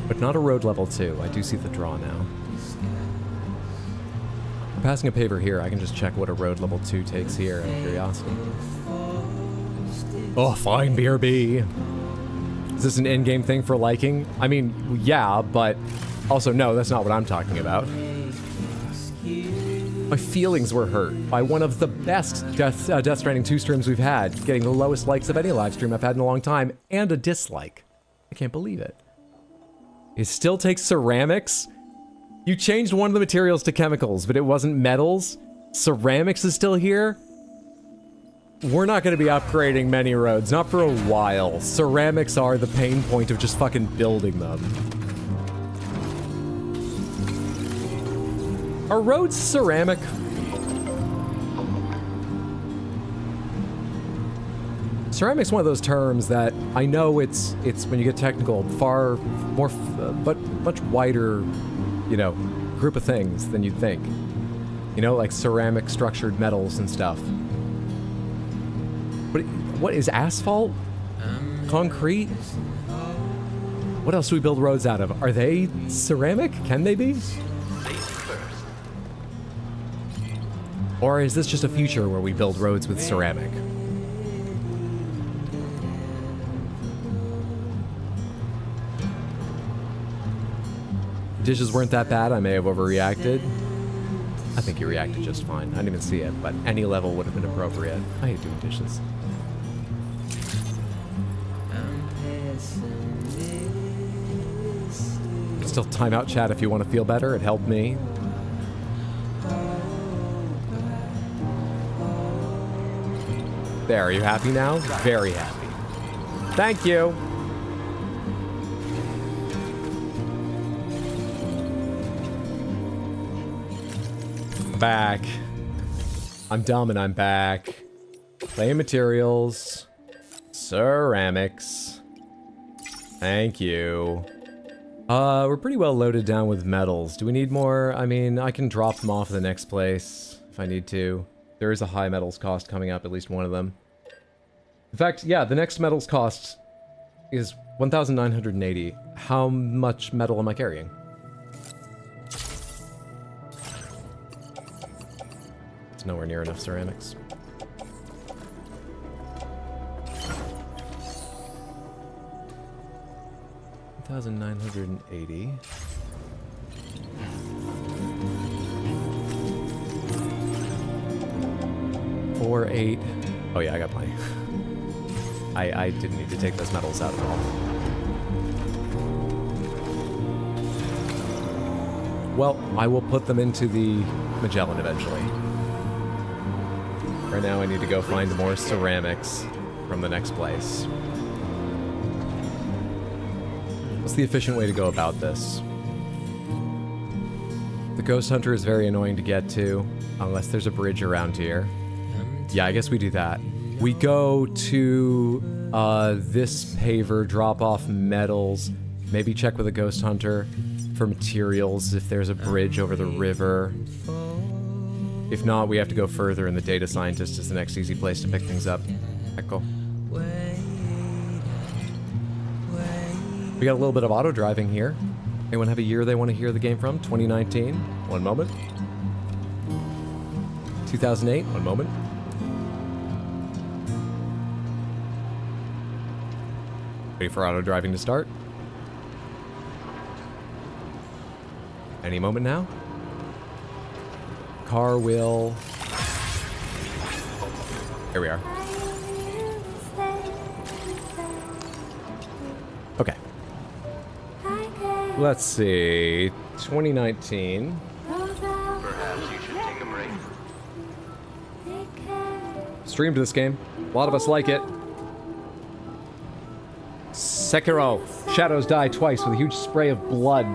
But not a road level 2. I do see the draw now. I'm passing a paver here. I can just check what a road level 2 takes here out of curiosity. Oh, fine, BRB. Is this an in-game thing for liking? I mean, yeah, but also no, that's not what I'm talking about. My feelings were hurt by one of the best Death Stranding 2 streams we've had, getting the lowest likes of any live stream I've had in a long time, and a dislike. I can't believe it. It still takes ceramics? You changed one of the materials to chemicals, but it wasn't metals? Ceramics is still here? We're not going to be upgrading many roads, not for a while. Ceramics are the pain point of just fucking building them. Are roads ceramic? Ceramic's one of those terms that I know it's when you get technical, far more, but much wider, you know, group of things than you'd think. You know, like ceramic structured metals and stuff. But what is asphalt? Concrete? What else do we build roads out of? Are they ceramic? Can they be? Or is this just a future where we build roads with ceramic? Dishes weren't that bad. I may have overreacted. I think you reacted just fine. I didn't even see it, but any level would have been appropriate. I hate doing dishes. Still timeout chat if you want to feel better. It helped me. There, are you happy now? Very happy. Thank you. I'm back. I'm dumb and I'm back. Clay materials. Ceramics. Thank you. We're pretty well loaded down with metals. Do we need more? I mean, I can drop them off at the next place if I need to. There is a high metals cost coming up, at least one of them. In fact, yeah, the next metals cost is 1,980. How much metal am I carrying? It's nowhere near enough ceramics. $1,980. $4,800. Oh yeah, I got plenty. I didn't need to take those metals out at all. Well, I will put them into the Magellan eventually. Right now I need to go find more ceramics from the next place. What's the efficient way to go about this? The Ghost Hunter is very annoying to get to, unless there's a bridge around here. Yeah, I guess we do that. We go to this paver, drop off metals, maybe check with a Ghost Hunter for materials if there's a bridge over the river. If not, we have to go further, and the Data Scientist is the next easy place to pick things up. Echo. We got a little bit of auto driving here. Anyone have a year they want to hear the game from? 2019? One moment. 2008? One moment. Wait for auto driving to start. Any moment now. Car will... Here we are. Okay. Let's see. 2019. Perhaps you should take a break. Streamed this game. A lot of us like it. Sekiro. Shadows die twice with a huge spray of blood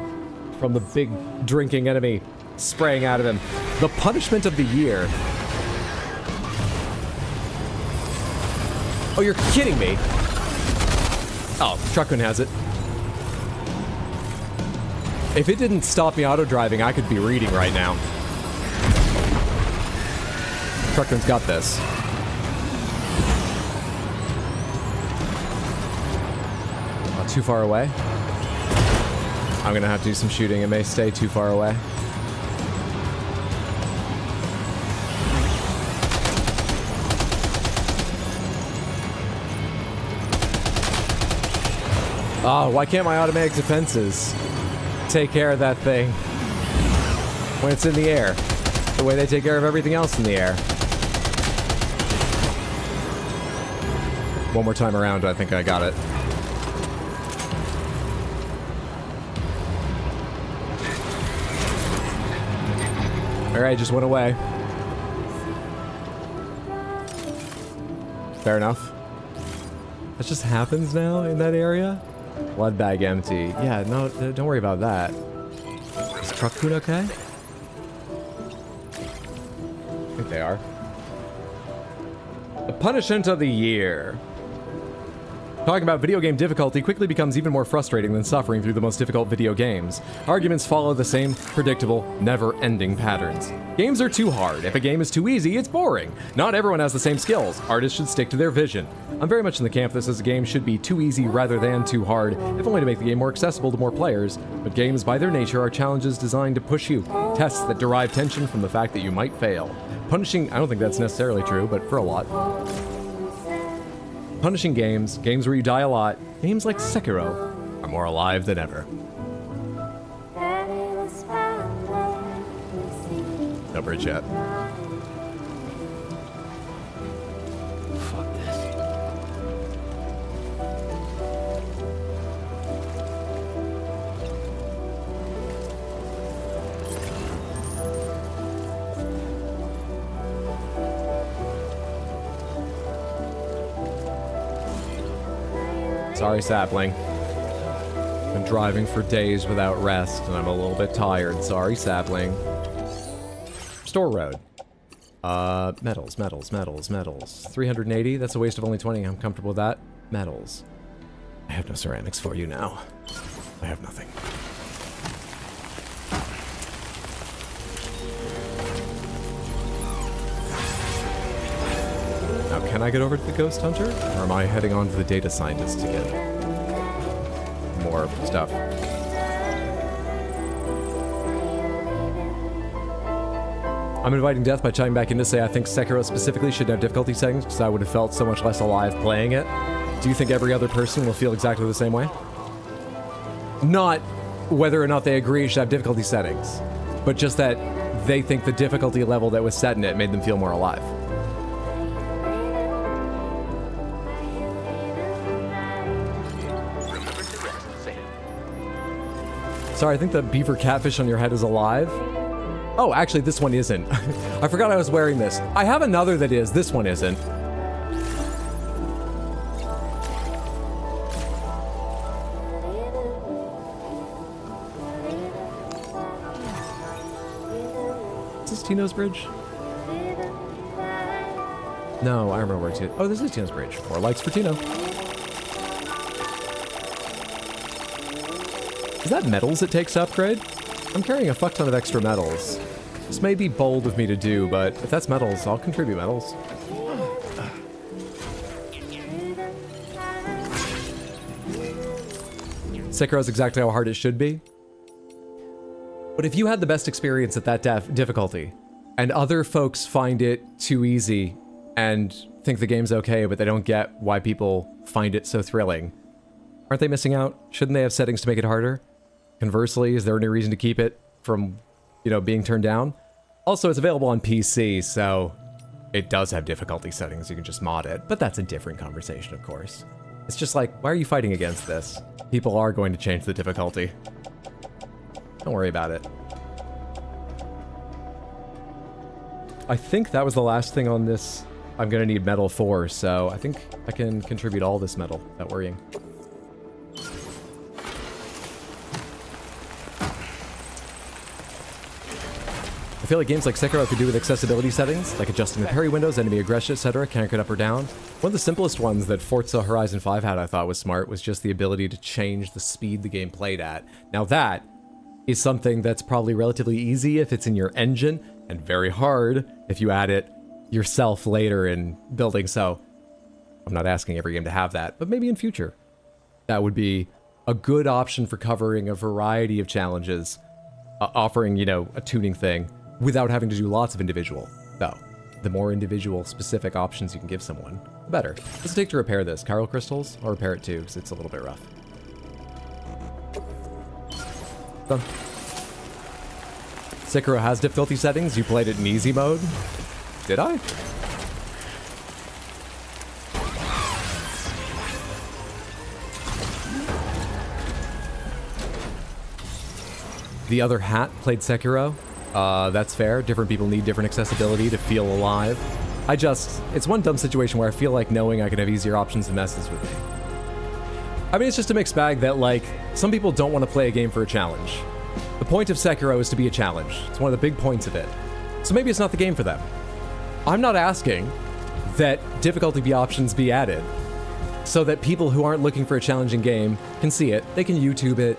from the big drinking enemy spraying out of him. The punishment of the year. Oh, you're kidding me. Oh, Truckman has it. If it didn't stop me auto-driving, I could be reading right now. Truckman's got this. Not too far away. I'm gonna have to do some shooting. It may stay too far away. Oh, why can't my automatic defenses take care of that thing when it's in the air? The way they take care of everything else in the air. One more time around, I think I got it. Alright, just went away. Fair enough. That just happens now in that area? Blood bag empty. Yeah, no, don't worry about that. Is truck food okay? I think they are. The punishment of the year. Talking about video game difficulty quickly becomes even more frustrating than suffering through the most difficult video games. Arguments follow the same predictable, never-ending patterns. Games are too hard. If a game is too easy, it's boring. Not everyone has the same skills. Artists should stick to their vision. I'm very much in the camp that says a game should be too easy rather than too hard, if only to make the game more accessible to more players. But games, by their nature, are challenges designed to push you. Tests that derive tension from the fact that you might fail. Punishing, I don't think that's necessarily true, but for a lot. Punishing games, games where you die a lot, games like Sekiro are more alive than ever. No bridge yet. Fuck this. Sorry, sapling. Been driving for days without rest, and I'm a little bit tired. Sorry, sapling. Store road. Metals. 380, that's a waste of only 20. I'm comfortable with that. Metals. I have no ceramics for you now. I have nothing. Now, can I get over to the Ghost Hunter? Or am I heading on to the Data Scientist to get more stuff? I'm inviting death by chiming back in to say I think Sekiro specifically should have difficulty settings because I would have felt so much less alive playing it. Do you think every other person will feel exactly the same way? Not whether or not they agree it should have difficulty settings, but just that they think the difficulty level that was set in it made them feel more alive. Sorry, I think the beaver catfish on your head is alive. Oh, actually, this one isn't. I forgot I was wearing this. I have another that is. This one isn't. Is this Tino's Bridge? No, I remember where it's... Oh, this is Tino's Bridge. 4 likes for Tino. Is that metals it takes to upgrade? I'm carrying a fuck ton of extra metals. This may be bold of me to do, but if that's metals, I'll contribute metals. Sekiro is exactly how hard it should be. But if you had the best experience at that difficulty, and other folks find it too easy and think the game's okay, but they don't get why people find it so thrilling, aren't they missing out? Shouldn't they have settings to make it harder? Conversely, is there any reason to keep it from, you know, being turned down? Also, it's available on PC, so it does have difficulty settings. You can just mod it, but that's a different conversation, of course. It's just like, why are you fighting against this? People are going to change the difficulty. Don't worry about it. I think that was the last thing on this I'm gonna need metal for, so I think I can contribute all this metal without worrying. I feel like games like Sekiro could do with accessibility settings, like adjusting the parry windows, enemy aggression, etc., can't get up or down. One of the simplest ones that Forza Horizon 5 had I thought was smart was just the ability to change the speed the game played at. Now that is something that's probably relatively easy if it's in your engine, and very hard if you add it yourself later in building, so I'm not asking every game to have that, but maybe in future. That would be a good option for covering a variety of challenges, offering, you know, a tuning thing, without having to do lots of individual. So, the more individual specific options you can give someone, the better. What's it take to repair this? Chiral crystals? I'll repair it too, because it's a little bit rough. Done. Sekiro has difficulty settings. You played it in easy mode. Did I? The other hat played Sekiro. That's fair. Different people need different accessibility to feel alive. It's one dumb situation where I feel like knowing I can have easier options and messes with me. I mean, it's just a mixed bag that, like, some people don't want to play a game for a challenge. The point of Sekiro is to be a challenge. It's one of the big points of it. So maybe it's not the game for them. I'm not asking that difficulty options be added so that people who aren't looking for a challenging game can see it. They can YouTube it.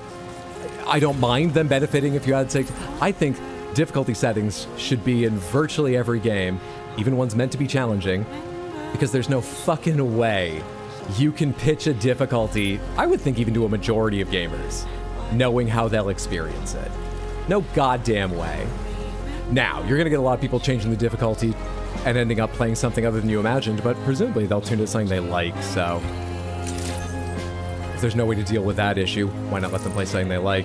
I don't mind them benefiting if you add six. I think difficulty settings should be in virtually every game, even ones meant to be challenging, because there's no fucking way you can pitch a difficulty, I would think even to a majority of gamers, knowing how they'll experience it. No goddamn way. Now, you're gonna get a lot of people changing the difficulty and ending up playing something other than you imagined, but presumably they'll tune to something they like, so if there's no way to deal with that issue, why not let them play something they like?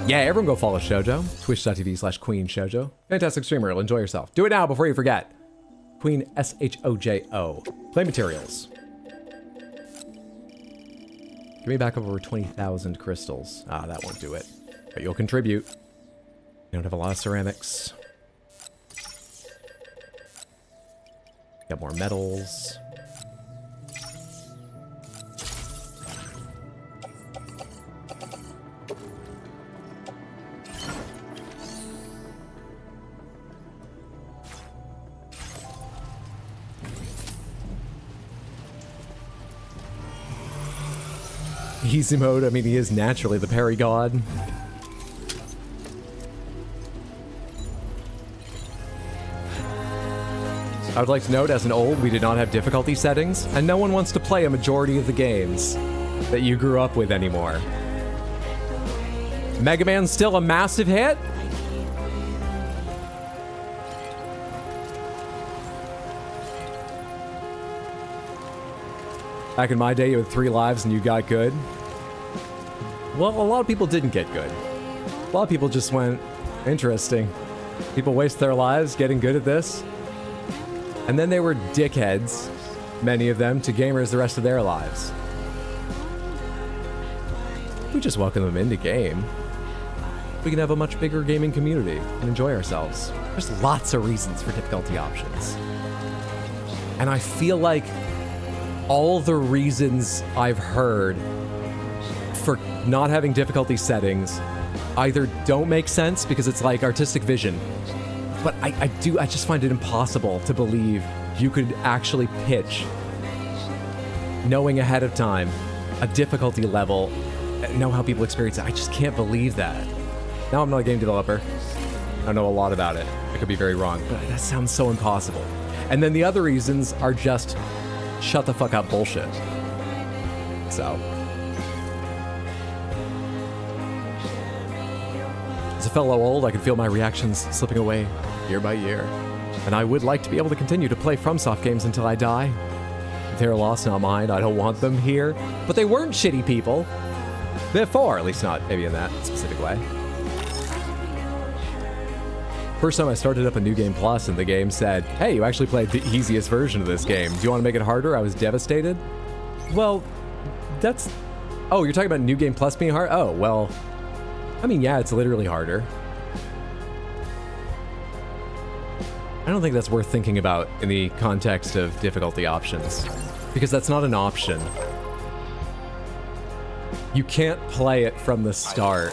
Yeah, everyone go follow Shoujo. Twitch.tv/QueenShoujo. Fantastic streamer. Enjoy yourself. Do it now before you forget. Queen SHOJO. Play materials. Give me back over 20,000 crystals. Ah, that won't do it. But you'll contribute. You don't have a lot of ceramics. Got more metals. Easy mode, I mean, he is naturally the parry god. I would like to note, as an old, we did not have difficulty settings, and no one wants to play a majority of the games that you grew up with anymore. Mega Man's still a massive hit? Back in my day, you had 3 lives and you got good. Well, a lot of people didn't get good. A lot of people just went, interesting. People waste their lives getting good at this. And then they were dickheads, many of them, to gamers the rest of their lives. We just welcome them into game. We can have a much bigger gaming community and enjoy ourselves. There's lots of reasons for difficulty options. And I feel like all the reasons I've heard for not having difficulty settings either don't make sense because it's like artistic vision, but I just find it impossible to believe you could actually pitch, knowing ahead of time, a difficulty level, know how people experience it. I just can't believe that. Now I'm not a game developer. I don't know a lot about it. I could be very wrong, but that sounds so impossible. And then the other reasons are just shut the fuck up bullshit. So. As a fellow old, I can feel my reactions slipping away year by year. And I would like to be able to continue to play FromSoft games until I die. Their loss, not mine. I don't want them here. But they weren't shitty people. Before, at least not maybe in that specific way. First time I started up a New Game Plus and the game said, hey, you actually played the easiest version of this game. Do you want to make it harder? I was devastated. Well, that's... Oh, you're talking about New Game Plus being hard? Oh, well... I mean, yeah, it's literally harder. I don't think that's worth thinking about in the context of difficulty options. Because that's not an option. You can't play it from the start.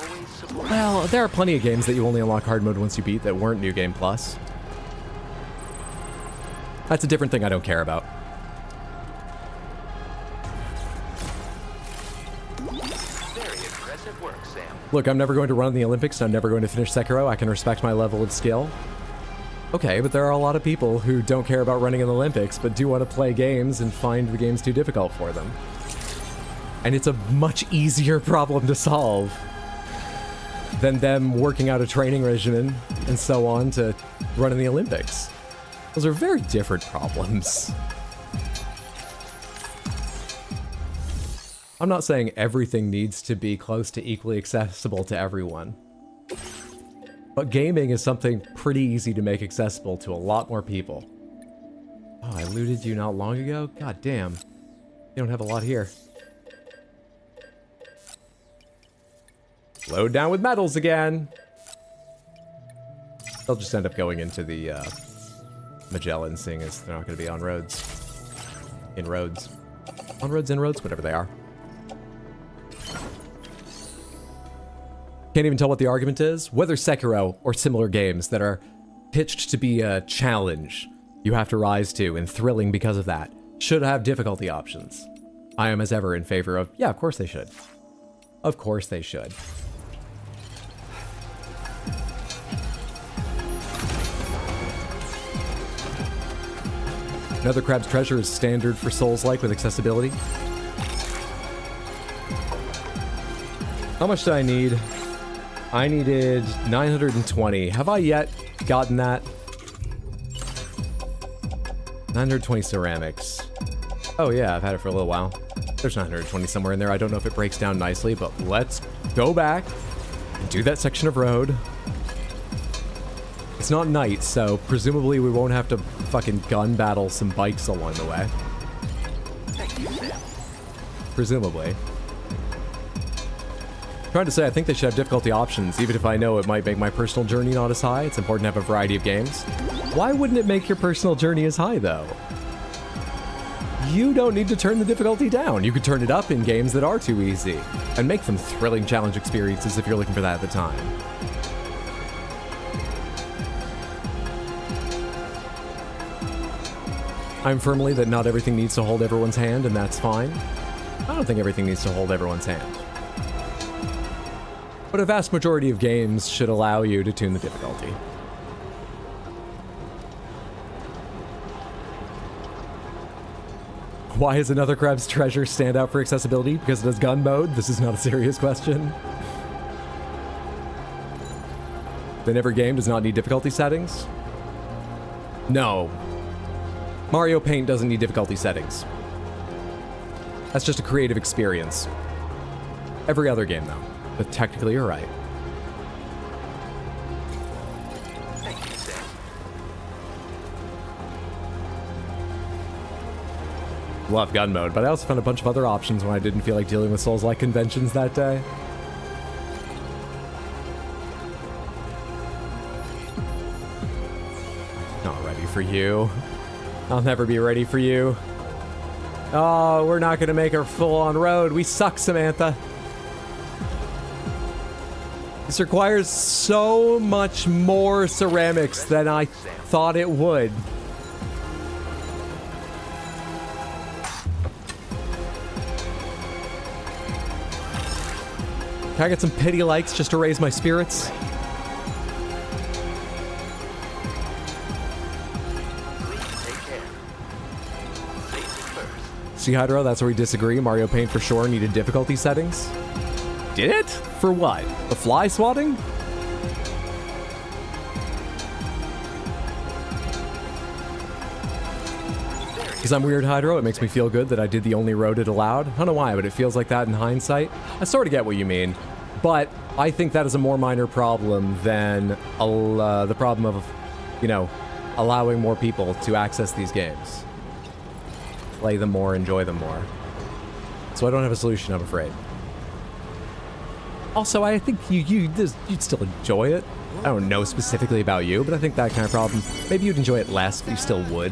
Well, there are plenty of games that you only unlock hard mode once you beat that weren't New Game Plus. That's a different thing I don't care about. Very impressive work, Sam. Look, I'm never going to run the Olympics, and I'm never going to finish Sekiro. I can respect my level of skill. Okay, but there are a lot of people who don't care about running in the Olympics, but do want to play games and find the games too difficult for them. And it's a much easier problem to solve than them working out a training regimen and so on to run in the Olympics. Those are very different problems. I'm not saying everything needs to be close to equally accessible to everyone. But gaming is something pretty easy to make accessible to a lot more people. Oh, I looted you not long ago? God damn. You don't have a lot here. Load down with medals again. They'll just end up going into the Magellan, seeing as they're not going to be on roads. In roads. On roads, in roads, whatever they are. Can't even tell what the argument is. Whether Sekiro or similar games that are pitched to be a challenge you have to rise to and thrilling because of that should have difficulty options. I am as ever in favor of, yeah, of course they should. Of course they should. Another Crab's Treasure is standard for Souls-like with accessibility. How much do I need? I needed 920. Have I yet gotten that? 920 ceramics. Oh yeah, I've had it for a little while. There's 920 somewhere in there. I don't know if it breaks down nicely, but let's go back and do that section of road. It's not night, so presumably we won't have to fucking gun battle some bikes along the way. Presumably. Trying to say, I think they should have difficulty options, even if I know it might make my personal journey not as high. It's important to have a variety of games. Why wouldn't it make your personal journey as high, though? You don't need to turn the difficulty down. You could turn it up in games that are too easy, and make them thrilling challenge experiences if you're looking for that at the time. I'm firmly that not everything needs to hold everyone's hand, and that's fine. I don't think everything needs to hold everyone's hand. But a vast majority of games should allow you to tune the difficulty. Why is another crab's treasure stand out for accessibility? Because it has gun mode? This is not a serious question. Then every game does not need difficulty settings? No. Mario Paint doesn't need difficulty settings. That's just a creative experience. Every other game, though. But technically, you're right. Thank you, Sam. Love gun mode, but I also found a bunch of other options when I didn't feel like dealing with Souls-like conventions that day. Not ready for you. I'll never be ready for you. Oh, we're not gonna make a full-on road. We suck, Samantha. This requires so much more ceramics than I thought it would. Can I get some pity likes just to raise my spirits? See, Hydro, that's where we disagree. Mario Paint for sure needed difficulty settings. Did it? For what? The fly swatting? Because I'm weird, Hydro, it makes me feel good that I did the only road it allowed. I don't know why, but it feels like that in hindsight. I sort of get what you mean, but I think that is a more minor problem than the problem of, you know, allowing more people to access these games. Play them more, enjoy them more. So I don't have a solution, I'm afraid. Also, I think you'd still enjoy it. I don't know specifically about you, but I think that kind of problem, maybe you'd enjoy it less, but you still would.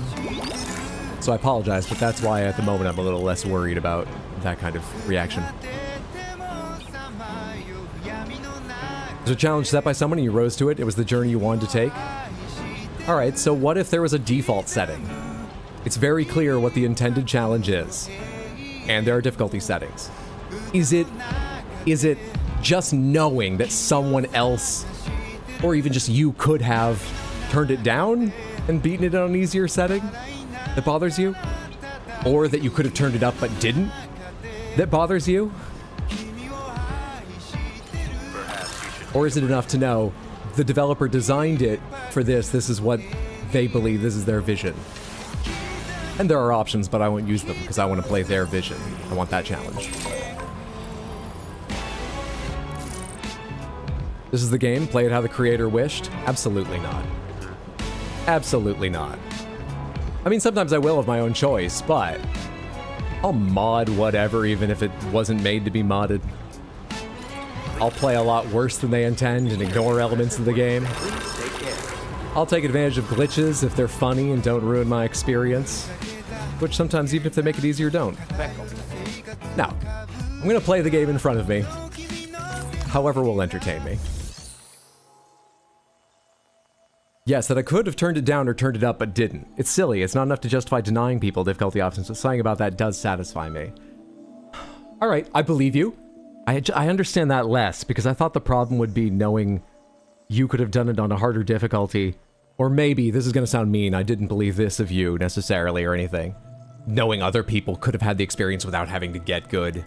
So I apologize, but that's why at the moment I'm a little less worried about that kind of reaction. There's a challenge set by someone and you rose to it. It was the journey you wanted to take. All right, so what if there was a default setting? It's very clear what the intended challenge is, and there are difficulty settings. Is it just knowing that someone else, or even just you, could have turned it down and beaten it on an easier setting that bothers you? Or that you could have turned it up but didn't that bothers you? Or is it enough to know the developer designed it for this is what they believe, this is their vision? And there are options, but I won't use them because I want to play their vision. I want that challenge. This is the game? Play it how the creator wished? Absolutely not. Absolutely not. I mean, sometimes I will of my own choice, but I'll mod whatever even if it wasn't made to be modded. I'll play a lot worse than they intend and ignore elements of the game. I'll take advantage of glitches if they're funny and don't ruin my experience. Which sometimes, even if they make it easier, don't. Now, I'm gonna play the game in front of me. However will entertain me. Yes, that I could have turned it down or turned it up, but didn't. It's silly. It's not enough to justify denying people difficulty options, but something about that does satisfy me. Alright, I believe you. I understand that less, because I thought the problem would be knowing you could have done it on a harder difficulty. Or maybe, this is gonna sound mean, I didn't believe this of you, necessarily, or anything. Knowing other people could have had the experience without having to get good,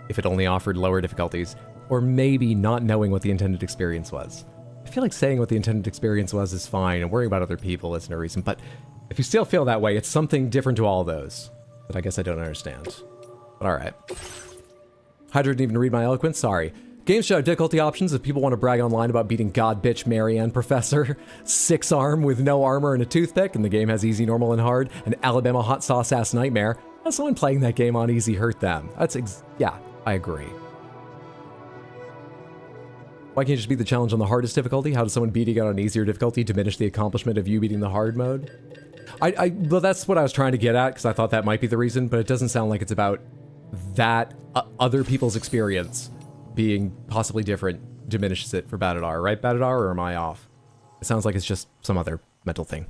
if it only offered lower difficulties. Or maybe not knowing what the intended experience was. I feel like saying what the intended experience was is fine, and worrying about other people isn't a reason, but if you still feel that way, it's something different to all those that I guess I don't understand. But alright. Hydra didn't even read my eloquence, sorry. Games should have difficulty options if people want to brag online about beating God Bitch Marianne Professor, 6-arm with no armor and a toothpick, and the game has easy, normal, and hard, and Alabama Hot Sauce Ass Nightmare. Has someone playing that game on easy hurt them? Yeah, I agree. Why can't you just beat the challenge on the hardest difficulty? How does someone beating it on an easier difficulty diminish the accomplishment of you beating the hard mode? Well, that's what I was trying to get at, because I thought that might be the reason, but it doesn't sound like it's about that other people's experience being possibly different diminishes it for Batadar, right, Batadar, or am I off? It sounds like it's just some other mental thing.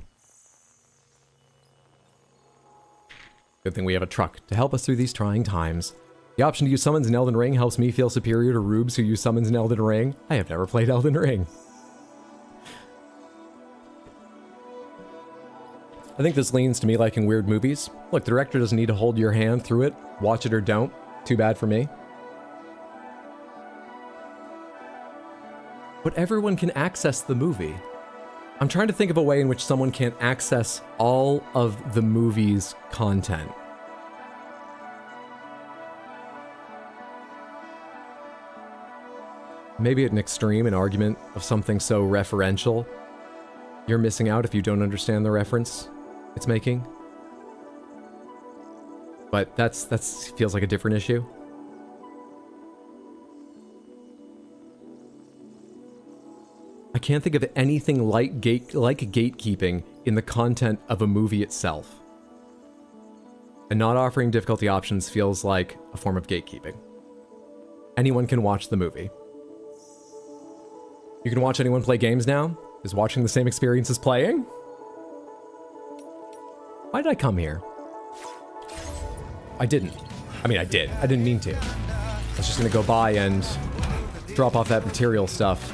Good thing we have a truck to help us through these trying times. The option to use summons in Elden Ring helps me feel superior to rubes who use summons in Elden Ring. I have never played Elden Ring. I think this leans to me liking weird movies. Look, the director doesn't need to hold your hand through it. Watch it or don't. Too bad for me. But everyone can access the movie. I'm trying to think of a way in which someone can access all of the movie's content. Maybe at an extreme, an argument of something so referential, you're missing out if you don't understand the reference it's making. But that's feels like a different issue. I can't think of anything like gatekeeping in the content of a movie itself. And not offering difficulty options feels like a form of gatekeeping. Anyone can watch the movie. You can watch anyone play games now? Is watching the same experience as playing? Why did I come here? I didn't. I mean, I did. I didn't mean to. I was just gonna go by and drop off that material stuff.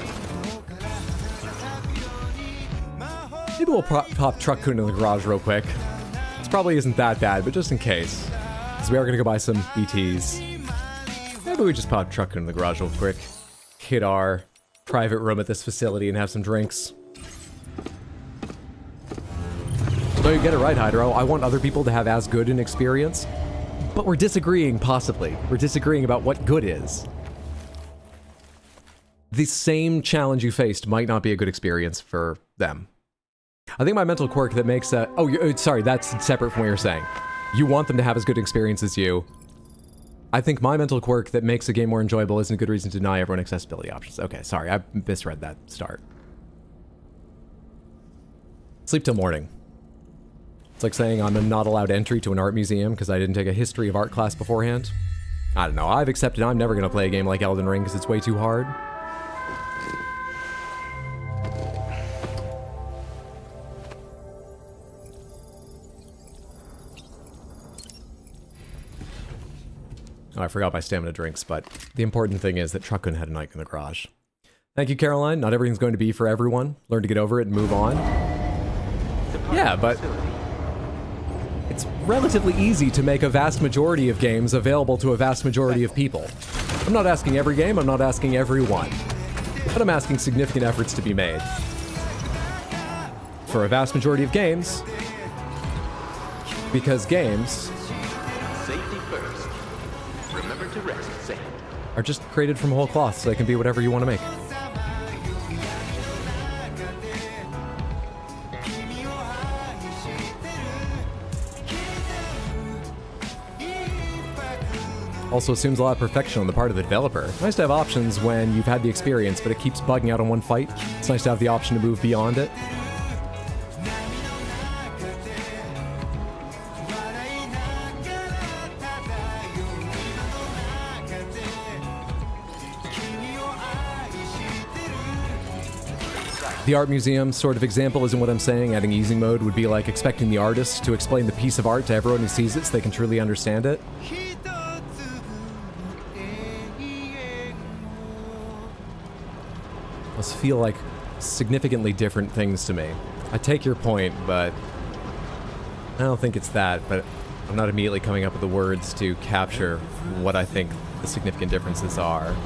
Maybe we'll pop Truckcoon in the garage real quick. This probably isn't that bad, but just in case. Because we are gonna go buy some BTs. Maybe we just pop Truckcoon in the garage real quick. Hit our private room at this facility and have some drinks. So you get it right, Hydro. I want other people to have as good an experience, but we're disagreeing, possibly. We're disagreeing about what good is. The same challenge you faced might not be a good experience for them. I think my mental quirk that makes a... Oh, sorry, that's separate from what you're saying. You want them to have as good an experience as you. I think my mental quirk that makes a game more enjoyable isn't a good reason to deny everyone accessibility options. Okay, sorry, I misread that start. Sleep till morning. It's like saying I'm not allowed entry to an art museum because I didn't take a history of art class beforehand. I don't know, I've accepted I'm never going to play a game like Elden Ring because it's way too hard. Oh, I forgot my stamina drinks, but the important thing is that Truckcoon had a night in the garage. Thank you, Caroline. Not everything's going to be for everyone. Learn to get over it and move on. Yeah, but it's relatively easy to make a vast majority of games available to a vast majority of people. I'm not asking every game, I'm not asking everyone, but I'm asking significant efforts to be made. For a vast majority of games, because games Safety first. Remember to rest safe. are just created from whole cloth, so they can be whatever you want to make. Also assumes a lot of perfection on the part of the developer. It's nice to have options when you've had the experience, but it keeps bugging out on one fight. It's nice to have the option to move beyond it. The art museum sort of example isn't what I'm saying. Adding easy mode would be like expecting the artist to explain the piece of art to everyone who sees it so they can truly understand it. Those feel like significantly different things to me. I take your point, but I don't think it's that, but I'm not immediately coming up with the words to capture what I think the significant differences are.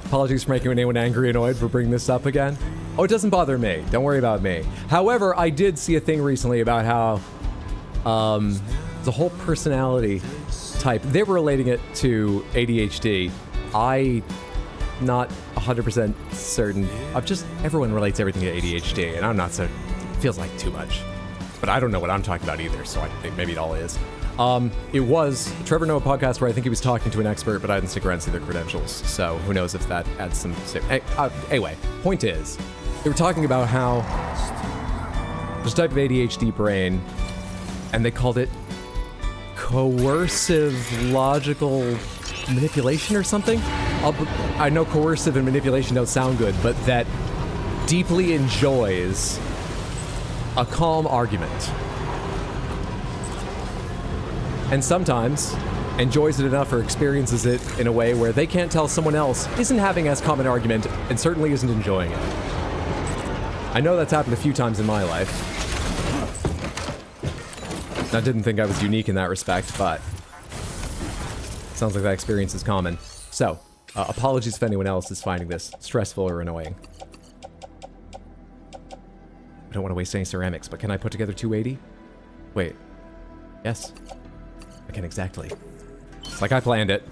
Apologies for making anyone angry and annoyed for bringing this up again. Oh, it doesn't bother me. Don't worry about me. However, I did see a thing recently about how the whole personality type, they were relating it to ADHD. I'm not 100% certain. Everyone relates everything to ADHD, and I'm not so, it feels like too much. But I don't know what I'm talking about either, so I think maybe it all is. It was a Trevor Noah podcast where I think he was talking to an expert, but I didn't stick around to see their credentials, so who knows if that adds some... Anyway, point is, they were talking about how there's a type of ADHD brain, and they called it coercive logical manipulation or something? I know coercive and manipulation don't sound good, but that deeply enjoys a calm argument. and sometimes enjoys it enough or experiences it in a way where they can't tell someone else isn't having as common argument and certainly isn't enjoying it. I know that's happened a few times in my life. I didn't think I was unique in that respect, but sounds like that experience is common. So, apologies if anyone else is finding this stressful or annoying. I don't want to waste any ceramics, but can I put together 280? Wait. Yes. I can exactly. It's like I planned it.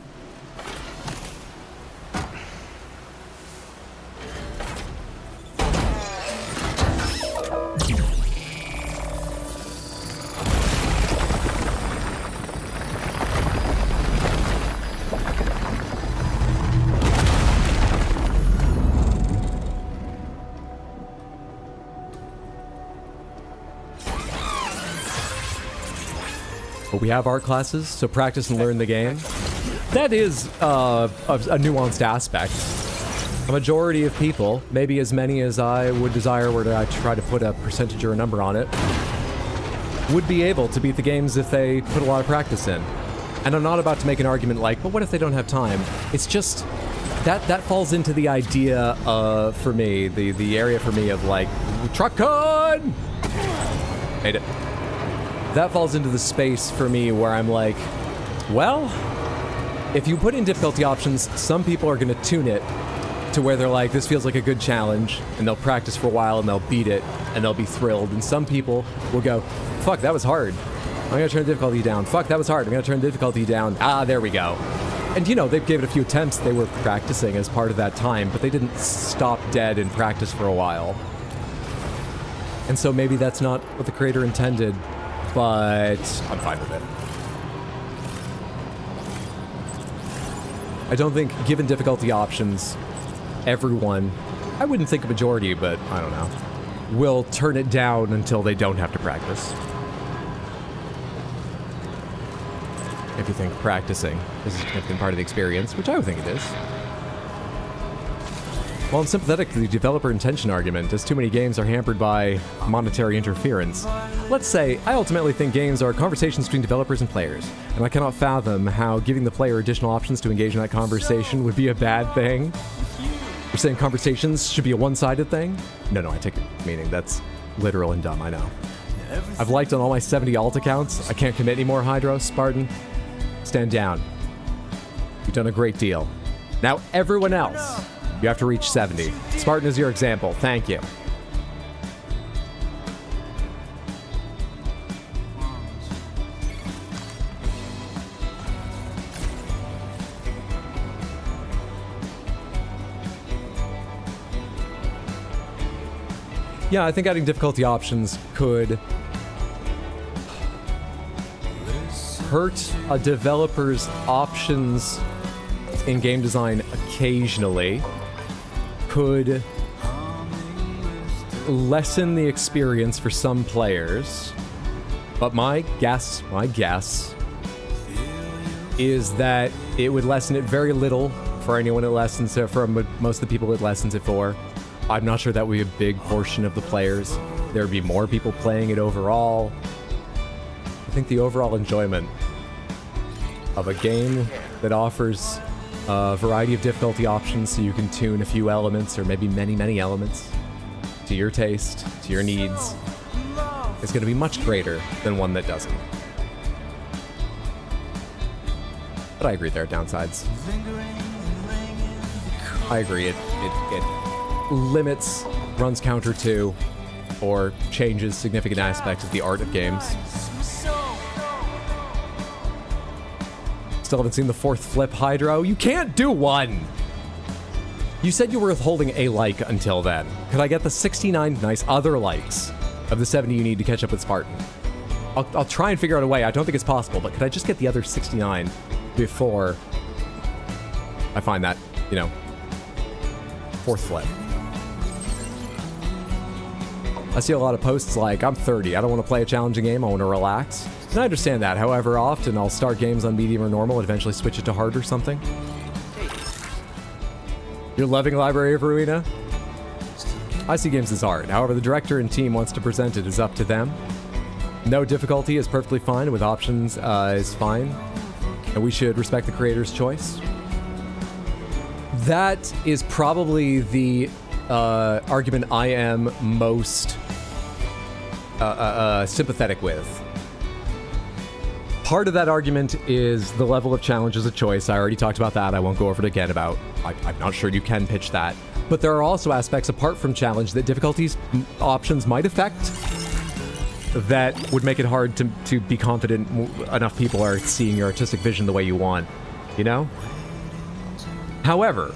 But we have art classes, so practice and learn the game. That is a nuanced aspect. A majority of people, maybe as many as I would desire were to try to put a percentage or a number on it, would be able to beat the games if they put a lot of practice in. And I'm not about to make an argument like, but what if they don't have time? It's just, that falls into the idea of, for me, the area for me of like, truck con! Made it. That falls into the space for me where I'm like, well, if you put in difficulty options, some people are going to tune it to where they're like, this feels like a good challenge, and they'll practice for a while and they'll beat it and they'll be thrilled. And some people will go, fuck, that was hard. I'm going to turn difficulty down. Fuck, that was hard. I'm going to turn difficulty down. Ah, there we go. And you know, they gave it a few attempts. They were practicing as part of that time, but they didn't stop dead and practice for a while. And so maybe that's not what the creator intended, but I'm fine with it. I don't think, given difficulty options, everyone, I wouldn't think a majority, but I don't know, will turn it down until they don't have to practice. If you think practicing is a significant part of the experience, which I would think it is. Well, I'm sympathetic to the developer intention argument, as too many games are hampered by monetary interference. Let's say, I ultimately think games are conversations between developers and players, and I cannot fathom how giving the player additional options to engage in that conversation would be a bad thing. You're saying conversations should be a one-sided thing? No, I take it meaning. That's literal and dumb, I know. I've liked on all my 70 alt accounts. I can't commit anymore, Hydro. Spartan, stand down. You've done a great deal. Now everyone else, you have to reach 70. Spartan is your example. Thank you. Yeah, I think adding difficulty options could hurt a developer's options in game design occasionally. Could lessen the experience for some players, but my guess is that it would lessen it very little for anyone it lessens it for. Most of the people it lessens it for. I'm not sure that would be a big portion of the players. There would be more people playing it overall. I think the overall enjoyment of a game that offers a variety of difficulty options so you can tune a few elements, or maybe many elements, to your taste, to your needs, is going to be much greater than one that doesn't. But I agree there are downsides. I agree, it limits, runs counter to, or changes significant aspects of the art of games. Still haven't seen the fourth flip, Hydro. You can't do one! You said you were withholding a like until then. Could I get the 69 nice other likes of the 70 you need to catch up with Spartan? I'll try and figure out a way. I don't think it's possible, but could I just get the other 69 before I find that, you know, fourth flip? I see a lot of posts like, I'm 30, I don't want to play a challenging game, I want to relax. And I understand that. However, often I'll start games on medium or normal and eventually switch it to hard or something. You're loving Library of Ruina? I see games as hard. However, the director and team wants to present it is up to them. No difficulty is perfectly fine, with options is fine. And we should respect the creator's choice. That is probably the argument I am most sympathetic with. Part of that argument is the level of challenge as a choice. I already talked about that. I won't go over it again about, I'm not sure you can pitch that. But there are also aspects apart from challenge that difficulties options might affect that would make it hard to be confident enough people are seeing your artistic vision the way you want, you know? However,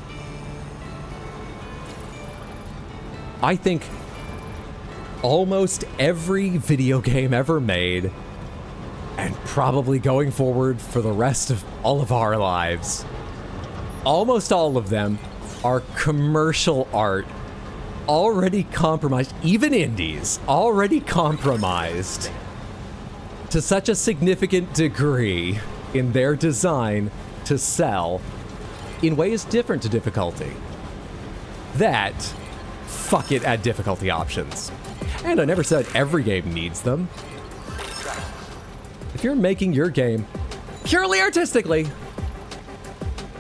I think almost every video game ever made, and probably going forward for the rest of all of our lives, almost all of them are commercial art already compromised, even indies, already compromised to such a significant degree in their design to sell in ways different to difficulty that fuck it, add difficulty options. And I never said every game needs them. If you're making your game purely artistically,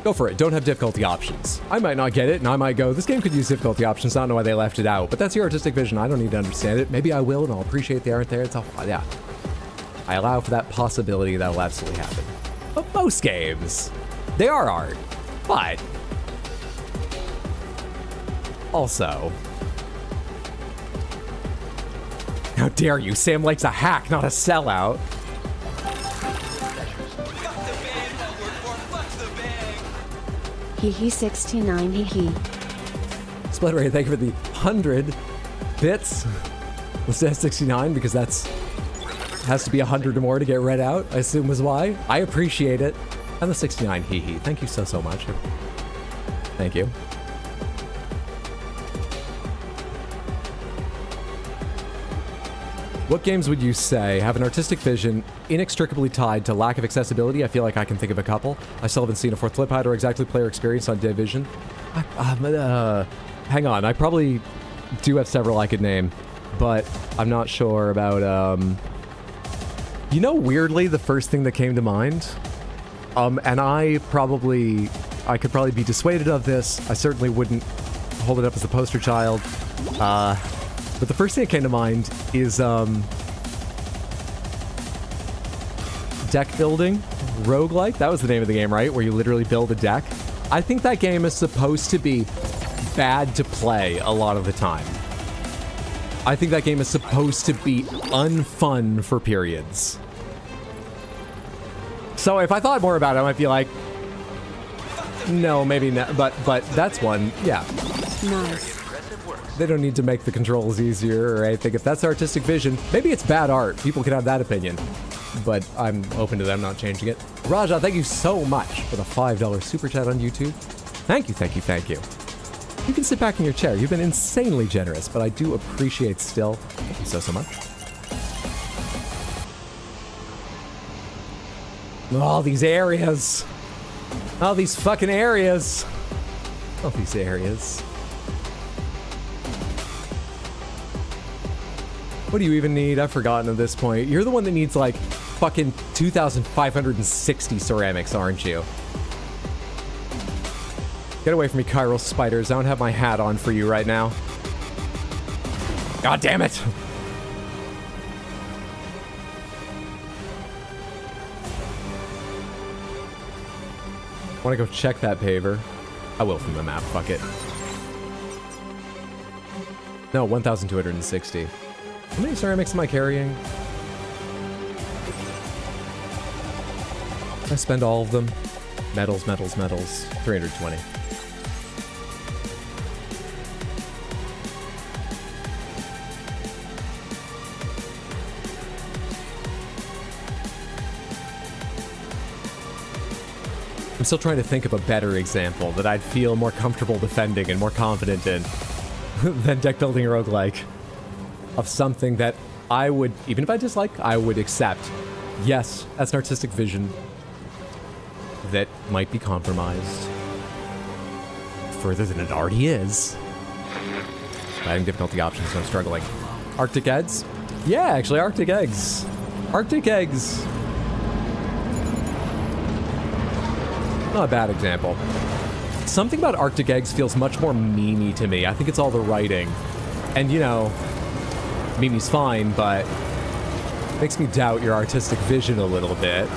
go for it. Don't have difficulty options. I might not get it, and I might go, this game could use difficulty options. I don't know why they left it out, but that's your artistic vision. I don't need to understand it. Maybe I will, and I'll appreciate the art there. It's all, yeah. I allow for that possibility that will absolutely happen. But most games, they are art. But also, how dare you? Sam Lake's a hack, not a sellout. Hee 69 hee. Split Ray, thank you for the 100 bits. Let's say 69 because that's has to be 100 or more to get read out, I assume was why. I appreciate it. And the 69 hee. Thank you so much. Thank you. What games would you say have an artistic vision inextricably tied to lack of accessibility? I feel like I can think of a couple. I still haven't seen a fourth Flipside or exactly player experience on Division. Hang on, I probably do have several I could name, but I'm not sure about, you know, weirdly, the first thing that came to mind, and I could probably be dissuaded of this. I certainly wouldn't hold it up as a poster child. But the first thing that came to mind is deck building, roguelike. That was the name of the game, right? Where you literally build a deck. I think that game is supposed to be bad to play a lot of the time. I think that game is supposed to be unfun for periods. So if I thought more about it, I might be like, no, maybe not. But that's one, yeah. Nice. They don't need to make the controls easier or anything. If that's artistic vision, maybe it's bad art. People can have that opinion. But I'm open to them not changing it. Raja, thank you so much for the $5 super chat on YouTube. Thank you, thank you, thank you. You can sit back in your chair. You've been insanely generous, but I do appreciate still. Thank you so much. All these areas. All these fucking areas. All these areas. What do you even need? I've forgotten at this point. You're the one that needs like fucking 2,560 ceramics, aren't you? Get away from me, chiral spiders. I don't have my hat on for you right now. God damn it! Want to go check that paver? I will from the map, fuck it. No, 1,260. How many ceramics am I carrying? I spend all of them. Metals. 320. I'm still trying to think of a better example that I'd feel more comfortable defending and more confident in than deck building roguelike. Of something that I would, even if I dislike, I would accept. Yes, that's an artistic vision that might be compromised further than it already is. Adding difficulty options, so I'm struggling. Arctic Eggs? Yeah, actually, Arctic Eggs. Arctic eggs. Not a bad example. Something about Arctic eggs feels much more memey to me. I think it's all the writing. And, you know, Mimi's fine, but makes me doubt your artistic vision a little bit.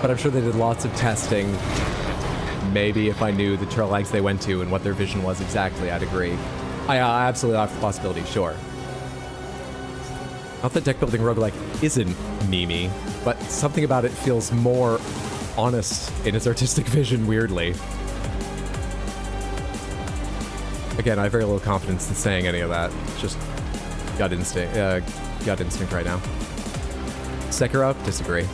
But I'm sure they did lots of testing. Maybe if I knew the trail eggs they went to and what their vision was exactly, I'd agree. I absolutely have the possibility, sure. Not that deck building roguelike isn't memey, but something about it feels more honest in its artistic vision, weirdly. Again, I have very little confidence in saying any of that. It's just gut instinct right now. Sekiro? Disagree.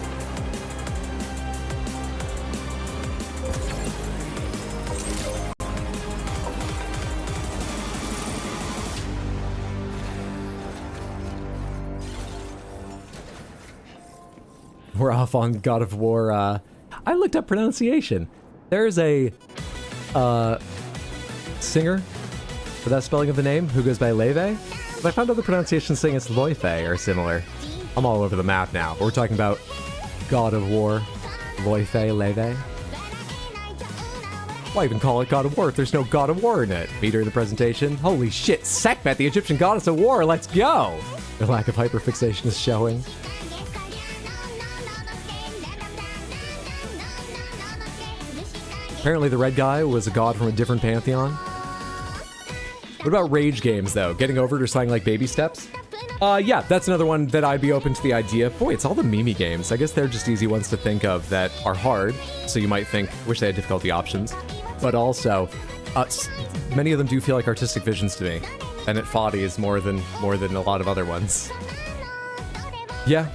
We're off on God of War. I looked up pronunciation. There's a singer for that spelling of the name who goes by Leve. But I found other pronunciations saying it's Loife or similar. I'm all over the map now. We're talking about God of War, Loife, Leve. Why even call it God of War if there's no God of War in it? Meet her in the presentation. Holy shit, Sekhmet, the Egyptian goddess of war, let's go! The lack of hyperfixation is showing. Apparently the red guy was a god from a different pantheon. What about rage games, though? Getting over it or something like baby steps? Yeah, that's another one that I'd be open to the idea. Boy, it's all the Mimi games. I guess they're just easy ones to think of that are hard, so you might think, wish they had difficulty options. But also, many of them do feel like artistic visions to me. And it is more than a lot of other ones. Yeah.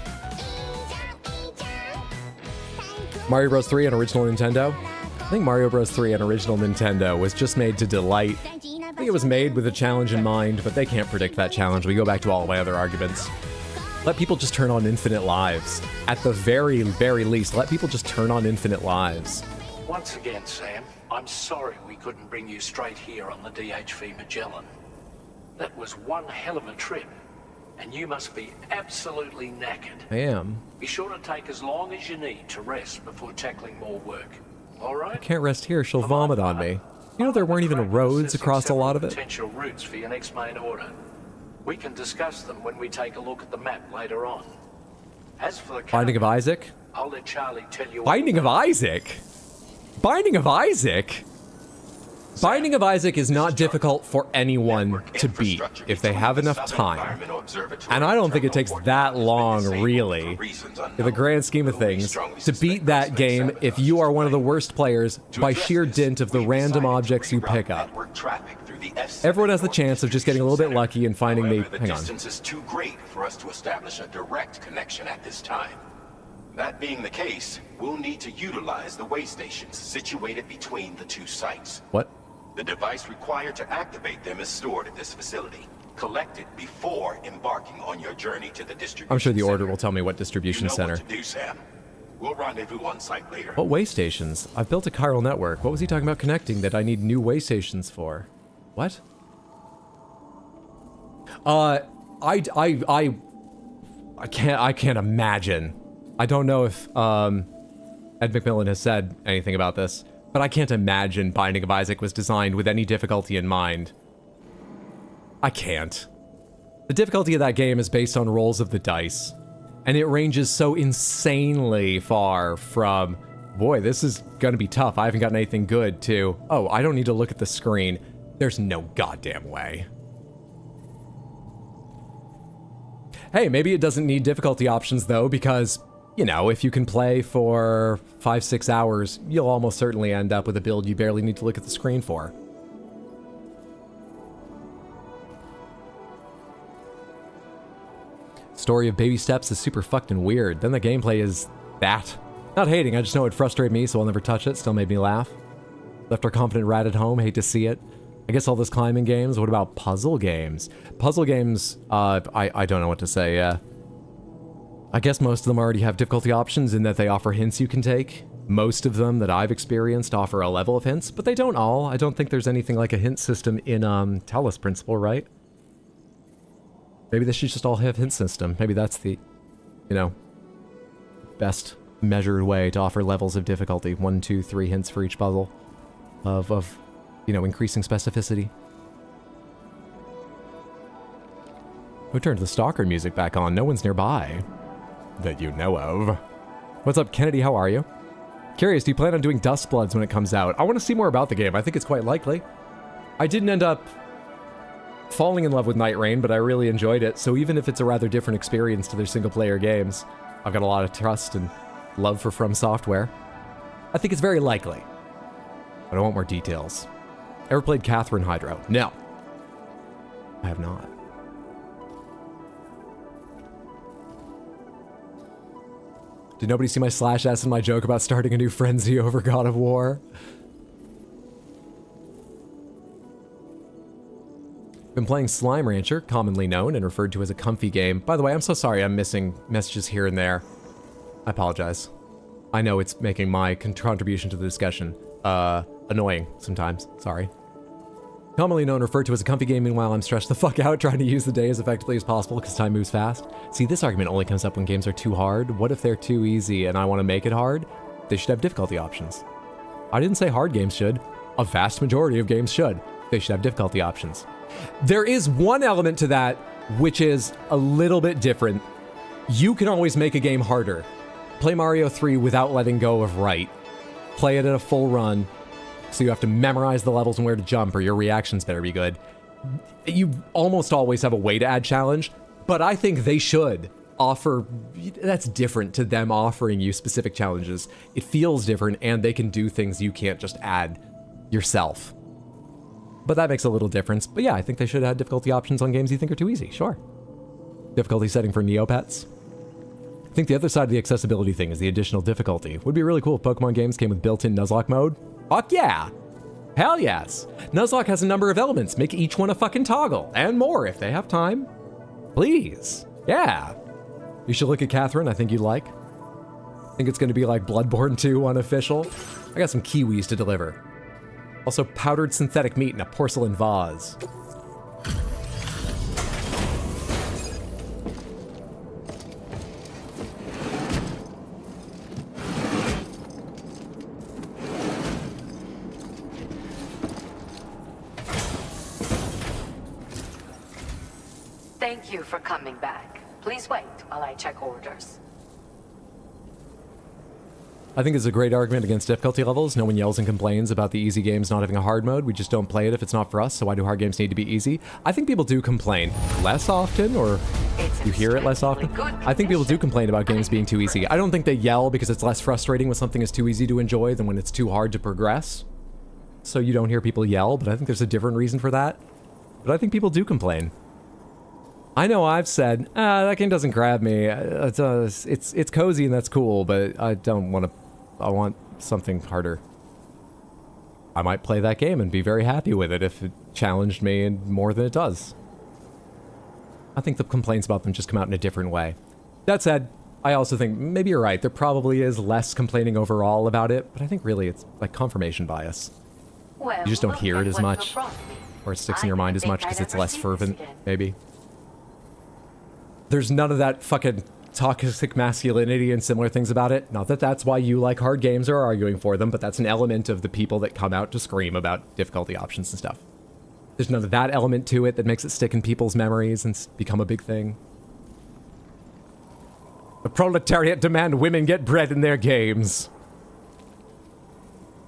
Mario Bros. 3 on original Nintendo. I think Mario Bros. 3 on original Nintendo was just made to delight. I think it was made with a challenge in mind, but they can't predict that challenge. We go back to all my other arguments. Let people just turn on infinite lives. At the very, very least, let people just turn on infinite lives. Once again, Sam, I'm sorry we couldn't bring you straight here on the DHV Magellan. That was one hell of a trip, and you must be absolutely knackered. I am. Be sure to take as long as you need to rest before tackling more work. All right? I can't rest here. She'll vomit on me. You know, there weren't even roads across a lot of it. Potential routes for your next main order. We can discuss them when we take a look at the map later on. As for the Binding of Isaac? I'll let Charlie tell you. Binding of Isaac? Binding of Isaac? Binding of Isaac is not difficult for anyone to beat if they have enough time. And I don't think it takes that long, really, in the grand scheme of things, to beat that game if you are one of the worst players by sheer dint of the random objects you pick up. Everyone has the chance of just getting a little bit lucky and finding me. The Hang on. distance is too great for us to establish a direct connection at this time. That being the case, we'll need to utilize the way stations situated between the two sites. What? The device required to activate them is stored at this facility. Collect it before embarking on your journey to the distribution I'm sure the order center. will tell me what distribution You know center. what to do, Sam. We'll rendezvous on site later. What way stations? I've built a chiral network. What was he talking about connecting that I need new way stations for? What? I can't imagine. I don't know if Ed McMillan has said anything about this, but I can't imagine Binding of Isaac was designed with any difficulty in mind. I can't. The difficulty of that game is based on rolls of the dice, and it ranges so insanely far from, boy, this is gonna be tough, I haven't gotten anything good, to, oh, I don't need to look at the screen. There's no goddamn way. Hey, maybe it doesn't need difficulty options though, because, you know, if you can play for 5-6 hours, you'll almost certainly end up with a build you barely need to look at the screen for. Story of baby steps is super fucking weird. Then the gameplay is that. Not hating, I just know it frustrated me, so I'll never touch it. Still made me laugh. Left our confident rat at home, hate to see it. I guess all those climbing games. What about puzzle games? Puzzle games, I don't know what to say, I guess most of them already have difficulty options in that they offer hints you can take. Most of them that I've experienced offer a level of hints, but they don't all. I don't think there's anything like a hint system in Talos Principle, right? Maybe they should just all have hint system. Maybe that's the, you know, best measured way to offer levels of difficulty. 1, 2, 3 hints for each puzzle of you know, increasing specificity. Who turned the stalker music back on? No one's nearby that you know of. What's up, Kennedy? How are you? Curious, do you plan on doing Dust Bloods when it comes out? I want to see more about the game. I think it's quite likely. I didn't end up falling in love with Night Rain, but I really enjoyed it. So even if it's a rather different experience to their single-player games, I've got a lot of trust and love for From Software. I think it's very likely. But I want more details. Ever played Catherine Hydro? No. I have not. Did nobody see my slash S in my joke about starting a new frenzy over God of War? Been playing Slime Rancher, commonly known and referred to as a comfy game. By the way, I'm so sorry I'm missing messages here and there. I apologize. I know it's making my contribution to the discussion annoying sometimes. Sorry. Commonly known, referred to as a comfy game. Meanwhile, I'm stressed the fuck out trying to use the day as effectively as possible because time moves fast. See, this argument only comes up when games are too hard. What if they're too easy and I want to make it hard? They should have difficulty options. I didn't say hard games should. A vast majority of games should. They should have difficulty options. There is one element to that which is a little bit different. You can always make a game harder. Play Mario 3 without letting go of right. Play it at a full run. So you have to memorize the levels and where to jump, or your reactions better be good. You almost always have a way to add challenge, but I think they should offer... That's different to them offering you specific challenges. It feels different, and they can do things you can't just add yourself. But that makes a little difference. But yeah, I think they should have difficulty options on games you think are too easy, sure. Difficulty setting for Neopets. I think the other side of the accessibility thing is the additional difficulty. Would be really cool if Pokemon games came with built-in Nuzlocke mode. Fuck yeah! Hell yes! Nuzlocke has a number of elements. Make each one a fucking toggle. And more if they have time. Please. Yeah. You should look at Catherine. I think you'd like. I think it's going to be like Bloodborne 2 unofficial. I got some kiwis to deliver. Also powdered synthetic meat in a porcelain vase. Thank you for coming back. Please wait while I check orders. I think it's a great argument against difficulty levels. No one yells and complains about the easy games not having a hard mode. We just don't play it if it's not for us, so why do hard games need to be easy? I think people do complain less often, or you hear it less often. I think people do complain about games being too easy. I don't think they yell because it's less frustrating when something is too easy to enjoy than when it's too hard to progress. So you don't hear people yell, but I think there's a different reason for that. But I think people do complain. I know I've said, that game doesn't grab me. It's cozy and that's cool, but I don't want to. I want something harder. I might play that game and be very happy with it if it challenged me more than it does. I think the complaints about them just come out in a different way. That said, I also think maybe you're right. There probably is less complaining overall about it, but I think really it's like confirmation bias. Well, You just don't hear it as much, or it sticks in your mind as much because it's less fervent, maybe. There's none of that fucking toxic masculinity and similar things about it. Not that that's why you like hard games or are arguing for them, but that's an element of the people that come out to scream about difficulty options and stuff. There's none of that element to it that makes it stick in people's memories and become a big thing. The proletariat demand women get bread in their games.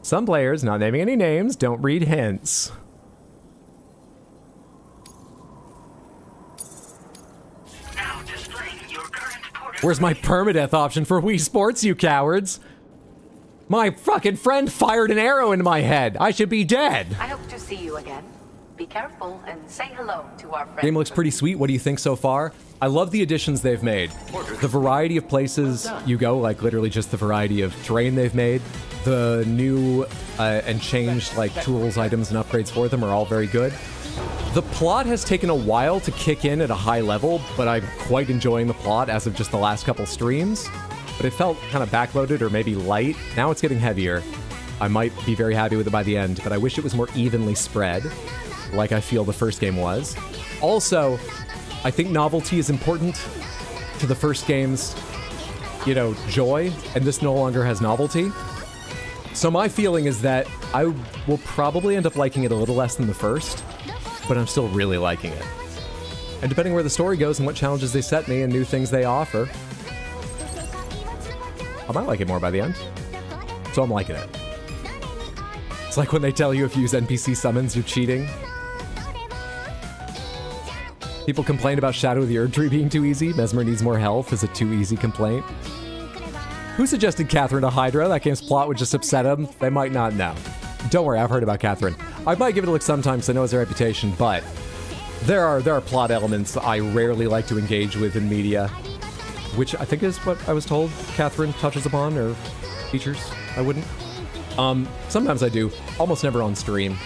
Some players, not naming any names, don't read hints. Where's my permadeath option for Wii Sports, you cowards? My fucking friend fired an arrow into my head. I should be dead. I hope to see you again. Be careful and say hello to our friends. Game looks pretty sweet. What do you think so far? I love the additions they've made. The variety of places you go, like literally just the variety of terrain they've made. The new and changed like tools, items, and upgrades for them are all very good. The plot has taken a while to kick in at a high level, but I'm quite enjoying the plot as of just the last couple streams. But it felt kind of backloaded or maybe light. Now it's getting heavier. I might be very happy with it by the end, but I wish it was more evenly spread, like I feel the first game was. Also, I think novelty is important to the first games. you know, joy, and this no longer has novelty. So my feeling is that I will probably end up liking it a little less than the first, but I'm still really liking it. And depending where the story goes and what challenges they set me and new things they offer, I might like it more by the end. So I'm liking it. It's like when they tell you if you use NPC summons, you're cheating. People complain about Shadow of the Erdtree being too easy. Mesmer needs more health is a too easy complaint. Who suggested Catherine to Hydra? That game's plot would just upset them. They might not know. Don't worry, I've heard about Catherine. I might give it a look sometimes, I know it's a reputation, but there are plot elements I rarely like to engage with in media, which I think is what I was told Catherine touches upon, or features. I wouldn't. Sometimes I do. Almost never on stream.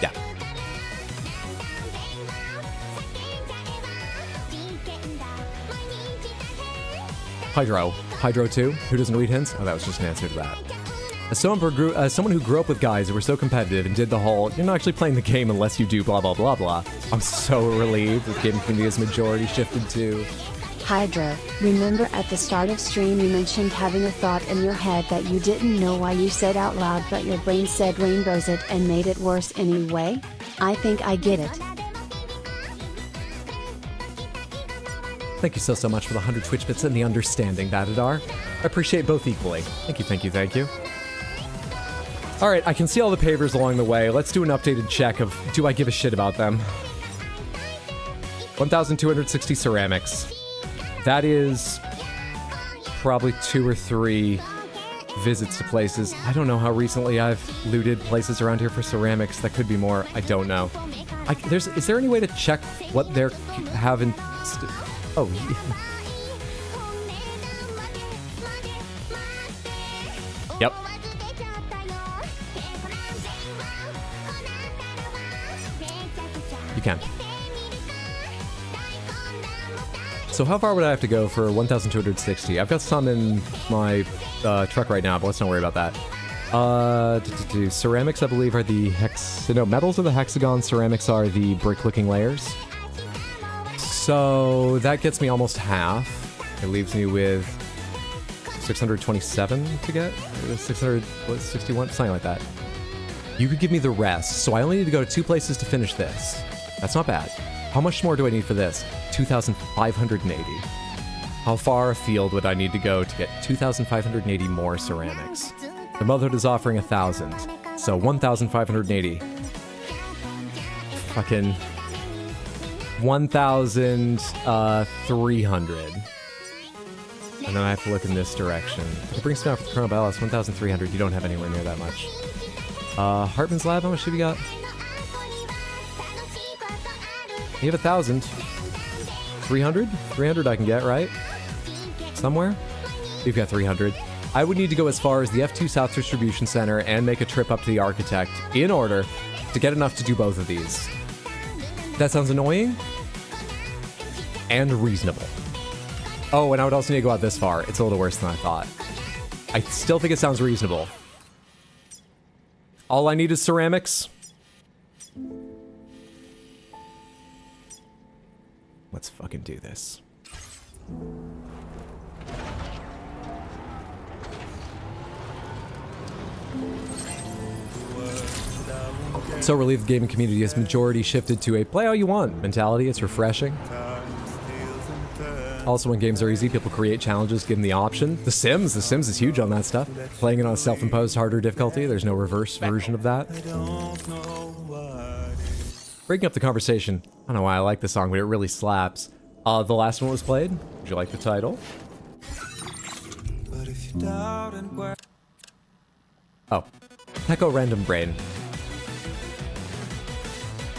Yeah. Hydro 2? Who doesn't read hints? Oh, that was just an answer to that. As someone who grew up with guys who were so competitive and did the whole, you're not actually playing the game unless you do blah blah blah blah, I'm so relieved that the gaming community has majority shifted to... Hydro, remember at the start of stream you mentioned having a thought in your head that you didn't know why you said out loud but your brain said rainbows it and made it worse anyway? I think I get it. Thank you so much for the 100 Twitch bits and the understanding, Batadar. I appreciate both equally. Thank you, thank you, thank you. Alright, I can see all the pavers along the way. Let's do an updated check of, do I give a shit about them? 1,260 ceramics. That is probably 2 or 3 visits to places. I don't know how recently I've looted places around here for ceramics. That could be more. I don't know. Is there any way to check what they're having? Oh. Yep. You can. So how far would I have to go for 1,260? I've got some in my truck right now, but let's not worry about that. Ceramics, I believe, are the metals are the hexagon, ceramics are the brick-looking layers. So that gets me almost half. It leaves me with 627 to get? 661? Something like that. You could give me the rest, so I only need to go to 2 places to finish this. That's not bad. How much more do I need for this? 2,580. How far afield would I need to go to get 2,580 more ceramics? The Motherhood is offering 1,000, so 1,580. Fucking 1,300. And then I have to look in this direction. It brings me down for the Chrono Ballast, 1,300. You don't have anywhere near that much. Hartman's Lab, how much have you got? You have 1,000. 300? 300 I can get, right? Somewhere? You've got 300. I would need to go as far as the F2 South Distribution Center and make a trip up to the Architect in order to get enough to do both of these. That sounds annoying and reasonable. Oh, and I would also need to go out this far. It's a little worse than I thought. I still think it sounds reasonable. All I need is ceramics. Let's fucking do this. So relieved the gaming community has majority shifted to a play all you want mentality. It's refreshing. Also, when games are easy, people create challenges, give them the option. The Sims is huge on that stuff. Playing it on a self-imposed harder difficulty, there's no reverse version of that. Breaking up the conversation. I don't know why I like the song, but it really slaps. The last one was played. Would you like the title? Oh. Peko Random Brain.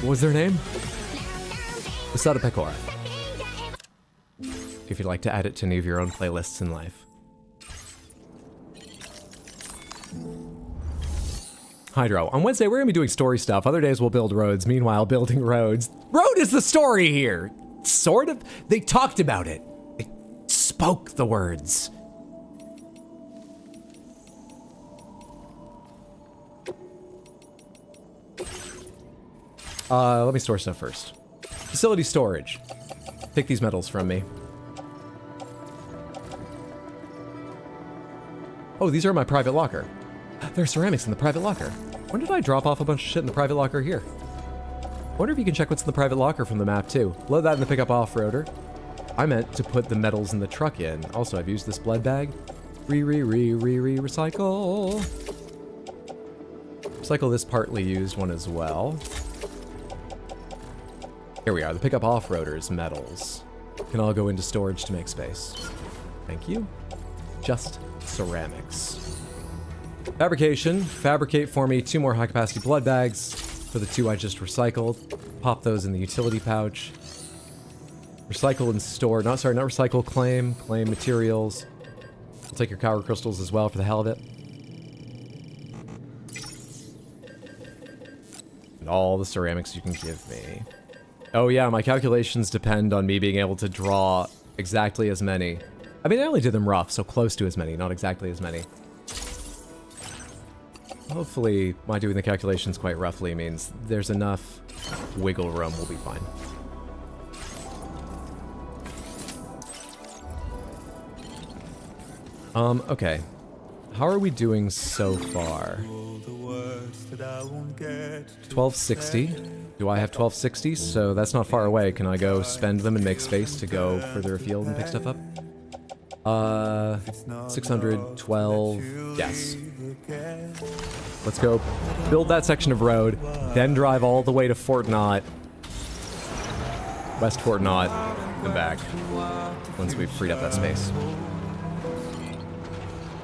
What was their name? Usada Pekora. If you'd like to add it to any of your own playlists in life. Hydro. On Wednesday, we're going to be doing story stuff. Other days, we'll build roads. Meanwhile, building roads. Road is the story here! Sort of. They talked about it. They spoke the words. Let me store stuff first. Facility storage. Take these metals from me. Oh, these are my private locker. There's ceramics in the private locker. When did I drop off a bunch of shit in the private locker here? Wonder if you can check what's in the private locker from the map too. Load that in the pickup off-roader. I meant to put the metals in the truck in. Also, I've used this blood bag. Recycle. Recycle this partly used one as well. Here we are, the pickup off-roaders metals. Can all go into storage to make space. Thank you. Just ceramics. Fabrication. Fabricate for me 2 more high-capacity blood bags for the 2 I just recycled. Pop those in the utility pouch. Recycle and store. Not recycle, claim. Claim materials. I'll take your power crystals as well for the hell of it. And all the ceramics you can give me. Oh yeah, my calculations depend on me being able to draw exactly as many. I mean, I only did them rough, so close to as many, not exactly as many. Hopefully, my doing the calculations quite roughly means there's enough wiggle room, we'll be fine. Okay. How are we doing so far? 1260. Do I have 1260? So that's not far away. Can I go spend them and make space to go further afield and pick stuff up? 612. Yes. Let's go build that section of road, then drive all the way to Fort Knott, West Fort Knott, and back once we've freed up that space.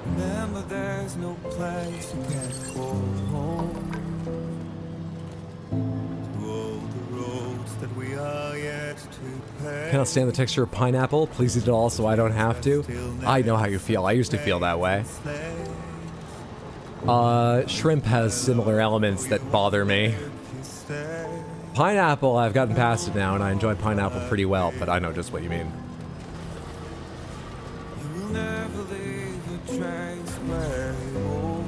Remember, there's no place you can't call home. To all the roads that we are yet to pay. Cannot stand the texture of pineapple. Please eat it all so I don't have to. I know how you feel. I used to feel that way. Shrimp has similar elements that bother me. Pineapple, I've gotten past it now, and I enjoy pineapple pretty well, but I know just what you mean. You will never leave a trace where you walk.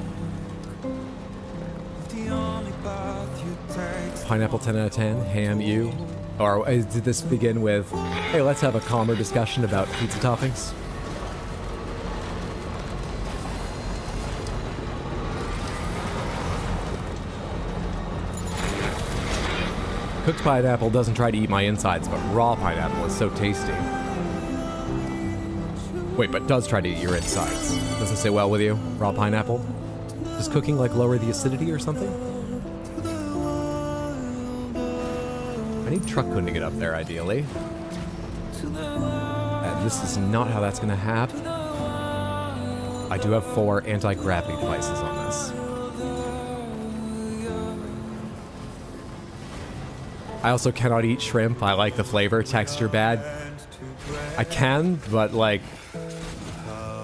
The only path you take. Pineapple 10 out of 10. Ham, you. Or did this begin with, hey, let's have a calmer discussion about pizza toppings? Cooked pineapple doesn't try to eat my insides, but raw pineapple is so tasty. Wait, but does try to eat your insides. Doesn't sit well with you, raw pineapple? Does cooking like lower the acidity or something? I need truck cone to get up there, ideally. And this is not how that's gonna happen. I do have 4 anti-gravity devices on this. I also cannot eat shrimp. I like the flavor, texture bad. I can, but like,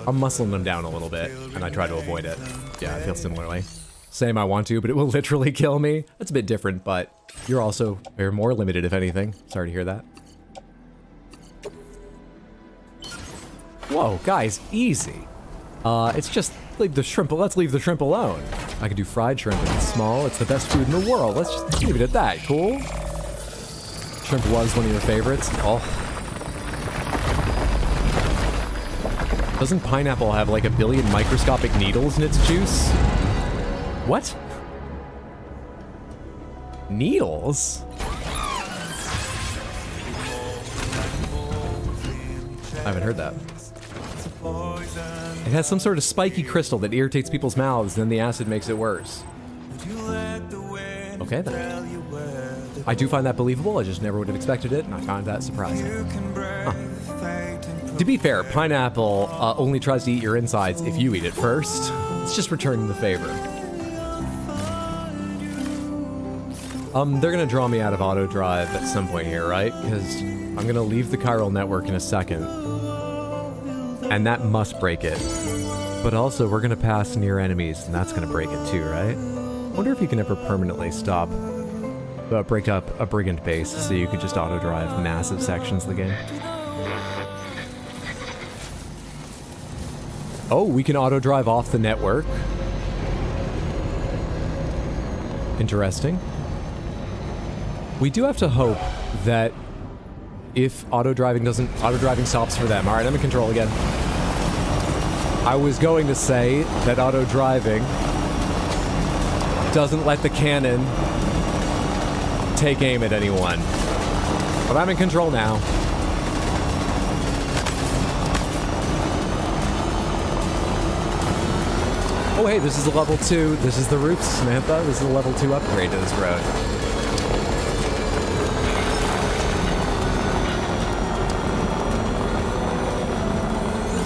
I'm muscling them down a little bit, and I try to avoid it. Yeah, I feel similarly. Same, I want to, but it will literally kill me. That's a bit different, but you're more limited, if anything. Sorry to hear that. Whoa, guys, easy. It's just leave the shrimp. Let's leave the shrimp alone. I can do fried shrimp if it's small. It's the best food in the world. Let's just leave it at that. Cool. Shrimp was one of your favorites. Oh. Doesn't pineapple have like 1 billion microscopic needles in its juice? What? Needles? I haven't heard that. It has some sort of spiky crystal that irritates people's mouths, and then the acid makes it worse. Okay then. I do find that believable, I just never would have expected it, and I find that surprising. Huh. To be fair, pineapple only tries to eat your insides if you eat it first. It's just returning the favor. They're gonna draw me out of auto drive at some point here, right? Because I'm gonna leave the chiral network in a second. And that must break it. But also, we're gonna pass near enemies, and that's gonna break it too, right? I wonder if you can ever permanently stop, break up a brigand base so you could just auto-drive massive sections of the game. Oh, we can auto-drive off the network. Interesting. We do have to hope that if auto-driving stops for them. All right, I'm in control again. I was going to say that auto driving doesn't let the cannon take aim at anyone. But I'm in control now. Oh hey, this is a level 2. This is the roof, Samantha. This is a level 2 upgrade to this road.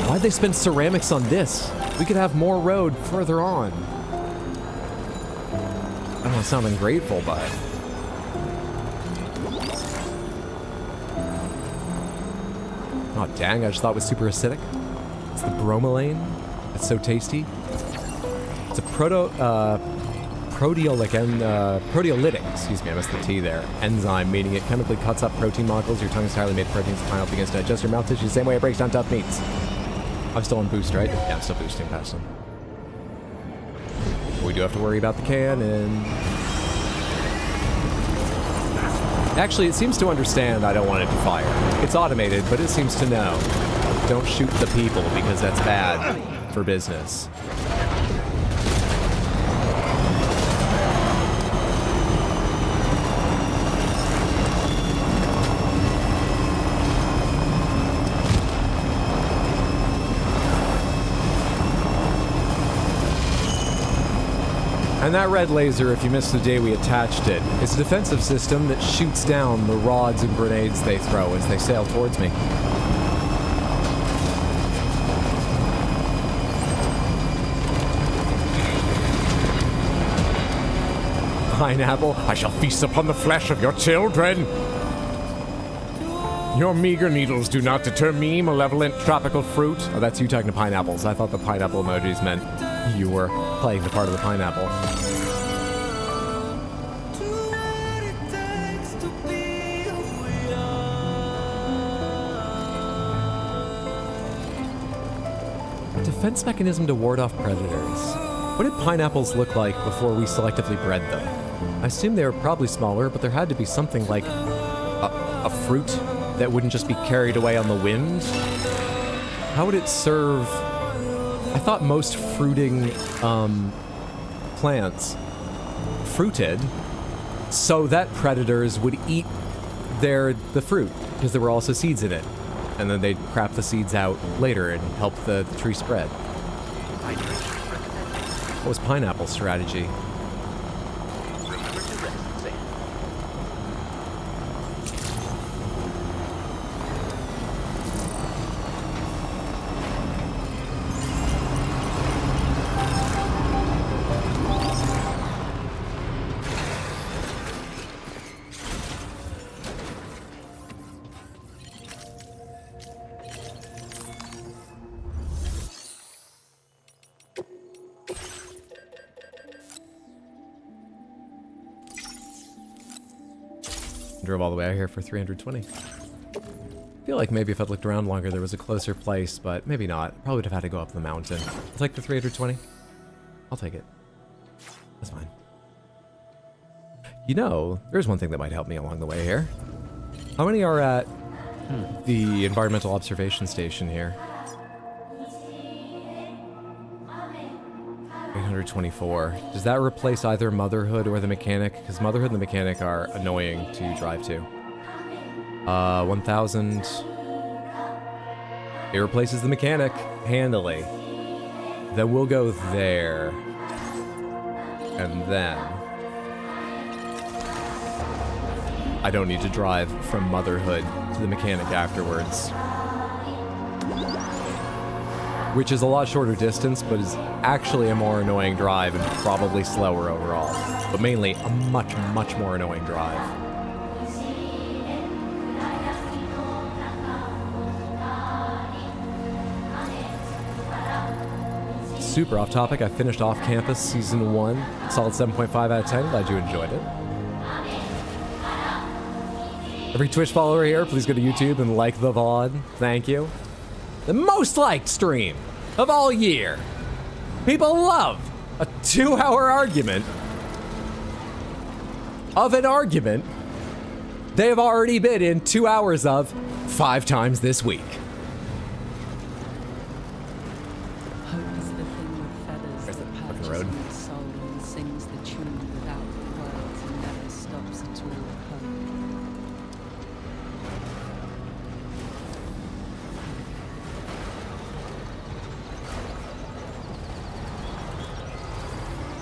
Why'd they spend ceramics on this? We could have more road further on. I don't want to sound ungrateful, but... Oh dang, I just thought it was super acidic. It's the bromelain. It's so tasty. It's a proteolytic, excuse me, I missed the T there, enzyme, meaning it chemically cuts up protein molecules. Your tongue is entirely made of proteins that help against digest your mouth tissue the same way it breaks down tough meats. I'm still on boost, right? Yeah, I'm still boosting past them. But we do have to worry about the cannon. Actually, it seems to understand I don't want it to fire. It's automated, but it seems to know. Don't shoot the people because that's bad for business. And that red laser, if you missed the day we attached it, is a defensive system that shoots down the rods and grenades they throw as they sail towards me. Pineapple, I shall feast upon the flesh of your children. Your meager needles do not deter me, malevolent tropical fruit. Oh, that's you talking to pineapples. I thought the pineapple emojis meant you were playing the part of the pineapple. Defense mechanism to ward off predators. What did pineapples look like before we selectively bred them? I assume they were probably smaller, but there had to be something like a fruit that wouldn't just be carried away on the wind. How would it serve? I thought most fruiting plants fruited so that predators would eat the fruit because there were also seeds in it, and then they'd crap the seeds out later and help the tree spread. What was pineapple's strategy? Drove all the way out here for 320. I feel like maybe if I'd looked around longer there was a closer place, but maybe not. Probably would have had to go up the mountain. I'll take the 320. I'll take it. That's fine. You know, there's one thing that might help me along the way here. How many are at the environmental observation station here? 824. Does that replace either Motherhood or the Mechanic? Because Motherhood and the Mechanic are annoying to drive to. 1000. It replaces the Mechanic handily. Then we'll go there. And then I don't need to drive from Motherhood to the Mechanic afterwards. Which is a lot shorter distance, but is actually a more annoying drive and probably slower overall. But mainly a much, much more annoying drive. Super off topic, I finished Off Campus Season 1. Solid 7.5 out of 10, glad you enjoyed it. Every Twitch follower here, please go to YouTube and like the VOD. Thank you. The most liked stream of all year. People love a 2-hour argument of an argument they have already been in 2 hours of 5 times this week.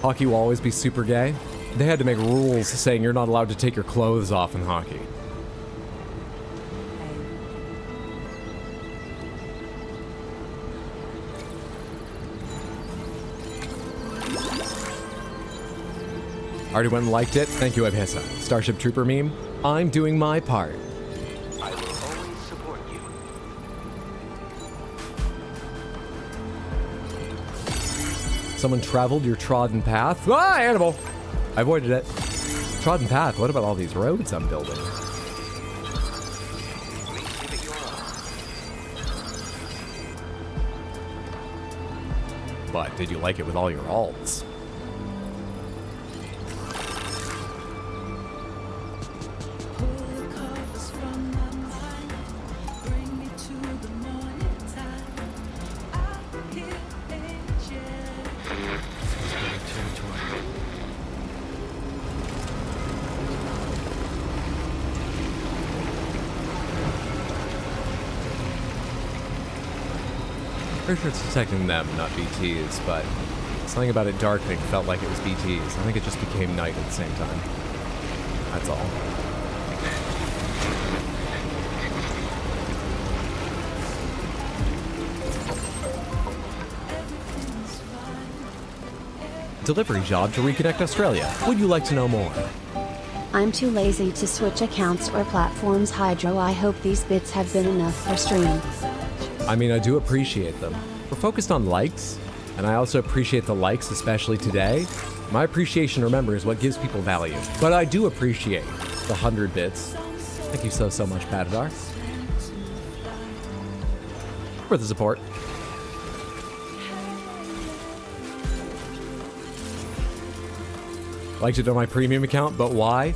Hockey will always be super gay. They had to make rules saying you're not allowed to take your clothes off in hockey. Already went and liked it. Thank you, Abhissa. Starship Trooper meme. I'm doing my part. I will always support you. Someone traveled your trodden path. Ah, animal! I avoided it. Trodden path. What about all these roads I'm building? But did you like it with all your alts? Pretty sure it's detecting them, not BTs, but something about it darkening felt like it was BTs. I think it just became night at the same time. That's all. Delivery job to reconnect Australia. Would you like to know more? I'm too lazy to switch accounts or platforms. Hydro, I hope these bits have been enough for stream. I mean, I do appreciate them. We're focused on likes, and I also appreciate the likes, especially today. My appreciation, remember, is what gives people value. But I do appreciate the 100 bits. Thank you so much, Patadar, for the support. Liked it on my premium account, but why?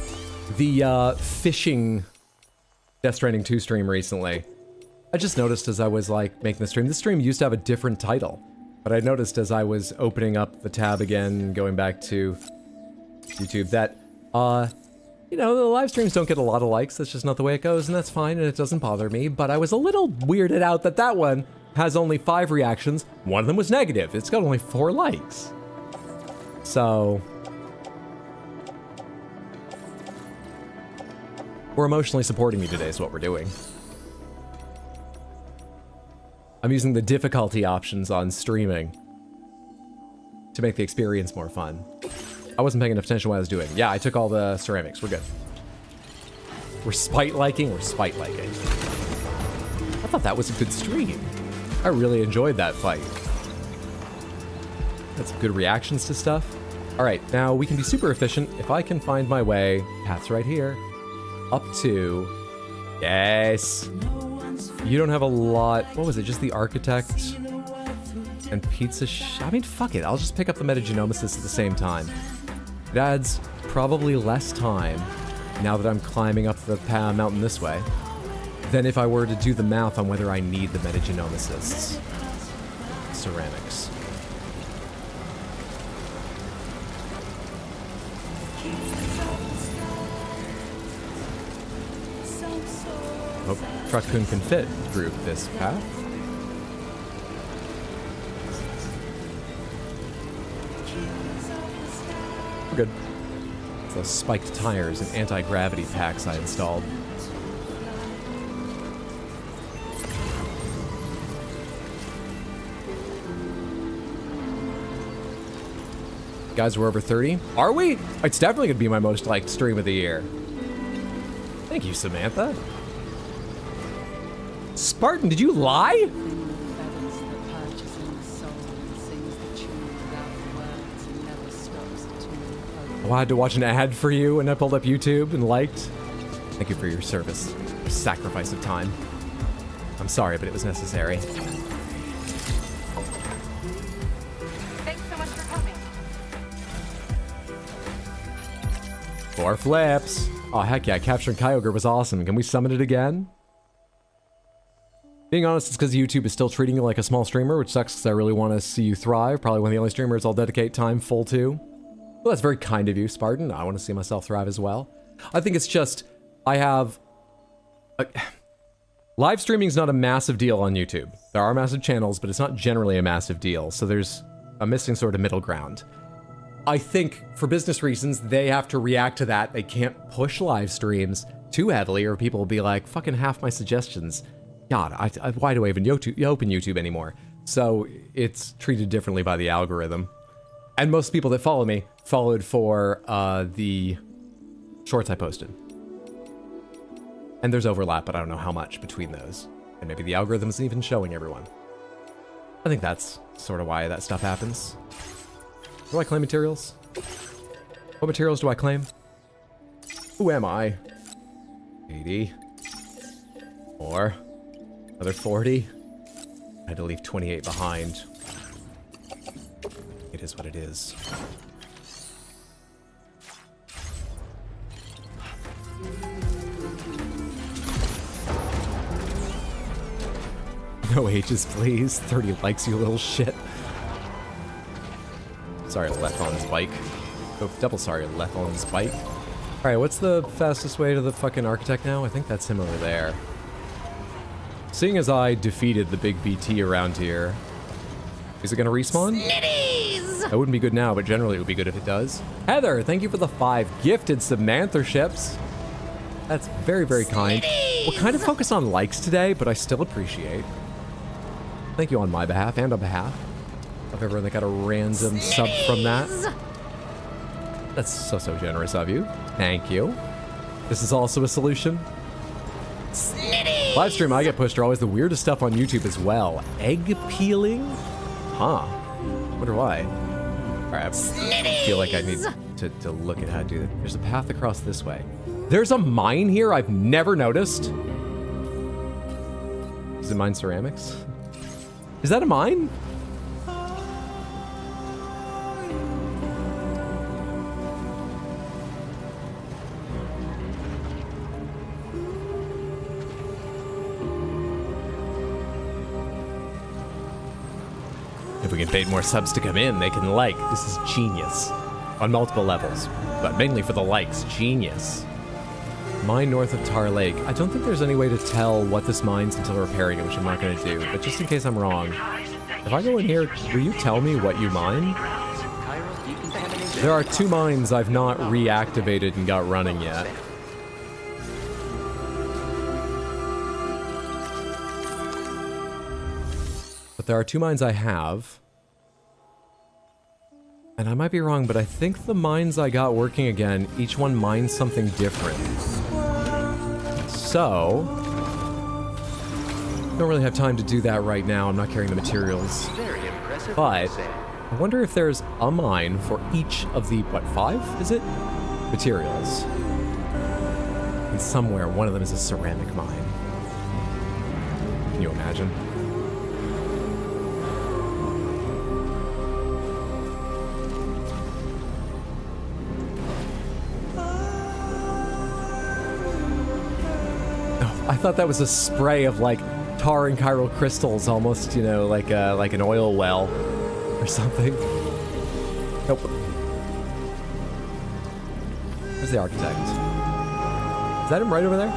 The fishing Death Stranding 2 stream recently. I just noticed as I was like making the stream used to have a different title, but I noticed as I was opening up the tab again, going back to YouTube, that, you know, the live streams don't get a lot of likes. That's just not the way it goes, and that's fine, and it doesn't bother me, but I was a little weirded out that that one has only 5 reactions. One of them was negative. It's got only 4 likes. So we're emotionally supporting me today is what we're doing. I'm using the difficulty options on streaming to make the experience more fun. I wasn't paying enough attention to what I was doing. Yeah, I took all the ceramics. We're good. We're spite-liking. We're spite-liking. I thought that was a good stream. I really enjoyed that fight. Had some good reactions to stuff. All right, now we can be super efficient if I can find my way, path's right here, up to, yes. You don't have a lot. What was it? Just the architect and pizza I mean, fuck it. I'll just pick up the metagenomicist at the same time. It adds probably less time now that I'm climbing up the mountain this way than if I were to do the math on whether I need the metagenomicists. Ceramics. Hope Truck-kun can fit through this path. We're good. It's those spiked tires and anti-gravity packs I installed. Guys, we're over 30. Are we? It's definitely gonna be my most liked stream of the year. Thank you, Samantha. Spartan, did you lie? Oh, I had to watch an ad for you and I pulled up YouTube and liked. Thank you for your service. Your sacrifice of time. I'm sorry, but it was necessary. Thanks so much for coming. 4 flips. Oh, heck yeah, capturing Kyogre was awesome. Can we summon it again? Being honest, it's because YouTube is still treating you like a small streamer, which sucks because I really want to see you thrive. Probably one of the only streamers I'll dedicate time full to. Well, that's very kind of you, Spartan. I want to see myself thrive as well. I think it's just, I have... live streaming is not a massive deal on YouTube. There are massive channels, but it's not generally a massive deal. So there's a missing sort of middle ground. I think for business reasons, they have to react to that. They can't push live streams too heavily or people will be like, fucking half my suggestions. God, why do I even open YouTube anymore? So it's treated differently by the algorithm. And most people that follow me followed for the shorts I posted. And there's overlap, but I don't know how much between those. And maybe the algorithm isn't even showing everyone. I think that's sort of why that stuff happens. Do I claim materials? What materials do I claim? Who am I? 80. More. Another 40. I had to leave 28 behind. It is what it is. No ages, please. 30 likes, you little shit. Sorry, left on his bike. Oh, double sorry, left on his bike. Alright, what's the fastest way to the fucking architect now? I think that's him over there. Seeing as I defeated the big BT around here, is it gonna respawn? Snitties! That wouldn't be good now, but generally it would be good if it does. Heather, thank you for the 5 gifted Samantherships. That's very, very kind. We'll kind of focus on likes today, but I still appreciate. Thank you on my behalf and on behalf of everyone that got a random sub from that. That's so generous of you. Thank you. This is also a solution. Live stream I get pushed are always the weirdest stuff on YouTube as well. Egg peeling? Huh. Wonder why. Alright, I feel like I need to look at how to do that. There's a path across this way. There's a mine here I've never noticed. Is it mine ceramics? Is that a mine? If we can bait more subs to come in, they can like. This is genius. On multiple levels, but mainly for the likes. Genius. Mine north of Tar Lake. I don't think there's any way to tell what this mine's until repairing it, which I'm not going to do. But just in case I'm wrong, if I go in here, will you tell me what you mine? There are 2 mines I've not reactivated and got running yet. But there are 2 mines I have. And I might be wrong, but I think the mines I got working again, each one mines something different. So, don't really have time to do that right now. I'm not carrying the materials. But I wonder if there's a mine for each of the, what, 5, is it? Materials. And somewhere, one of them is a ceramic mine. Can you imagine? I thought that was a spray of like tar and chiral crystals, almost, you know, like an oil well or something. Nope. Where's the architect? Is that him right over there?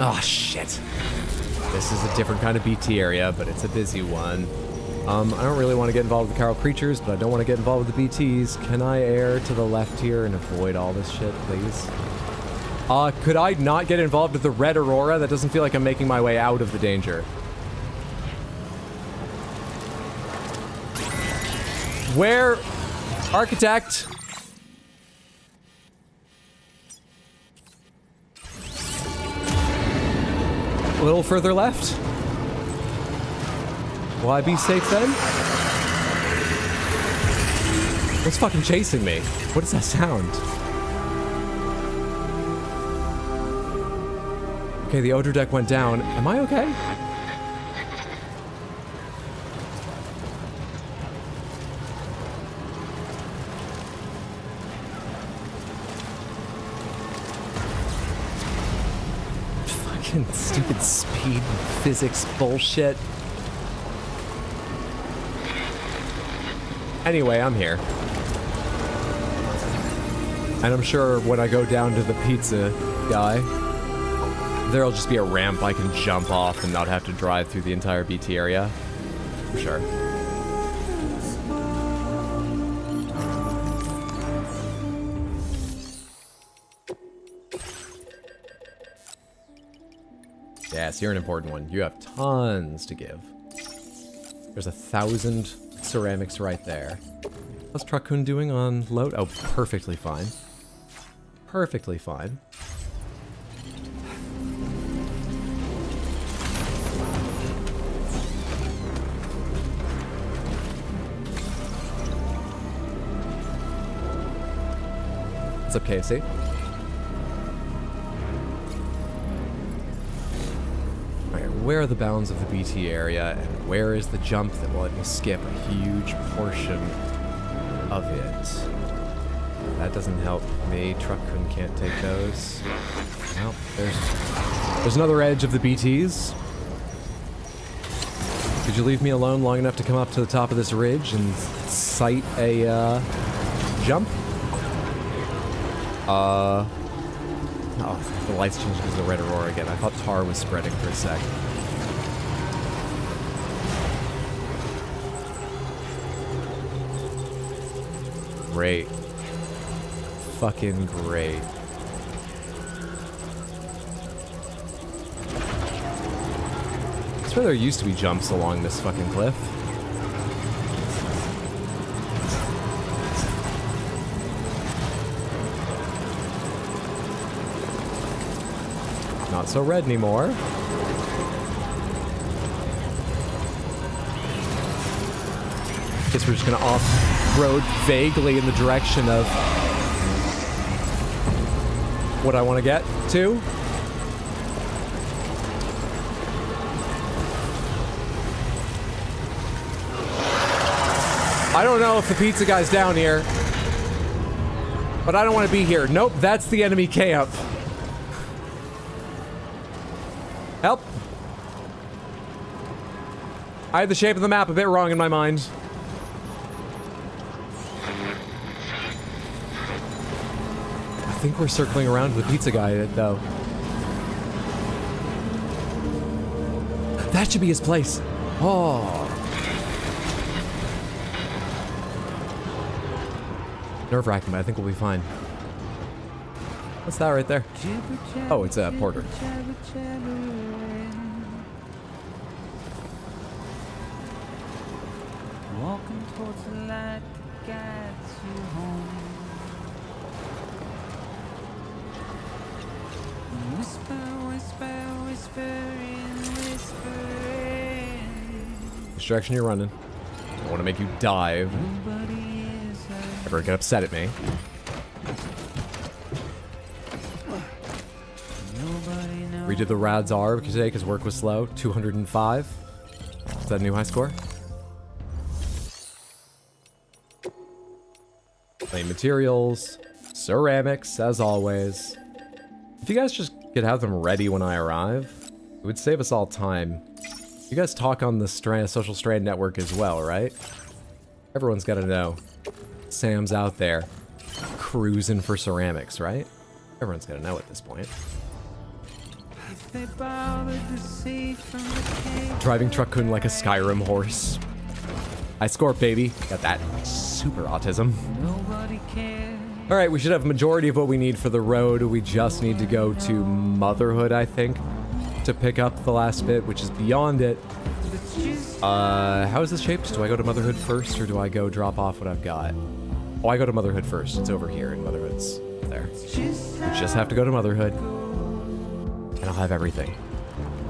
Oh shit. This is a different kind of BT area, but it's a busy one. I don't really want to get involved with the chiral creatures, but I don't want to get involved with the BTs. Can I air to the left here and avoid all this shit, please? Could I not get involved with the red aurora? That doesn't feel like I'm making my way out of the danger. Where? Architect? A little further left? Will I be safe then? What's fucking chasing me? What does that sound? Okay, the odor deck went down. Am I okay? Fucking stupid speed physics bullshit. Anyway, I'm here. And I'm sure when I go down to the pizza guy, there'll just be a ramp I can jump off and not have to drive through the entire BT area. For sure. Yes, you're an important one. You have tons to give. There's 1,000 ceramics right there. How's Truck-kun doing on load? Oh, perfectly fine. Perfectly fine. What's up, Casey? Alright, where are the bounds of the BT area, and where is the jump that will let me skip a huge portion of it? That doesn't help me. Truck-kun can't take those. Well, there's another edge of the BTs. Could you leave me alone long enough to come up to the top of this ridge and sight a jump? Oh, the lights changed because of the red aurora again. I thought tar was spreading for a sec. Great. Fucking great. I swear there used to be jumps along this fucking cliff. Not so red anymore. Guess we're just gonna off-road vaguely in the direction of what I want to get to. I don't know if the pizza guy's down here, but I don't want to be here. Nope, that's the enemy camp. Help. I had the shape of the map a bit wrong in my mind. I think we're circling around to the pizza guy, though. That should be his place. Oh. Nerve-wracking, but I think we'll be fine. What's that right there? Oh, it's a porter. Walking towards the light that guides you home. Whisper, whisper, whispering, whispering. Which direction you're running? I want to make you dive. Ever get upset at me? We did the Rads R today because work was slow. 205. Is that a new high score? Plain materials, ceramics, as always. If you guys just could have them ready when I arrive, it would save us all time. You guys talk on the social Strand network as well, right? Everyone's got to know. Sam's out there cruising for ceramics, right? Everyone's got to know at this point. Driving Truck-kun like a Skyrim horse. I score, baby. Got that super autism. Alright, we should have a majority of what we need for the road. We just need to go to Motherhood, I think, to pick up the last bit, which is beyond it. How is this shaped? Do I go to Motherhood first, or do I go drop off what I've got? Oh, I go to Motherhood first. It's over here, and Motherhood's there. Just have to go to Motherhood, and I'll have everything.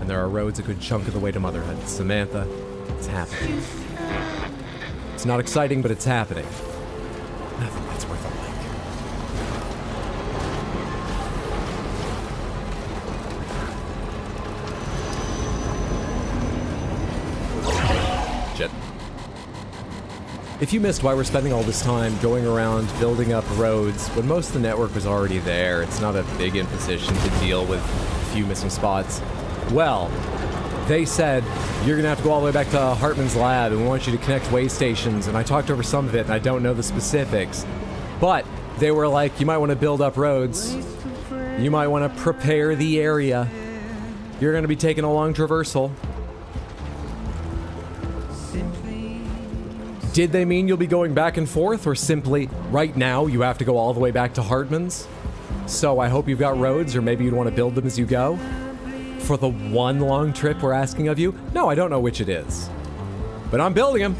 And there are roads a good chunk of the way to Motherhood. Samantha, it's happening. It's not exciting, but it's happening. I think that's worth a like. Shit. If you missed why we're spending all this time going around building up roads when most of the network was already there, it's not a big imposition to deal with a few missing spots. Well, they said, you're gonna have to go all the way back to Hartman's lab and we want you to connect way stations, and I talked over some of it and I don't know the specifics. But they were like, you might want to build up roads. You might want to prepare the area. You're gonna be taking a long traversal. Did they mean you'll be going back and forth, or simply, right now, you have to go all the way back to Hartman's? So I hope you've got roads, or maybe you'd want to build them as you go. For the one long trip we're asking of you? No, I don't know which it is. But I'm building them.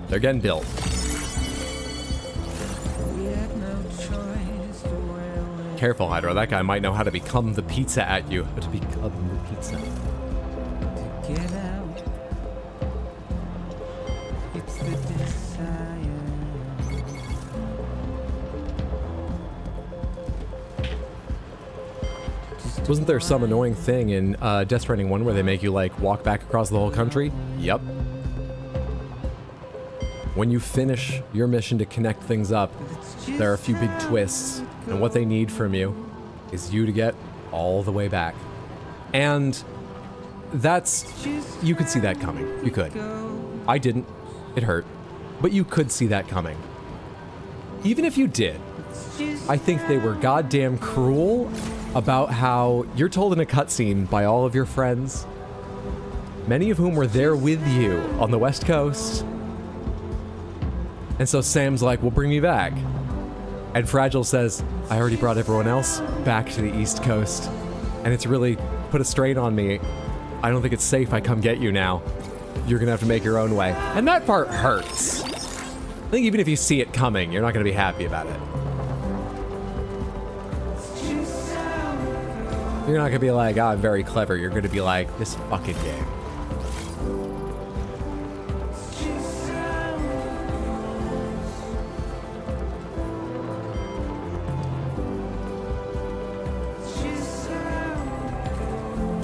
They're getting built. Careful, Hydra. That guy might know how to become the pizza at you. How to become the pizza. Get out. It's the desire. Wasn't there some annoying thing in Death Stranding 1 where they make you, like, walk back across the whole country? Yep. When you finish your mission to connect things up, there are a few big twists, and what they need from you is you to get all the way back. And that's... you could see that coming. You could. I didn't. It hurt. But you could see that coming. Even if you did, I think they were goddamn cruel about how you're told in a cutscene by all of your friends, many of whom were there with you on the West Coast. And so Sam's like, well, bring me back. And Fragile says, I already brought everyone else back to the East Coast. And it's really put a strain on me. I don't think it's safe I come get you now. You're gonna have to make your own way. And that part hurts. I think even if you see it coming, you're not gonna be happy about it. You're not gonna be like, oh, I'm very clever. You're gonna be like, this fucking game.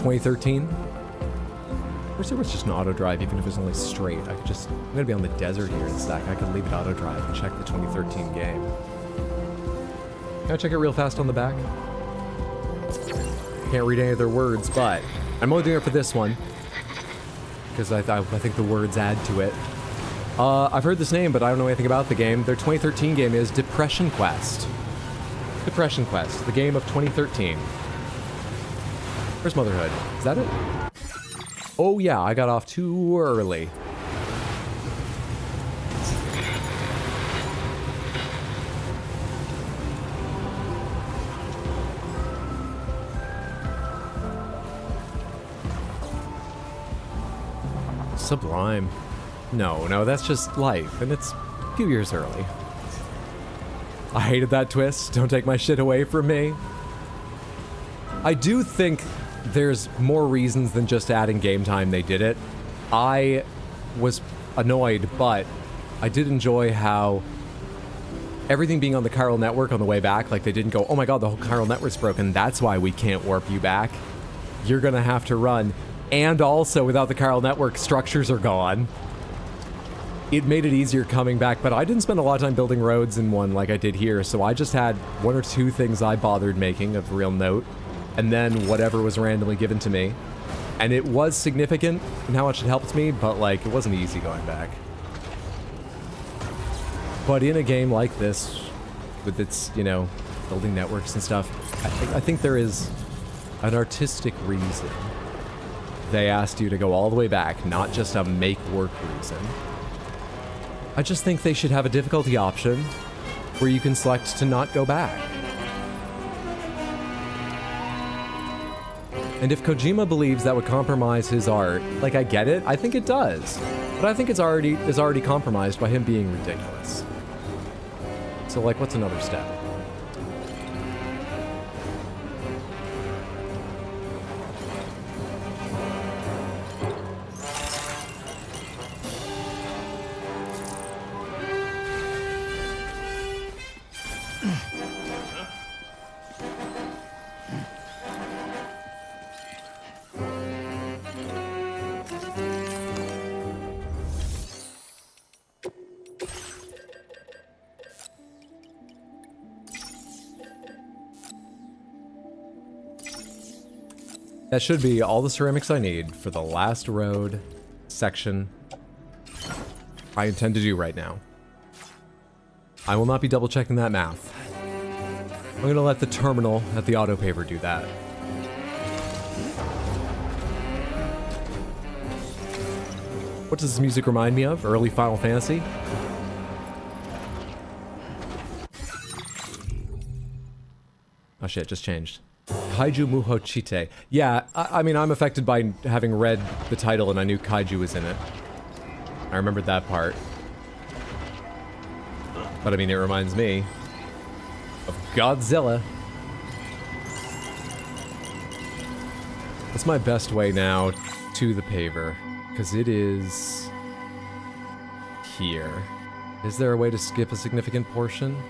(2013) I wish there was just an auto drive, even if it was only straight. I could just, I'm gonna be on the desert here in a sec. I could leave it auto drive and check the 2013 game. Can I check it real fast on the back? Can't read any of their words, but I'm only doing it for this one because I think the words add to it. I've heard this name, but I don't know anything about the game. Their 2013 game is Depression Quest. Depression Quest, the game of 2013. Where's Motherhood? Is that it? Oh yeah, I got off too early. Sublime. No, that's just life, and it's a few years early. I hated that twist. Don't take my shit away from me. I do think there's more reasons than just adding game time they did it. I was annoyed, but I did enjoy how everything being on the chiral network on the way back, like they didn't go, oh my god, the whole chiral network's broken, that's why we can't warp you back. You're gonna have to run. And also, without the chiral network, structures are gone. It made it easier coming back, but I didn't spend a lot of time building roads in one like I did here, so I just had one or two things I bothered making of real note, and then whatever was randomly given to me. And it was significant in how much it helped me, but like, it wasn't easy going back. But in a game like this, with its, you know, building networks and stuff, I think there is an artistic reason they asked you to go all the way back, not just a make-work reason. I just think they should have a difficulty option where you can select to not go back. And if Kojima believes that would compromise his art, like, I get it, I think it does. But I think it's already compromised by him being ridiculous. So, like, what's another step? That should be all the ceramics I need for the last road section I intend to do right now. I will not be double checking that math. I'm gonna let the terminal at the auto paver do that. What does this music remind me of? Early Final Fantasy? Oh shit, just changed. Kaiju Muhochite. Yeah, I mean, I'm affected by having read the title and I knew Kaiju was in it. I remembered that part. But I mean, it reminds me of Godzilla. What's my best way now to the paver? Because it is here. Is there a way to skip a significant portion?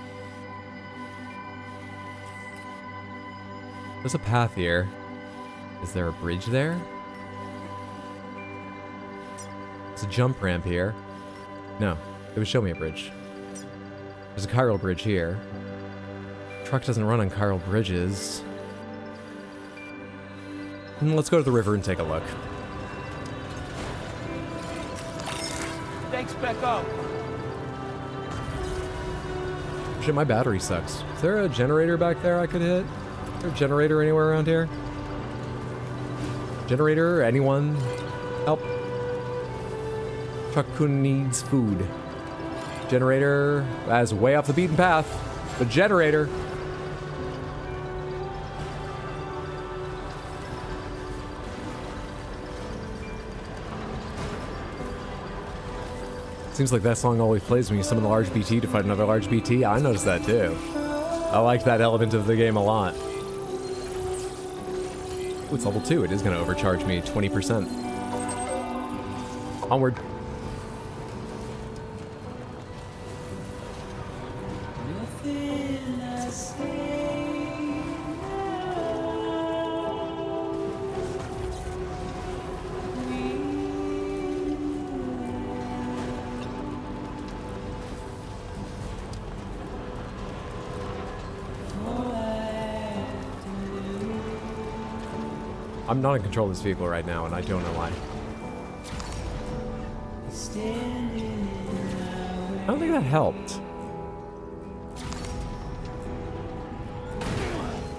There's a path here. Is there a bridge there? There's a jump ramp here. No, it would show me a bridge. There's a chiral bridge here. Truck doesn't run on chiral bridges. Let's go to the river and take a look. Thanks, Becco. Shit, my battery sucks. Is there a generator back there I could hit? Is there a generator anywhere around here? Generator? Anyone? Help. Truck-kun needs food. Generator. That's way off the beaten path. The generator. Seems like that song always plays when you summon a large BT to fight another large BT. I noticed that too. I like that element of the game a lot. Ooh, it's level 2. It is going to overcharge me 20%. Onward. I'm not in control of this vehicle right now, and I don't know why. I don't think that helped.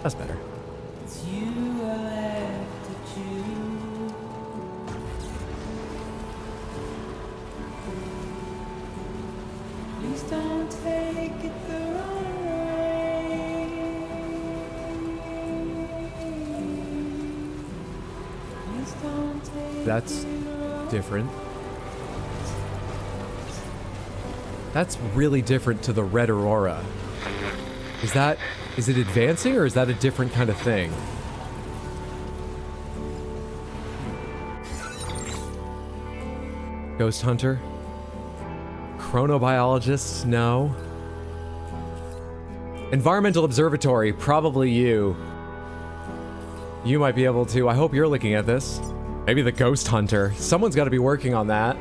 That's better. Please don't take it the wrong way. Please don't take That's different. That's really different to the red aurora. Is it advancing or is that a different kind of thing? Ghost hunter? Chronobiologist? No. Environmental observatory? Probably you. You might be able to. I hope you're looking at this. Maybe the ghost hunter. Someone's got to be working on that.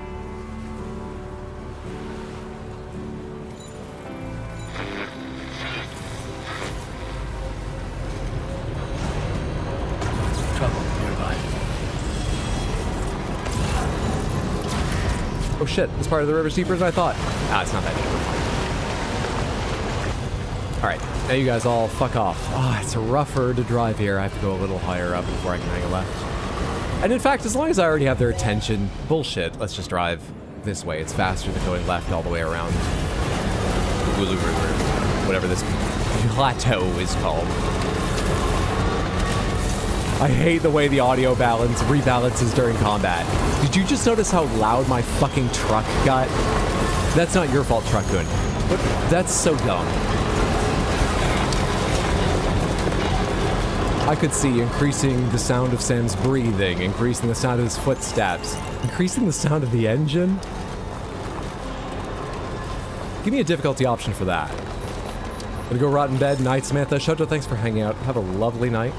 Oh shit, this part of the river's deeper than I thought. Ah, it's not that deep. Alright, now you guys all fuck off. Ah, it's rougher to drive here. I have to go a little higher up before I can hang a left. And in fact, as long as I already have their attention, bullshit, let's just drive this way. It's faster than going left all the way around. Whatever this plateau is called. I hate the way the audio rebalances during combat. Did you just notice how loud my fucking truck got? That's not your fault, Truck-kun. But that's so dumb. I could see increasing the sound of Sam's breathing, increasing the sound of his footsteps, increasing the sound of the engine. Give me a difficulty option for that. Gonna go rot in bed. Night, Samantha. Shoto, thanks for hanging out. Have a lovely night.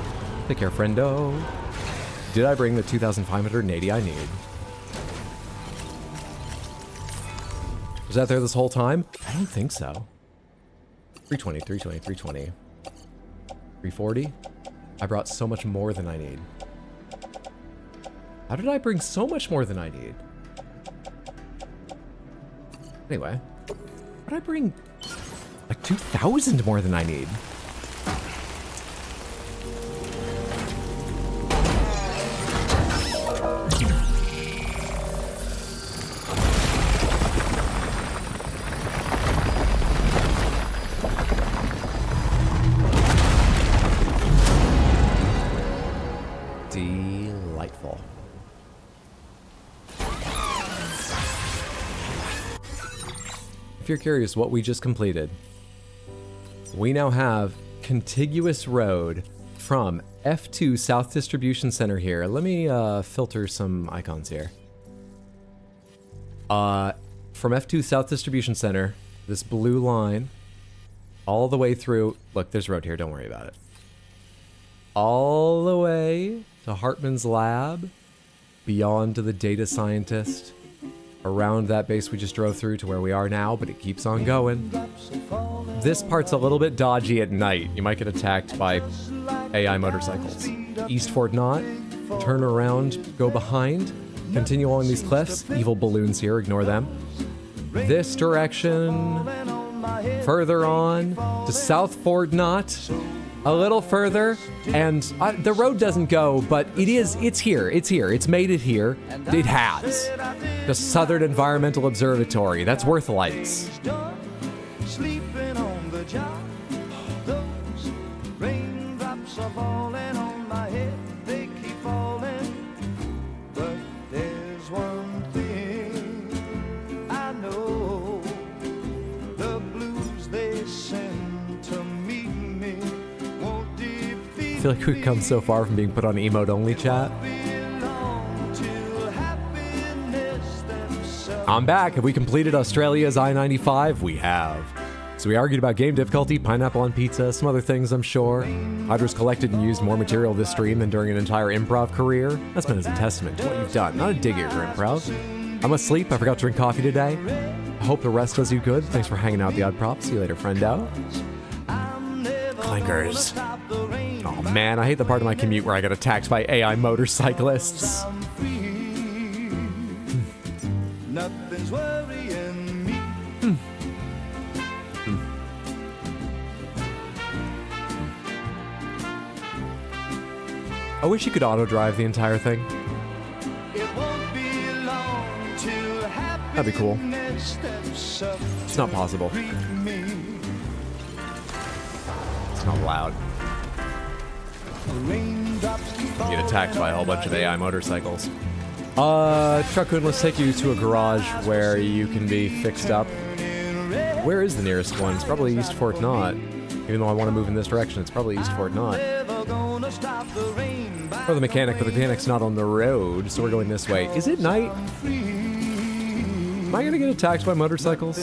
Take care, friendo. Did I bring the 2,580 I need? Was that there this whole time? I don't think so. 320, 320, 320. 340? I brought so much more than I need. How did I bring so much more than I need? Anyway. How did I bring like 2,000 more than I need? Delightful. If you're curious what we just completed, we now have contiguous road from F2 South Distribution Center here. Let me filter some icons here. From F2 South Distribution Center, this blue line, all the way through. Look, there's road here, don't worry about it. All the way to Hartman's lab, beyond to the data scientist, around that base we just drove through to where we are now, but it keeps on going. This part's a little bit dodgy at night. You might get attacked by AI motorcycles. East Fort Knott, turn around, go behind, continue along these cliffs. Evil balloons here, ignore them. This direction, further on to South Fort Knott, a little further, and the road doesn't go, but it's here, it's made it here. It has. The Southern Environmental Observatory, that's worth lights. Sleeping on the job. Those raindrops are falling on my head. They keep falling. But there's one thing I know. The blues they send to meet me won't defeat. I feel like we've come so far from being put on emote only chat. I'm back. Have we completed Australia's I-95? We have. So we argued about game difficulty, pineapple on pizza, some other things, I'm sure. Hydra's collected and used more material this stream than during an entire improv career. That's meant as a testament to what you've done, not a dig at your improv. I'm asleep. I forgot to drink coffee today. I hope the rest does you good. Thanks for hanging out with the Odd Prop. See you later, friendo. Clankers. Oh man, I hate the part of my commute where I get attacked by AI motorcyclists. Nothing's worrying me. I wish you could auto-drive the entire thing. It won't be long till That'd be cool. happiness steps up. It's not possible. It's not allowed. You get attacked by a whole bunch of AI motorcycles. Truckhoon, let's take you to a garage where you can be fixed up. Where is the nearest one? It's probably East Fort Knott. Even though I want to move in this direction, it's probably East Fort Knott. Or the mechanic, but the mechanic's not on the road, so we're going this way. Is it night? Am I gonna get attacked by motorcycles?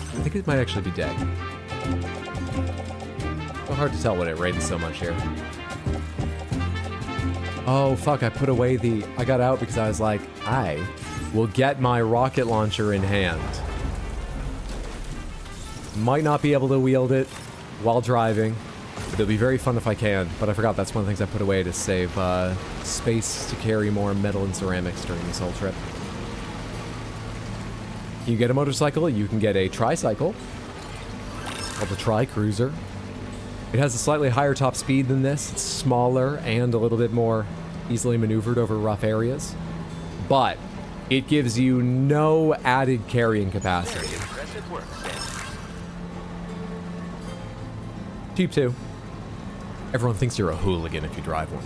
I think it might actually be day. So hard to tell when it rains so much here. Oh, fuck, I put away I got out because I was like, I will get my rocket launcher in hand. Might not be able to wield it while driving, but it'll be very fun if I can. But I forgot that's one of the things I put away to save space to carry more metal and ceramics during this whole trip. You get a motorcycle, you can get a tricycle, called the Tri-Cruiser. It has a slightly higher top speed than this. It's smaller and a little bit more easily maneuvered over rough areas. But it gives you no added carrying capacity. Cheap too. Everyone thinks you're a hooligan if you drive one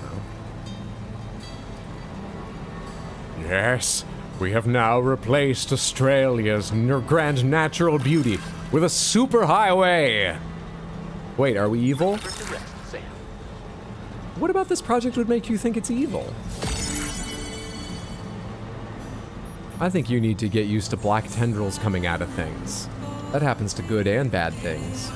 though. Yes, we have now replaced Australia's grand natural beauty with a superhighway. Wait, are we evil? What about this project would make you think it's evil? I think you need to get used to black tendrils coming out of things. That happens to good and bad things.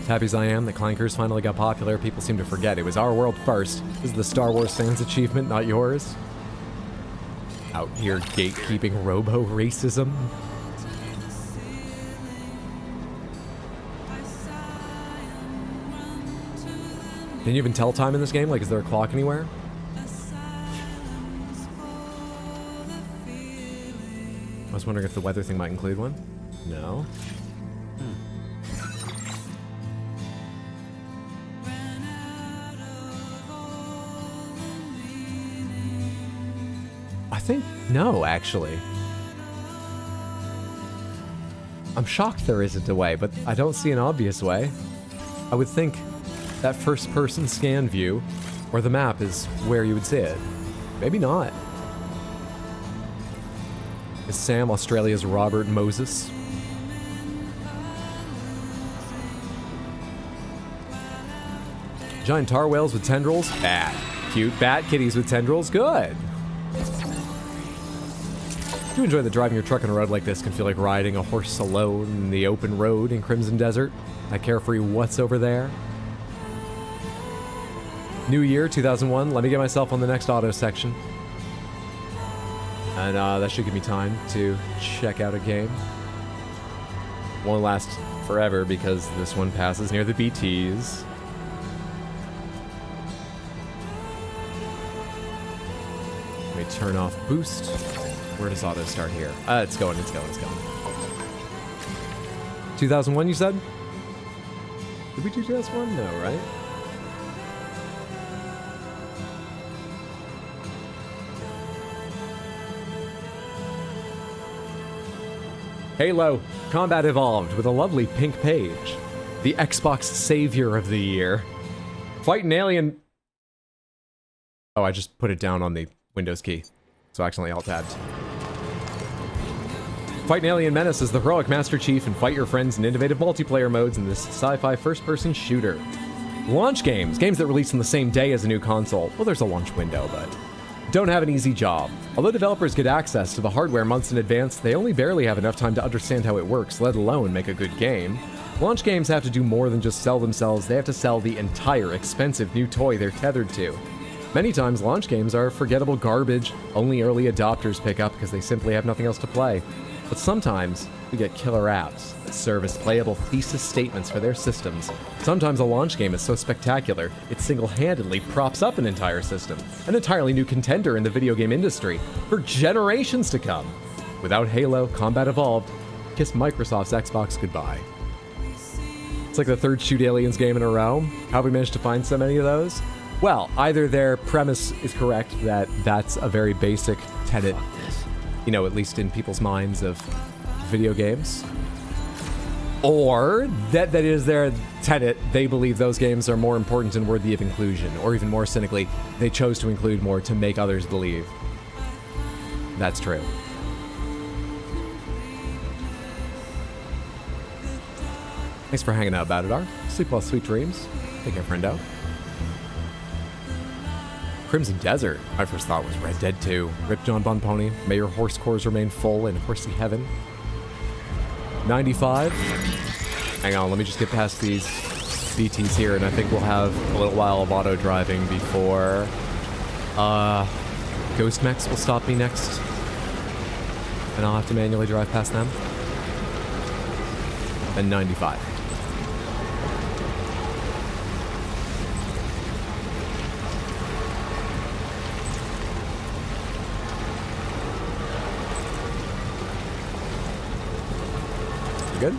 As happy as I am that Clankers finally got popular, people seem to forget it was our world first. This is the Star Wars fans' achievement, not yours. Out here gatekeeping robo-racism. Can you even tell time in this game? Like, is there a clock anywhere? I was wondering if the weather thing might include one. No. I think no, actually. I'm shocked there isn't a way, but I don't see an obvious way. I would think that first-person scan view or the map is where you would see it. Maybe not. Is Sam Australia's Robert Moses? Giant tar whales with tendrils? Bad. Cute bat kitties with tendrils? Good. Do you enjoy that driving your truck on a road like this can feel like riding a horse alone in the open road in Crimson Desert? That carefree what's over there? New year, 2001. Let me get myself on the next auto section. And that should give me time to check out a game. Won't last forever because this one passes near the BTs. Let me turn off boost. Where does auto start here? It's going. 2001, you said? Did we do 2001? No, right? Halo Combat Evolved with a lovely pink page. The Xbox Savior of the Year. Fight an alien... Oh, I just put it down on the Windows key. So I accidentally alt-tabbed. Fight an alien menace as the heroic Master Chief and fight your friends in innovative multiplayer modes in this sci-fi first-person shooter. Launch games. Games that release on the same day as a new console. Well, there's a launch window, but... don't have an easy job. Although developers get access to the hardware months in advance, they only barely have enough time to understand how it works, let alone make a good game. Launch games have to do more than just sell themselves, they have to sell the entire expensive new toy they're tethered to. Many times, launch games are forgettable garbage only early adopters pick up because they simply have nothing else to play. But sometimes, we get killer apps that serve as playable thesis statements for their systems. Sometimes a launch game is so spectacular, it single-handedly props up an entire system, an entirely new contender in the video game industry, for generations to come. Without Halo Combat Evolved, kiss Microsoft's Xbox goodbye. It's like the third Shoot Aliens game in a row. How have we managed to find so many of those? Well, either their premise is correct, that that's a very basic tenet, you know, at least in people's minds of video games, or that is their tenet, they believe those games are more important and worthy of inclusion, or even more cynically, they chose to include more to make others believe that's true. Thanks for hanging out, Batadar. Sleep well, sweet dreams. Take care, friendo. Crimson Desert. My first thought was Red Dead 2. Rip John Bon Pony. May your horse cores remain full in horsey heaven. 95. Hang on, let me just get past these BTs here, and I think we'll have a little while of auto driving before Ghost Mechs will stop me next. And I'll have to manually drive past them. And 95. Good?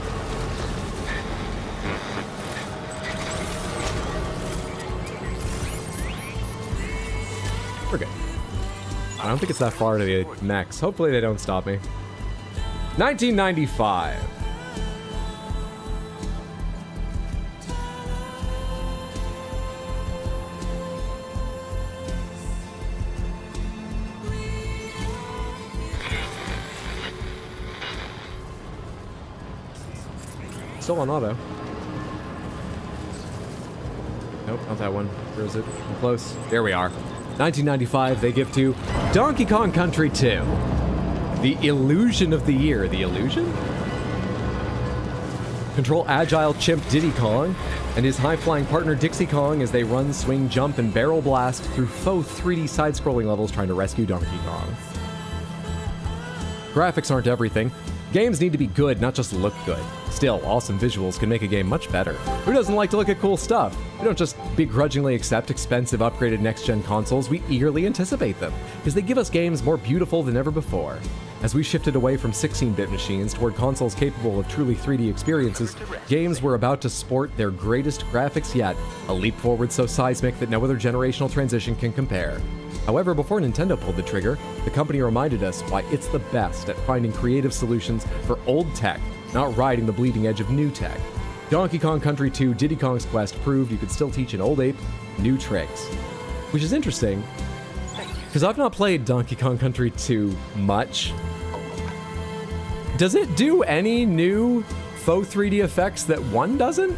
We're good. I don't think it's that far to the next. Hopefully they don't stop me. 1995. Still on auto. Nope, not that one. Where is it? I'm close. There we are. 1995, they give to Donkey Kong Country 2. The illusion of the year. The illusion? Control agile chimp Diddy Kong and his high-flying partner Dixie Kong as they run, swing, jump, and barrel blast through faux 3D side-scrolling levels trying to rescue Donkey Kong. Graphics aren't everything. Games need to be good, not just look good. Still, awesome visuals can make a game much better. Who doesn't like to look at cool stuff? We don't just begrudgingly accept expensive, upgraded next-gen consoles, we eagerly anticipate them, because they give us games more beautiful than ever before. As we shifted away from 16-bit machines toward consoles capable of truly 3D experiences, games were about to sport their greatest graphics yet, a leap forward so seismic that no other generational transition can compare. However, before Nintendo pulled the trigger, the company reminded us why it's the best at finding creative solutions for old tech, not riding the bleeding edge of new tech. Donkey Kong Country 2 Diddy Kong's Quest proved you could still teach an old ape new tricks. Which is interesting, because I've not played Donkey Kong Country 2 much. Does it do any new faux 3D effects that 1 doesn't?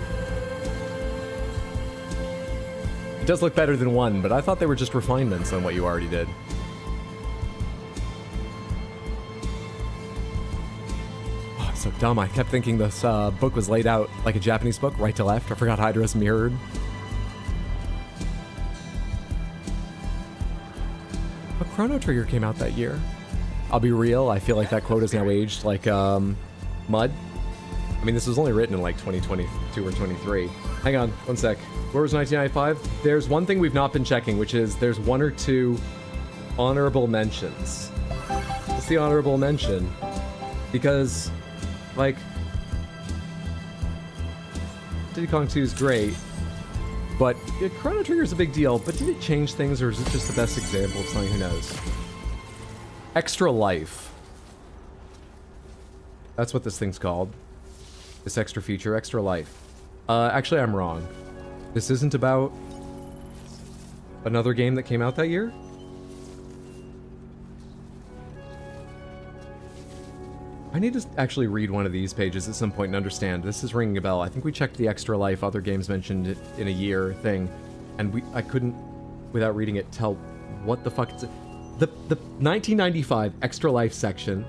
It does look better than 1, but I thought they were just refinements on what you already did. Oh, I'm so dumb. I kept thinking this book was laid out like a Japanese book, right to left. I forgot Hydra's mirrored. But Chrono Trigger came out that year. I'll be real, I feel like that quote is now aged like mud. I mean, this was only written in like 2022 or 23. Hang on, one sec. Where was 1995? There's one thing we've not been checking, which is there's 1 or 2 honorable mentions. What's the honorable mention? Because, like, Diddy Kong 2 is great, but yeah, Chrono Trigger is a big deal, but did it change things, or is it just the best example of something? Who knows? Extra Life. That's what this thing's called. This extra feature, Extra Life. Actually, I'm wrong. This isn't about another game that came out that year? I need to actually read one of these pages at some point and understand. This is ringing a bell. I think we checked the Extra Life, other games mentioned it in a year thing, and I couldn't, without reading it, tell what the fuck it's... The 1995 Extra Life section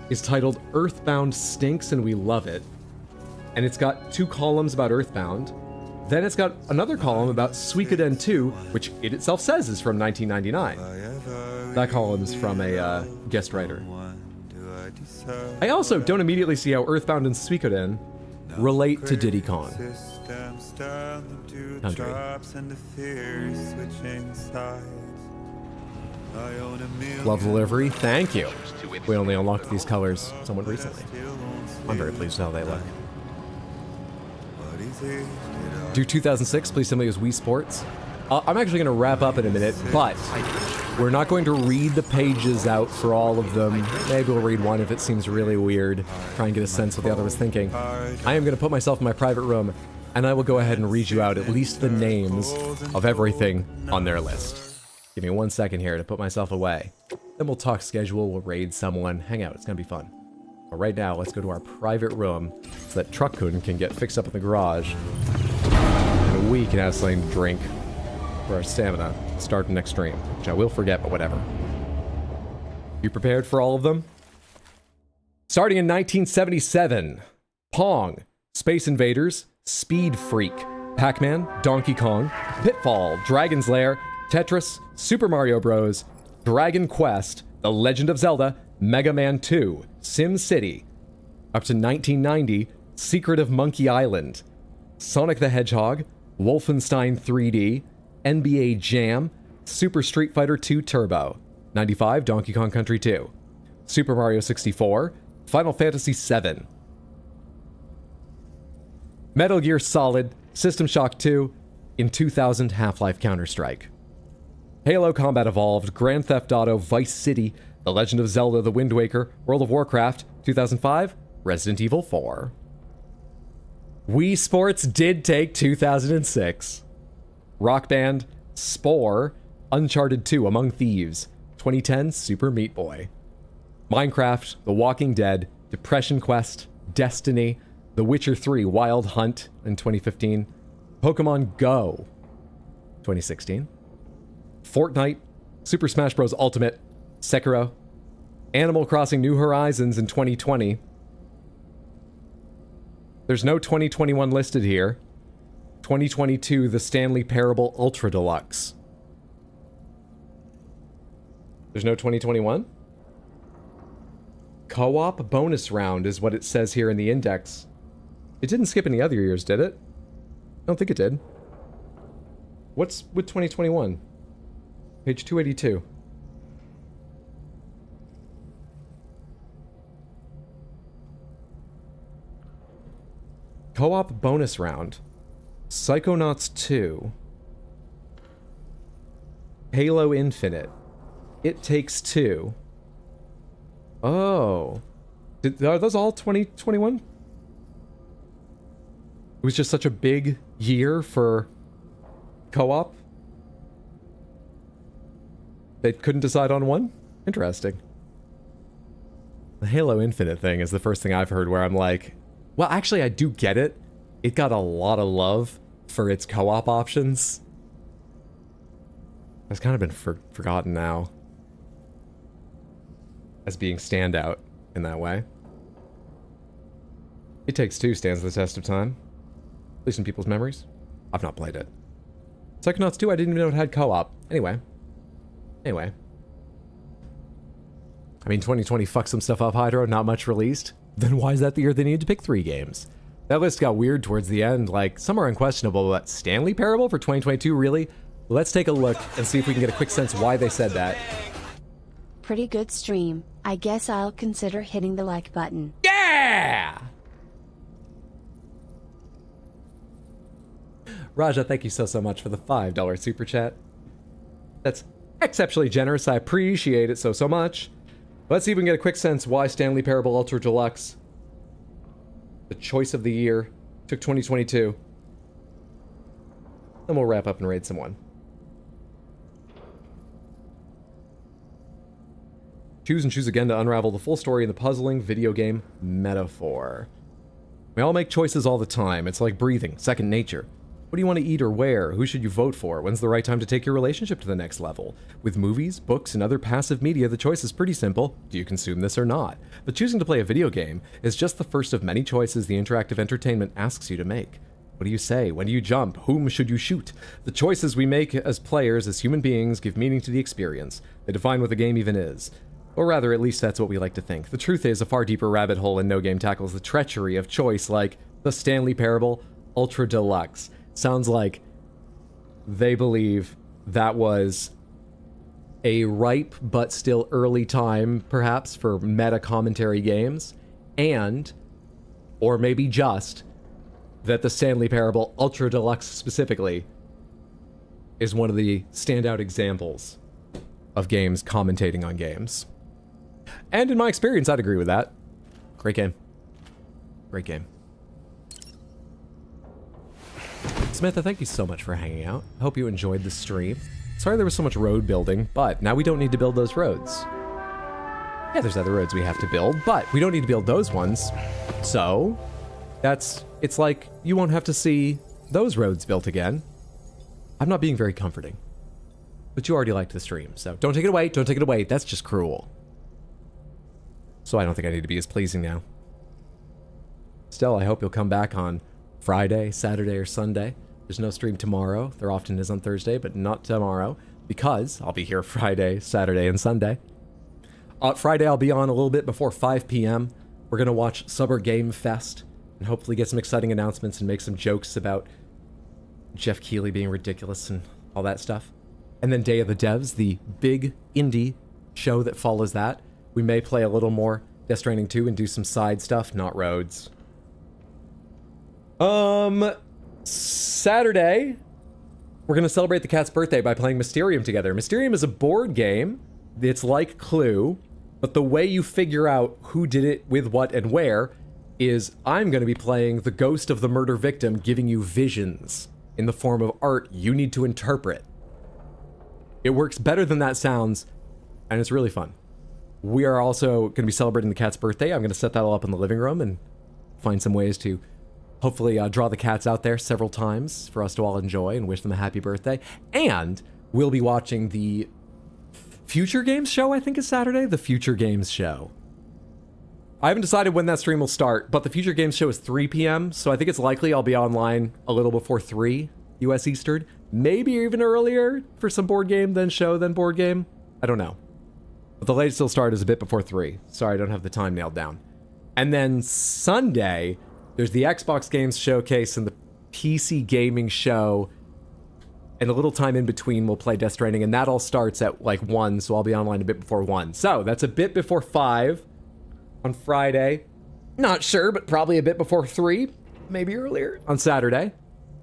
is titled Earthbound Stinks and We Love It. And it's got 2 columns about Earthbound. Then it's got another column about Suikoden 2, which it itself says is from 1999. That column's from a guest writer. I also don't immediately see how Earthbound and Suikoden relate to Diddy Kong Country. Love the livery, thank you. We only unlocked these colors somewhat recently. I'm very pleased with how they look. Do 2006, please tell me it was Wii Sports. I'm actually going to wrap up in a minute, but we're not going to read the pages out for all of them. Maybe we'll read one if it seems really weird. Try and get a sense of what the other was thinking. I am going to put myself in my private room, and I will go ahead and read you out at least the names of everything on their list. Give me 1 second here to put myself away. Then we'll talk schedule, we'll raid someone, hang out, it's gonna be fun. But right now, let's go to our private room so that Truck-kun can get fixed up in the garage. And we can have something to drink for our stamina to start the next stream, which I will forget, but whatever. You prepared for all of them? Starting in 1977, Pong, Space Invaders, Speed Freak, Pac-Man, Donkey Kong, Pitfall, Dragon's Lair, Tetris, Super Mario Bros., Dragon Quest, The Legend of Zelda, Mega Man 2, Sim City. Up to 1990, Secret of Monkey Island, Sonic the Hedgehog, Wolfenstein 3D, NBA Jam, Super Street Fighter 2 Turbo. 95, Donkey Kong Country 2. Super Mario 64, Final Fantasy 7. Metal Gear Solid, System Shock 2, in 2000, Half-Life Counter-Strike. Halo Combat Evolved, Grand Theft Auto, Vice City, The Legend of Zelda, The Wind Waker, World of Warcraft, 2005, Resident Evil 4. Wii Sports did take 2006. Rock Band, Spore, Uncharted 2, Among Thieves, 2010, Super Meat Boy. Minecraft, The Walking Dead, Depression Quest, Destiny, The Witcher 3, Wild Hunt in 2015, Pokemon Go, 2016. Fortnite, Super Smash Bros. Ultimate, Sekiro, Animal Crossing New Horizons in 2020. There's no 2021 listed here. 2022, The Stanley Parable Ultra Deluxe. There's no 2021? Co-op bonus round is what it says here in the index. It didn't skip any other years, did it? I don't think it did. What's with 2021? Page 282. Co-op bonus round. Psychonauts 2. Halo Infinite. It Takes Two. Oh. Are those all 2021? It was just such a big year for co-op. They couldn't decide on one? Interesting. The Halo Infinite thing is the first thing I've heard where I'm like, well, actually, I do get it. It got a lot of love for its co-op options. It's kind of been forgotten now as being standout in that way. It Takes Two stands the test of time, at least in people's memories. I've not played it. Psychonauts 2, I didn't even know it had co-op. Anyway. I mean, 2020 fucked some stuff up, Hydro, not much released. Then why is that the year they needed to pick 3 games? That list got weird towards the end, like, some are unquestionable, but Stanley Parable for 2022, really? Let's take a look and see if we can get a quick sense why they said that. Pretty good stream. I guess I'll consider hitting the like button. Yeah! Raja, thank you so much for the $5 super chat. That's exceptionally generous. I appreciate it so much. Let's see if we can get a quick sense why Stanley Parable Ultra Deluxe, the choice of the year, took 2022. Then we'll wrap up and raid someone. Choose and choose again to unravel the full story in the puzzling video game metaphor. We all make choices all the time. It's like breathing, second nature. What do you want to eat or wear? Who should you vote for? When's the right time to take your relationship to the next level? With movies, books, and other passive media, the choice is pretty simple. Do you consume this or not? But choosing to play a video game is just the first of many choices the interactive entertainment asks you to make. What do you say? When do you jump? Whom should you shoot? The choices we make as players, as human beings, give meaning to the experience. They define what the game even is. Or rather, at least that's what we like to think. The truth is, a far deeper rabbit hole in no game tackles the treachery of choice like the Stanley Parable Ultra Deluxe. Sounds like they believe that was a ripe but still early time, perhaps, for meta commentary games, and, or maybe just, that the Stanley Parable Ultra Deluxe specifically is one of the standout examples of games commentating on games. And in my experience, I'd agree with that. Great game. Great game. Samantha, thank you so much for hanging out. I hope you enjoyed the stream. Sorry there was so much road building, but now we don't need to build those roads. Yeah, there's other roads we have to build, but we don't need to build those ones. So, it's like you won't have to see those roads built again. I'm not being very comforting. But you already liked the stream, so don't take it away, don't take it away. That's just cruel. So I don't think I need to be as pleasing now. Still, I hope you'll come back on Friday, Saturday, or Sunday. There's no stream tomorrow. There often is on Thursday, but not tomorrow, because I'll be here Friday, Saturday, and Sunday. Friday, I'll be on a little bit before 5 p.m. We're going to watch Summer Game Fest, and hopefully get some exciting announcements and make some jokes about Jeff Keighley being ridiculous and all that stuff. And then Day of the Devs, the big indie show that follows that. We may play a little more Death Stranding 2 and do some side stuff, not roads. Saturday, we're going to celebrate the cat's birthday by playing Mysterium together. Mysterium is a board game. It's like Clue, but the way you figure out who did it with what and where is I'm going to be playing the ghost of the murder victim, giving you visions in the form of art you need to interpret. It works better than that sounds, and it's really fun. We are also going to be celebrating the cat's birthday. I'm going to set that all up in the living room and find some ways to hopefully draw the cats out there several times for us to all enjoy and wish them a happy birthday. And we'll be watching the Future Games show, I think is Saturday. The Future Games show. I haven't decided when that stream will start, but the Future Games show is 3 p.m., so I think it's likely I'll be online a little before 3 U.S. Eastern. Maybe even earlier for some board game, then show, then board game. I don't know. But the latest it'll start is a bit before 3. Sorry, I don't have the time nailed down. And then Sunday, there's the Xbox Games Showcase and the PC Gaming Show. And a little time in between, we'll play Death Stranding. And that all starts at like 1, so I'll be online a bit before 1. So that's a bit before 5 on Friday. Not sure, but probably a bit before 3. maybe earlier, on Saturday.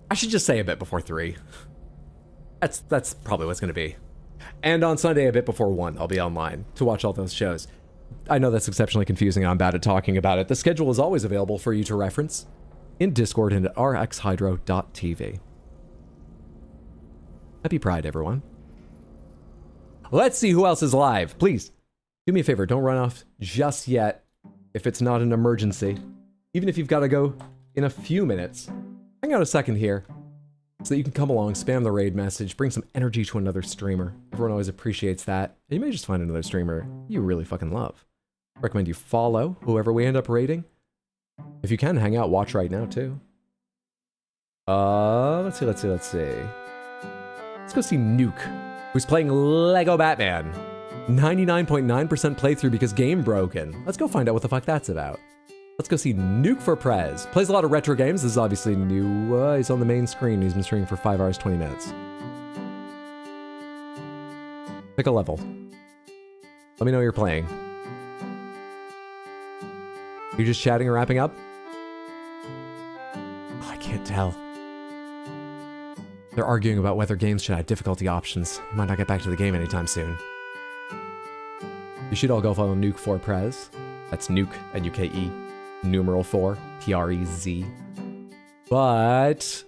I should just say a bit before 3. That's probably what's going to be. And on Sunday, a bit before 1, I'll be online to watch all those shows. I know that's exceptionally confusing. I'm bad at talking about it. The schedule is always available for you to reference in Discord and at rxhydro.tv. Happy Pride, everyone. Let's see who else is live. Please, do me a favor. Don't run off just yet if it's not an emergency. Even if you've got to go in a few minutes, hang out a second here so that you can come along, spam the raid message, bring some energy to another streamer. Everyone always appreciates that. And you may just find another streamer you really fucking love. Recommend you follow whoever we end up raiding. If you can, hang out, watch right now too. Let's see. Let's go see Nuke, who's playing Lego Batman. 99.9% playthrough because game broken. Let's go find out what the fuck that's about. Let's go see Nuke for Prez. Plays a lot of retro games. This is obviously new. He's on the main screen. He's been streaming for 5 hours, 20 minutes. Pick a level. Let me know you're playing. You just chatting or wrapping up? Oh, I can't tell. They're arguing about whether games should have difficulty options. You might not get back to the game anytime soon. You should all go follow Nuke for Prez. That's Nuke, N-U-K-E, numeral 4, P-R-E-Z. But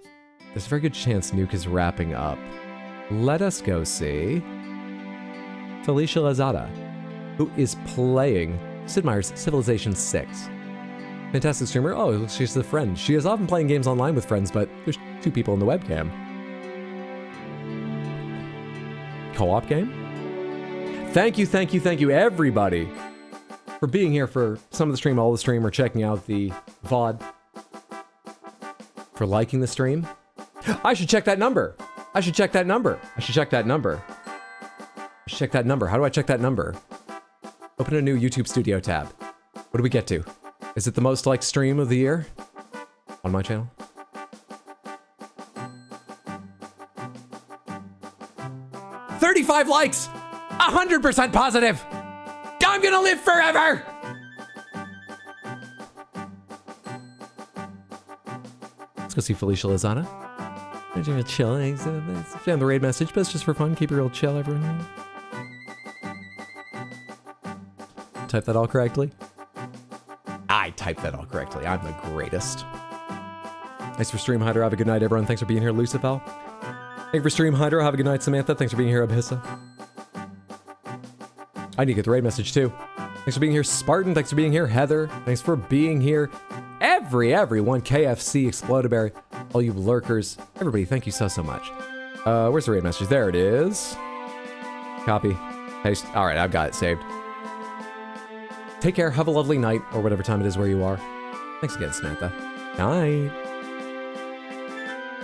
there's a very good chance Nuke is wrapping up. Let us go see Felicia Lazada, who is playing Sid Meier's Civilization 6. Fantastic streamer. Oh, she's a friend. She is often playing games online with friends, but there's 2 people in the webcam. Co-op game? Thank you, everybody, for being here for some of the stream, all the stream, or checking out the VOD. For liking the stream. I should check that number. How do I check that number? Open a new YouTube Studio tab. What do we get to? Is it the most liked stream of the year? On my channel? $35 likes! 100% positive! I'm gonna live forever! Let's go see Felicia Lozana. I'm gonna chill. Fan the raid message, but it's just for fun. Keep it real chill, everyone. Type that all correctly? I typed that all correctly. I'm the greatest. Thanks for stream, Hydro. Have a good night, everyone. Thanks for being here, Lucifer. Thank you for stream, Hydro. Have a good night, Samantha. Thanks for being here, Abyssa. I need to get the raid message, too. Thanks for being here, Spartan. Thanks for being here, Heather. Thanks for being here, everyone. KFC, Explodaberry, all you lurkers. Everybody, thank you so much. Where's the raid message? There it is. Copy. Paste. All right, I've got it saved. Take care. Have a lovely night, or whatever time it is where you are. Thanks again, Samantha. Night.